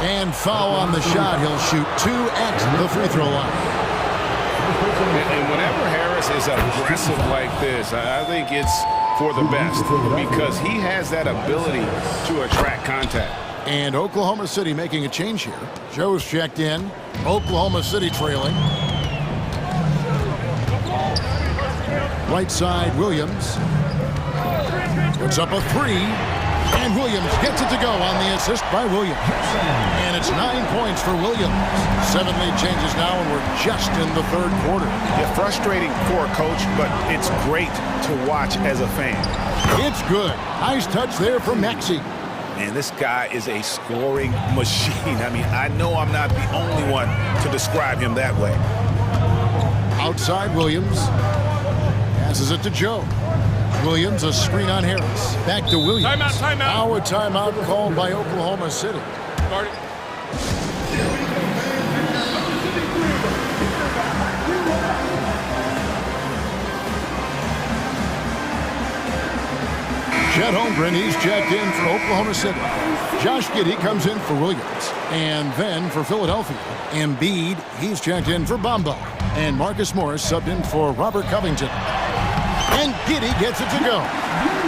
And foul on the shot. He'll shoot 2 at the free throw line. And whenever Harris is aggressive like this, I think it's for the best because he has that ability to attract contact. And Oklahoma City making a change here. Joe's checked in. Oklahoma City trailing. Right side, Williams. Puts up a 3. And Williams gets it to go on the assist by Williams. And it's 9 points for Williams. 7 lead changes now, and we're just in the third quarter. Yeah, frustrating for a coach, but it's great to watch as a fan. It's good. Nice touch there from Maxey. And this guy is a scoring machine. I mean, I know I'm not the only one to describe him that way. Outside Williams. Passes it to Joe. Williams, a screen on Harris. Back to Williams. Timeout, timeout. Now a timeout called by Oklahoma City. Start it. Chet Holmgren, he's checked in for Oklahoma City. Josh Giddey comes in for Williams. And then for Philadelphia, Embiid, he's checked in for Bamba. And Marcus Morris subbed in for Robert Covington. And Giddey gets it to go.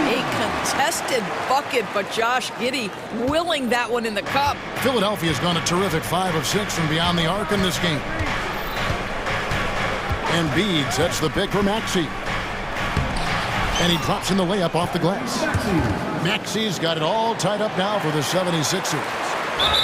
A contested bucket, but Josh Giddey willing that one in the cup. Philadelphia's gone a terrific 5 of 6 from beyond the arc in this game. Embiid sets the pick for Maxey. And he drops in the layup off the glass. Maxey's got it all tied up now for the 76ers.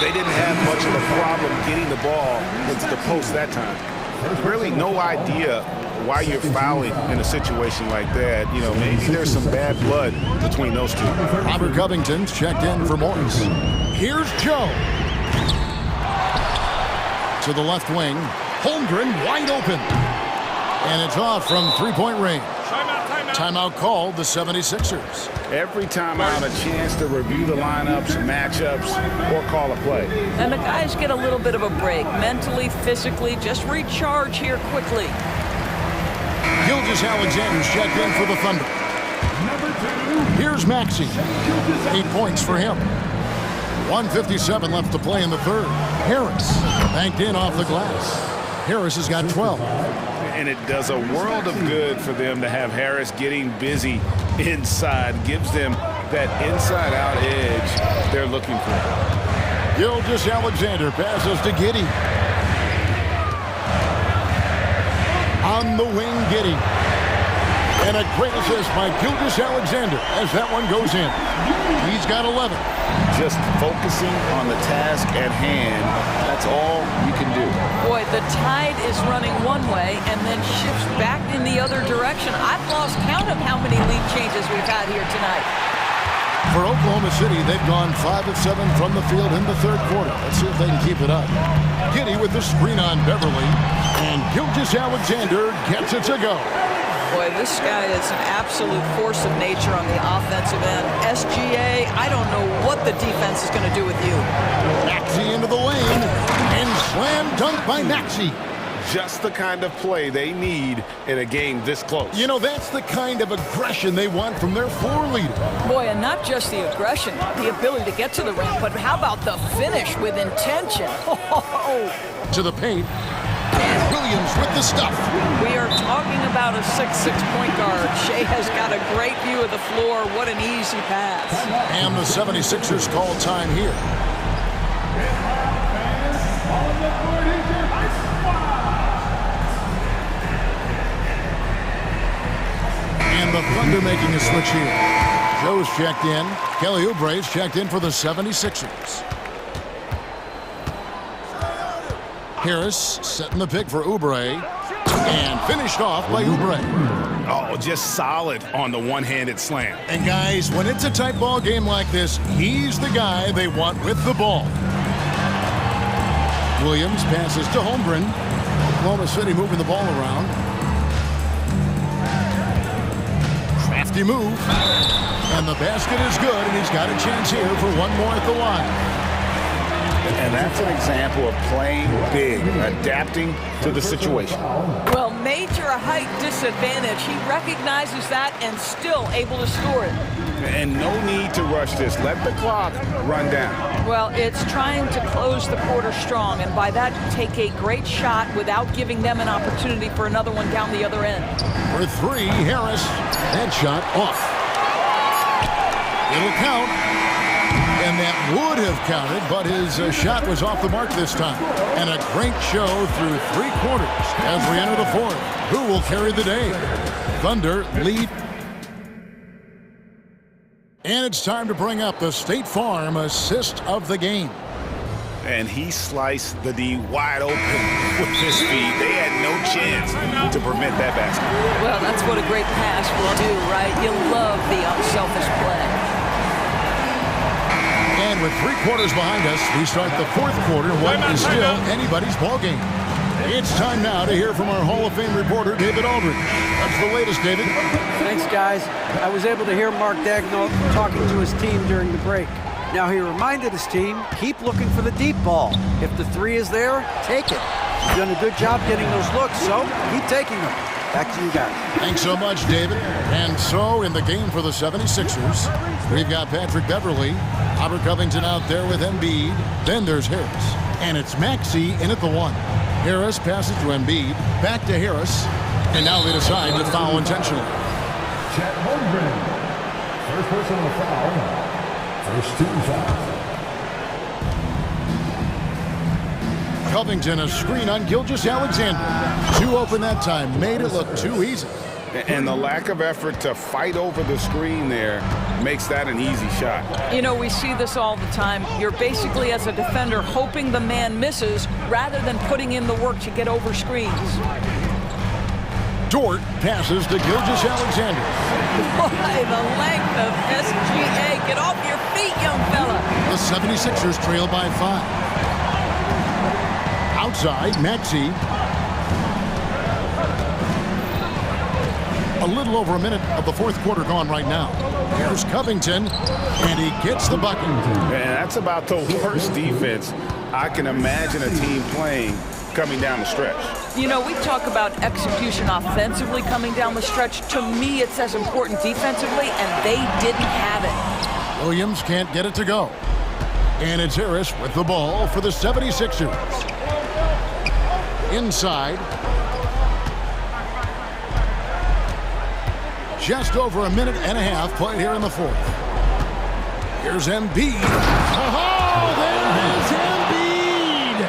They didn't have much of a problem getting the ball into the post that time. There's really no idea why you're fouling in a situation like that. You know, maybe there's some bad blood between those two. Robert Covington's checked in for Morris. Here's Joe. To the left wing. Holmgren wide open. And it's off from three-point range. Timeout called the 76ers. Every time out, a chance to review the lineups, matchups, or call a play. And the guys get a little bit of a break, mentally, physically, just recharge here quickly. Gilgeous-Alexander's checked in for the Thunder. Here's Maxey. 8 points for him. 1:57 left to play in the third. Harris banked in off the glass. Harris has got 12. And it does a world of good for them to have Harris getting busy inside. Gives them that inside-out edge they're looking for. Gilgeous-Alexander passes to Giddey. On the wing, Giddey. And a great assist by Gilgeous-Alexander as that one goes in. He's got 11. Just focusing on the task at hand, that's all you can do. Boy, the tide is running one way and then shifts back in the other direction. I've lost count of how many lead changes we've had here tonight. For Oklahoma City, they've gone 5 of 7 from the field in the third quarter. Let's see if they can keep it up. Giddey with the screen on Beverly, and Gilgeous-Alexander gets it to go. Boy, this guy is an absolute force of nature on the offensive end. SGA, I don't know what the defense is going to do with you. Maxey into the lane, and slam dunk by Maxey. Just the kind of play they need in a game this close. You know, that's the kind of aggression they want from their floor leader. Boy, and not just the aggression, the ability to get to the rim, but how about the finish with intention? To the paint, and Williams with the stuff. We are talking about a 6'6" point guard. Shea has got a great view of the floor. What an easy pass. And the 76ers call time here. And the Thunder making a switch here. Joe's checked in. Kelly Oubre's checked in for the 76ers. Harris setting the pick for Oubre. And finished off by Oubre. Oh, just solid on the one-handed slam. And guys, when it's a tight ball game like this, he's the guy they want with the ball. Williams passes to Holmgren. Oklahoma City moving the ball around. Crafty move. And the basket is good, and he's got a chance here for one more at the line. And that's an example of playing big, adapting to the situation. Well, major height disadvantage. He recognizes that and still able to score it. And no need to rush this. Let the clock run down. Well, it's trying to close the quarter strong, and by that, take a great shot without giving them an opportunity for another one down the other end. For three, Harris. That shot off. It'll count. And that would have counted, but his shot was off the mark this time. And a great show through three quarters as we enter the fourth. Who will carry the day? Thunder lead. And it's time to bring up the State Farm assist of the game. And he sliced the D wide open with his feet. They had no chance to prevent that basket. Well, that's what a great pass will do, right? You love the unselfish play. And with three quarters behind us, we start the fourth quarter. What is still anybody's ball game. It's time now to hear from our Hall of Fame reporter, David Aldridge. That's the latest, David. Thanks, guys. I was able to hear Mark Daigneault talking to his team during the break. Now, he reminded his team, keep looking for the deep ball. If the three is there, take it. You've done a good job getting those looks, so keep taking them. Back to you guys. Thanks so much, David. And so, in the game for the 76ers, we've got Patrick Beverly, Robert Covington out there with Embiid. Then there's Harris. And it's Maxey in at the one. Harris passes to Embiid. Back to Harris. And now they decide to foul intentionally. Chet Holmgren. First personal foul. First team foul. Covington, a screen on Gilgeous-Alexander. Too open that time. Made it look too easy. And the lack of effort to fight over the screen there makes that an easy shot. You know, we see this all the time. You're basically, as a defender, hoping the man misses rather than putting in the work to get over screens. Dort passes to Gilgeous-Alexander. Boy, the length of SGA. Get off your feet, young fella. The 76ers trail by 5. Outside, Maxey. A little over a minute of the fourth quarter gone right now. Here's Covington, and he gets the bucket. Man, that's about the worst defense I can imagine a team playing coming down the stretch. You know, we talk about execution offensively coming down the stretch. To me, it's as important defensively, and they didn't have it. Williams can't get it to go. And it's Harris with the ball for the 76ers. Inside. Just over a minute and a half played here in the fourth. Here's Embiid. Oh, there is Embiid!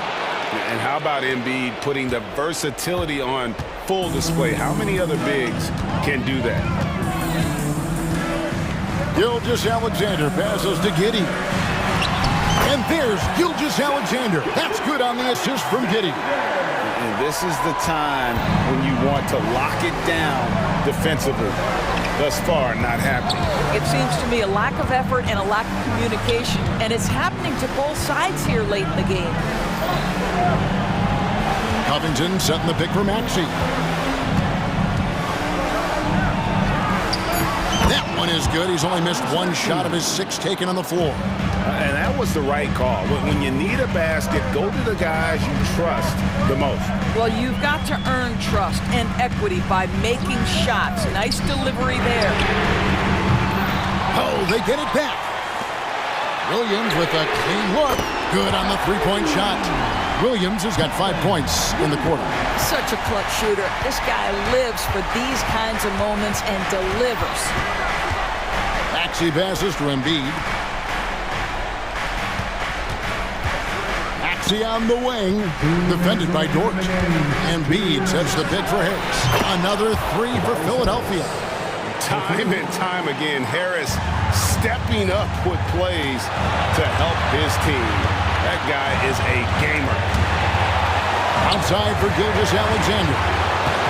And how about Embiid putting the versatility on full display? How many other bigs can do that? Gilgeous-Alexander passes to Giddey. And there's Gilgeous-Alexander. That's good on the assist from Giddey. And this is the time when you want to lock it down defensively. thus far not happening. It seems to me a lack of effort and a lack of communication, and it's happening to both sides here late in the game. Covington setting the pick for Maxey. That one is good. He's only missed one shot of his 6 taken on the floor. And that was the right call. When you need a basket, go to the guys you trust the most. Well, you've got to earn trust and equity by making shots. Nice delivery there. Oh, they get it back. Williams with a clean look. Good on the three-point shot. Williams has got 5 points in the quarter. Such a clutch shooter. This guy lives for these kinds of moments and delivers. Maxey passes to Embiid. Maxey on the wing, defended by Dort. Embiid sets the pick for Harris. Another 3 for Philadelphia. Time and time again, Harris stepping up with plays to help his team. That guy is a gamer. Outside for Gilgeous-Alexander.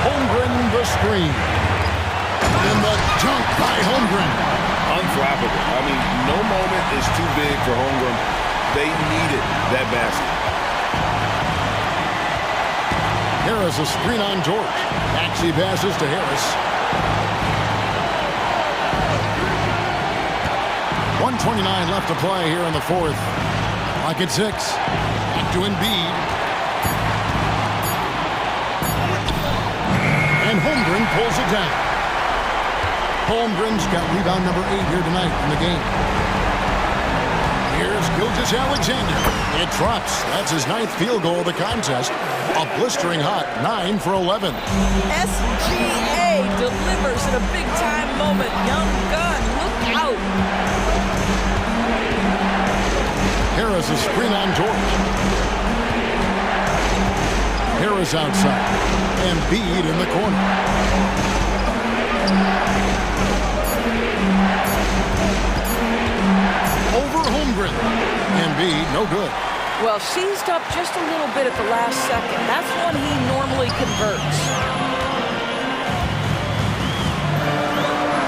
Holmgren the screen. And the dunk by Holmgren. Unflappable. I mean, no moment is too big for Holmgren. They needed that basket. Harris a screen on Dort. Maxey passes to Harris. 1:29 left to play here in the fourth. Lock at 6. Back to Embiid. And Holmgren pulls it down. Holmgren's got rebound number 8 here tonight in the game. Here's Gilgeous-Alexander. It drops. That's his 9th field goal of the contest. A blistering hot 9 for 11. SGA delivers at a big-time moment. Young gun, look out. Harris a screen on Dort. Harris outside. Embiid in the corner. Over Holmgren. Embiid, no good. Well, seized up just a little bit at the last second. That's when he normally converts.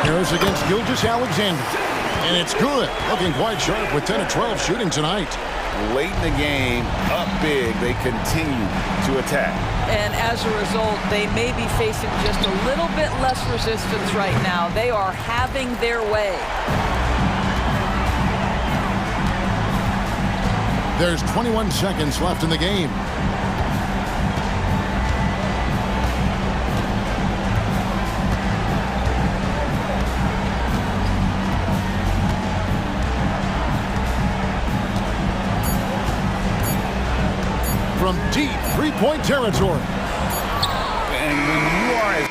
Harris against Gilgeous-Alexander. And it's good. Looking quite sharp with 10 of 12 shooting tonight. Late in the game, up big, they continue to attack. And as a result, they may be facing just a little bit less resistance right now. They are having their way. There's 21 seconds left in the game. From deep three-point territory. And when you are as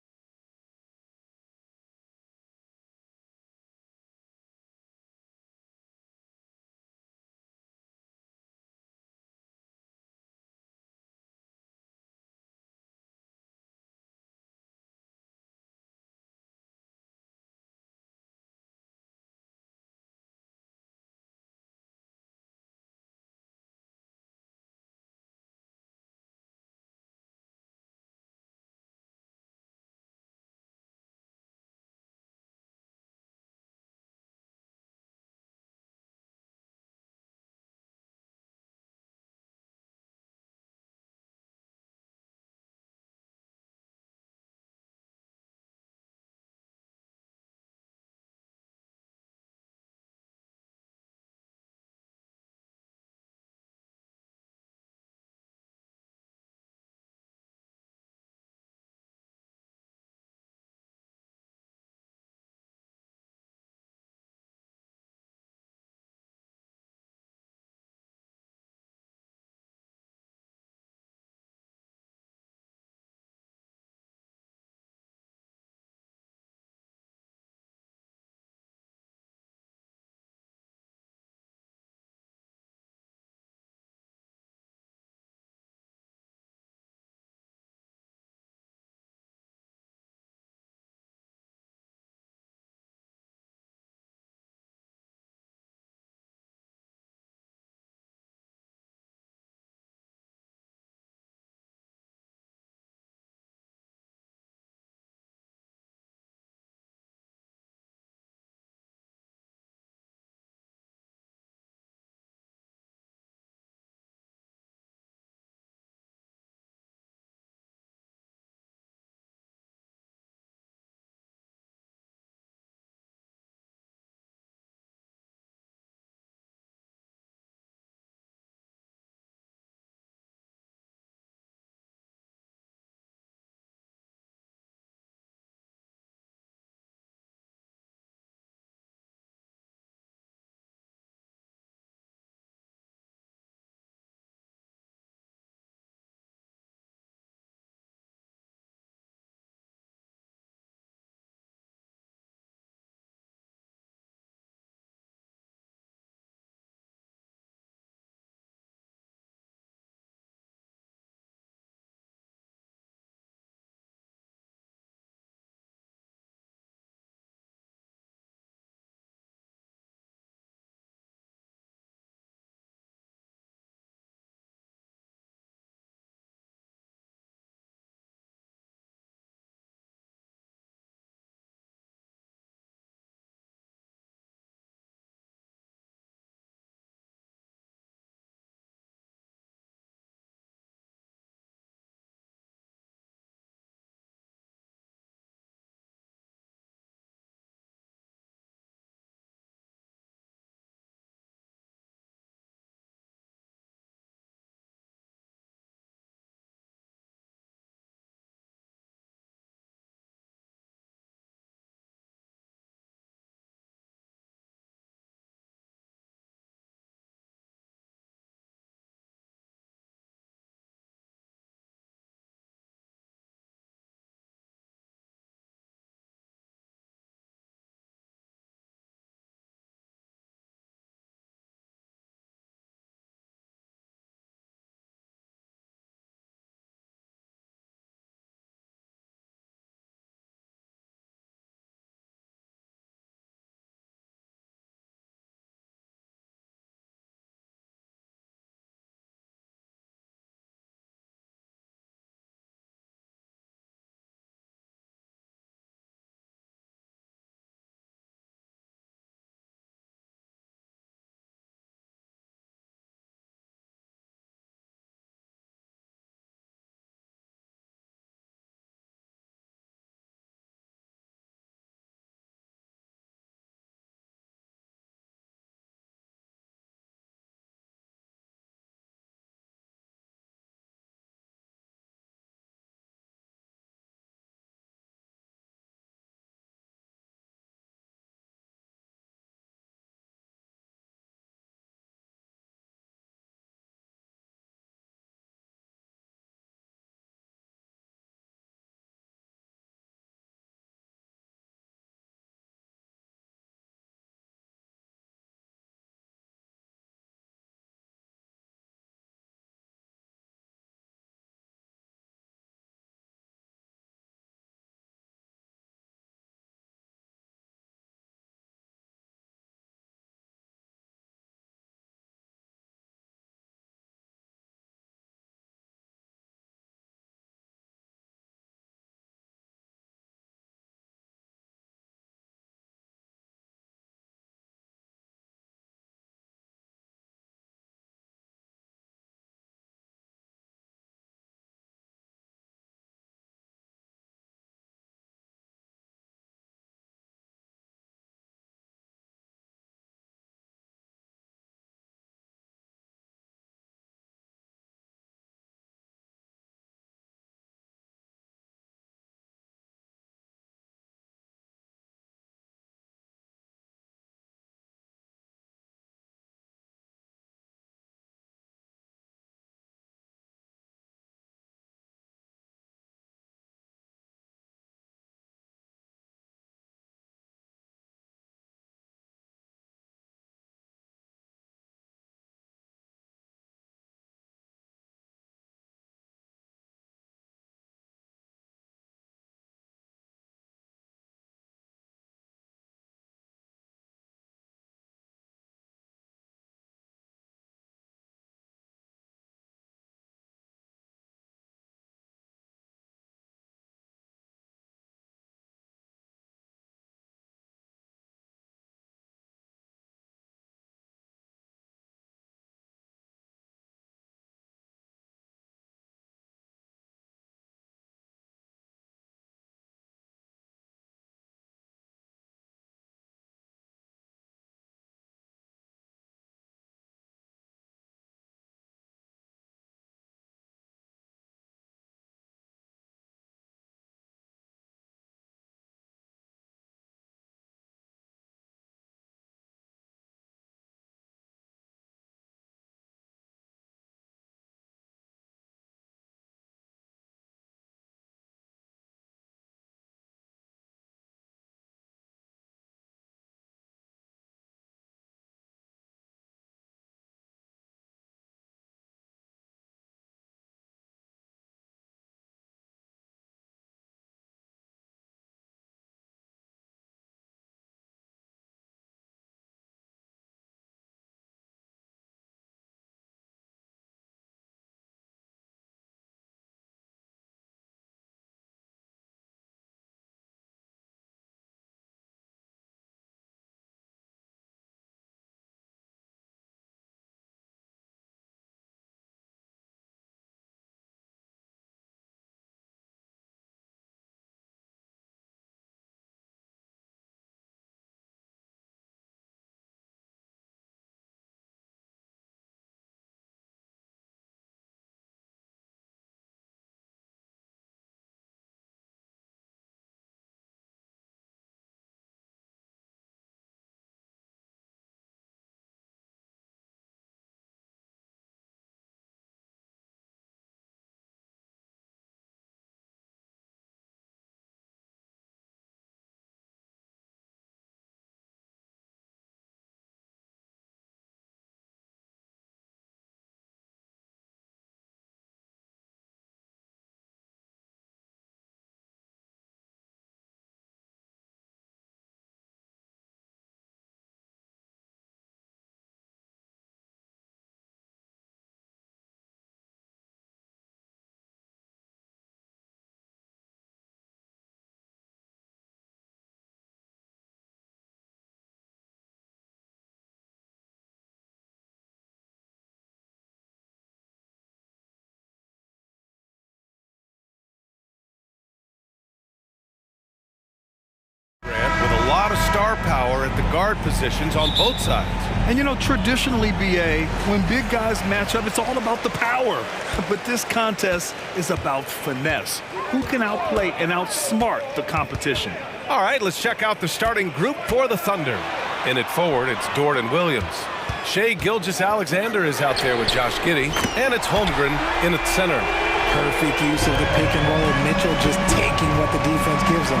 power at the guard positions on both sides. And you know, traditionally, BA, when big guys match up, it's all about the power. But this contest is about finesse. Who can outplay and outsmart the competition? All right, let's check out the starting group for the Thunder. In it forward, it's Dort and Williams. Shea Gilgeous-Alexander is out there with Josh Giddey, and it's Holmgren in its center. Perfect use of the pick and roll. Mitchell just taking what the defense gives him.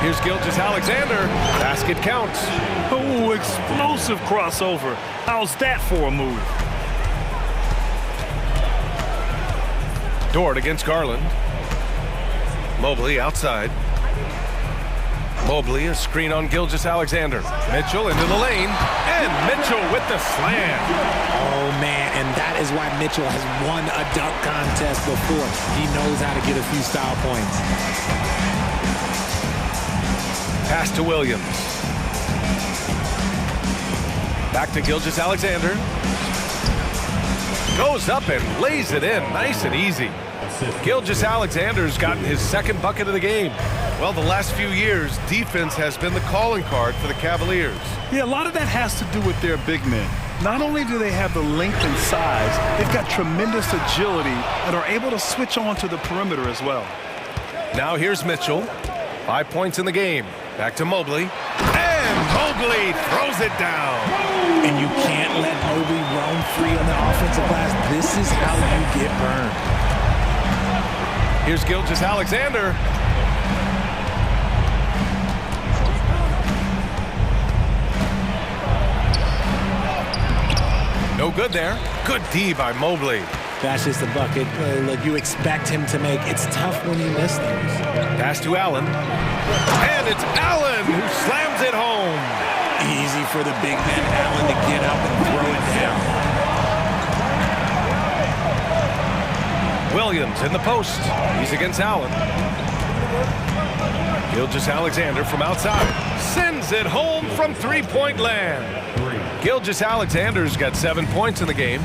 Here's Gilgeous-Alexander. Basket counts. Oh, explosive crossover. How's that for a move? Dort against Garland. Mobley outside. Mobley, a screen on Gilgeous-Alexander. Mitchell into the lane, and Mitchell with the slam. Oh, man, and that is why Mitchell has won a dunk contest before. He knows how to get a few style points. Pass to Williams. Back to Gilgeous-Alexander. Goes up and lays it in, nice and easy. Gilgeous-Alexander's gotten his second bucket of the game. Well, the last few years, defense has been the calling card for the Cavaliers. Yeah, a lot of that has to do with their big men. Not only do they have the length and size, they've got tremendous agility and are able to switch on to the perimeter as well. Now here's Mitchell. 5 points in the game. Back to Mobley. And Mobley throws it down. And you can't let Mobley roam free on the offensive glass. This is how you get burned. Here's Gilgeous-Alexander. No good there. Good D by Mobley. That's just a bucket. Look, you expect him to make. It's tough when you miss things. Pass to Allen. And it's Allen who slams it home. Easy for the big man Allen to get up and throw it down. Williams in the post. He's against Allen. Gilgeous-Alexander from outside. Sends it home from three-point land. Gilgeous-Alexander's got 7 points in the game.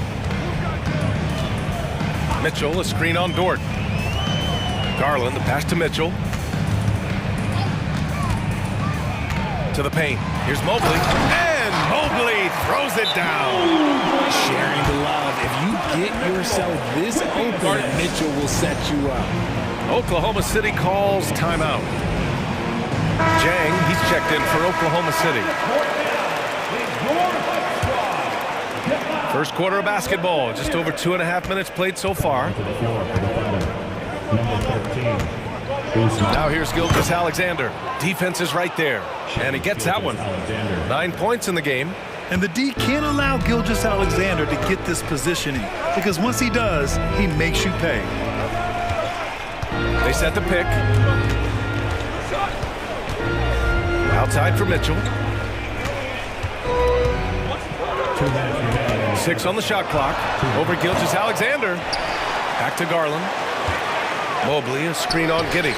Mitchell, a screen on Dort. Garland, the pass to Mitchell. To the paint. Here's Mobley. And Mobley throws it down. Sharing the love. If you get yourself this open, Mitchell will set you up. Oklahoma City calls timeout. Jang, he's checked in for Oklahoma City. First quarter of basketball, just over 2.5 minutes played so far. Now here's Gilgeous-Alexander. Defense is right there, and he gets that one. 9 points in the game. And the D can't allow Gilgeous-Alexander to get this positioning, because once he does, he makes you pay. They set the pick. Outside for Mitchell. 6 on the shot clock. Over Gilgeous-Alexander. Back to Garland. Mobley, a screen on Giddey.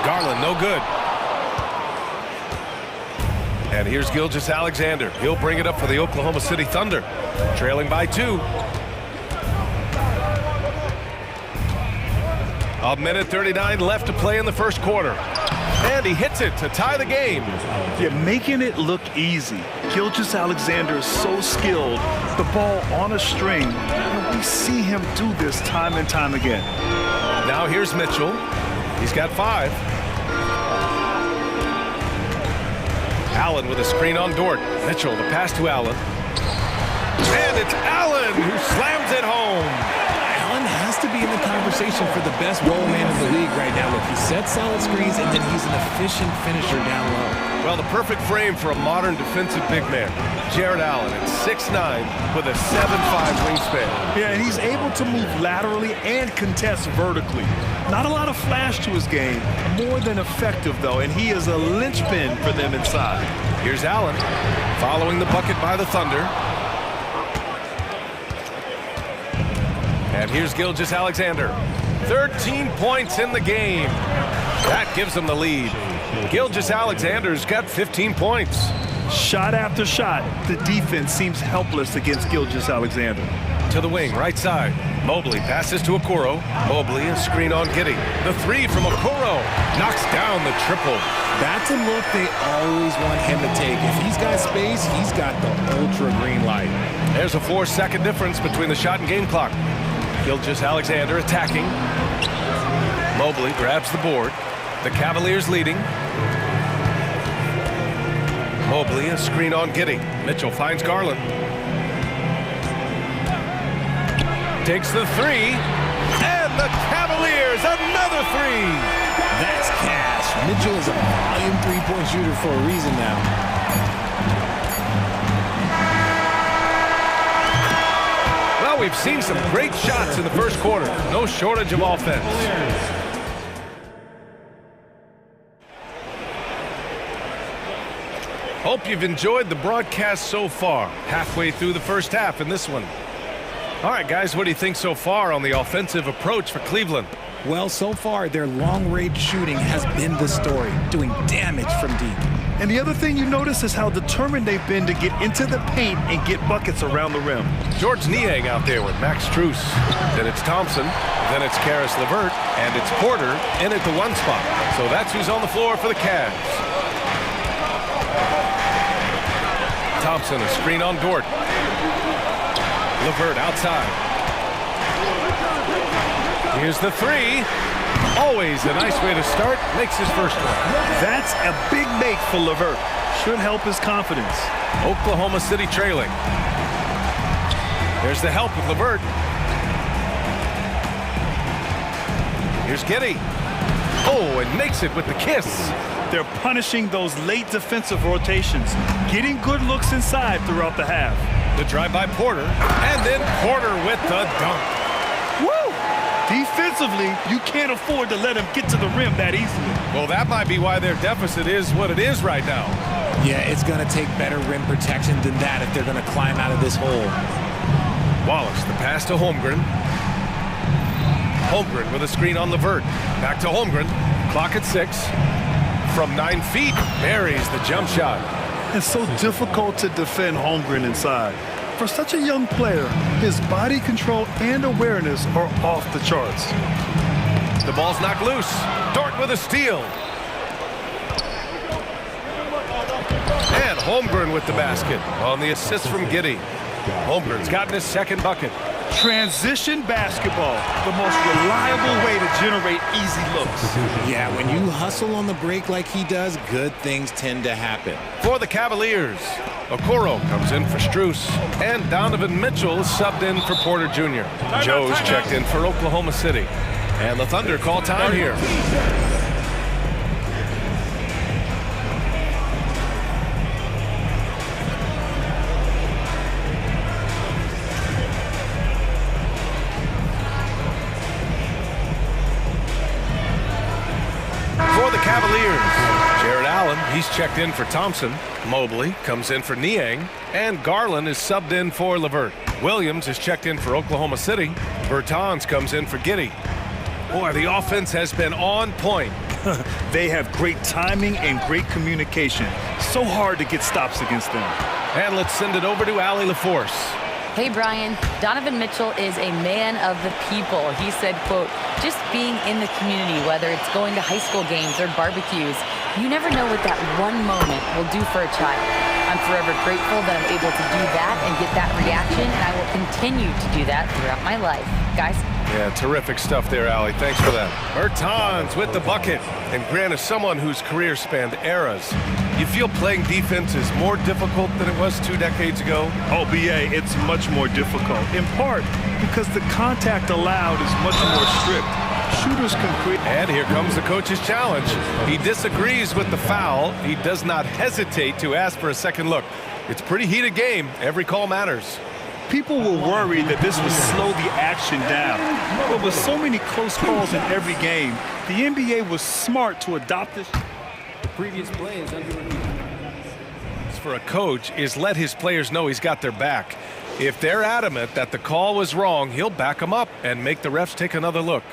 Garland, no good. And here's Gilgeous-Alexander. He'll bring it up for the Oklahoma City Thunder. Trailing by 2. A minute 39 left to play in the first quarter. And he hits it to tie the game. Yeah, making it look easy. Gilgeous-Alexander is so skilled. The ball on a string. And we see him do this time and time again. Now here's Mitchell. He's got 5. Allen with a screen on Dort. Mitchell, the pass to Allen. And it's Allen who slams it home. Allen has to be in the conversation for the best roll man in the league right now. Look, he sets solid screens, and then he's an efficient finisher down low. Well, the perfect frame for a modern defensive big man. Jared Allen at 6'9" with a 7'5" wingspan. Yeah, and he's able to move laterally and contest vertically. Not a lot of flash to his game, more than effective, though, and he is a linchpin for them inside. Here's Allen following the bucket by the Thunder. And here's Gilgeous-Alexander. 13 points in the game. That gives them the lead. Gilgeous-Alexander's got 15 points. Shot after shot, the defense seems helpless against Gilgeous-Alexander. To the wing, right side. Mobley passes to Okoro. Mobley, a screen on Giddy. The three from Okoro knocks down the triple. That's a look they always want him to take. If he's got space, he's got the ultra green light. There's a 4-second difference between the shot and game clock. Gilgeous-Alexander attacking. Mobley grabs the board. The Cavaliers leading. Mobley, a screen on Giddy. Mitchell finds Garland. Takes the three. And the Cavaliers, another three. That's cash. Mitchell is a volume three-point shooter for a reason now. Well, we've seen some great shots in the first quarter. No shortage of offense. Hope you've enjoyed the broadcast so far. Halfway through the first half in this one. All right, guys, what do you think so far on the offensive approach for Cleveland? Well, so far, their long-range shooting has been the story, doing damage from deep. And the other thing you notice is how determined they've been to get into the paint and get buckets around the rim. George Niang out there with Max Strus. Then it's Thompson. Then it's Karis LeVert. And it's Porter in at the one spot. So that's who's on the floor for the Cavs. Thompson, a screen on Dort. LeVert outside. Here's the three. Always a nice way to start. Makes his first one. That's a big make for LeVert. Should help his confidence. Oklahoma City trailing. There's the help with LeVert. Here's Giddy. Oh, and makes it with the kiss. They're punishing those late defensive rotations, getting good looks inside throughout the half. The drive by Porter, and then Porter with the dunk. Woo! Defensively, you can't afford to let him get to the rim that easily. Well, that might be why their deficit is what it is right now. Yeah, it's going to take better rim protection than that if they're going to climb out of this hole. Wallace, the pass to Holmgren. Holmgren with a screen on LeVert. Back to Holmgren. Clock at 6. From 9 feet, buries the jump shot. It's so difficult to defend Holmgren inside. For such a young player, his body control and awareness are off the charts. The ball's knocked loose. Dort with a steal. And Holmgren with the basket on the assist from Giddy. Holmgren's gotten his second bucket. Transition basketball, the most reliable way to generate easy looks. Yeah, when you hustle on the break like he does, good things tend to happen. For the Cavaliers, Okoro comes in for Strus, and Donovan Mitchell is subbed in for Porter Jr. Joe's checked in for Oklahoma City. And the Thunder call time here. For the Cavaliers, Jared Allen, he's checked in for Thompson. Mobley comes in for Niang, and Garland is subbed in for LeVert. Williams is checked in for Oklahoma City. Bertans comes in for Giddy. Boy, the offense has been on point. They have great timing and great communication. So hard to get stops against them. And let's send it over to Allie LaForce. Hey, Brian, Donovan Mitchell is a man of the people. He said, quote, just being in the community, whether it's going to high school games or barbecues, you never know what that one moment will do for a child. I'm forever grateful that I'm able to do that and get that reaction, and I will continue to do that throughout my life. Guys? Yeah, terrific stuff there, Allie. Thanks for that. Bertans with the bucket. And Grant, as someone whose career spanned eras, you feel playing defense is more difficult than it was 2 decades ago? Oh, BA, it's much more difficult, in part because the contact allowed is much more strict. Shooters can create. And here comes the coach's challenge. He disagrees with the foul. He does not hesitate to ask for a second look. It's a pretty heated game. Every call matters. People were worried that this would slow the action down. But with so many close calls in every game, the NBA was smart to adopt this. The previous play is under review. For a coach is let his players know he's got their back. If they're adamant that the call was wrong, he'll back them up and make the refs take another look.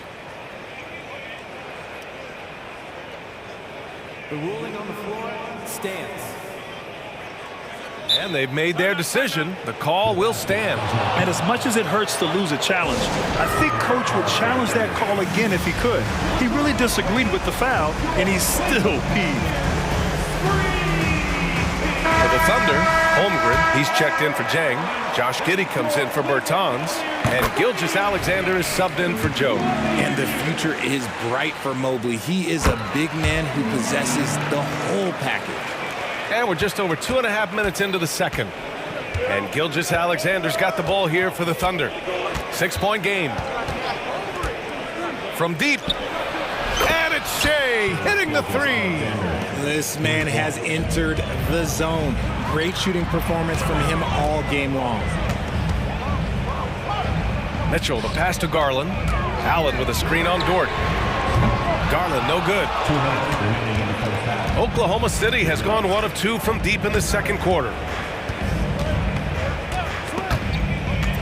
The ruling on the floor stands. And they've made their decision. The call will stand. And as much as it hurts to lose a challenge, I think Coach would challenge that call again if he could. He really disagreed with the foul, and he's still peeved. For the Thunder, Holmgren, he's checked in for Jang. Josh Giddey comes in for Bertans. And Gilgeous-Alexander is subbed in for Joe. And the future is bright for Mobley. He is a big man who possesses the whole package. And we're just over 2.5 minutes into the second. And Gilgeous-Alexander's got the ball here for the Thunder. 6-point game. From deep. And it's Shea hitting the three. This man has entered the zone. Great shooting performance from him all game long. Mitchell, the pass to Garland. Allen with a screen on Dort. Garland, no good. Oklahoma City has gone 1 of 2 from deep in the second quarter.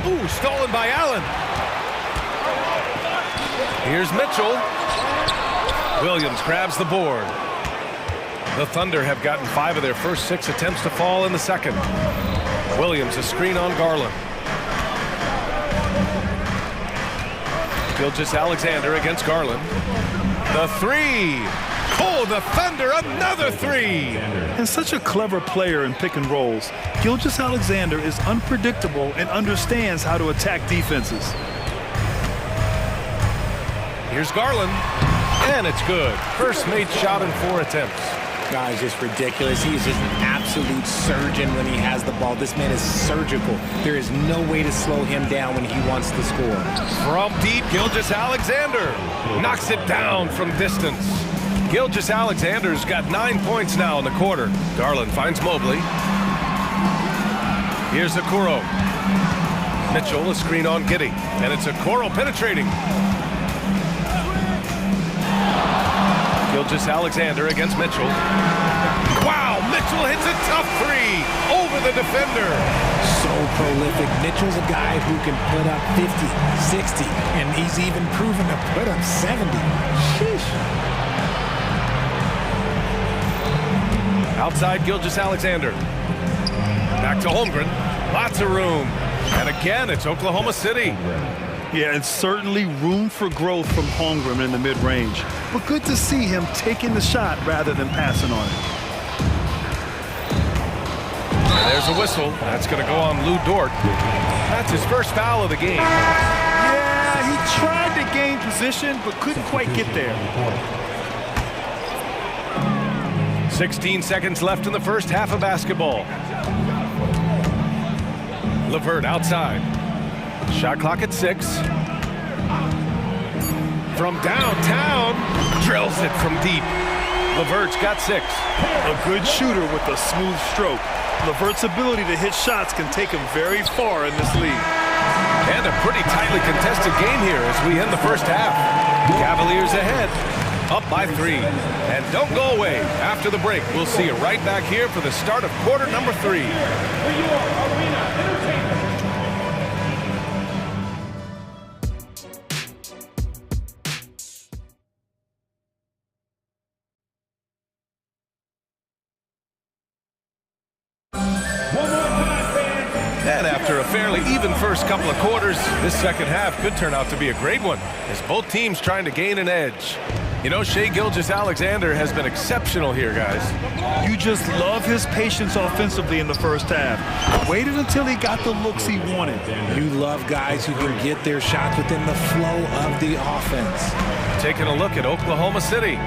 Ooh, stolen by Allen. Here's Mitchell. Williams grabs the board. The Thunder have gotten 5 of their first 6 attempts to fall in the second. Williams, a screen on Garland. Gilgeous-Alexander against Garland. The three. Oh, the Thunder, another three. And such a clever player in pick and rolls, Gilgeous-Alexander is unpredictable and understands how to attack defenses. Here's Garland, and it's good. First made shot in 4 attempts. Guy's just ridiculous. He is just an absolute surgeon when he has the ball. This man is surgical. There is no way to slow him down when he wants to score. From deep, Gilgeous-Alexander knocks it down from distance. Gilgeous-Alexander's got 9 points now in the quarter. Garland finds Mobley. Here's Okoro. Mitchell, a screen on Giddey. And it's Okoro penetrating. Gilgeous-Alexander against Mitchell. Wow, Mitchell hits a tough three over the defender. So prolific. Mitchell's a guy who can put up 50, 60, and he's even proven to put up 70. Sheesh. Outside Gilgeous-Alexander. Back to Holmgren. Lots of room. And again, it's Oklahoma City. Yeah, and certainly room for growth from Holmgren in the mid-range. But good to see him taking the shot rather than passing on it. And there's a whistle. That's going to go on Lou Dort. That's his first foul of the game. Yeah, he tried to gain position, but couldn't quite get there. 16 seconds left in the first half of basketball. LeVert outside. Shot clock at 6. From downtown, drills it from deep. LeVert's got 6. A good shooter with a smooth stroke. LeVert's ability to hit shots can take him very far in this league. And a pretty tightly contested game here as we end the first half. Cavaliers ahead, up by 3. And don't go away. After the break, we'll see you right back here for the start of quarter number 3. And after a fairly even first couple of quarters, this second half could turn out to be a great one as both teams trying to gain an edge. You know, Shai Gilgeous-Alexander has been exceptional here, guys. You just love his patience offensively in the first half. Waited until he got the looks he wanted. You love guys who can get their shots within the flow of the offense. Taking a look at Oklahoma City.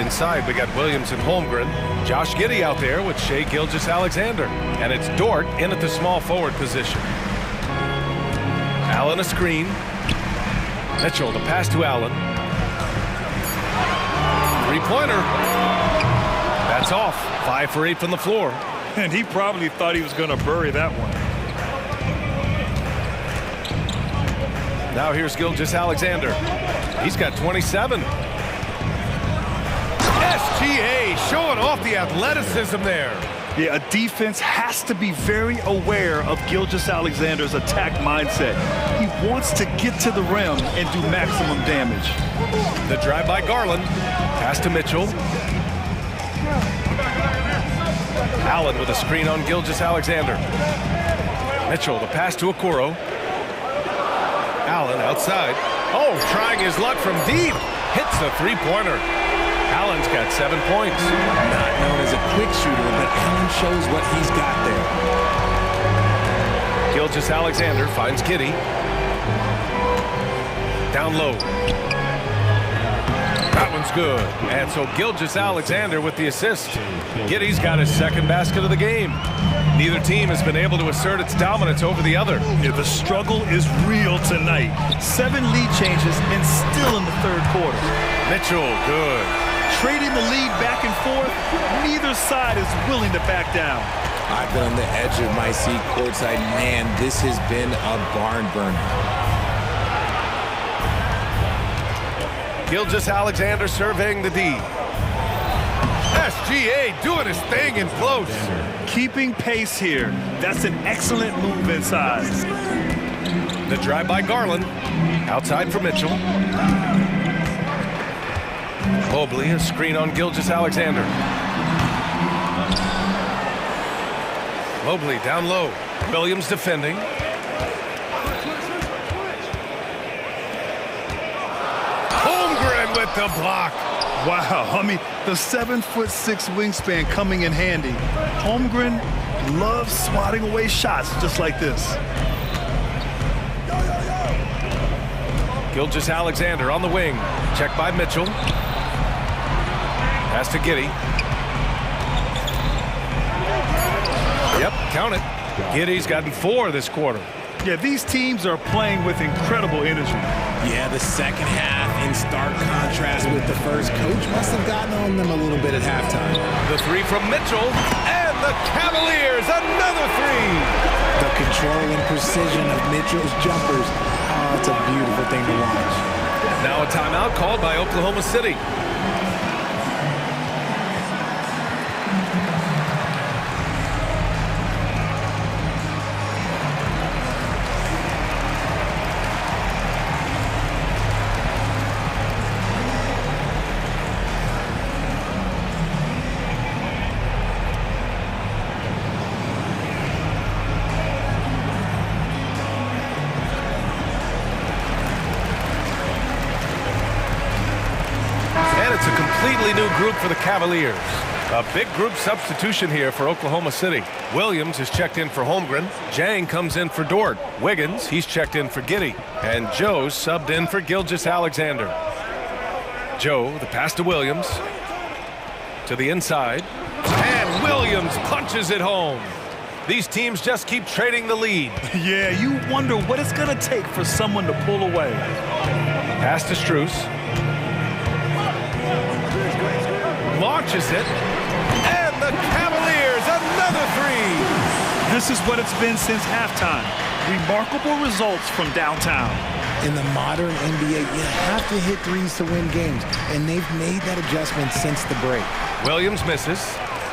Inside, we got Williams and Holmgren. Josh Giddey out there with Shai Gilgeous-Alexander. And it's Dort in at the small forward position. Allen a screen. Mitchell, the pass to Allen. Three-pointer. That's off. 5 for 8 from the floor. And he probably thought he was going to bury that one. Now here's Gilgeous-Alexander. He's got 27. SGA showing off the athleticism there. Yeah, a defense has to be very aware of Gilgeous-Alexander's attack mindset. He wants to get to the rim and do maximum damage. The drive by Garland. Pass to Mitchell. Allen with a screen on Gilgeous-Alexander. Mitchell, the pass to Okoro. Allen outside. Oh, trying his luck from deep. Hits a three-pointer. Allen's got 7 points. Not known as a quick shooter, but Allen shows what he's got there. Gilgeous-Alexander finds Giddey. Down low. That one's good. And so Gilgeous-Alexander with the assist. Giddey's got his second basket of the game. Neither team has been able to assert its dominance over the other. Yeah, the struggle is real tonight. 7 lead changes and still in the third quarter. Mitchell, good. Trading the lead back and forth, neither side is willing to back down. I've been on the edge of my seat courtside. Man, this has been a barn burner. Gilgeous-Alexander surveying the D. SGA doing his thing in close. Keeping pace here. That's an excellent move inside. The drive by Garland. Outside for Mitchell. Mobley, a screen on Gilgeous-Alexander. Mobley down low. Williams defending. Holmgren with the block. Wow, I mean, the 7'6" wingspan coming in handy. Holmgren loves swatting away shots just like this. Gilgeous-Alexander on the wing. Checked by Mitchell. Pass to Giddey. Yep, count it. Giddey's gotten 4 this quarter. Yeah, these teams are playing with incredible energy. Yeah, the second half in stark contrast with the first. Coach must have gotten on them a little bit at halftime. The three from Mitchell, and the Cavaliers, another 3. The control and precision of Mitchell's jumpers. Oh, it's a beautiful thing to watch. Now a timeout called by Oklahoma City. New group for the Cavaliers. A big group substitution here for Oklahoma City. Williams is checked in for Holmgren. Jang comes in for Dort. Wiggins, he's checked in for Giddey. And Joe's subbed in for Gilgeous-Alexander. Joe, the pass to Williams. To the inside. And Williams punches it home. These teams just keep trading the lead. Yeah, you wonder what it's going to take for someone to pull away. Pass to Strus. Launches it, and the Cavaliers, another 3. This is what it's been since halftime. Remarkable results from downtown. In the modern NBA, you have to hit threes to win games, and they've made that adjustment since the break. Williams misses.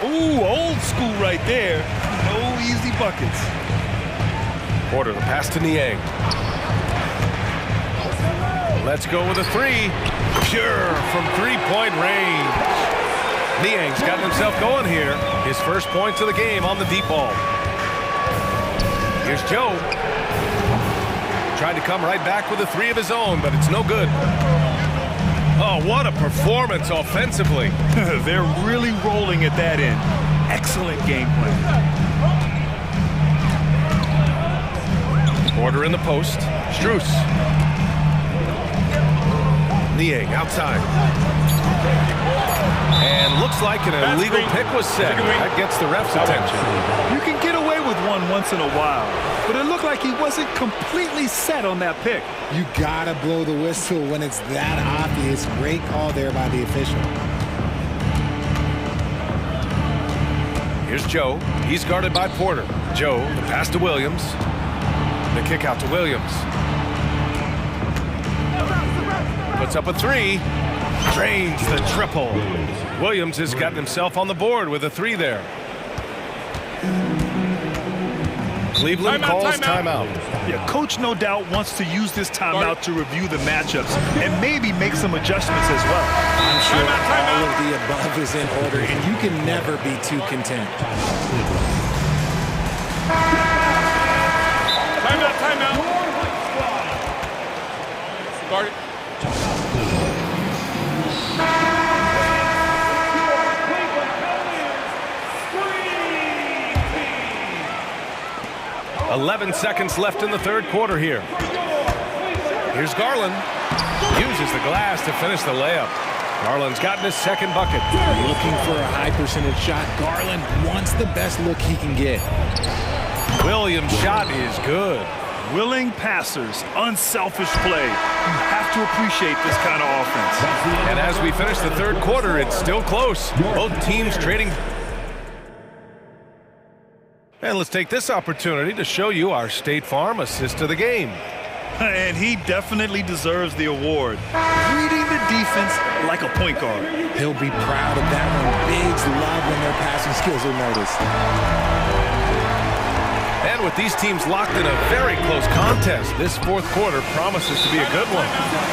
Ooh, old school right there. No easy buckets. Porter, the pass to Niang. Let's go with a 3. Pure from three-point range. Niang's gotten himself going here. His first points of the game on the deep ball. Here's Joe. Tried to come right back with a 3 of his own, but it's no good. Oh, what a performance offensively. They're really rolling at that end. Excellent game plan. Porter in the post. Strus. Niang outside. And looks like an illegal pick was set. That gets the ref's attention. You can get away with one once in a while, but it looked like he wasn't completely set on that pick. You gotta blow the whistle when it's that obvious. Great call there by the official. Here's Joe. He's guarded by Porter. Joe, the pass to Williams. The kick out to Williams. Puts up a 3. Drains the triple. Williams has gotten himself on the board with a 3 there. Cleveland calls timeout. Yeah, coach no doubt wants to use this timeout to review the matchups and maybe make some adjustments as well. I'm sure all of the above is in order, and you can never be too content. Timeout. Start it. 11 seconds left in the third quarter here. Here's Garland. Uses the glass to finish the layup. Garland's gotten his second bucket. Looking for a high percentage shot. Garland wants the best look he can get. Williams' shot is good. Willing passers, unselfish play. You have to appreciate this kind of offense. And as we finish the third quarter, it's still close. Both teams trading. And let's take this opportunity to show you our State Farm assist of the game. And he definitely deserves the award. Reading the defense like a point guard. He'll be proud of that one. Bigs love when their passing skills are noticed. And with these teams locked in a very close contest, this fourth quarter promises to be a good one.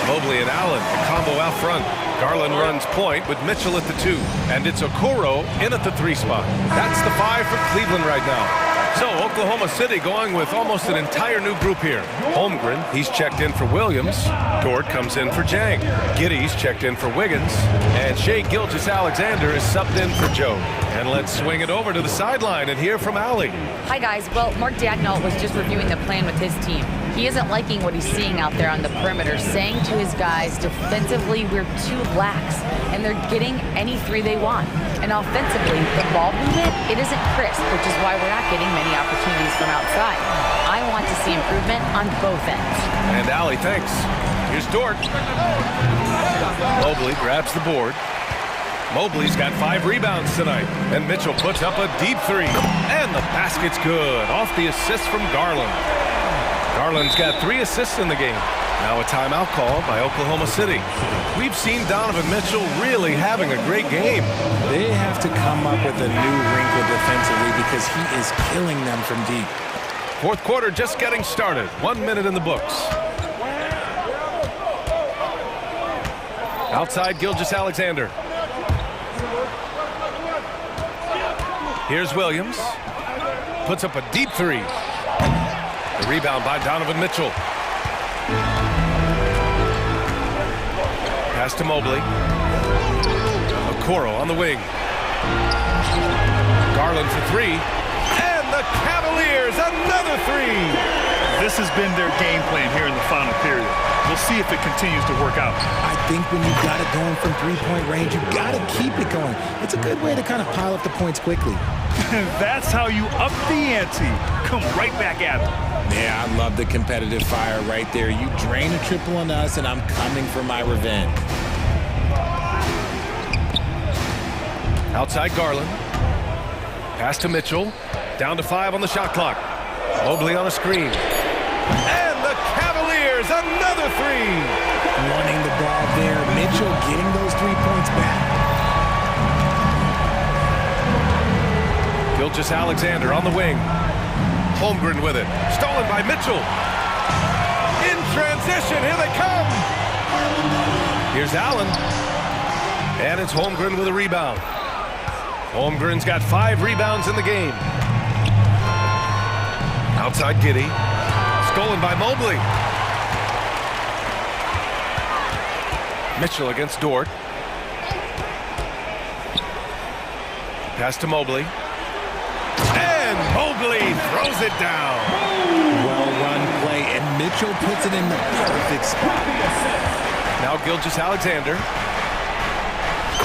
Mobley and Allen, a combo out front. Garland runs point with Mitchell at the 2. And it's Okoro in at the 3 spot. That's the 5 for Cleveland right now. So Oklahoma City going with almost an entire new group here. Holmgren, he's checked in for Williams. Dort comes in for Jang. Giddy's checked in for Wiggins. And Shai Gilgeous-Alexander is subbed in for Joe. And let's swing it over to the sideline and hear from Allie. Hi, guys. Well, Mark Dagnall was just reviewing the plan with his team. He isn't liking what he's seeing out there on the perimeter, saying to his guys, defensively, we're too lax, and they're getting any 3 they want. And offensively, the ball movement, it isn't crisp, which is why we're not getting many opportunities from outside. I want to see improvement on both ends. And Allie thinks. Here's Dort. Mobley grabs the board. Mobley's got 5 rebounds tonight. And Mitchell puts up a deep 3. And the basket's good off the assist from Garland. Garland's got 3 assists in the game. Now a timeout call by Oklahoma City. We've seen Donovan Mitchell really having a great game. They have to come up with a new wrinkle defensively because he is killing them from deep. Fourth quarter just getting started. 1 minute in the books. Outside Gilgeous-Alexander. Here's Williams. Puts up a deep 3. The rebound by Donovan Mitchell. Pass to Mobley. Okoro on the wing. Garland for 3. And the Cavaliers, another 3. This has been their game plan here in the final period. We'll see if it continues to work out. I think when you've got it going from 3-point range, you've got to keep it going. It's a good way to kind of pile up the points quickly. That's how you up the ante. Come right back at it. Yeah, I love the competitive fire right there. You drain a triple on us, and I'm coming for my revenge. Outside Garland. Pass to Mitchell. Down to 5 on the shot clock. Mobley on a screen. And the Cavaliers, another 3. Wanting the ball there. Mitchell getting those 3 points back. Gilgeous-Alexander on the wing. Holmgren with it. Stolen by Mitchell. In transition, here they come. Here's Allen. And it's Holmgren with a rebound. Holmgren's got 5 rebounds in the game. Outside Giddy. Stolen by Mobley. Mitchell against Dort. Pass to Mobley. And Mobley throws it down. Well-run play, and Mitchell puts it in the perfect spot. Now Gilgeous-Alexander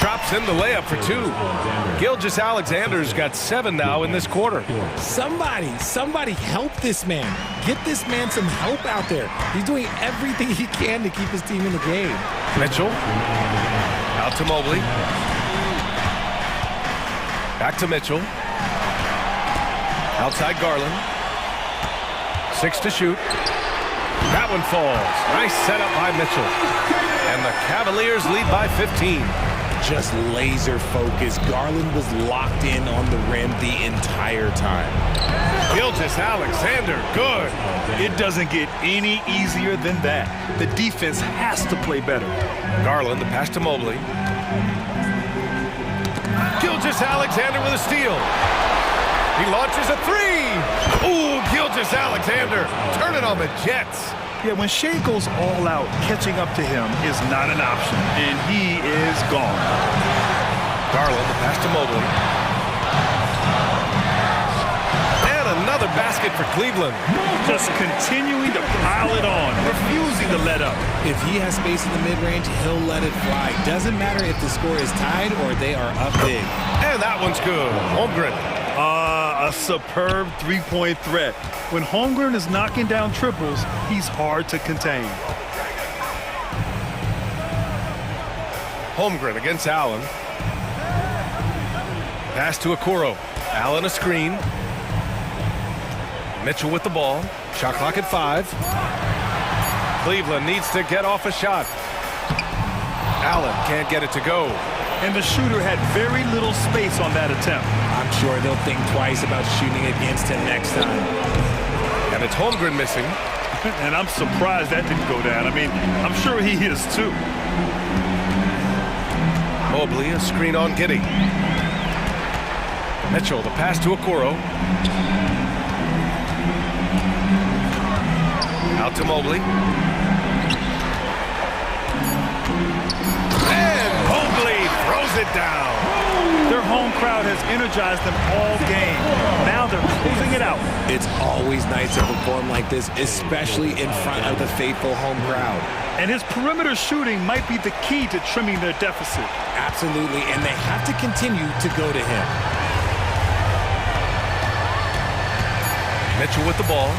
drops in the layup for 2. Gilgeous-Alexander's got 7 now in this quarter. Somebody help this man. Get this man some help out there. He's doing everything he can to keep his team in the game. Mitchell out to Mobley. Back to Mitchell. Outside Garland. 6 to shoot. That one falls. Nice setup by Mitchell. And the Cavaliers lead by 15. just laser focused. Garland was locked in on the rim the entire time. Gilgeous-Alexander, good. It doesn't get any easier than that. The defense has to play better. Garland, the pass to Mobley. Gilgeous-Alexander with a steal. He launches a three. Ooh, Gilgeous-Alexander turning on the Jets. Yeah, when Shea goes all out, catching up to him is not an option, and he is gone. Garland, the pass to Mobley. And another basket for Cleveland. Just continuing to pile it on, refusing to let up. If he has space in the mid-range, he'll let it fly. Doesn't matter if the score is tied or they are up big. And that one's good. Holmgren. A superb three-point threat. When Holmgren is knocking down triples, he's hard to contain. Holmgren against Allen. Pass to Okoro. Allen a screen. Mitchell with the ball. Shot clock at 5. Cleveland needs to get off a shot. Allen can't get it to go. And the shooter had very little space on that attempt. I'm sure they'll think twice about shooting against him next time. And it's Holmgren missing. And I'm surprised that didn't go down. I mean, I'm sure he is too. Mobley, a screen on Giddey. Mitchell, the pass to Okoro. Out to Mobley. And Mobley throws it down. Their home crowd has energized them all game. Now they're closing it out. It's always nice to perform like this, especially in front of the faithful home crowd. And his perimeter shooting might be the key to trimming their deficit. Absolutely, and they have to continue to go to him. Mitchell with the ball.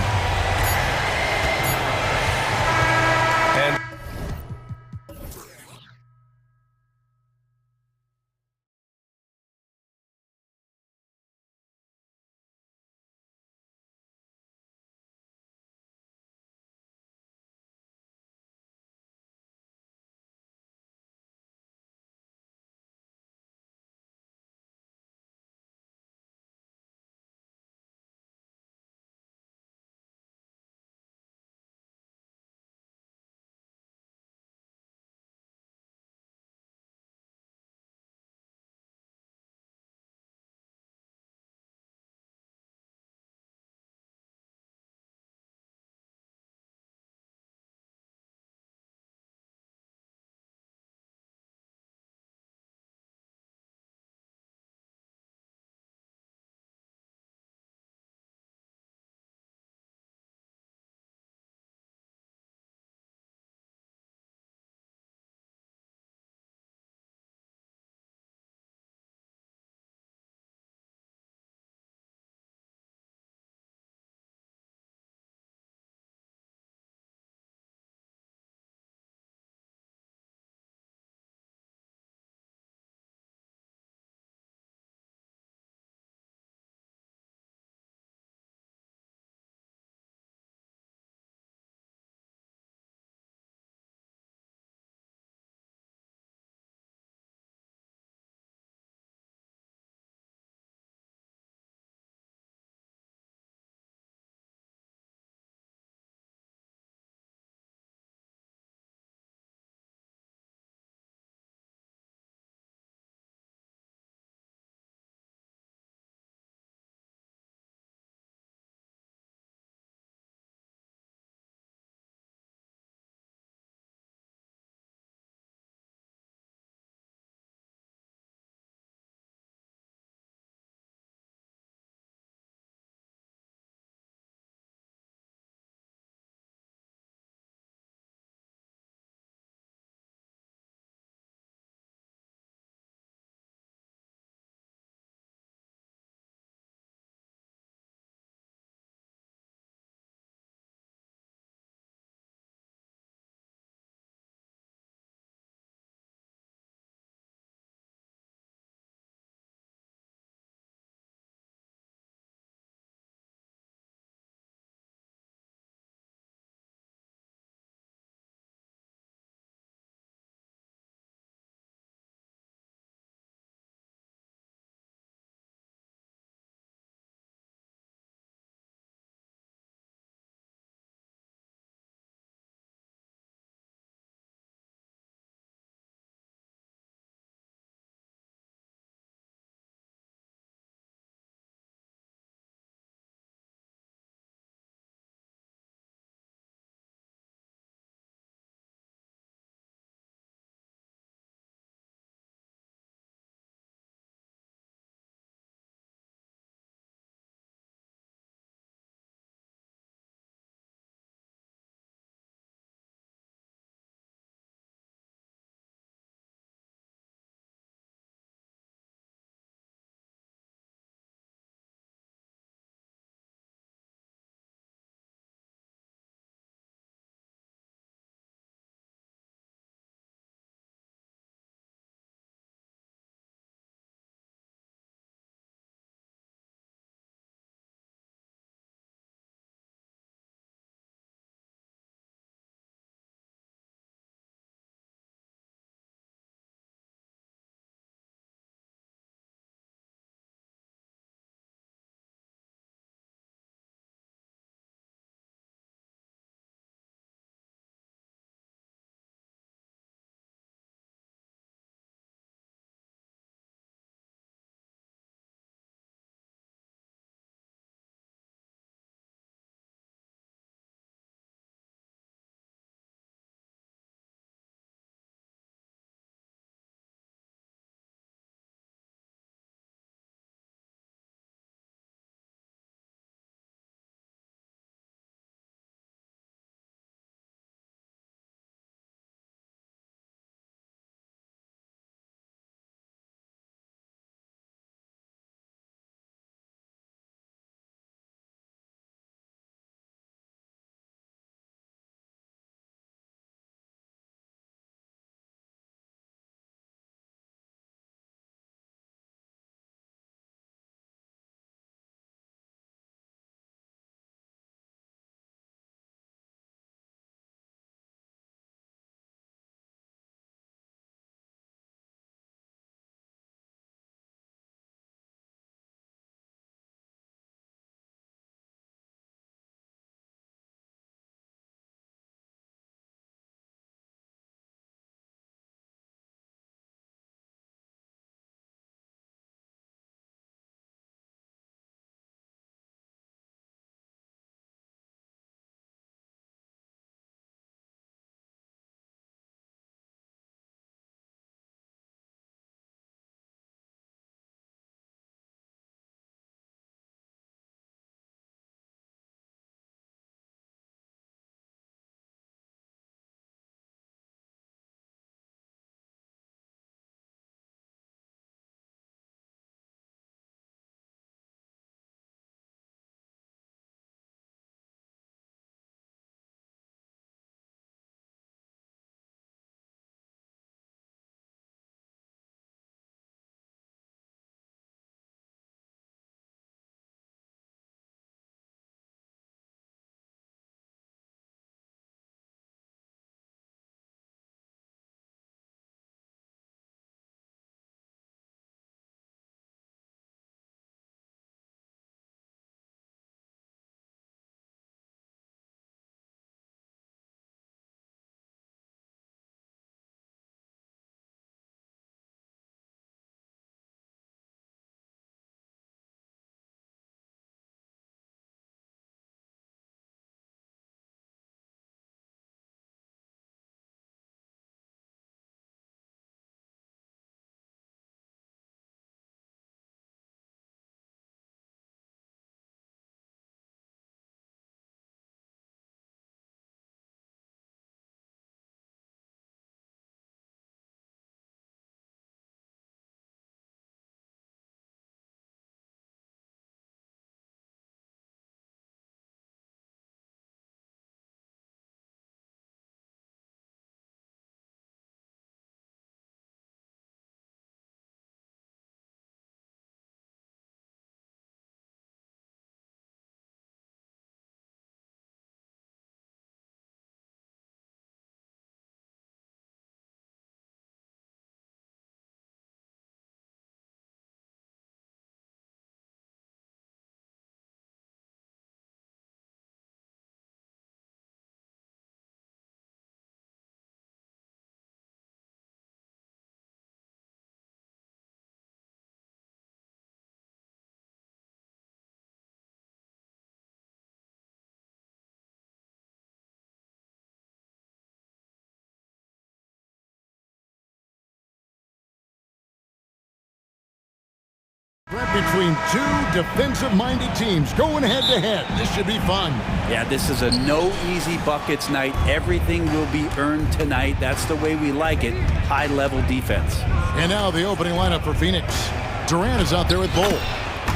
Between two defensive-minded teams going head-to-head. This should be fun. Yeah, this is a no easy buckets night. Everything will be earned tonight. That's the way we like it. High-level defense. And now the opening lineup for Phoenix. Durant is out there with Bull.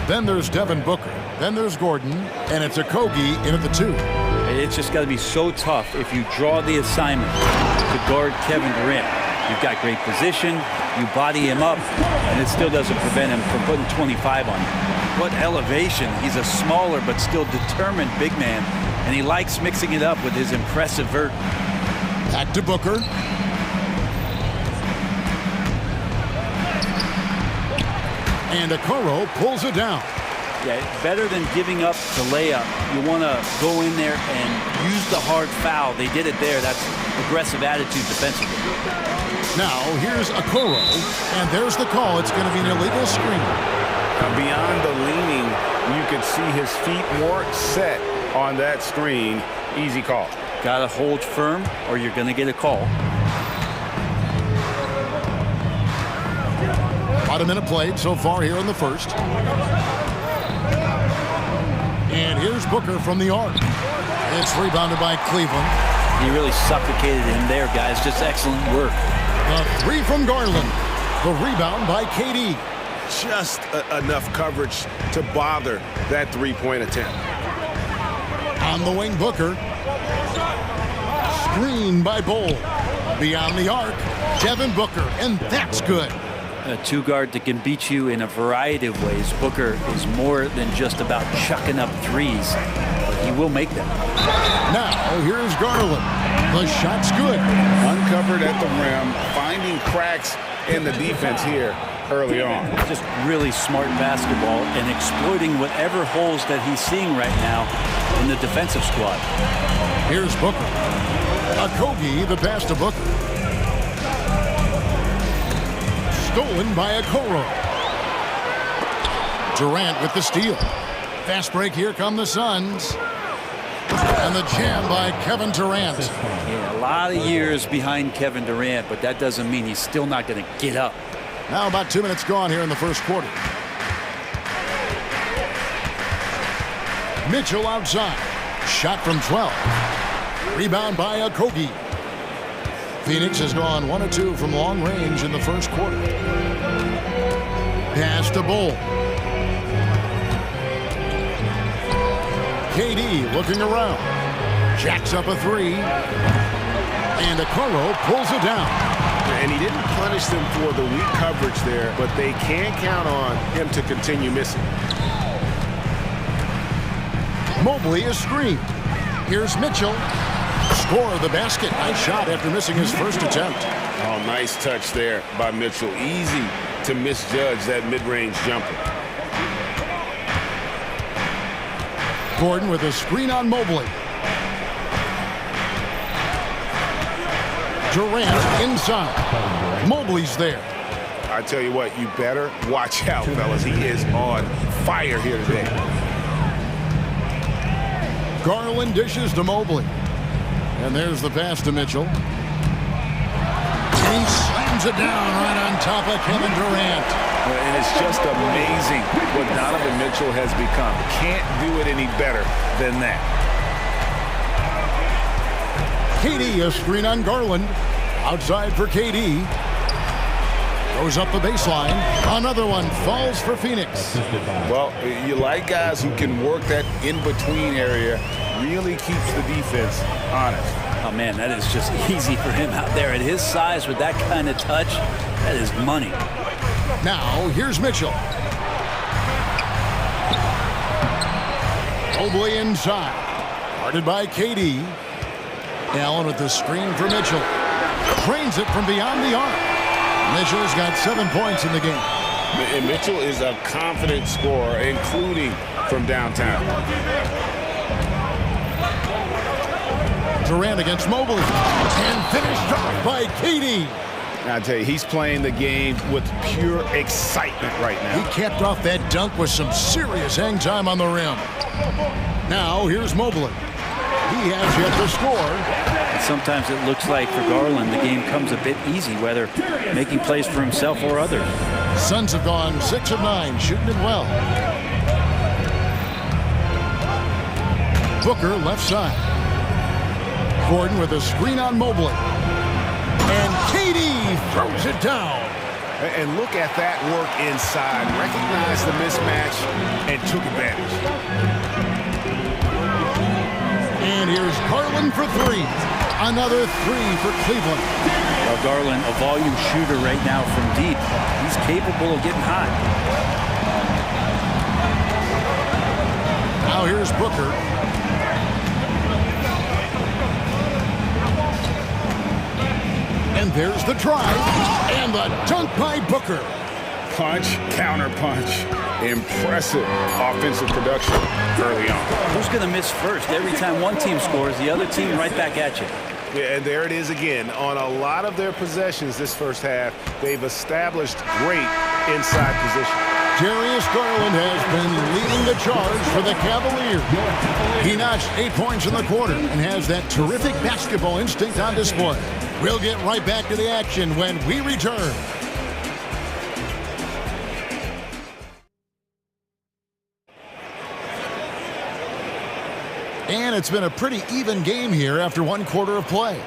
Then there's Devin Booker. Then there's Gordon. And it's Okogie in at the 2. It's just got to be so tough if you draw the assignment to guard Kevin Durant. You've got great position, you body him up, and it still doesn't prevent him from putting 25 on you. What elevation. He's a smaller but still determined big man, and he likes mixing it up with his impressive vert. Back to Booker. And Okoro pulls it down. Yeah, better than giving up the layup. You want to go in there and use the hard foul. They did it there. That's aggressive attitude defensively. Now, here's Okoro, and there's the call. It's going to be an illegal screen. Beyond the leaning, you could see his feet more set on that screen. Easy call. Got to hold firm, or you're going to get a call. About a minute played so far here in the first. And here's Booker from the arc. It's rebounded by Cleveland. He really suffocated him there, guys. Just excellent work. The 3 from Garland. The rebound by KD. Just enough coverage to bother that three-point attempt. On the wing, Booker. Screen by Bull. Beyond the arc, Devin Booker, and that's good. A two-guard that can beat you in a variety of ways. Booker is more than just about chucking up threes, but he will make them. Now, here's Garland. The shot's good. Uncovered at the rim, finding cracks in the defense here early on. Just really smart basketball and exploiting whatever holes that he's seeing right now in the defensive squad. Here's Booker. Okogie, the pass to Booker. Stolen by Okoro. Durant with the steal. Fast break, here come the Suns. And the jam by Kevin Durant. Yeah, a lot of years behind Kevin Durant, but that doesn't mean he's still not going to get up. Now about 2 minutes gone here in the first quarter. Mitchell outside. Shot from 12. Rebound by Okogie. Phoenix has gone 1 of 2 from long range in the first quarter. Pass to Bull. KD looking around. Jacks up a 3. And Okoro pulls it down. And he didn't punish them for the weak coverage there, but they can't count on him to continue missing. Mobley is screened. Here's Mitchell. Score the basket. Nice shot after missing his first attempt. Oh, nice touch there by Mitchell. Easy to misjudge that mid-range jumper. Gordon with a screen on Mobley. Durant inside. Mobley's there. I tell you what, you better watch out, fellas. He is on fire here today. Garland dishes to Mobley. And there's the pass to Mitchell. And he slams it down right on top of Kevin Durant. And it's just amazing what Donovan Mitchell has become. Can't do it any better than that. KD, a screen on Garland. Outside for KD. Goes up the baseline. Another one falls for Phoenix. Well, you like guys who can work that in-between area. Really keeps the defense honest. Oh, man, that is just easy for him out there. At his size with that kind of touch, that is money. Now, here's Mitchell. Mobley inside. Guarded by KD. Allen with the screen for Mitchell. Drains it from beyond the arc. Mitchell's got 7 points in the game. And Mitchell is a confident scorer, including from downtown. Durant against Mobley. And finished off by KD. I tell you, he's playing the game with pure excitement right now. He capped off that dunk with some serious hang time on the rim. Now, here's Mobley. He has yet to score. And sometimes it looks like for Garland, the game comes a bit easy, whether making plays for himself or others. Suns have gone 6 of 9, shooting it well. Booker left side. Gordon with a screen on Mobley. And KD throws it down. And look at that work inside. Recognized the mismatch and took advantage. And here's Garland for three. Another three for Cleveland. Well, Garland, a volume shooter right now from deep. He's capable of getting hot. Now here's Booker. And there's the drive. And the dunk by Booker. Punch, counter punch. Impressive offensive production early on. Who's going to miss first? Every time one team scores, the other team right back at you. Yeah, and there it is again. On a lot of their possessions this first half, they've established great inside position. Darius Garland has been leading the charge for the Cavaliers. He notched 8 points in the quarter and has that terrific basketball instinct on display. We'll get right back to the action when we return. And it's been a pretty even game here after one quarter of play.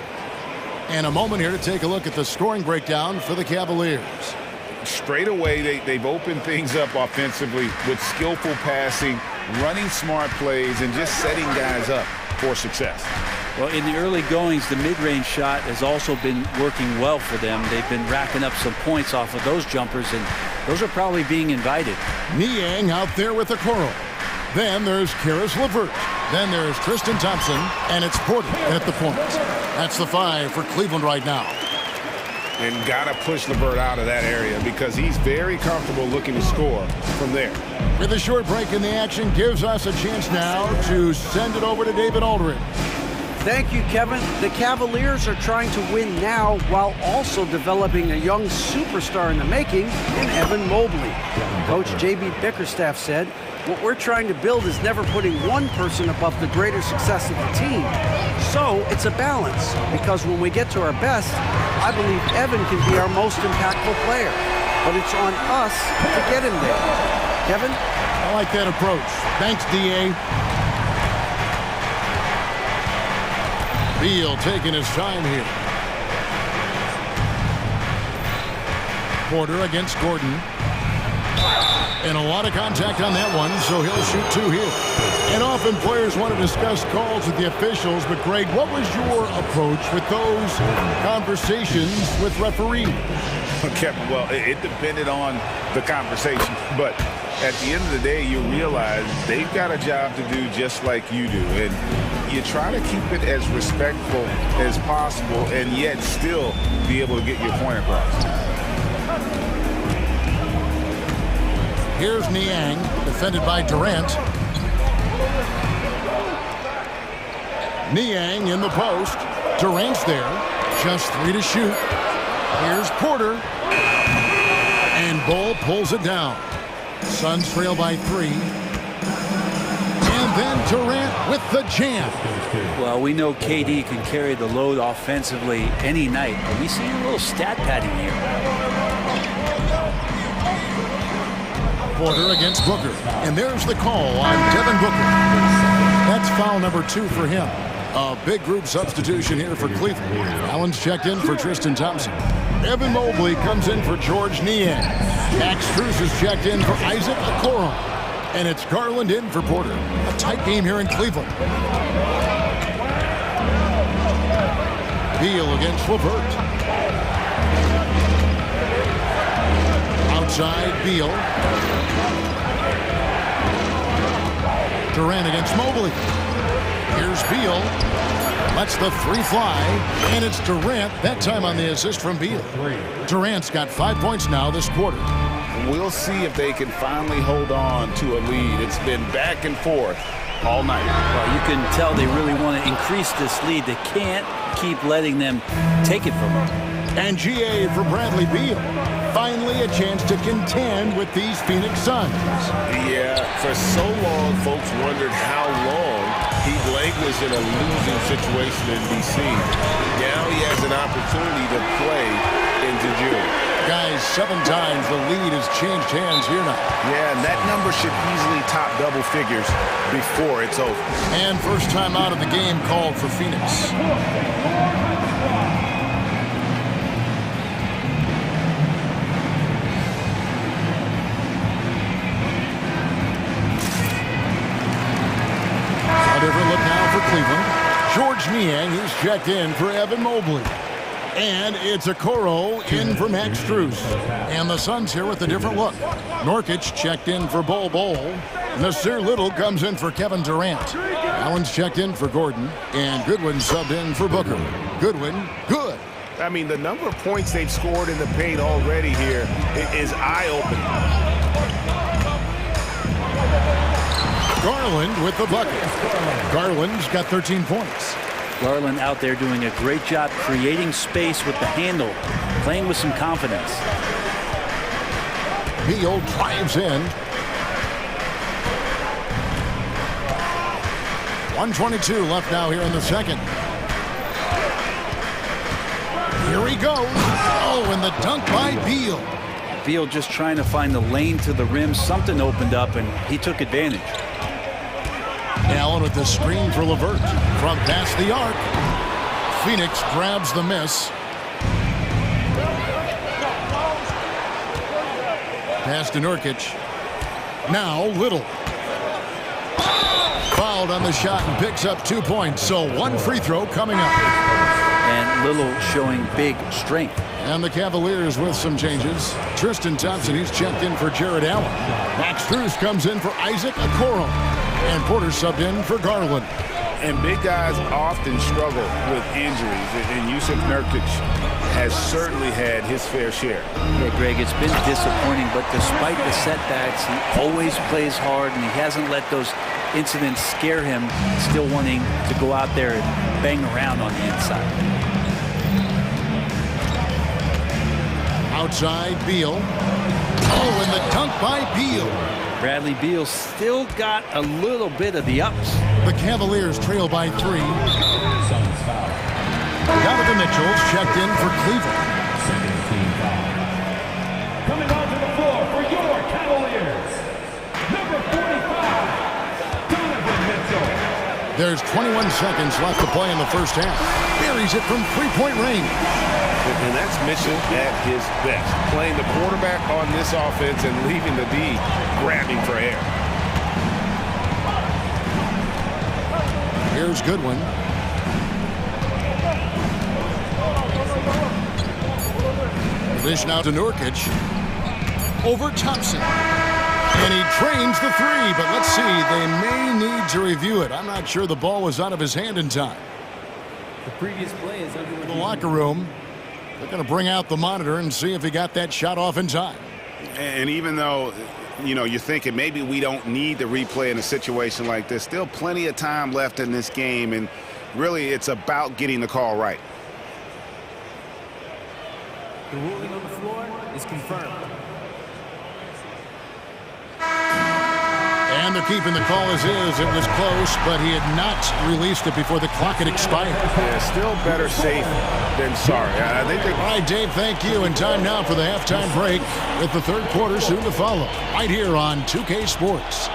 And a moment here to take a look at the scoring breakdown for the Cavaliers. Straight away, they've opened things up offensively with skillful passing, running smart plays, and just setting guys up for success. Well, in the early goings, the mid-range shot has also been working well for them. They've been racking up some points off of those jumpers, and those are probably being invited. Niang out there with the Coral. Then there's Karis LeVert. Then there's Tristan Thompson, and it's Porter at the point. That's the 5 for Cleveland right now. And got to push LeVert out of that area because he's very comfortable looking to score from there. With a short break in the action, gives us a chance now to send it over to David Aldridge. Thank you, Kevin. The Cavaliers are trying to win now while also developing a young superstar in the making in Evan Mobley. Coach J.B. Bickerstaff said, "What we're trying to build is never putting one person above the greater success of the team. So it's a balance, because when we get to our best, I believe Evan can be our most impactful player. But it's on us to get him there." Kevin? I like that approach. Thanks, D.A. Beal taking his time here. Porter against Gordon. And a lot of contact on that one, so he'll shoot 2 here. And often players want to discuss calls with the officials, but Greg, what was your approach with those conversations with referees? Kevin, well, it depended on the conversation, but at the end of the day, you realize they've got a job to do just like you do, and you try to keep it as respectful as possible and yet still be able to get your point across. Here's Niang, defended by Durant. Niang in the post. Durant's there. Just 3 to shoot. Here's Porter. And Bull pulls it down. Suns trail by 3. And then Durant with the jam. Well, we know KD can carry the load offensively any night, but we see a little stat padding here. Porter against Booker. And there's the call on Devin Booker. That's foul number 2 for him. A big group substitution here for Cleveland. Allen's checked in for Tristan Thompson. Evan Mobley comes in for George Niang. Max Strus is checked in for Isaac Okoro. And it's Garland in for Porter. A tight game here in Cleveland. Beal against LeVert. Outside Beal. Durant against Mobley. Here's Beal. Lets the 3 fly. And it's Durant, that time on the assist from Beal. Durant's got 5 points now this quarter. We'll see if they can finally hold on to a lead. It's been back and forth all night. Well, you can tell they really want to increase this lead. They can't keep letting them take it from them. And GA for Bradley Beal. Finally a chance to contend with these Phoenix Suns. Yeah, for so long, folks wondered how long he'd languished in a losing situation in D.C. Now he has an opportunity to play into June. Guys, 7 times. The lead has changed hands here now. Yeah, and that number should easily top double figures before it's over. And first time out of the game called for Phoenix. A different look now for Cleveland. George Niang, he's checked in for Evan Mobley. And it's Okoro in for Max Strus. And the Suns here with a different look. Nurkic checked in for Bol Bol. Nasir Little comes in for Kevin Durant. Allen's checked in for Gordon. And Goodwin subbed in for Booker. Goodwin, good. I mean, the number of points they've scored in the paint already here is eye-opening. Garland with the bucket. Garland's got 13 points. Garland out there doing a great job creating space with the handle, playing with some confidence. Beal drives in. 1:22 left now here in the second. Here he goes. Oh, and the dunk by Beal. Beal just trying to find the lane to the rim. Something opened up, and he took advantage. Allen with the screen for LeVert. From past the arc. Phoenix grabs the miss. Pass to Nurkic. Now Little. Fouled on the shot and picks up 2 points. So 1 free throw coming up. And Little showing big strength. And the Cavaliers with some changes. Tristan Thompson, he's checked in for Jared Allen. Max Strus comes in for Isaac Okoro. And Porter subbed in for Garland. And big guys often struggle with injuries, and Yusuf Nurkic has certainly had his fair share. Yeah, Greg, it's been disappointing, but despite the setbacks, he always plays hard, and he hasn't let those incidents scare him, still wanting to go out there and bang around on the inside. Outside, Beal. Oh, and the dunk by Beal. Bradley Beal still got a little bit of the ups. The Cavaliers trail by 3. Donovan Mitchell's checked in for Cleveland. Coming onto the floor for your Cavaliers, number 45, Donovan Mitchell. There's 21 seconds left to play in the first half. Buries it from 3-point range. And that's Mitchell at his best. Playing the quarterback on this offense and leaving the D grabbing for air. Here's Goodwin. Dish now to Nurkic. Over Thompson. And he trains the 3, but let's see. They may need to review it. I'm not sure the ball was out of his hand in time. The previous play is under the locker room. They're going to bring out the monitor and see if he got that shot off in time. And even though, you know, you're thinking maybe we don't need the replay in a situation like this, still plenty of time left in this game, and really it's about getting the call right. The ruling on the floor is confirmed. And they're keeping the call as is. It was close, but he had not released it before the clock had expired. Yeah, still better safe than sorry. I think all right, Dave, thank you. And time now for the halftime break with the third quarter soon to follow. Right here on 2K Sports.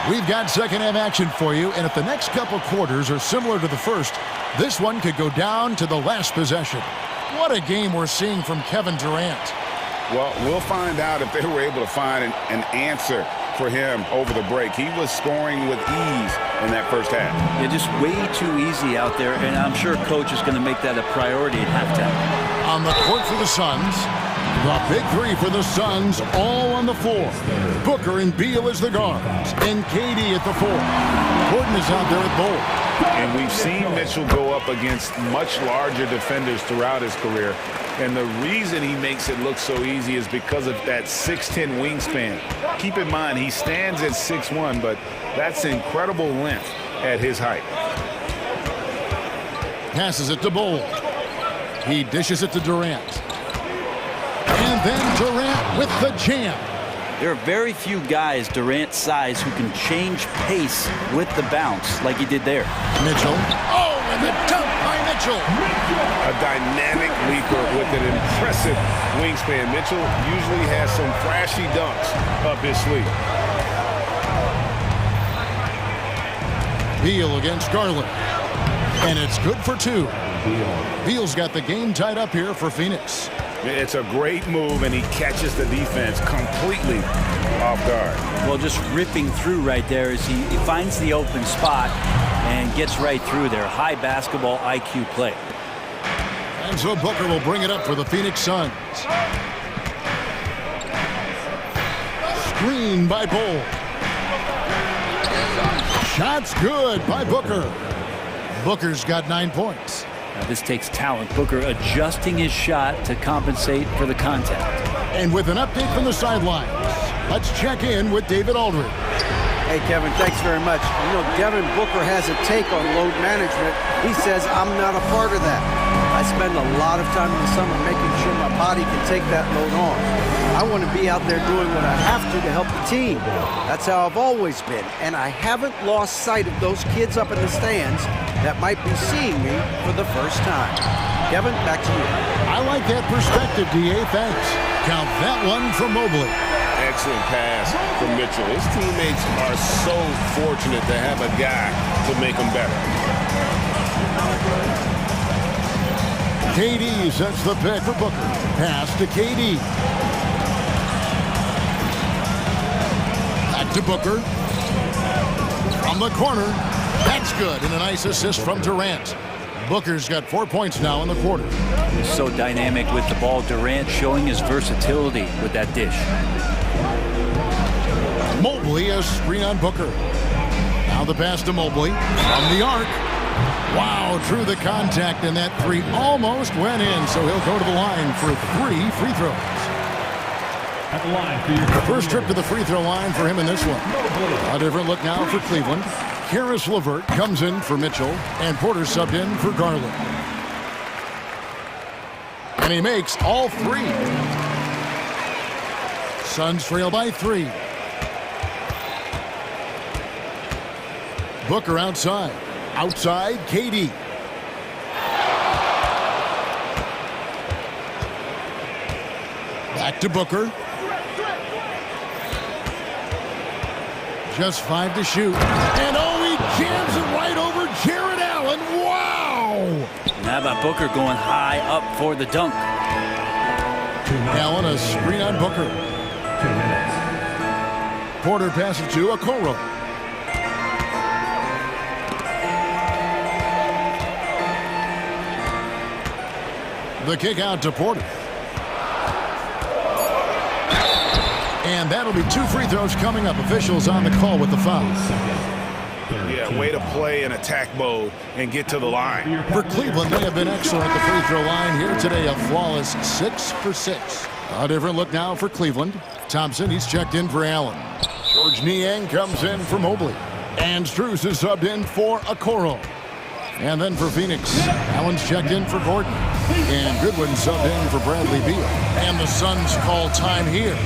We've got second half action for you, and if the next couple quarters are similar to the first, this one could go down to the last possession. What a game we're seeing from Kevin Durant. Well, we'll find out if they were able to find an answer for him over the break. He was scoring with ease in that first half. Yeah, just way too easy out there, and I'm sure coach is going to make that a priority at halftime. On the court for the Suns. The big 3 for the Suns, all on the floor. Booker and Beal as the guards, and KD at the 4. Gordon is out there at Bol. And we've seen Mitchell go up against much larger defenders throughout his career. And the reason he makes it look so easy is because of that 6'10" wingspan. Keep in mind, he stands at 6'1", but that's incredible length at his height. Passes it to Bowl. He dishes it to Durant. And then Durant with the jam. There are very few guys Durant's size who can change pace with the bounce like he did there. Mitchell. Oh, and the dunk by Mitchell. A dynamic leaper with an impressive wingspan. Mitchell usually has some flashy dunks up his sleeve. Beal against Garland. And it's good for two. Beal's got the game tied up here for Phoenix. It's a great move, and he catches the defense completely off guard. Well, just ripping through right there as he finds the open spot and gets right through there. High basketball IQ play. And so Booker will bring it up for the Phoenix Suns. Screen by Bowl. Shot's good by Booker. Booker's got 9 points. Now this takes talent. Booker adjusting his shot to compensate for the contact. And with an update from the sidelines, let's check in with David Aldridge. Hey, Kevin, thanks very much. You know, Devin Booker has a take on load management. He says, I'm not a part of that. I spend a lot of time in the summer making sure my body can take that load on. I want to be out there doing what I have to help the team. That's how I've always been. And I haven't lost sight of those kids up in the stands that might be seeing me for the first time. Kevin, back to you. I like that perspective, D.A. Thanks. Count that one from Mobley. Excellent pass from Mitchell. His teammates are so fortunate to have a guy to make them better. KD sets the pick for Booker. Pass to KD. Back to Booker. From the corner. That's good. And a nice assist from Durant. Booker's got 4 points now in the quarter. He's so dynamic with the ball. Durant showing his versatility with that dish. Mobley, a screen on Booker. Now the pass to Mobley from the arc. Wow, through the contact, and that three almost went in, so he'll go to the line for 3 free throws. At the line for your first trip to the free throw line for him in this one. A different look now for Cleveland. Karis LeVert comes in for Mitchell, and Porter subbed in for Garland. And he makes all 3. Suns trail by 3. Booker outside. Outside, KD. Back to Booker. Just 5 to shoot. And oh, he jams it right over Jared Allen. Wow! How about Booker going high up for the dunk? Allen, a screen on Booker. 2 minutes. Porter passes to Okoro. The kick out to Porter. And that'll be 2 free throws coming up. Officials on the call with the foul. Yeah, way to play in attack mode and get to the line. For Cleveland, they have been excellent at the free throw line here today. A flawless 6 for 6. A different look now for Cleveland. Thompson, he's checked in for Allen. George Niang comes in for Mobley. And Strus is subbed in for Okoro. And then for Phoenix, Allen's checked in for Gordon. And Goodwin subbed in for Bradley Beal. And the Suns call time here.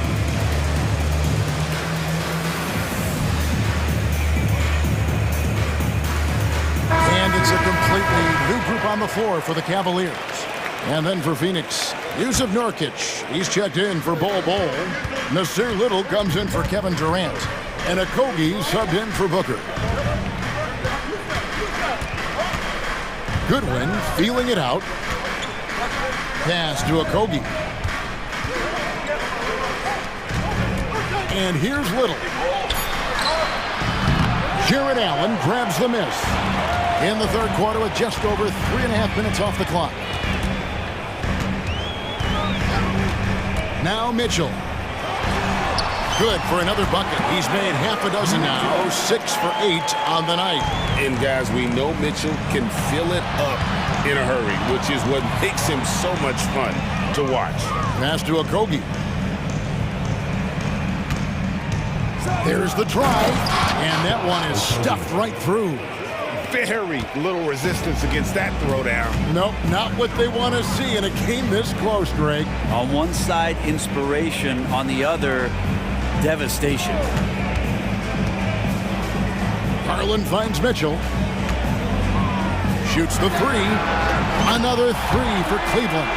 And it's a completely new group on the floor for the Cavaliers. And then for Phoenix, Yusuf Nurkic. He's checked in for Bol. Nasir Little comes in for Kevin Durant. And Okogie subbed in for Booker. Goodwin feeling it out. Pass to Okogie. And here's Little. Jared Allen grabs the miss. In the third quarter with just over 3.5 minutes off the clock. Now Mitchell. good for another bucket. He's made half a dozen now, 6 for 8 on the night. And guys, we know Mitchell can fill it up in a hurry, which is what makes him so much fun to watch. Pass to Okogie. There's the drive, and that one is stuffed right through. Very little resistance against that throwdown. Nope, not what they want to see in a game this close, Greg. On one side, inspiration. On the other, devastation. Garland finds Mitchell. Shoots the three. Another three for Cleveland.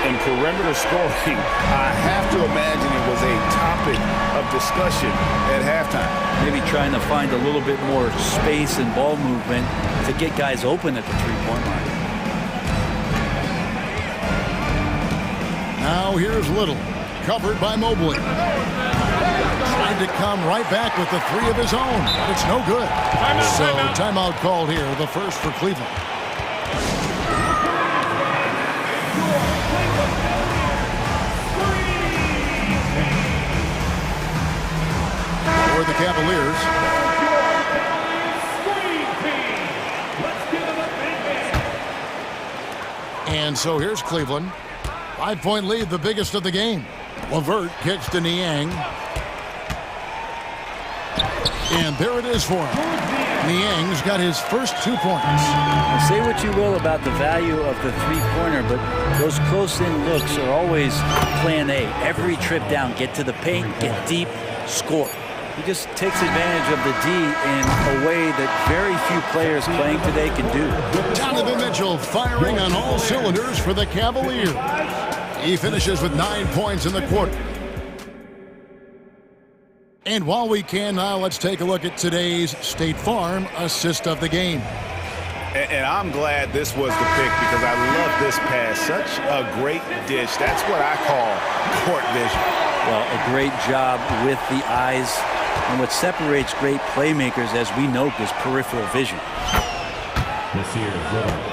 And perimeter scoring, I have to imagine it was a topic of discussion at halftime. Maybe trying to find a little bit more space and ball movement to get guys open at the three-point line. Now here's Little, covered by Mobley. Tried to come right back with the three of his own, but it's no good. So timeout called here, the first for Cleveland. For the Cavaliers. And so here's Cleveland. 5-point lead, the biggest of the game. LeVert kicks to Niang. And there it is for him. Niang's got his first 2 points. Say what you will about the value of the three-pointer, but those close-in looks are always plan A. Every trip down, get to the paint, get deep, score. He just takes advantage of the D in a way that very few players playing today can do. Donovan Mitchell firing on all cylinders for the Cavaliers. He finishes with 9 points in the quarter. And while we can now, let's take a look at today's State Farm assist of the game. And I'm glad this was the pick because I love this pass. Such a great dish. That's what I call court vision. Well, a great job with the eyes. And what separates great playmakers, as we note, is peripheral vision.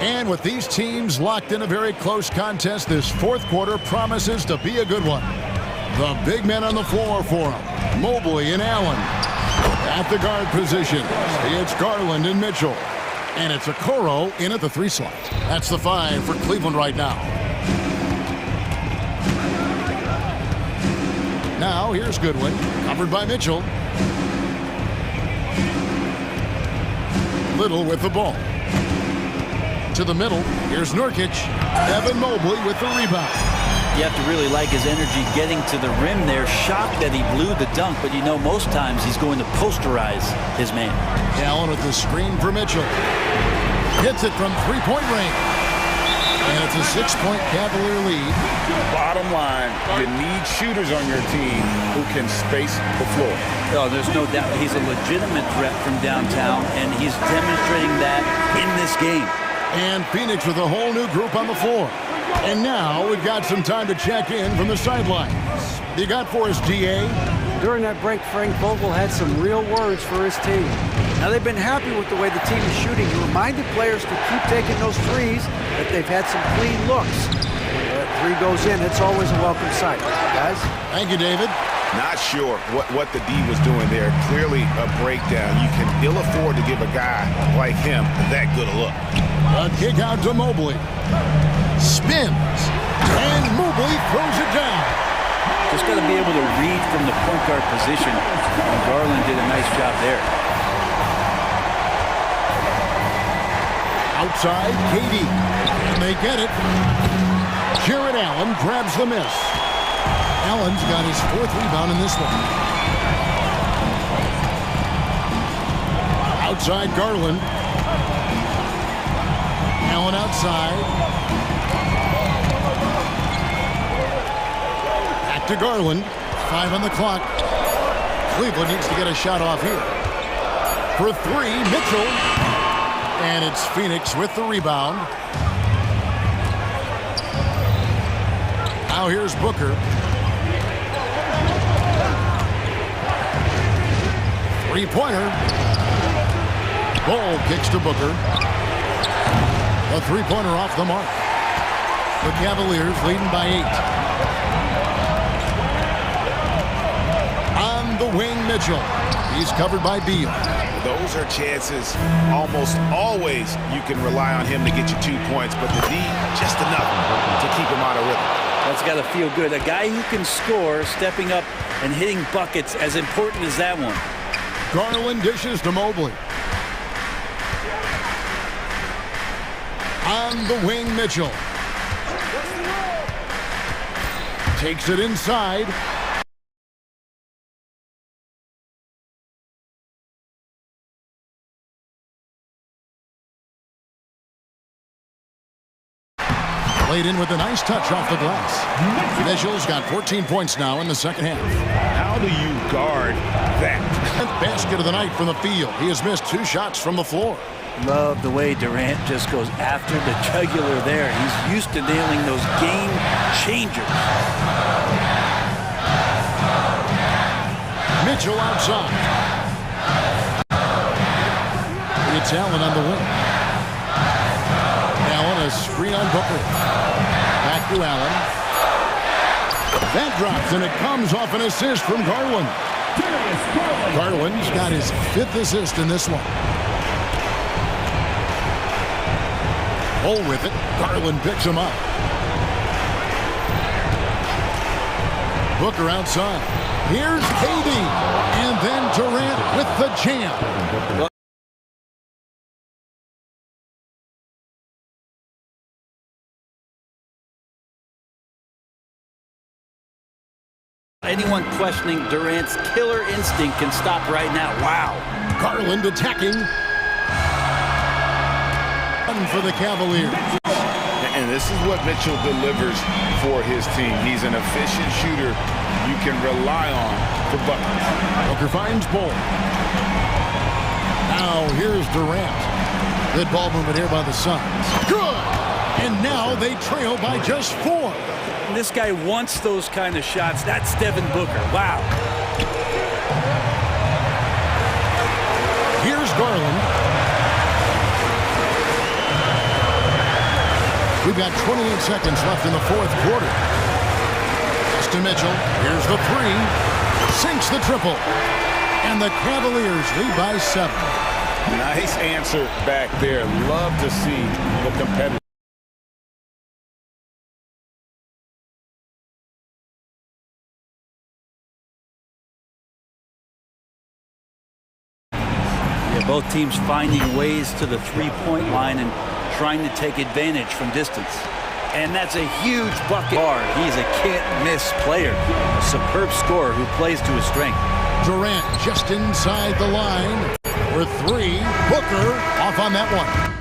And with these teams locked in a very close contest, this fourth quarter promises to be a good one. The big men on the floor for them, Mobley and Allen. At the guard position, it's Garland and Mitchell. And it's Okoro in at the 3 slot. That's the 5 for Cleveland right now. Now here's Goodwin, covered by Mitchell. Little with the ball. To the middle, here's Nurkic. Evan Mobley with the rebound. You have to really like his energy getting to the rim there. Shocked that he blew the dunk, but you know most times he's going to posterize his man. Allen with the screen for Mitchell. Hits it from three-point range. And it's a 6-point Cavalier lead. Bottom line, you need shooters on your team who can space the floor. Oh, there's no doubt. He's a legitimate threat from downtown, and he's demonstrating that in this game. And Phoenix with a whole new group on the floor. And now we've got some time to check in from the sidelines. You got for us, GA? During that break, Frank Vogel had some real words for his team. Now, they've been happy with the way the team is shooting. He reminded players to keep taking those threes, that they've had some clean looks. When that three goes in, it's always a welcome sight. Guys? Thank you, David. Not sure what the D was doing there. Clearly a breakdown. You can ill afford to give a guy like him that good a look. A kick out to Mobley. Spins. And Mobley throws it down. Just got to be able to read from the point guard position. And Garland did a nice job there. Outside, KD. And they get it. Jared Allen grabs the miss. Allen's got his 4th rebound in this one. Outside, Garland. Allen outside. Back to Garland. 5 on the clock. Cleveland needs to get a shot off here. For 3, Mitchell. And it's Phoenix with the rebound. Now here's Booker. 3-pointer. Ball kicks to Booker. A 3-pointer off the mark. The Cavaliers leading by 8. On On the wing, Mitchell. He's covered by Beal. Those are chances almost always you can rely on him to get you 2 points, but the D, just enough to keep him out of rhythm. That's got to feel good. A guy who can score, stepping up and hitting buckets, as important as that one. Garland dishes to Mobley. On the wing, Mitchell. Takes it inside. Laid in with a nice touch off the glass. Mitchell's got 14 points now in the second half. How do you guard that? 10th basket of the night from the field. He has missed 2 shots from the floor. Love the way Durant just goes after the jugular there. He's used to nailing those game changers. Mitchell outside. It's Allen on the wing. Allen, a screen on Booker. Back to Allen. That drops, and it comes off an assist from Garland. Garland's got his 5th assist in this one. Bull with it. Garland picks him up. Booker outside. Here's KD. And then Durant with the jam. Anyone questioning Durant's killer instinct can stop right now. Wow. Garland attacking. For the Cavaliers. And this is what Mitchell delivers for his team. He's an efficient shooter you can rely on for buckets. Booker finds Bull. Now here's Durant. Good ball movement here by the Suns. Good! And now they trail by just 4. This guy wants those kind of shots. That's Devin Booker. Wow. Here's Garland. We've got 28 seconds left in the 4th quarter. Pass to Mitchell. Here's the 3. Sinks the triple. And the Cavaliers lead by 7. Nice answer back there. Love to see the competitor. Yeah, both teams finding ways to the 3-point line and trying to take advantage from distance. And that's a huge bucket. He's a can't-miss player. A superb scorer who plays to his strength. Durant just inside the line for 3. Booker off on that one.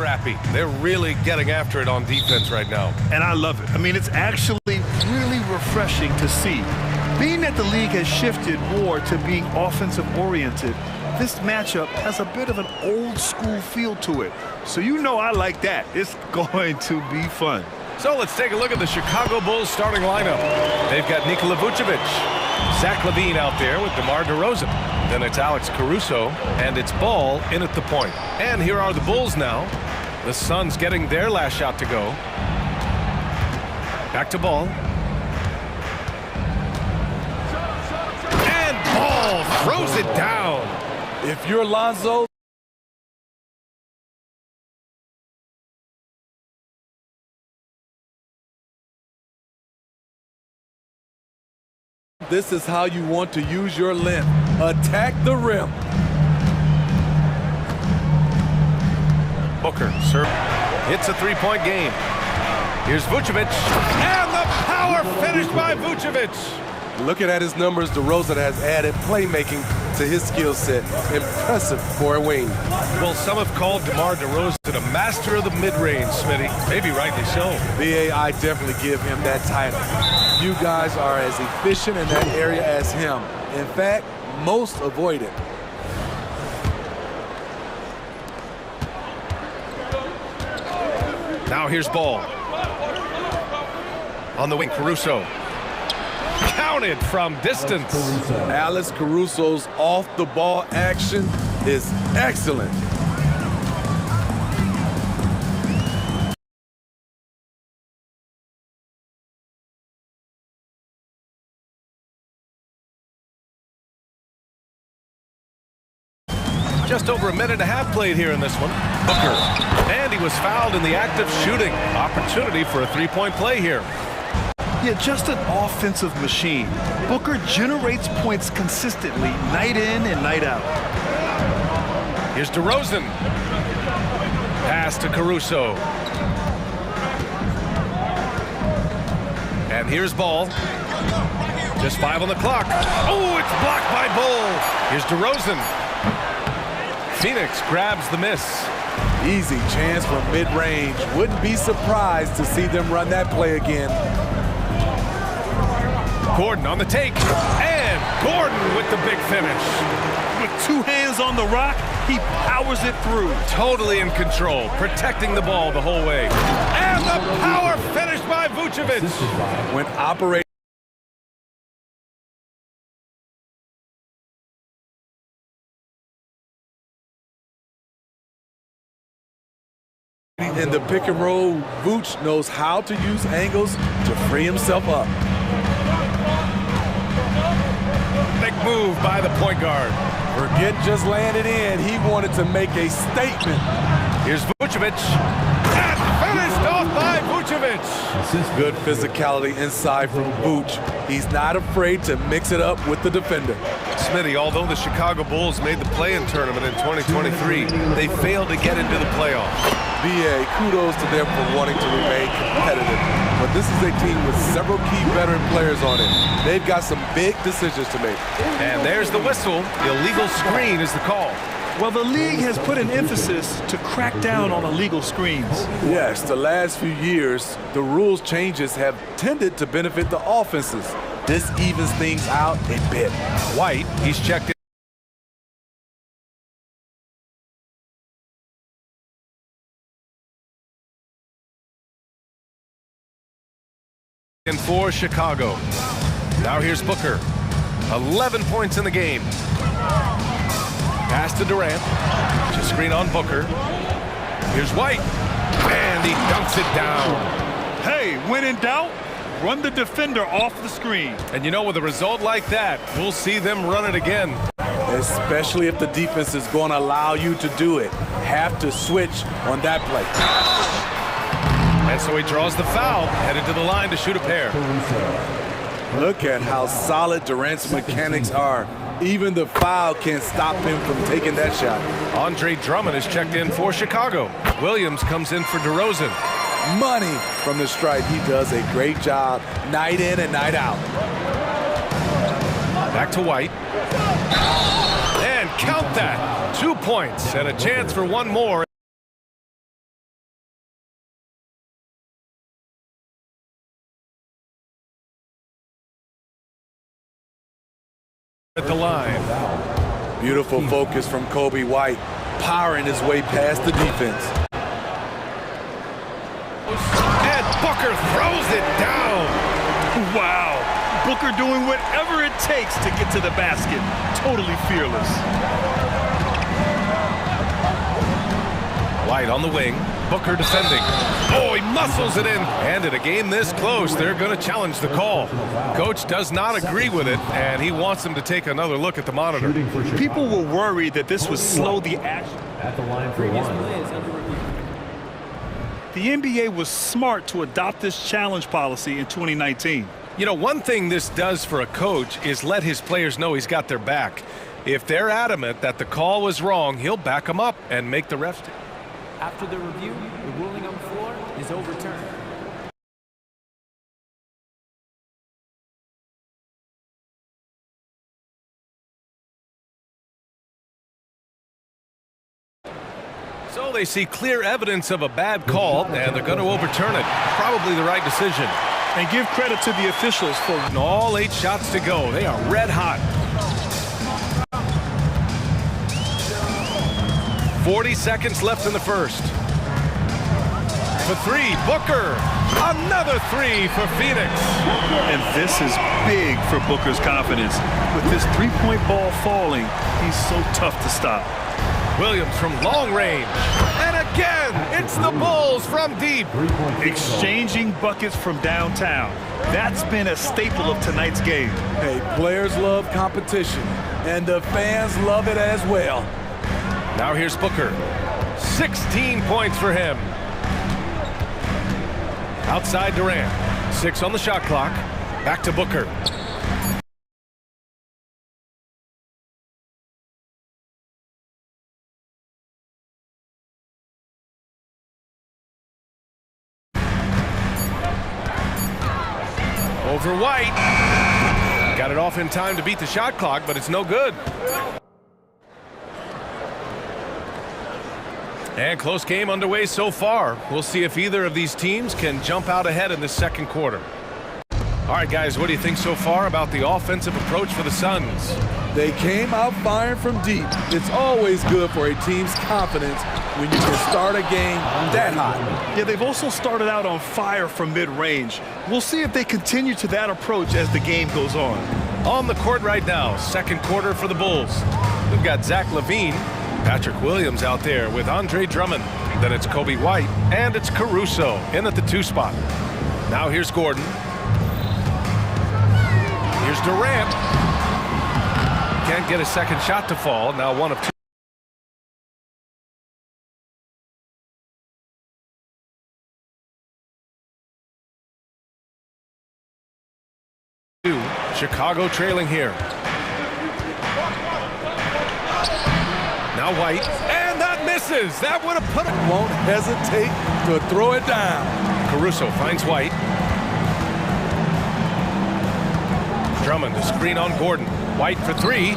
scrappy. They're really getting after it on defense right now. And I love it. I mean, it's actually really refreshing to see. Being that the league has shifted more to being offensive-oriented, this matchup has a bit of an old-school feel to it. So you know I like that. It's going to be fun. So let's take a look at the Chicago Bulls starting lineup. They've got Nikola Vucevic, Zach LaVine out there with DeMar DeRozan. Then it's Alex Caruso, and it's Ball in at the point. And here are the Bulls now. The Suns getting their last shot to go. Back to Ball. And Ball throws it down. If you're Lonzo, this is how you want to use your length. Attack the rim. Booker, sir. It's a three-point game. Here's Vucevic. And the power finish by Vucevic. Looking at his numbers, DeRozan has added playmaking to his skill set. Impressive for a wing. Well, some have called DeMar DeRozan a master of the mid-range, Smitty. Maybe rightly so. BA, I definitely give him that title. You guys are as efficient in that area as him. In fact, most avoid it. Now here's Ball. On the wing, Caruso. Counted from distance. Alex Caruso's off-the-ball action is excellent. Just over a minute and a half played here in this one. Booker. And he was fouled in the act of shooting. Opportunity for a three-point play here. Yeah, just an offensive machine. Booker generates points consistently, night in and night out. Here's DeRozan. Pass to Caruso. And here's Ball. Just 5 on the clock. Oh, it's blocked by Bull. Here's DeRozan. Phoenix grabs the miss. Easy chance from mid-range. Wouldn't be surprised to see them run that play again. Gordon on the take, and Gordon with the big finish. With 2 hands on the rock, he powers it through. Totally in control, protecting the ball the whole way. And the power finish by Vucevic. When operating in the pick and roll, Vooch knows how to use angles to free himself up. Big move by the point guard. Forget just landing in. He wanted to make a statement. Here's Vucevic. And finished off by Vucevic. Good physicality inside from Vooch. He's not afraid to mix it up with the defender. Smitty, although the Chicago Bulls made the play-in tournament in 2023, they failed to get into the playoffs. BA, kudos to them for wanting to remain competitive. But this is a team with several key veteran players on it. They've got some big decisions to make. And there's the whistle. Illegal screen is the call. Well, the league has put an emphasis to crack down on illegal screens. Yes, the last few years, the rules changes have tended to benefit the offenses. This evens things out a bit. White, he's checked in for Chicago. Now here's Booker. 11 points in the game. Pass to Durant. Just screen on Booker. Here's White. And he dunks it down. Hey, when in doubt, run the defender off the screen. And you know, with a result like that, we'll see them run it again. Especially if the defense is going to allow you to do it. Have to switch on that play. And so he draws the foul, headed to the line to shoot a pair. Look at how solid Durant's mechanics are. Even the foul can't stop him from taking that shot. Andre Drummond is checked in for Chicago. Williams comes in for DeRozan. Money from the stripe. He does a great job night in and night out. Back to White. And count that. 2 points and a chance for one more. At the line. Beautiful focus from Kobe White, powering his way past the defense. And Booker throws it down. Wow. Booker doing whatever it takes to get to the basket. Totally fearless. White on the wing. Booker defending. Oh, he muscles it in. And in a game this close, they're going to challenge the call. Coach does not agree with it, and he wants them to take another look at the monitor. People were worried that this would slow the action. At the line for one. The NBA was smart to adopt this challenge policy in 2019. You know, one thing this does for a coach is let his players know he's got their back. If they're adamant that the call was wrong, he'll back them up and make the refs. After the review, the ruling on the floor is overturned. So they see clear evidence of a bad call, and they're going to overturn it. Probably the right decision. And give credit to the officials for all 8 shots to go. They are red hot. 40 seconds left in the first. For 3, Booker. Another 3 for Phoenix. And this is big for Booker's confidence. With this three-point ball falling, he's so tough to stop. Williams from long range. And again, it's the Bulls from deep. Exchanging buckets from downtown. That's been a staple of tonight's game. Hey, players love competition, and the fans love it as well. Now here's Booker. 16 points for him. Outside Durant. 6 on the shot clock. Back to Booker. Over White. Got it off in time to beat the shot clock, but it's no good. And close game underway so far. We'll see if either of these teams can jump out ahead in the second quarter. All right, guys, what do you think so far about the offensive approach for the Suns? They came out firing from deep. It's always good for a team's confidence when you can start a game that hot. Yeah, they've also started out on fire from mid-range. We'll see if they continue to that approach as the game goes on. On the court right now, second quarter for the Bulls. We've got Zach LaVine, Patrick Williams out there with Andre Drummond. Then it's Kobe White, and it's Caruso in at the 2 spot. Now here's Gordon. Here's Durant. Can't get a second shot to fall. Now 1 of 2. Chicago trailing here. Now White, and that misses. That would have put it. Won't hesitate to throw it down. Caruso finds White. Drummond to screen on Gordon. White for 3.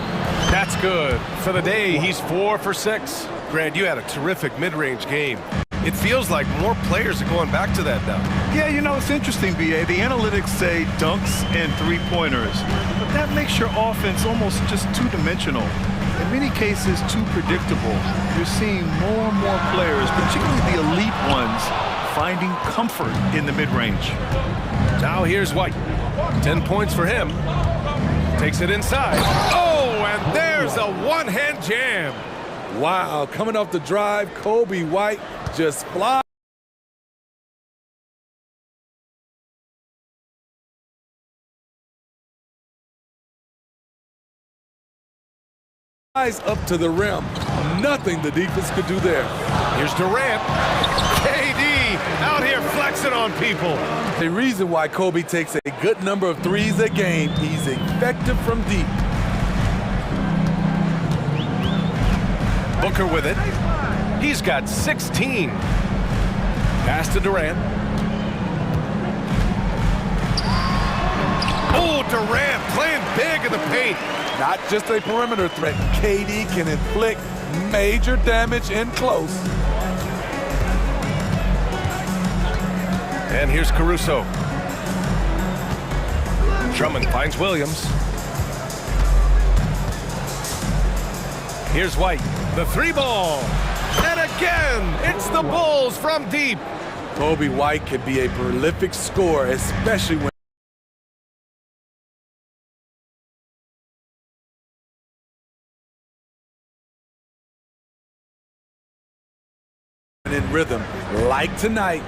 That's good. For the day, he's 4 for 6. Grant, you had a terrific mid-range game. It feels like more players are going back to that now. Yeah, you know, it's interesting, B.A. The analytics say dunks and three-pointers. But that makes your offense almost just two-dimensional. In many cases, too predictable. You're seeing more and more players, particularly the elite ones, finding comfort in the mid-range. Now here's White. 10 points for him. Takes it inside. Oh, and there's a one-hand jam. Wow, coming off the drive, Kobe White just flies up to the rim. Nothing the defense could do there. Here's Durant. KD out here flexing on people. The reason why Kobe takes a good number of threes a game, he's effective from deep. Booker with it. He's got 16. Pass to Durant. Oh, Durant playing big in the paint. Not just a perimeter threat. KD can inflict major damage in close. And here's Caruso. Drummond finds Williams. Here's White, the three ball. And again, it's the Bulls from deep. Kobe White could be a prolific scorer, especially when in rhythm, like tonight.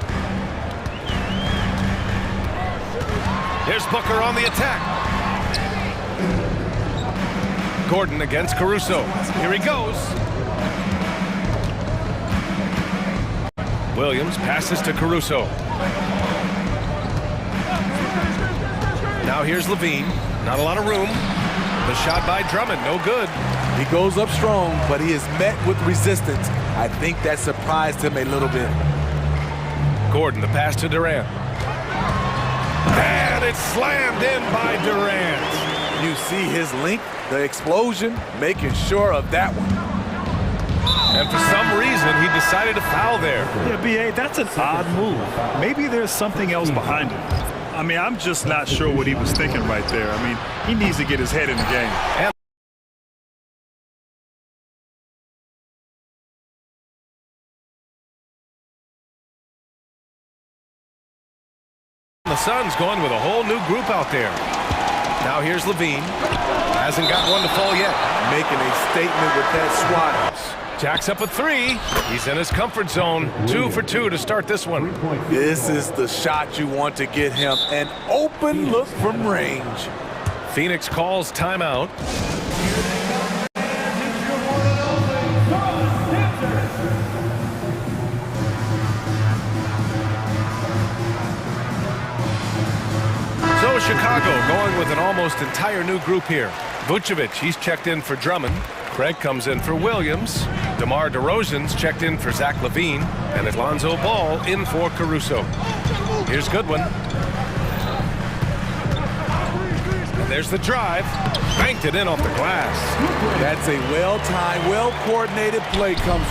Here's Booker on the attack. Gordon against Caruso. Here he goes. Williams passes to Caruso. Now here's Levine. Not a lot of room. The shot by Drummond, no good. He goes up strong, but he is met with resistance. I think that surprised him a little bit. Gordon, the pass to Durant. And it's slammed in by Durant. You see his length, the explosion, making sure of that one. And for some reason, he decided to foul there. Yeah, B.A., that's an odd move. Maybe there's something else behind it. I mean, I'm just not sure what he was thinking right there. I mean, he needs to get his head in the game. And the Suns going with a whole new group out there. Now here's Levine. Hasn't got one to fall yet. Making a statement with that swat. Jacks up a three. He's in his comfort zone. 2 for 2 to start this one. This is the shot you want to get him. An open look from range. Phoenix calls timeout. So Chicago going with an almost entire new group here. Vucevic, he's checked in for Drummond. Craig comes in for Williams. DeMar DeRozan's checked in for Zach LaVine. And Alonzo Ball in for Caruso. Here's Goodwin. And there's the drive. Banked it in off the glass. That's a well-timed, well-coordinated play comes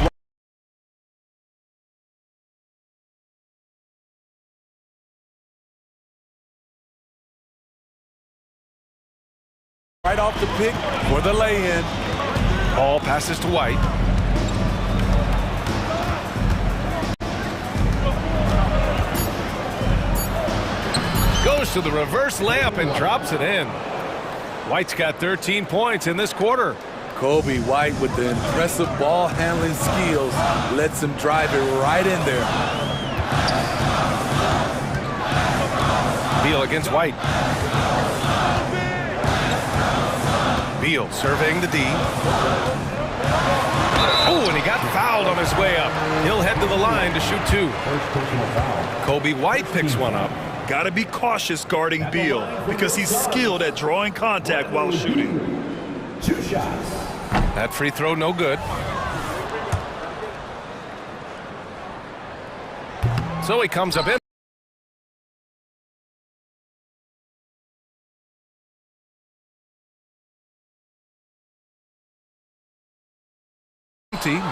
right off the pick for the lay-in. Ball passes to White. Goes to the reverse layup and drops it in. White's got 13 points in this quarter. Kobe White with the impressive ball handling skills lets him drive it right in there. Beal against White. Beal surveying the D. Oh, and he got fouled on his way up. He'll head to the line to shoot 2. Kobe White picks one up. Got to be cautious guarding Beal because he's skilled at drawing contact while shooting. 2 shots. That free throw no good. So he comes up in.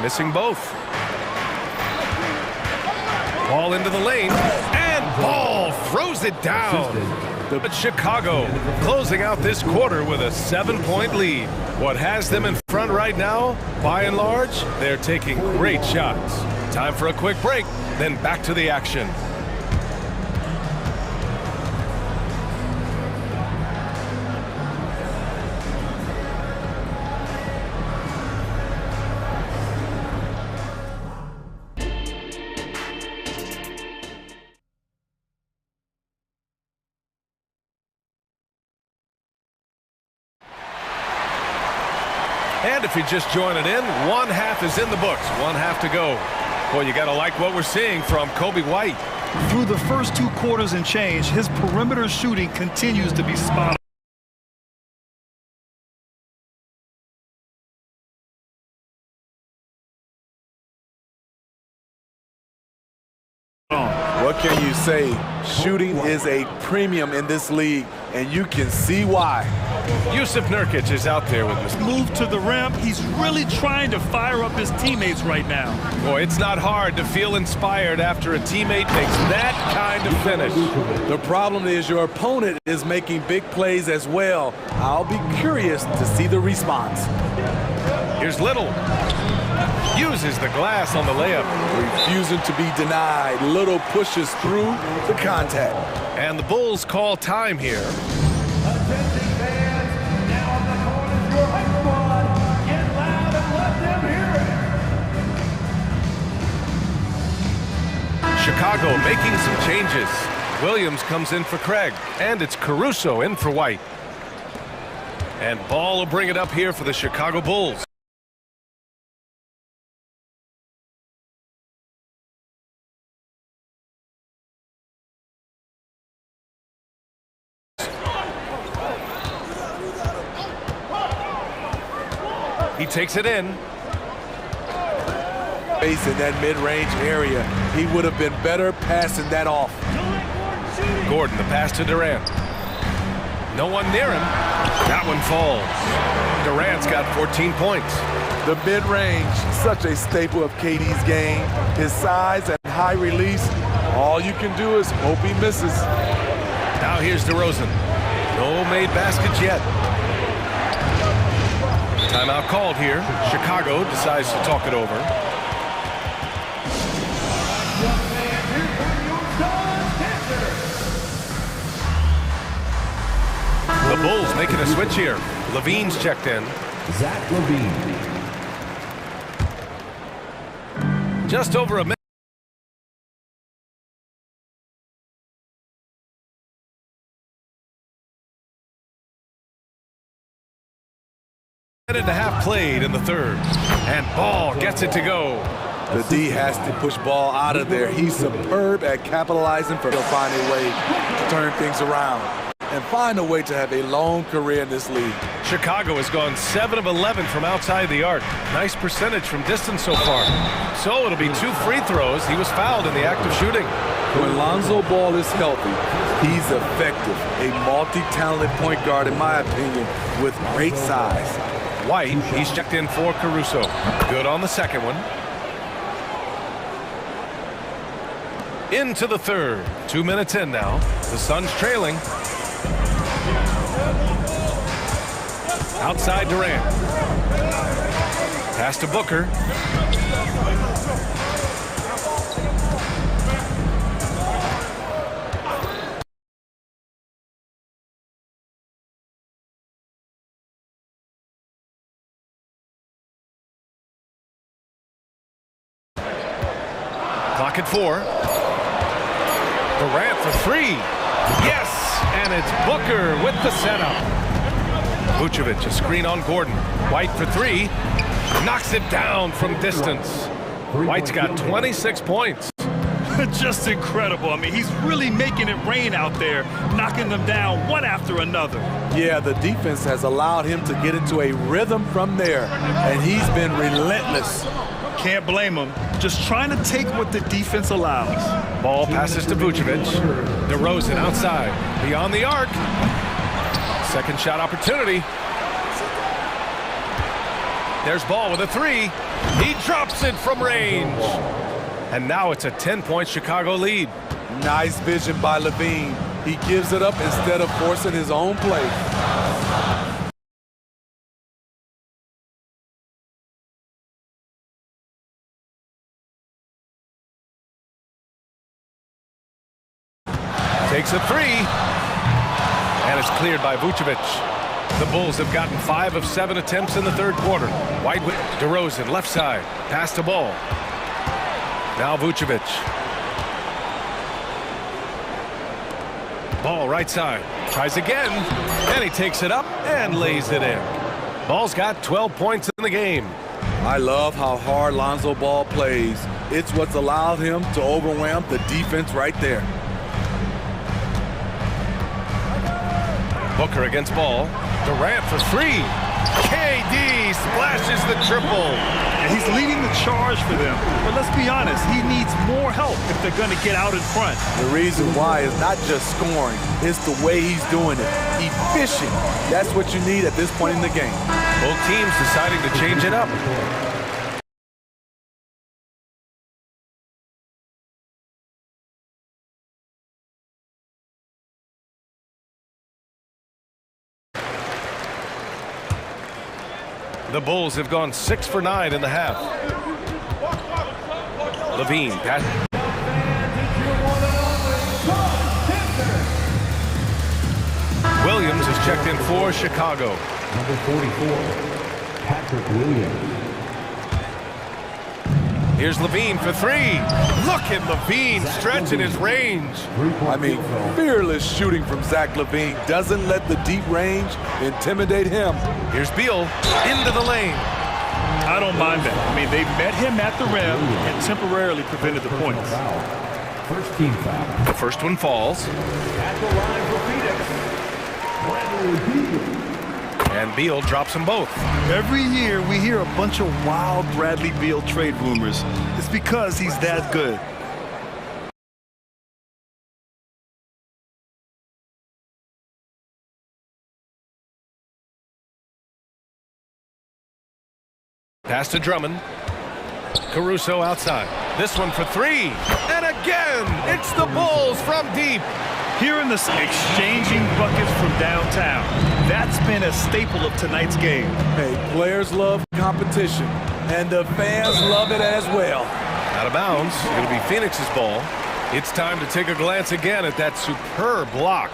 Missing both. Ball into the lane, and Ball throws it down. But Chicago closing out this quarter with a 7-point lead. What has them in front right now, by and large, they're taking great shots. Time for a quick break, then back to the action. And if you're just joining in, 1 half is in the books. 1 half to go. Boy, you got to like what we're seeing from Kobe White. Through the first 2 quarters and change, his perimeter shooting continues to be spot on. What can you say? Shooting is a premium in this league, and you can see why. Yusuf Nurkic is out there with this move to the rim. He's really trying to fire up his teammates right now. Boy, it's not hard to feel inspired after a teammate makes that kind of finish. The problem is your opponent is making big plays as well. I'll be curious to see the response. Here's Little. Uses the glass on the layup. Refusing to be denied. Little pushes through the contact. And the Bulls call time here. Attending fans, now on the corners, your hype squad. Get loud and let them hear it. Chicago making some changes. Williams comes in for Craig, and it's Caruso in for White. And Ball will bring it up here for the Chicago Bulls. He takes it in. Base in that mid-range area. He would have been better passing that off. Gordon, the pass to Durant. No one near him. That one falls. Durant's got 14 points. The mid-range, such a staple of KD's game. His size and high release, all you can do is hope he misses. Now here's DeRozan. No made baskets yet. Timeout called here. Chicago decides to talk it over. The Bulls making a switch here. Levine's checked in. Zach Levine. Just over a minute. And a half played in the third. And Ball gets it to go. The D has to push Ball out of there. He's superb at capitalizing for. He'll find a way to turn things around and find a way to have a long career in this league. Chicago has gone 7 of 11 from outside the arc. Nice percentage from distance so far. So it'll be 2 free throws. He was fouled in the act of shooting. When Lonzo Ball is healthy, he's effective. A multi-talented point guard, in my opinion, with great size. White, he's checked in for Caruso. Good on the second one. Into the third. 2 minutes in now. The Suns trailing. Outside Durant. Pass to Booker. Clock at 4. Durant for 3. Yes! And it's Booker with the setup. Vucevic, a screen on Gordon. White for 3. Knocks it down from distance. White's got 26 points. Just incredible. I mean, he's really making it rain out there, knocking them down one after another. Yeah, the defense has allowed him to get into a rhythm from there, and he's been relentless. Can't blame him. Just trying to take what the defense allows. Ball passes to Vucevic. DeRozan outside. Beyond the arc. Second shot opportunity. There's Ball with a 3. He drops it from range. And now it's a 10-point Chicago lead. Nice vision by Levine. He gives it up instead of forcing his own play. Takes a 3. And it's cleared by Vucevic. The Bulls have gotten 5 of 7 attempts in the third quarter. White with DeRozan, left side. Pass to Ball. Now Vucevic. Ball right side. Tries again. And he takes it up and lays it in. Ball's got 12 points in the game. I love how hard Lonzo Ball plays. It's what's allowed him to overwhelm the defense right there. Booker against Ball. Durant for 3. KD splashes the triple. And he's leading the charge for them. But let's be honest, he needs more help if they're going to get out in front. The reason why is not just scoring, it's the way he's doing it. Efficient. That's what you need at this point in the game. Both teams deciding to change it up. The Bulls have gone 6 for 9 in the half. Levine, pass. Williams is checked in for Chicago. Number 44, Patrick Williams. Here's Levine for 3. Look at Levine stretching his range. I mean, fearless shooting from Zach Levine. Doesn't let the deep range intimidate him. Here's Beal into the lane. I don't mind that. I mean, they met him at the rim and temporarily prevented the points. First team foul. The first one falls. At the line for Phoenix, Bradley Beal. And Beal drops them both. Every year we hear a bunch of wild Bradley Beal trade rumors. It's because he's that good. Pass to Drummond. Caruso outside. This one for 3. And again, it's the Bulls from deep. Hearing this exchanging buckets from downtown, that's been a staple of tonight's game. Hey, players love competition, and the fans love it as well. Out of bounds. It'll be Phoenix's ball. It's time to take a glance again at that superb block.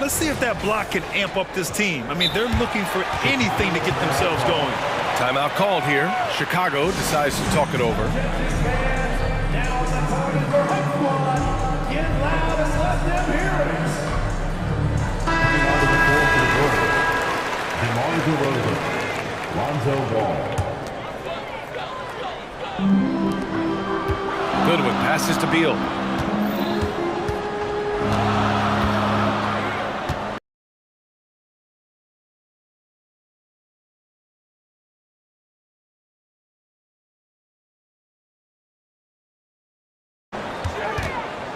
Let's see if that block can amp up this team. I mean, they're looking for anything to get themselves going. Timeout called here. Chicago decides to talk it over. Lonzo Ball. Goodwin passes to Beal.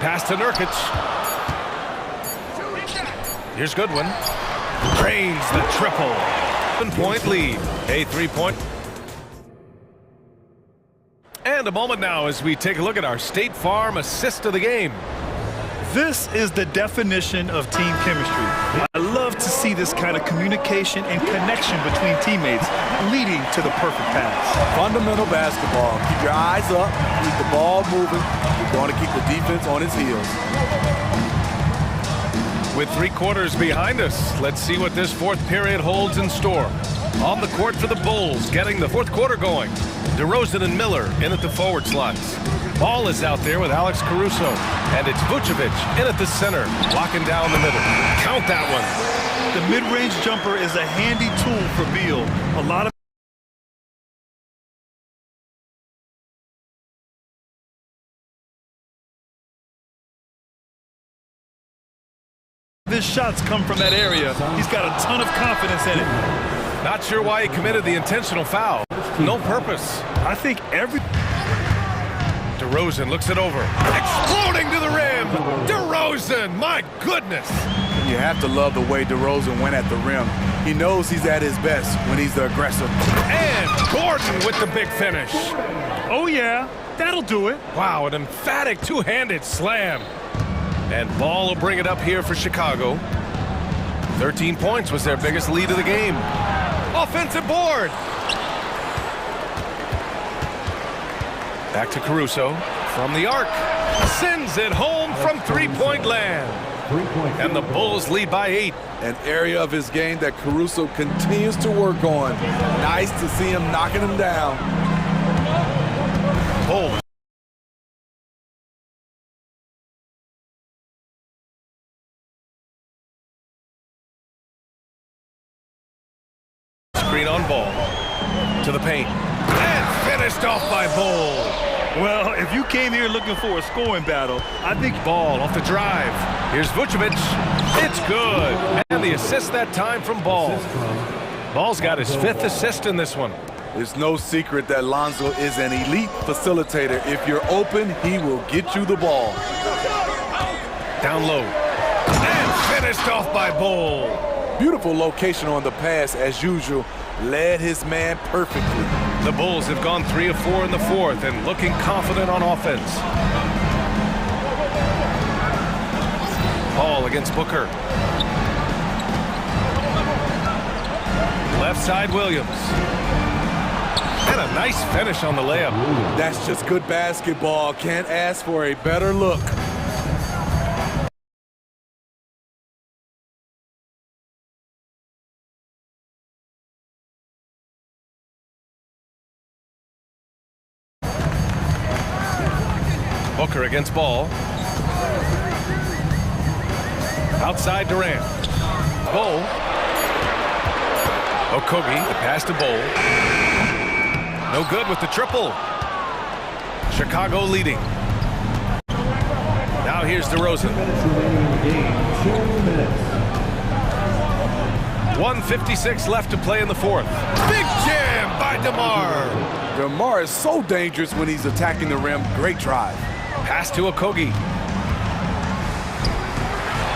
Pass to Nurkic. Here's Goodwin. Drains the triple. 7-point lead. A 3-point. And a moment now as we take a look at our State Farm assist of the game. This is the definition of team chemistry. I love to see this kind of communication and connection between teammates leading to the perfect pass. Fundamental basketball. Keep your eyes up, keep the ball moving. You're going to keep the defense on its heels. With 3 quarters behind us, let's see what this fourth period holds in store. On the court for the Bulls, getting the fourth quarter going. DeRozan and Miller in at the forward slots. Ball is out there with Alex Caruso. And it's Vucevic in at the center, locking down the middle. Count that one. The mid-range jumper is a handy tool for Beal. A lot of his shots come from that area. He's got a ton of confidence in it. Not sure why he committed the intentional foul. No purpose. I think every... DeRozan looks it over. Exploding to the rim. DeRozan, my goodness. You have to love the way DeRozan went at the rim. He knows he's at his best when he's the aggressor. And Gordon with the big finish. Oh, yeah. That'll do it. Wow, an emphatic two-handed slam. And Ball will bring it up here for Chicago. 13 points was their biggest lead of the game. Offensive board. Back to Caruso from the arc. Sends it home from three-point land. And the Bulls lead by 8. An area of his game that Caruso continues to work on. Nice to see him knocking him down. Bulls. Screen on Ball. To the paint. And finished off by Ball. Well, if you came here looking for a scoring battle, I think... Ball off the drive. Here's Vucevic. It's good. And the assist that time from Ball. Ball's got his 5th assist in this one. It's no secret that Lonzo is an elite facilitator. If you're open, he will get you the ball. Down low. And finished off by Ball. Beautiful location on the pass as usual. Led his man perfectly. The Bulls have gone 3 of 4 in the fourth and looking confident on offense. Ball against Booker. Left side Williams. And a nice finish on the layup. That's just good basketball. Can't ask for a better look. Booker against ball. Outside Durant. Bowl. Okogie, the pass to Bowl. No good with the triple. Chicago leading. Now here's DeRozan. 1:56 left to play in the fourth. Big jam by DeMar. DeMar is so dangerous when he's attacking the rim. Great drive. Pass to Okogie.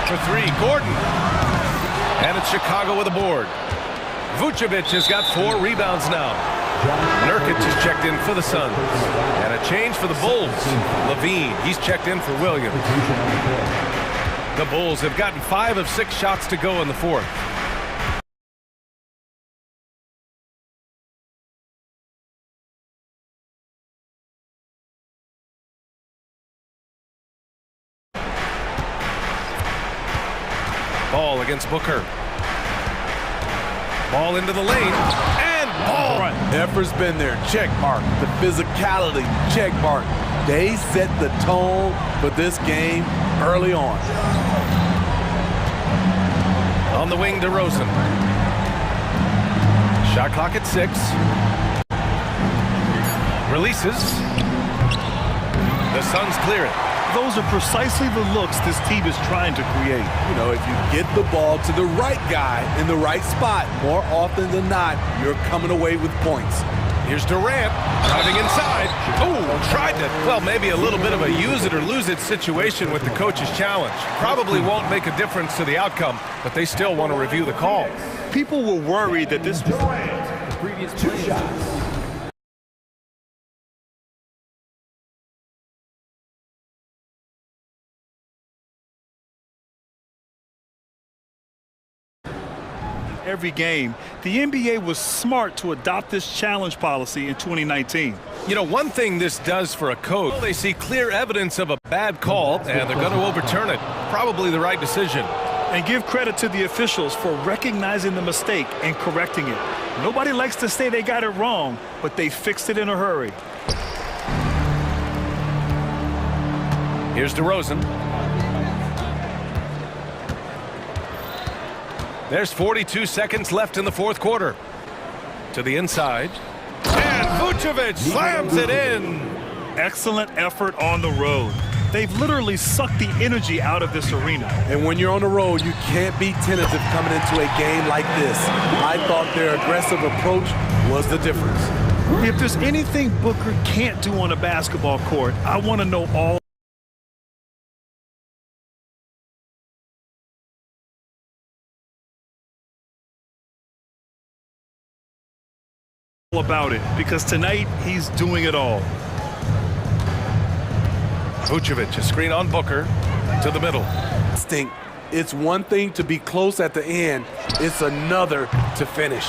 For three, Gordon. And it's Chicago with a board. Vucevic has got 4 rebounds now. Nurkic is checked in for the Suns. And a change for the Bulls. Levine, he's checked in for Williams. The Bulls have gotten 5 of 6 shots to go in the fourth. Ball against Booker. Ball into the lane. And ball. Effort's been there. Check mark. The physicality. Check mark. They set the tone for this game early on. On the wing, DeRozan. Shot clock at 6. Releases. The Suns clear it. Those are precisely the looks this team is trying to create. You know, if you get the ball to the right guy in the right spot, more often than not, you're coming away with points. Here's Durant driving inside. Oh, tried to, well, maybe a little bit of a use it or lose it situation with the coach's challenge. Probably won't make a difference to the outcome, but they still want to review the call. People were worried that this was The previous 2 shots. every game. The NBA was smart to adopt this challenge policy in 2019. You know, one thing this does for a coach, they see clear evidence of a bad call, and they're going to overturn it. Probably the right decision. And give credit to the officials for recognizing the mistake and correcting it. Nobody likes to say they got it wrong, but they fixed it in a hurry. Here's DeRozan. There's 42 seconds left in the fourth quarter. To the inside. And Vucevic slams it in. Excellent effort on the road. They've literally sucked the energy out of this arena. And when you're on the road, you can't be tentative coming into a game like this. I thought their aggressive approach was the difference. If there's anything Booker can't do on a basketball court, I want to know all about it, because tonight he's doing it all. Vucevic, a screen on Booker to the middle. It's one thing to be close at the end. It's another to finish.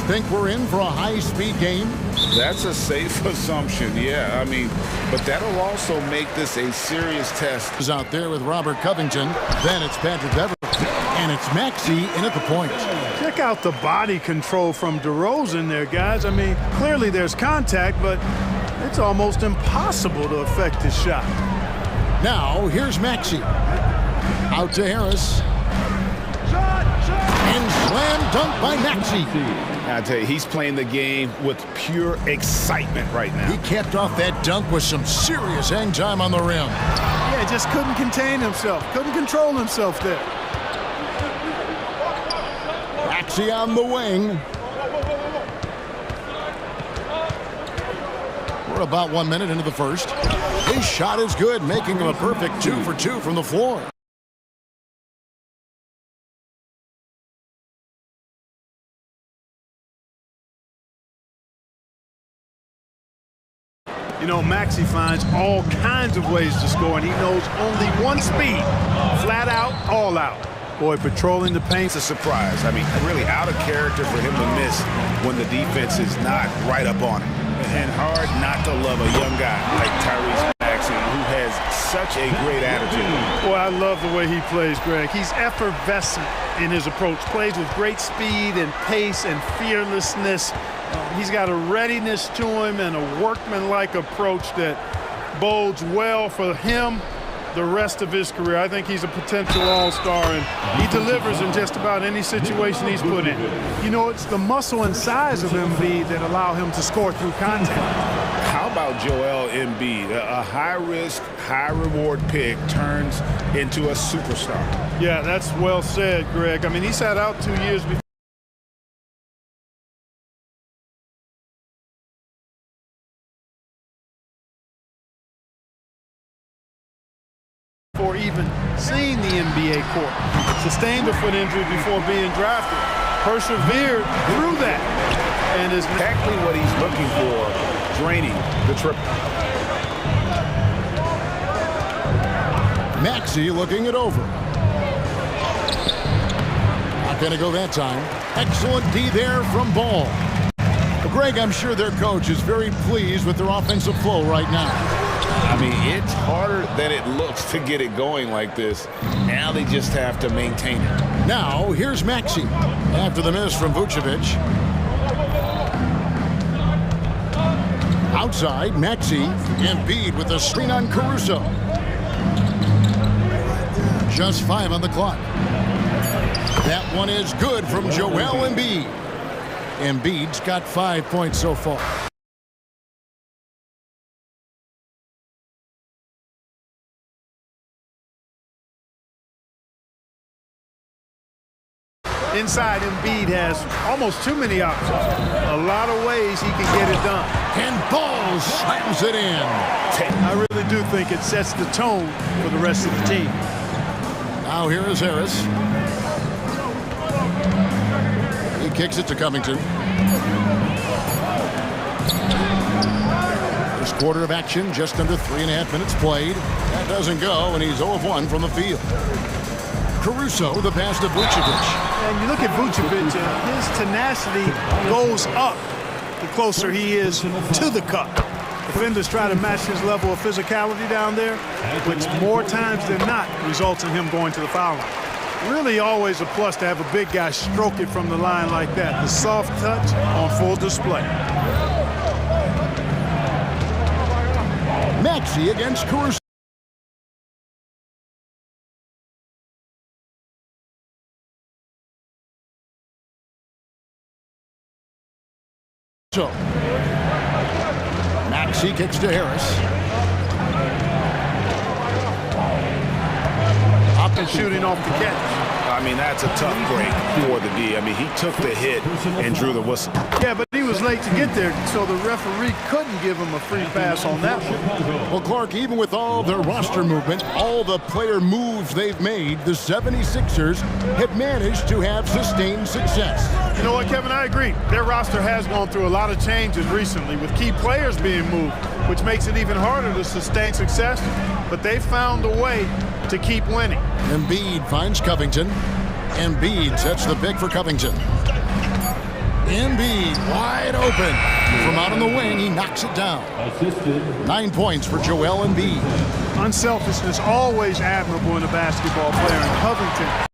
Think we're in for a high-speed game? That's a safe assumption, yeah. I mean, but that'll also make this a serious test. Is out there with Robert Covington. Then it's Patrick Beverly. And it's Maxey in at the point. Check out the body control from DeRozan there, guys. I mean, clearly there's contact, but it's almost impossible to affect his shot. Now, here's Maxey. Out to Harris. And slam dunk by Maxey. I tell you, he's playing the game with pure excitement right now. He capped off that dunk with some serious hang time on the rim. Yeah, just couldn't contain himself. Couldn't control himself there. Maxey on the wing. We're about 1 minute into the first. His shot is good, making him a perfect 2 for 2 from the floor. You know, Maxey finds all kinds of ways to score, and he knows only one speed. Flat out, all out. Boy, patrolling the paint. It's a surprise. I mean, really out of character for him to miss when the defense is not right up on him. And hard not to love a young guy like Tyrese Maxey, who has such a great attitude. Boy, I love the way he plays, Greg. He's effervescent in his approach. Plays with great speed and pace and fearlessness. He's got a readiness to him and a workmanlike approach that bodes well for him the rest of his career. I think he's a potential all-star, and he delivers in just about any situation he's put in. You know, it's the muscle and size of Embiid that allow him to score through contact. How about Joel Embiid? A high-risk, high-reward pick turns into a superstar. Yeah, that's well said, Greg. I mean, he sat out 2 years before even seeing the NBA court. Sustained a foot injury before being drafted. Persevered through that. And is exactly what he's looking for, draining the triple. Maxey looking it over. Not going to go that time. Excellent D there from Ball. But Greg, I'm sure their coach is very pleased with their offensive flow right now. I mean, it's harder than it looks to get it going like this. Now they just have to maintain it. Now, here's Maxey. After the miss from Vucevic. Outside, Maxey. Embiid with a screen on Caruso. Just 5 on the clock. That one is good from Joel Embiid. Embiid's got 5 points so far. Inside, Embiid has almost too many options. A lot of ways he can get it done. And Ball slams it in. I really do think it sets the tone for the rest of the team. Now here is Harris. He kicks it to Covington. First quarter of action, just under 3.5 minutes played. That doesn't go, and he's 0 of 1 from the field. Caruso, the pass to Vucevic. And you look at Vucevic, his tenacity goes up the closer he is to the cup. Defenders try to match his level of physicality down there, which more times than not results in him going to the foul line. Really always a plus to have a big guy stroke it from the line like that. The soft touch on full display. Maxey against Caruso. Maxey kicks to Harris. Up and shooting off the catch. I mean, that's a tough break for the D. I mean, he took the hit and drew the whistle. Yeah, but he was late to get there, so the referee couldn't give him a free pass on that one. Well, Clark, even with all their roster movement, all the player moves they've made, the 76ers have managed to have sustained success. You know what, Kevin, I agree. Their roster has gone through a lot of changes recently with key players being moved, which makes it even harder to sustain success, but they found a way to keep winning. Embiid finds Covington. Embiid sets the pick for Covington. Embiid wide open. From out on the wing, he knocks it down. 9 points for Joel Embiid. Unselfishness always admirable in a basketball player, and Covington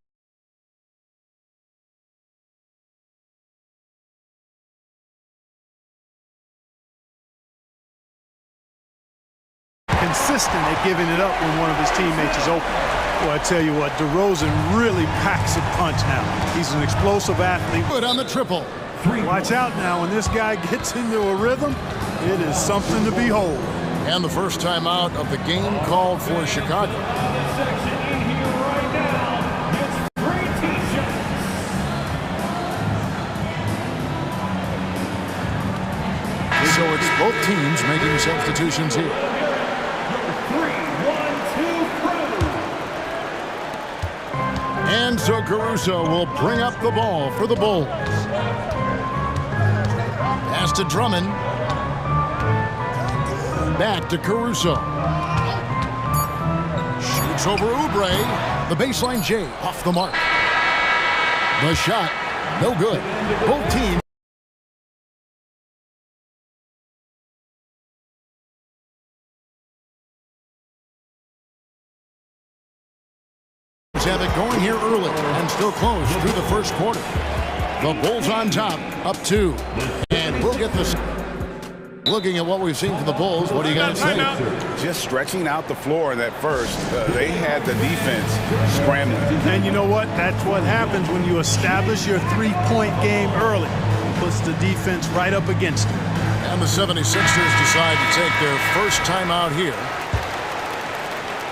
consistent at giving it up when one of his teammates is open. Well, I tell you what, DeRozan really packs a punch now. He's an explosive athlete. Good on the triple. Watch out now, when this guy gets into a rhythm, it is something to behold. And the first time out of the game called for Chicago. So it's both teams making substitutions here. And so Caruso will bring up the ball for the Bulls. Pass to Drummond. Back to Caruso. Shoots over Oubre. The baseline J off the mark. The shot, no good. Both teams have it going here early and still close through the first quarter. The Bulls on top, up 2. And we'll get this. Looking at what we've seen from the Bulls, what do you got to say? Just stretching out the floor in that first. They had the defense scrambling. And you know what? That's what happens when you establish your three-point game early. It puts the defense right up against it. And the 76ers decide to take their first time out here.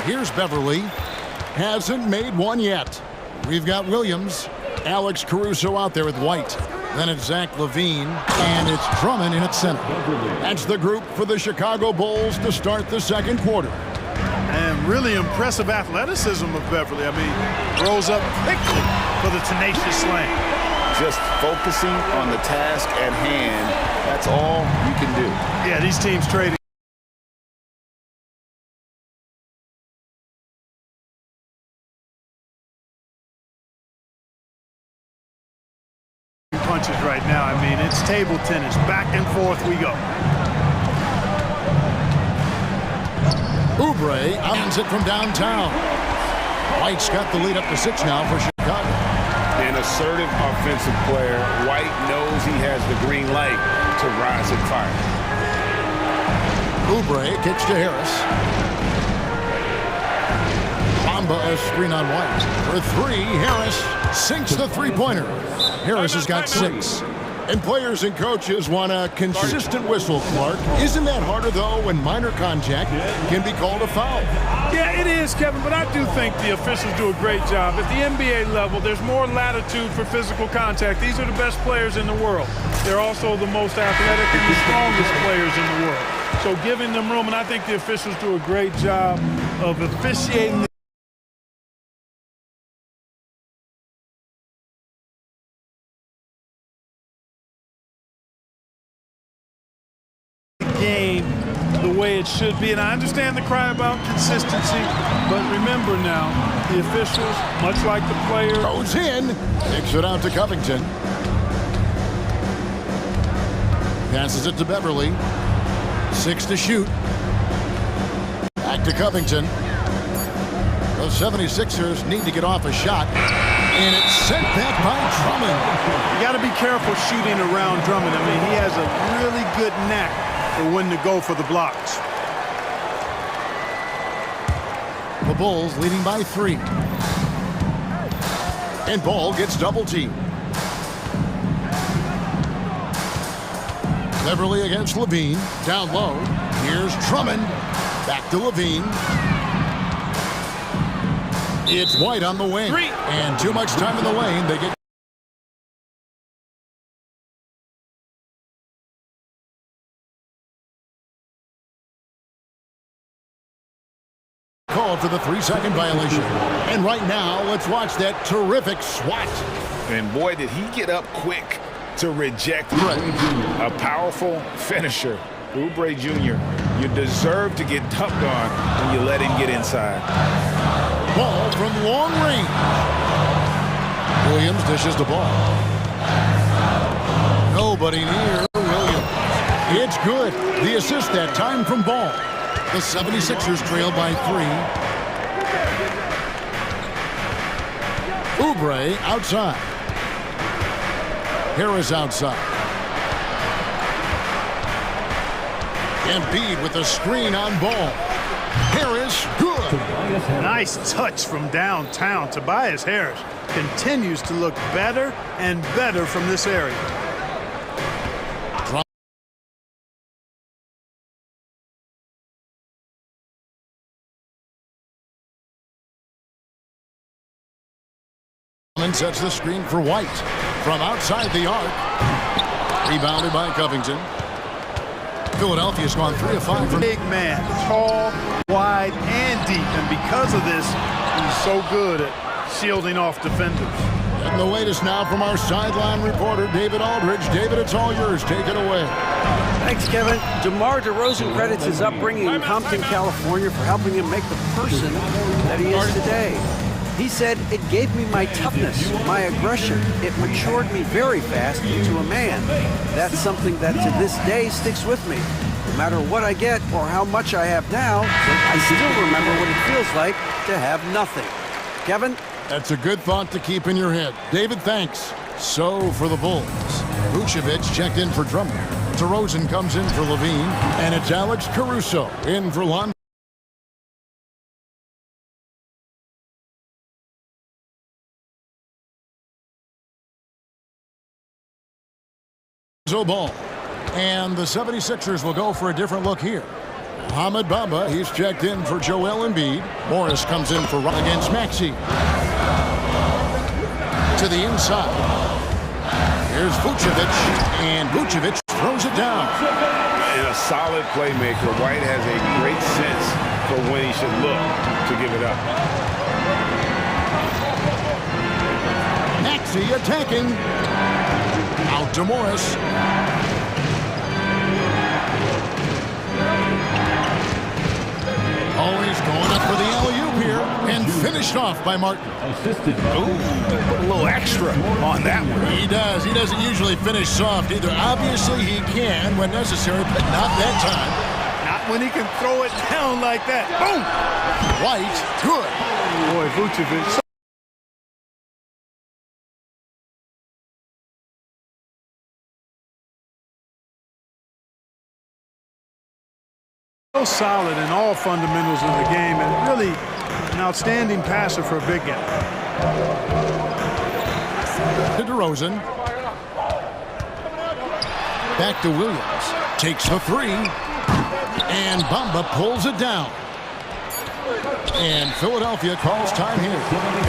Here's Beverly. Hasn't made one yet. We've got Williams. Alex Caruso out there with White. Then it's Zach LaVine, and it's Drummond in at center. That's the group for the Chicago Bulls to start the second quarter. And really impressive athleticism of Beverly. I mean, rose up quickly for the tenacious slam. Just focusing on the task at hand, that's all you can do. Yeah, these teams trading. Punches right now. I mean, it's table tennis. Back and forth we go. Oubre owns it from downtown. White's got the lead up to 6 now for Chicago. An assertive offensive player. White knows he has the green light to rise and fire. Oubre kicks to Harris. Bamba a screen on White. For 3, Harris sinks the three-pointer. Harris has got 6. And players and coaches want a consistent whistle, Clark. Isn't that harder, though, when minor contact can be called a foul? Yeah, it is, Kevin, but I do think the officials do a great job. At the NBA level, there's more latitude for physical contact. These are the best players in the world. They're also the most athletic and the strongest players in the world. So giving them room, and I think the officials do a great job of officiating. Game the way it should be, and I understand the cry about consistency, but remember now, the officials, much like the players, goes in, kicks it out to Covington, passes it to Beverly, 6 to shoot, back to Covington. The 76ers need to get off a shot, and it's sent back by Drummond. You got to be careful shooting around Drummond. I mean, he has a really good knack for when to go for the blocks. The Bulls leading by 3. And Ball gets double teamed. Beverly against LaVine. Down low. Here's Drummond. Back to LaVine. It's White on the wing. 3. And too much time in the lane. They get called for the 3-second violation. And right now, let's watch that terrific swat. And boy, did he get up quick to reject a powerful finisher. Oubre Jr., you deserve to get dumped on when you let him get inside. Ball from long range. Williams dishes the ball. Nobody near Williams. It's good. The assist that time from Ball. The 76ers trail by 3. Oubre outside. Harris outside. Embiid with a screen on Ball. Harris, good. Nice touch from downtown. Tobias Harris continues to look better and better from this area. Sets the screen for White from outside the arc. Rebounded by Covington. Philadelphia's gone 3 of 5 from big man, tall, wide, and deep, and because of this, he's so good at shielding off defenders. And the latest now from our sideline reporter, David Aldridge. David, it's all yours. Take it away. Thanks, Kevin. DeMar DeRozan credits his upbringing in Compton, California for helping him make the person that he is today. He said, "It gave me my toughness, my aggression. It matured me very fast into a man. That's something that to this day sticks with me. No matter what I get or how much I have now, I still remember what it feels like to have nothing." Kevin? That's a good thought to keep in your head. David, thanks. So for the Bulls, Vucevic checked in for Drummond. DeRozan comes in for Levine, and it's Alex Caruso in for Lonzo Ball. And the 76ers will go for a different look here. Mohamed Bamba, he's checked in for Joel Embiid. Morris comes in for Run against Maxey. To the inside. Here's Vucevic, and Vucevic throws it down. And a solid playmaker. White has a great sense for when he should look to give it up. Maxey attacking. Out to Morris. Always going up for the alley-oop here, and finished off by Martin. Ooh, put a little extra on that one. He does. He doesn't usually finish soft either. Obviously, he can when necessary, but not that time. Not when he can throw it down like that. Boom! White, good. Boy, Vucevic. So solid in all fundamentals of the game, and really an outstanding passer for a big guy. To DeRozan. Back to Williams. Takes the 3. And Bamba pulls it down. And Philadelphia calls time here.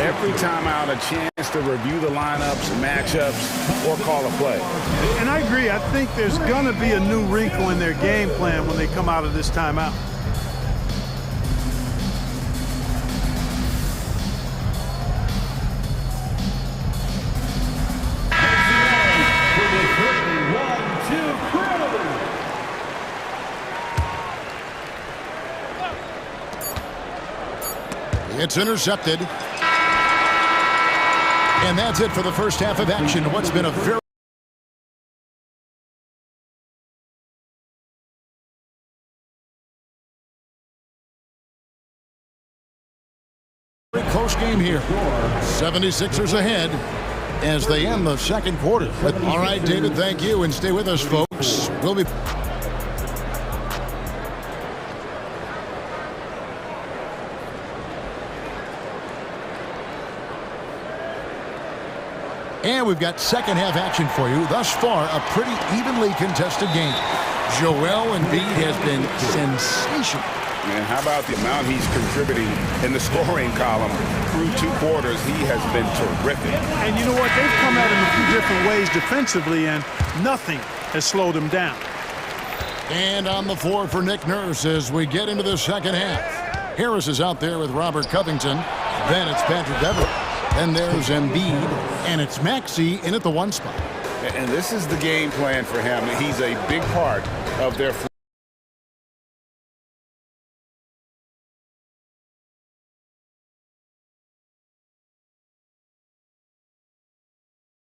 Every time out, a chance to review the lineups, matchups, or call a play. And I agree. I think there's going to be a new wrinkle in their game plan when they come out of this timeout. It's intercepted. And that's it for the first half of action. What's been a very close game here. 76ers ahead as they end the second quarter. All right, David, thank you, and stay with us, folks. We'll be... And we've got second half action for you. Thus far, a pretty evenly contested game. Joel Embiid has been sensational. Man, how about the amount he's contributing in the scoring column through 2 quarters? He has been terrific. And you know what? They've come at him a few different ways defensively, and nothing has slowed him down. And on the floor for Nick Nurse as we get into the second half. Harris is out there with Robert Covington. Then it's Patrick Beverley. Then there's Embiid, and it's Maxey in at the 1 spot. And this is the game plan for him. He's a big part of their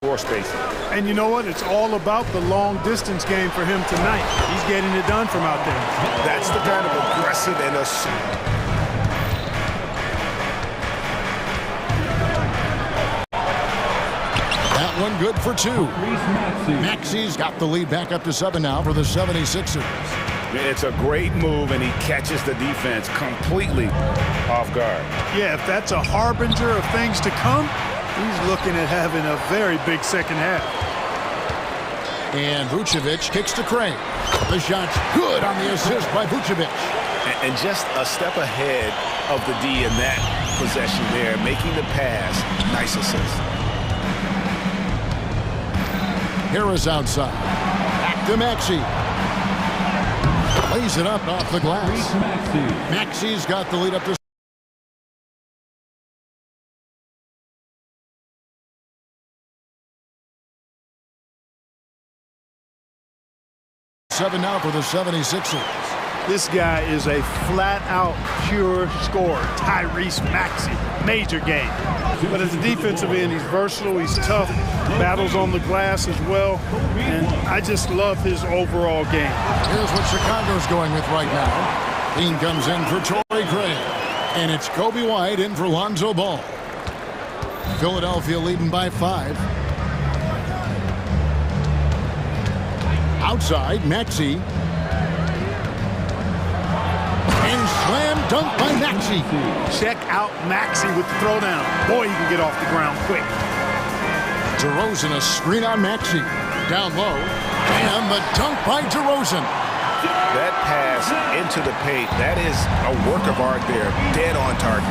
floor spacing. And you know what? It's all about the long distance game for him tonight. He's getting it done from out there. That's the kind of aggressive and assertive. That one good for 2. Maxey's got the lead back up to 7 now for the 76ers. It's a great move, and he catches the defense completely off guard. Yeah, if that's a harbinger of things to come, he's looking at having a very big second half. And Vucevic kicks to Craig. The shot's good on the assist by Vucevic. And just a step ahead of the D in that possession there, making the pass. Nice assist. Harris outside. Back to Maxey. Lays it up off the glass. Maxey's got the lead up to 7 now for the 76ers. This guy is a flat-out pure scorer. Tyrese Maxey, major game. But as a defensive end, he's versatile, he's tough, battles on the glass as well, and I just love his overall game. Here's what Chicago's going with right now. Dean comes in for Torrey Craig, and it's Kobe White in for Lonzo Ball. Philadelphia leading by 5. Outside, Maxey. And slam dunk by Maxey. Check out Maxey with the throwdown. Boy, he can get off the ground quick. DeRozan a screen on Maxey. Down low. And the dunk by DeRozan. That pass into the paint, that is a work of art there. Dead on target.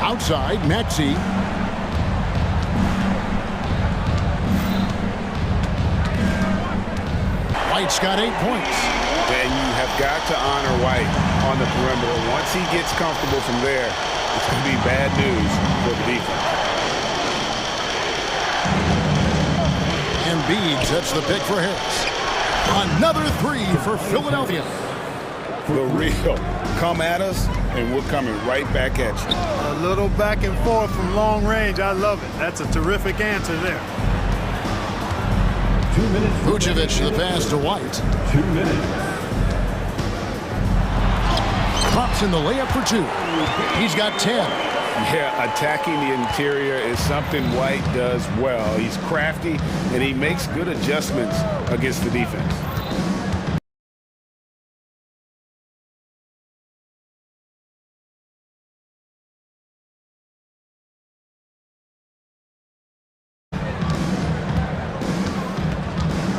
Outside, Maxey. White's got 8 points. And you have got to honor White on the perimeter. Once he gets comfortable from there, it's going to be bad news for the defense. Embiid sets the pick for Harris. Another 3 for Philadelphia. The real. Come at us, and we're coming right back at you. A little back and forth from long range. I love it. That's a terrific answer there. 2 minutes. Vucevic the pass to White. 2 minutes. Drops in the layup for 2. He's got 10. Yeah, attacking the interior is something White does well. He's crafty, and he makes good adjustments against the defense.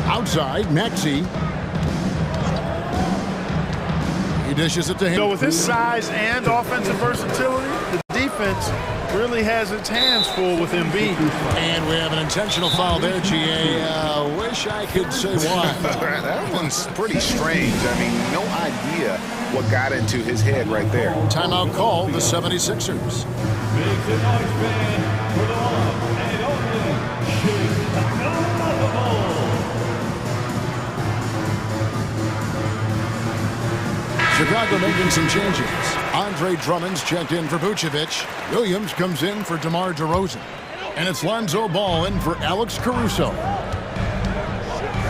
Outside, Maxey. He dishes it to him. So with his size and offensive versatility, the defense really has its hands full with Embiid. And we have an intentional foul there, GA. Wish I could say why. That one's pretty strange. I mean, no idea what got into his head right there. Timeout call, the 76ers. Chicago making some changes. Andre Drummond's checked in for Vucevic. Williams comes in for DeMar DeRozan. And it's Lonzo Ball in for Alex Caruso.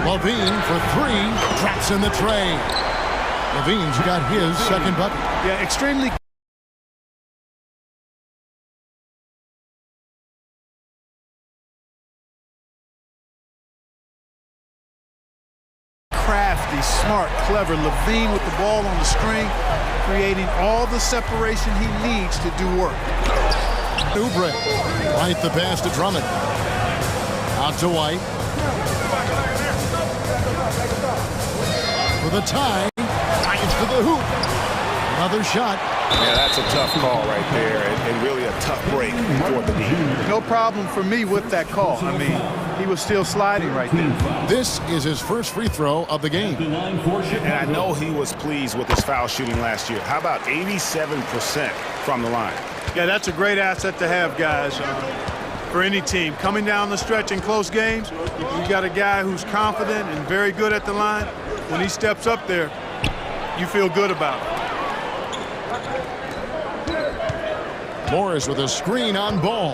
Levine for 3. Traps in the tray. Levine's got his second bucket. Yeah, extremely crafty, smart, clever. Levine with the ball on the string, creating all the separation he needs to do work. Oubre. Right the pass to Drummond. Out to White. For the tie. It's to the hoop. Another shot. Yeah, that's a tough call right there, and really a tough break for the D. No problem for me with that call. I mean, he was still sliding right there. This is his first free throw of the game. And I know he was pleased with his foul shooting last year. How about 87% from the line? Yeah, that's a great asset to have, guys. for any team. Coming down the stretch in close games, you got a guy who's confident and very good at the line. When he steps up there, you feel good about it. Morris with a screen on ball.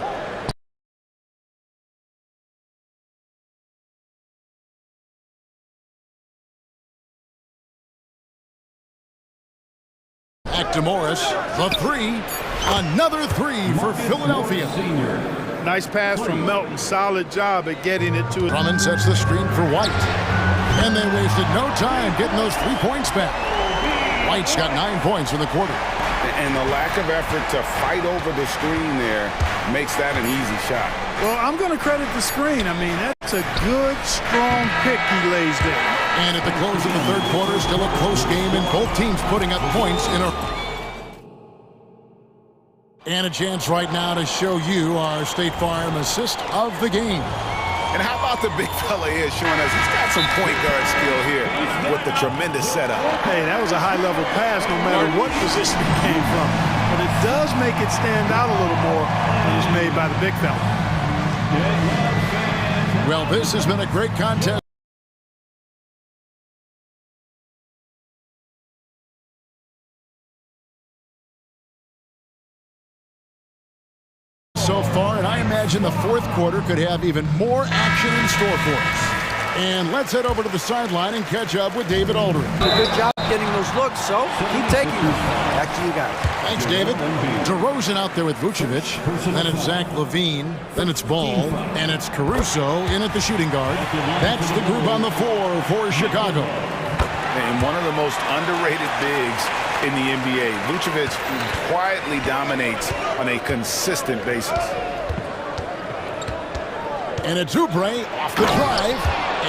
Back to Morris, the three. Another three for Philadelphia. Nice pass from Melton. Solid job at getting it to it. Drummond sets the screen for White. And they wasted no time getting those 3 points back. White's got 9 points in the quarter. And the lack of effort to fight over the screen there makes that an easy shot. Well, I'm going to credit the screen. I mean, that's a good, strong pick he lays there. And at the close of the third quarter, still a close game, and both teams putting up points in a... And a chance right now to show you our State Farm assist of the game. And how about the big fella here showing us he's got some point guard skill here with the tremendous setup. Hey, that was a high-level pass no matter what position it came from. But it does make it stand out a little more when it's made by the big fella. Well, this has been a great contest. So far, and I imagine the fourth quarter could have even more action in store for us. And let's head over to the sideline and catch up with David Aldridge. Good job getting those looks, so keep taking them. Back to you guys. Thanks, David. DeRozan out there with Vucevic. Then it's Zach LaVine. Then it's Ball. And it's Caruso in at the shooting guard. That's the group on the floor for Chicago. And one of the most underrated bigs in the NBA. Vucevic quietly dominates on a consistent basis. And it's Oubre off the drive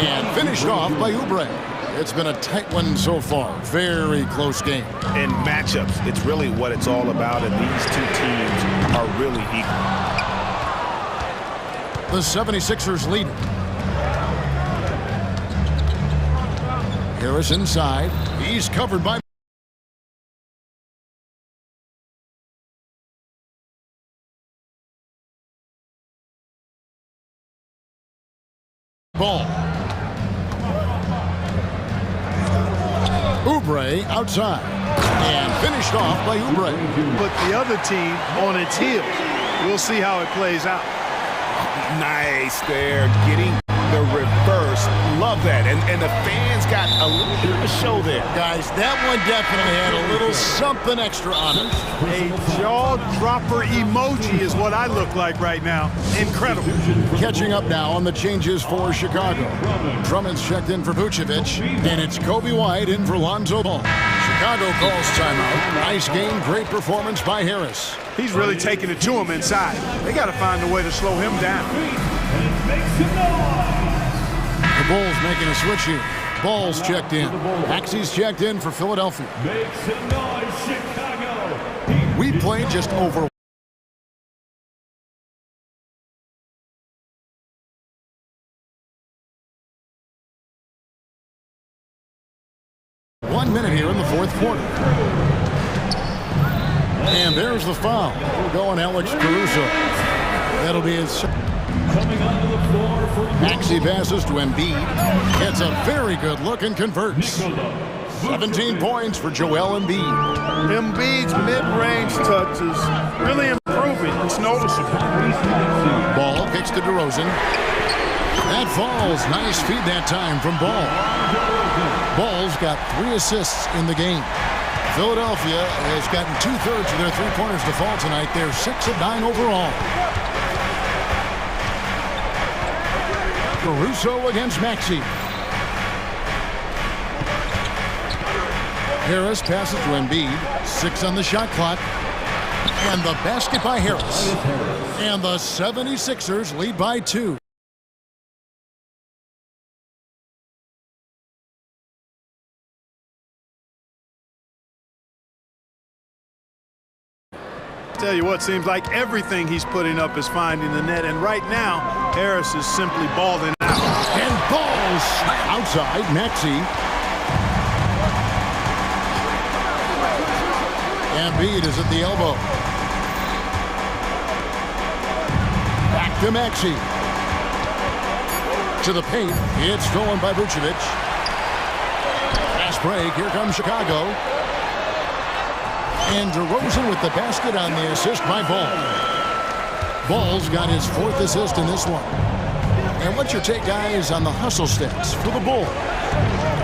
and finished off by Oubre. It's been a tight one so far. Very close game. In matchups, it's really what it's all about, and these two teams are really equal. The 76ers lead. Harris inside. He's covered by Ball. Oubre outside. And finished off by Oubre. Put the other team on its heels. We'll see how it plays out. Nice there, getting the reverse. Love that. And the fans got a little bit of a show there. Guys, that one definitely had a little something extra on it. A jaw-dropper emoji is what I look like right now. Incredible. Catching up now on the changes for Chicago. Drummond's checked in for Vucevic, and it's Kobe White in for Lonzo Ball. Chicago calls timeout. Nice game, great performance by Harris. He's really taking it to him inside. They got to find a way to slow him down. The Bulls making a switch here. Ball's checked in. Maxey's checked in for Philadelphia. We played just over one minute here in the fourth quarter. And there's the foul. Going Alex Caruso. That'll be his... Maxey passes to Embiid. Gets a very good look and converts. 17 points for Joel Embiid. Embiid's mid-range touch is really improving. It's noticeable. Ball kicks to DeRozan. That falls. Nice feed that time from Ball. Ball's got 3 assists in the game. Philadelphia has gotten 2/3 of their three-pointers to fall tonight. They're 6 of 9 overall. Caruso against Maxey. Harris passes to Embiid. 6 on the shot clock. And the basket by Harris. And the 76ers lead by 2. Tell you what, seems like everything he's putting up is finding the net, and right now Harris is simply balling out. And balls outside. Maxey. Embiid is at the elbow. Back to Maxey. To the paint. It's stolen by Vucevic. Fast break. Here comes Chicago. And DeRozan with the basket on the assist by Ball. Ball's got his 4th assist in this one. And what's your take, guys, on the hustle stats for the Bulls?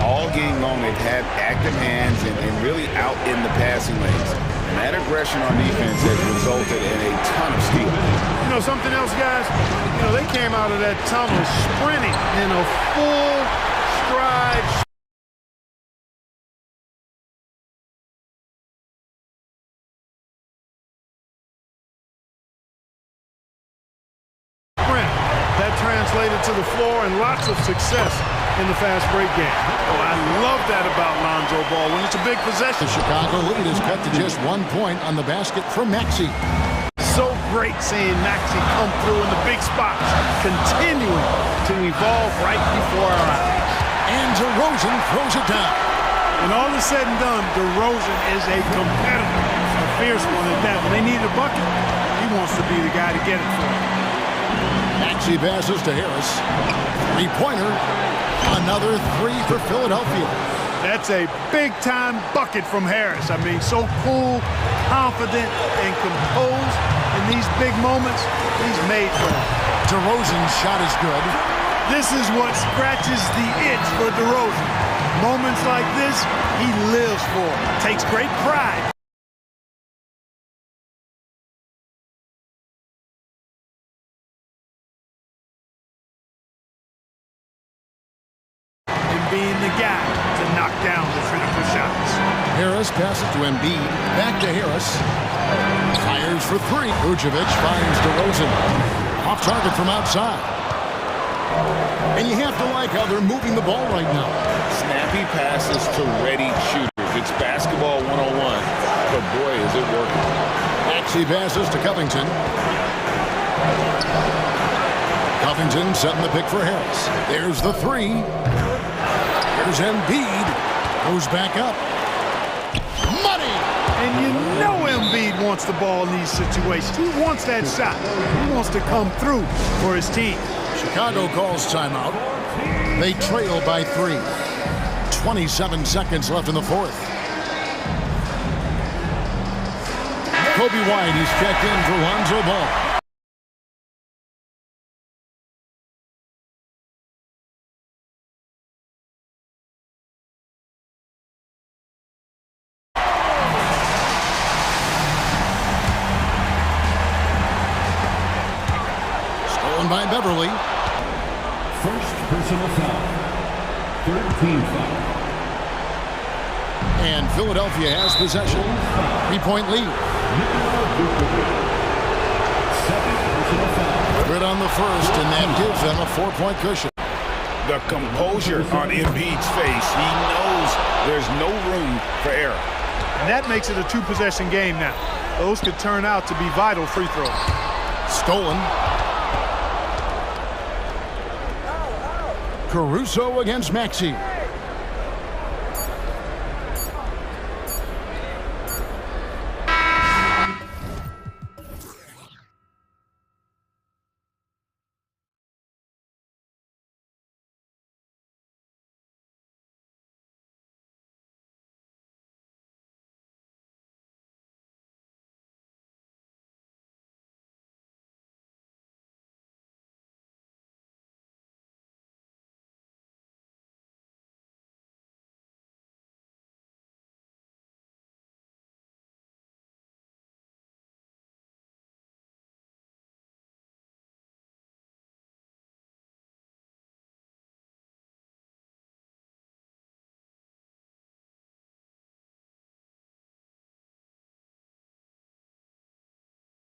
All game long, they've had active hands and really out in the passing lanes. And that aggression on defense has resulted in a ton of steals. You know, something else, guys? You know, they came out of that tunnel sprinting in a full stride. Sprint. That translated to the floor and lots of success in the fast break game. Oh, I love that about Lonzo Ball when it's a big possession. The Chicago lead is cut to just 1 point on the basket for Maxey. So great seeing Maxey come through in the big spots, continuing to evolve right before our eyes. And DeRozan throws it down. When all is said and done, DeRozan is a competitor, a fierce one at that. When they need a bucket, he wants to be the guy to get it for them. Maxey passes to Harris. 3-pointer. Another 3 for Philadelphia. That's a big-time bucket from Harris. I mean, so cool, confident, and composed in these big moments. He's made for it. DeRozan's shot is good. This is what scratches the itch for DeRozan. Moments like this, he lives for. Takes great pride. Being the guy to knock down the critical shots. Harris passes to Embiid. Back to Harris. Fires for 3. Vucevic finds DeRozan. Off target from outside. And you have to like how they're moving the ball right now. Snappy passes to ready shooters. It's basketball 101. But boy, is it working. Maxey passes to Covington. Covington setting the pick for Harris. There's the 3. Here's Embiid. Goes back up. Money! And you know Embiid wants the ball in these situations. He wants that shot. He wants to come through for his team. Chicago calls timeout. They trail by 3. 27 seconds left in the 4th. Kobe White is checked in for Lonzo Ball. By Beverly. First personal foul. 13 foul. And Philadelphia has possession. 3-point lead. Good on the first, and that gives them a 4-point cushion. The composure on Embiid's face. He knows there's no room for error. And that makes it a 2-possession game now. Those could turn out to be vital free throws. Stolen. Caruso against Maxey.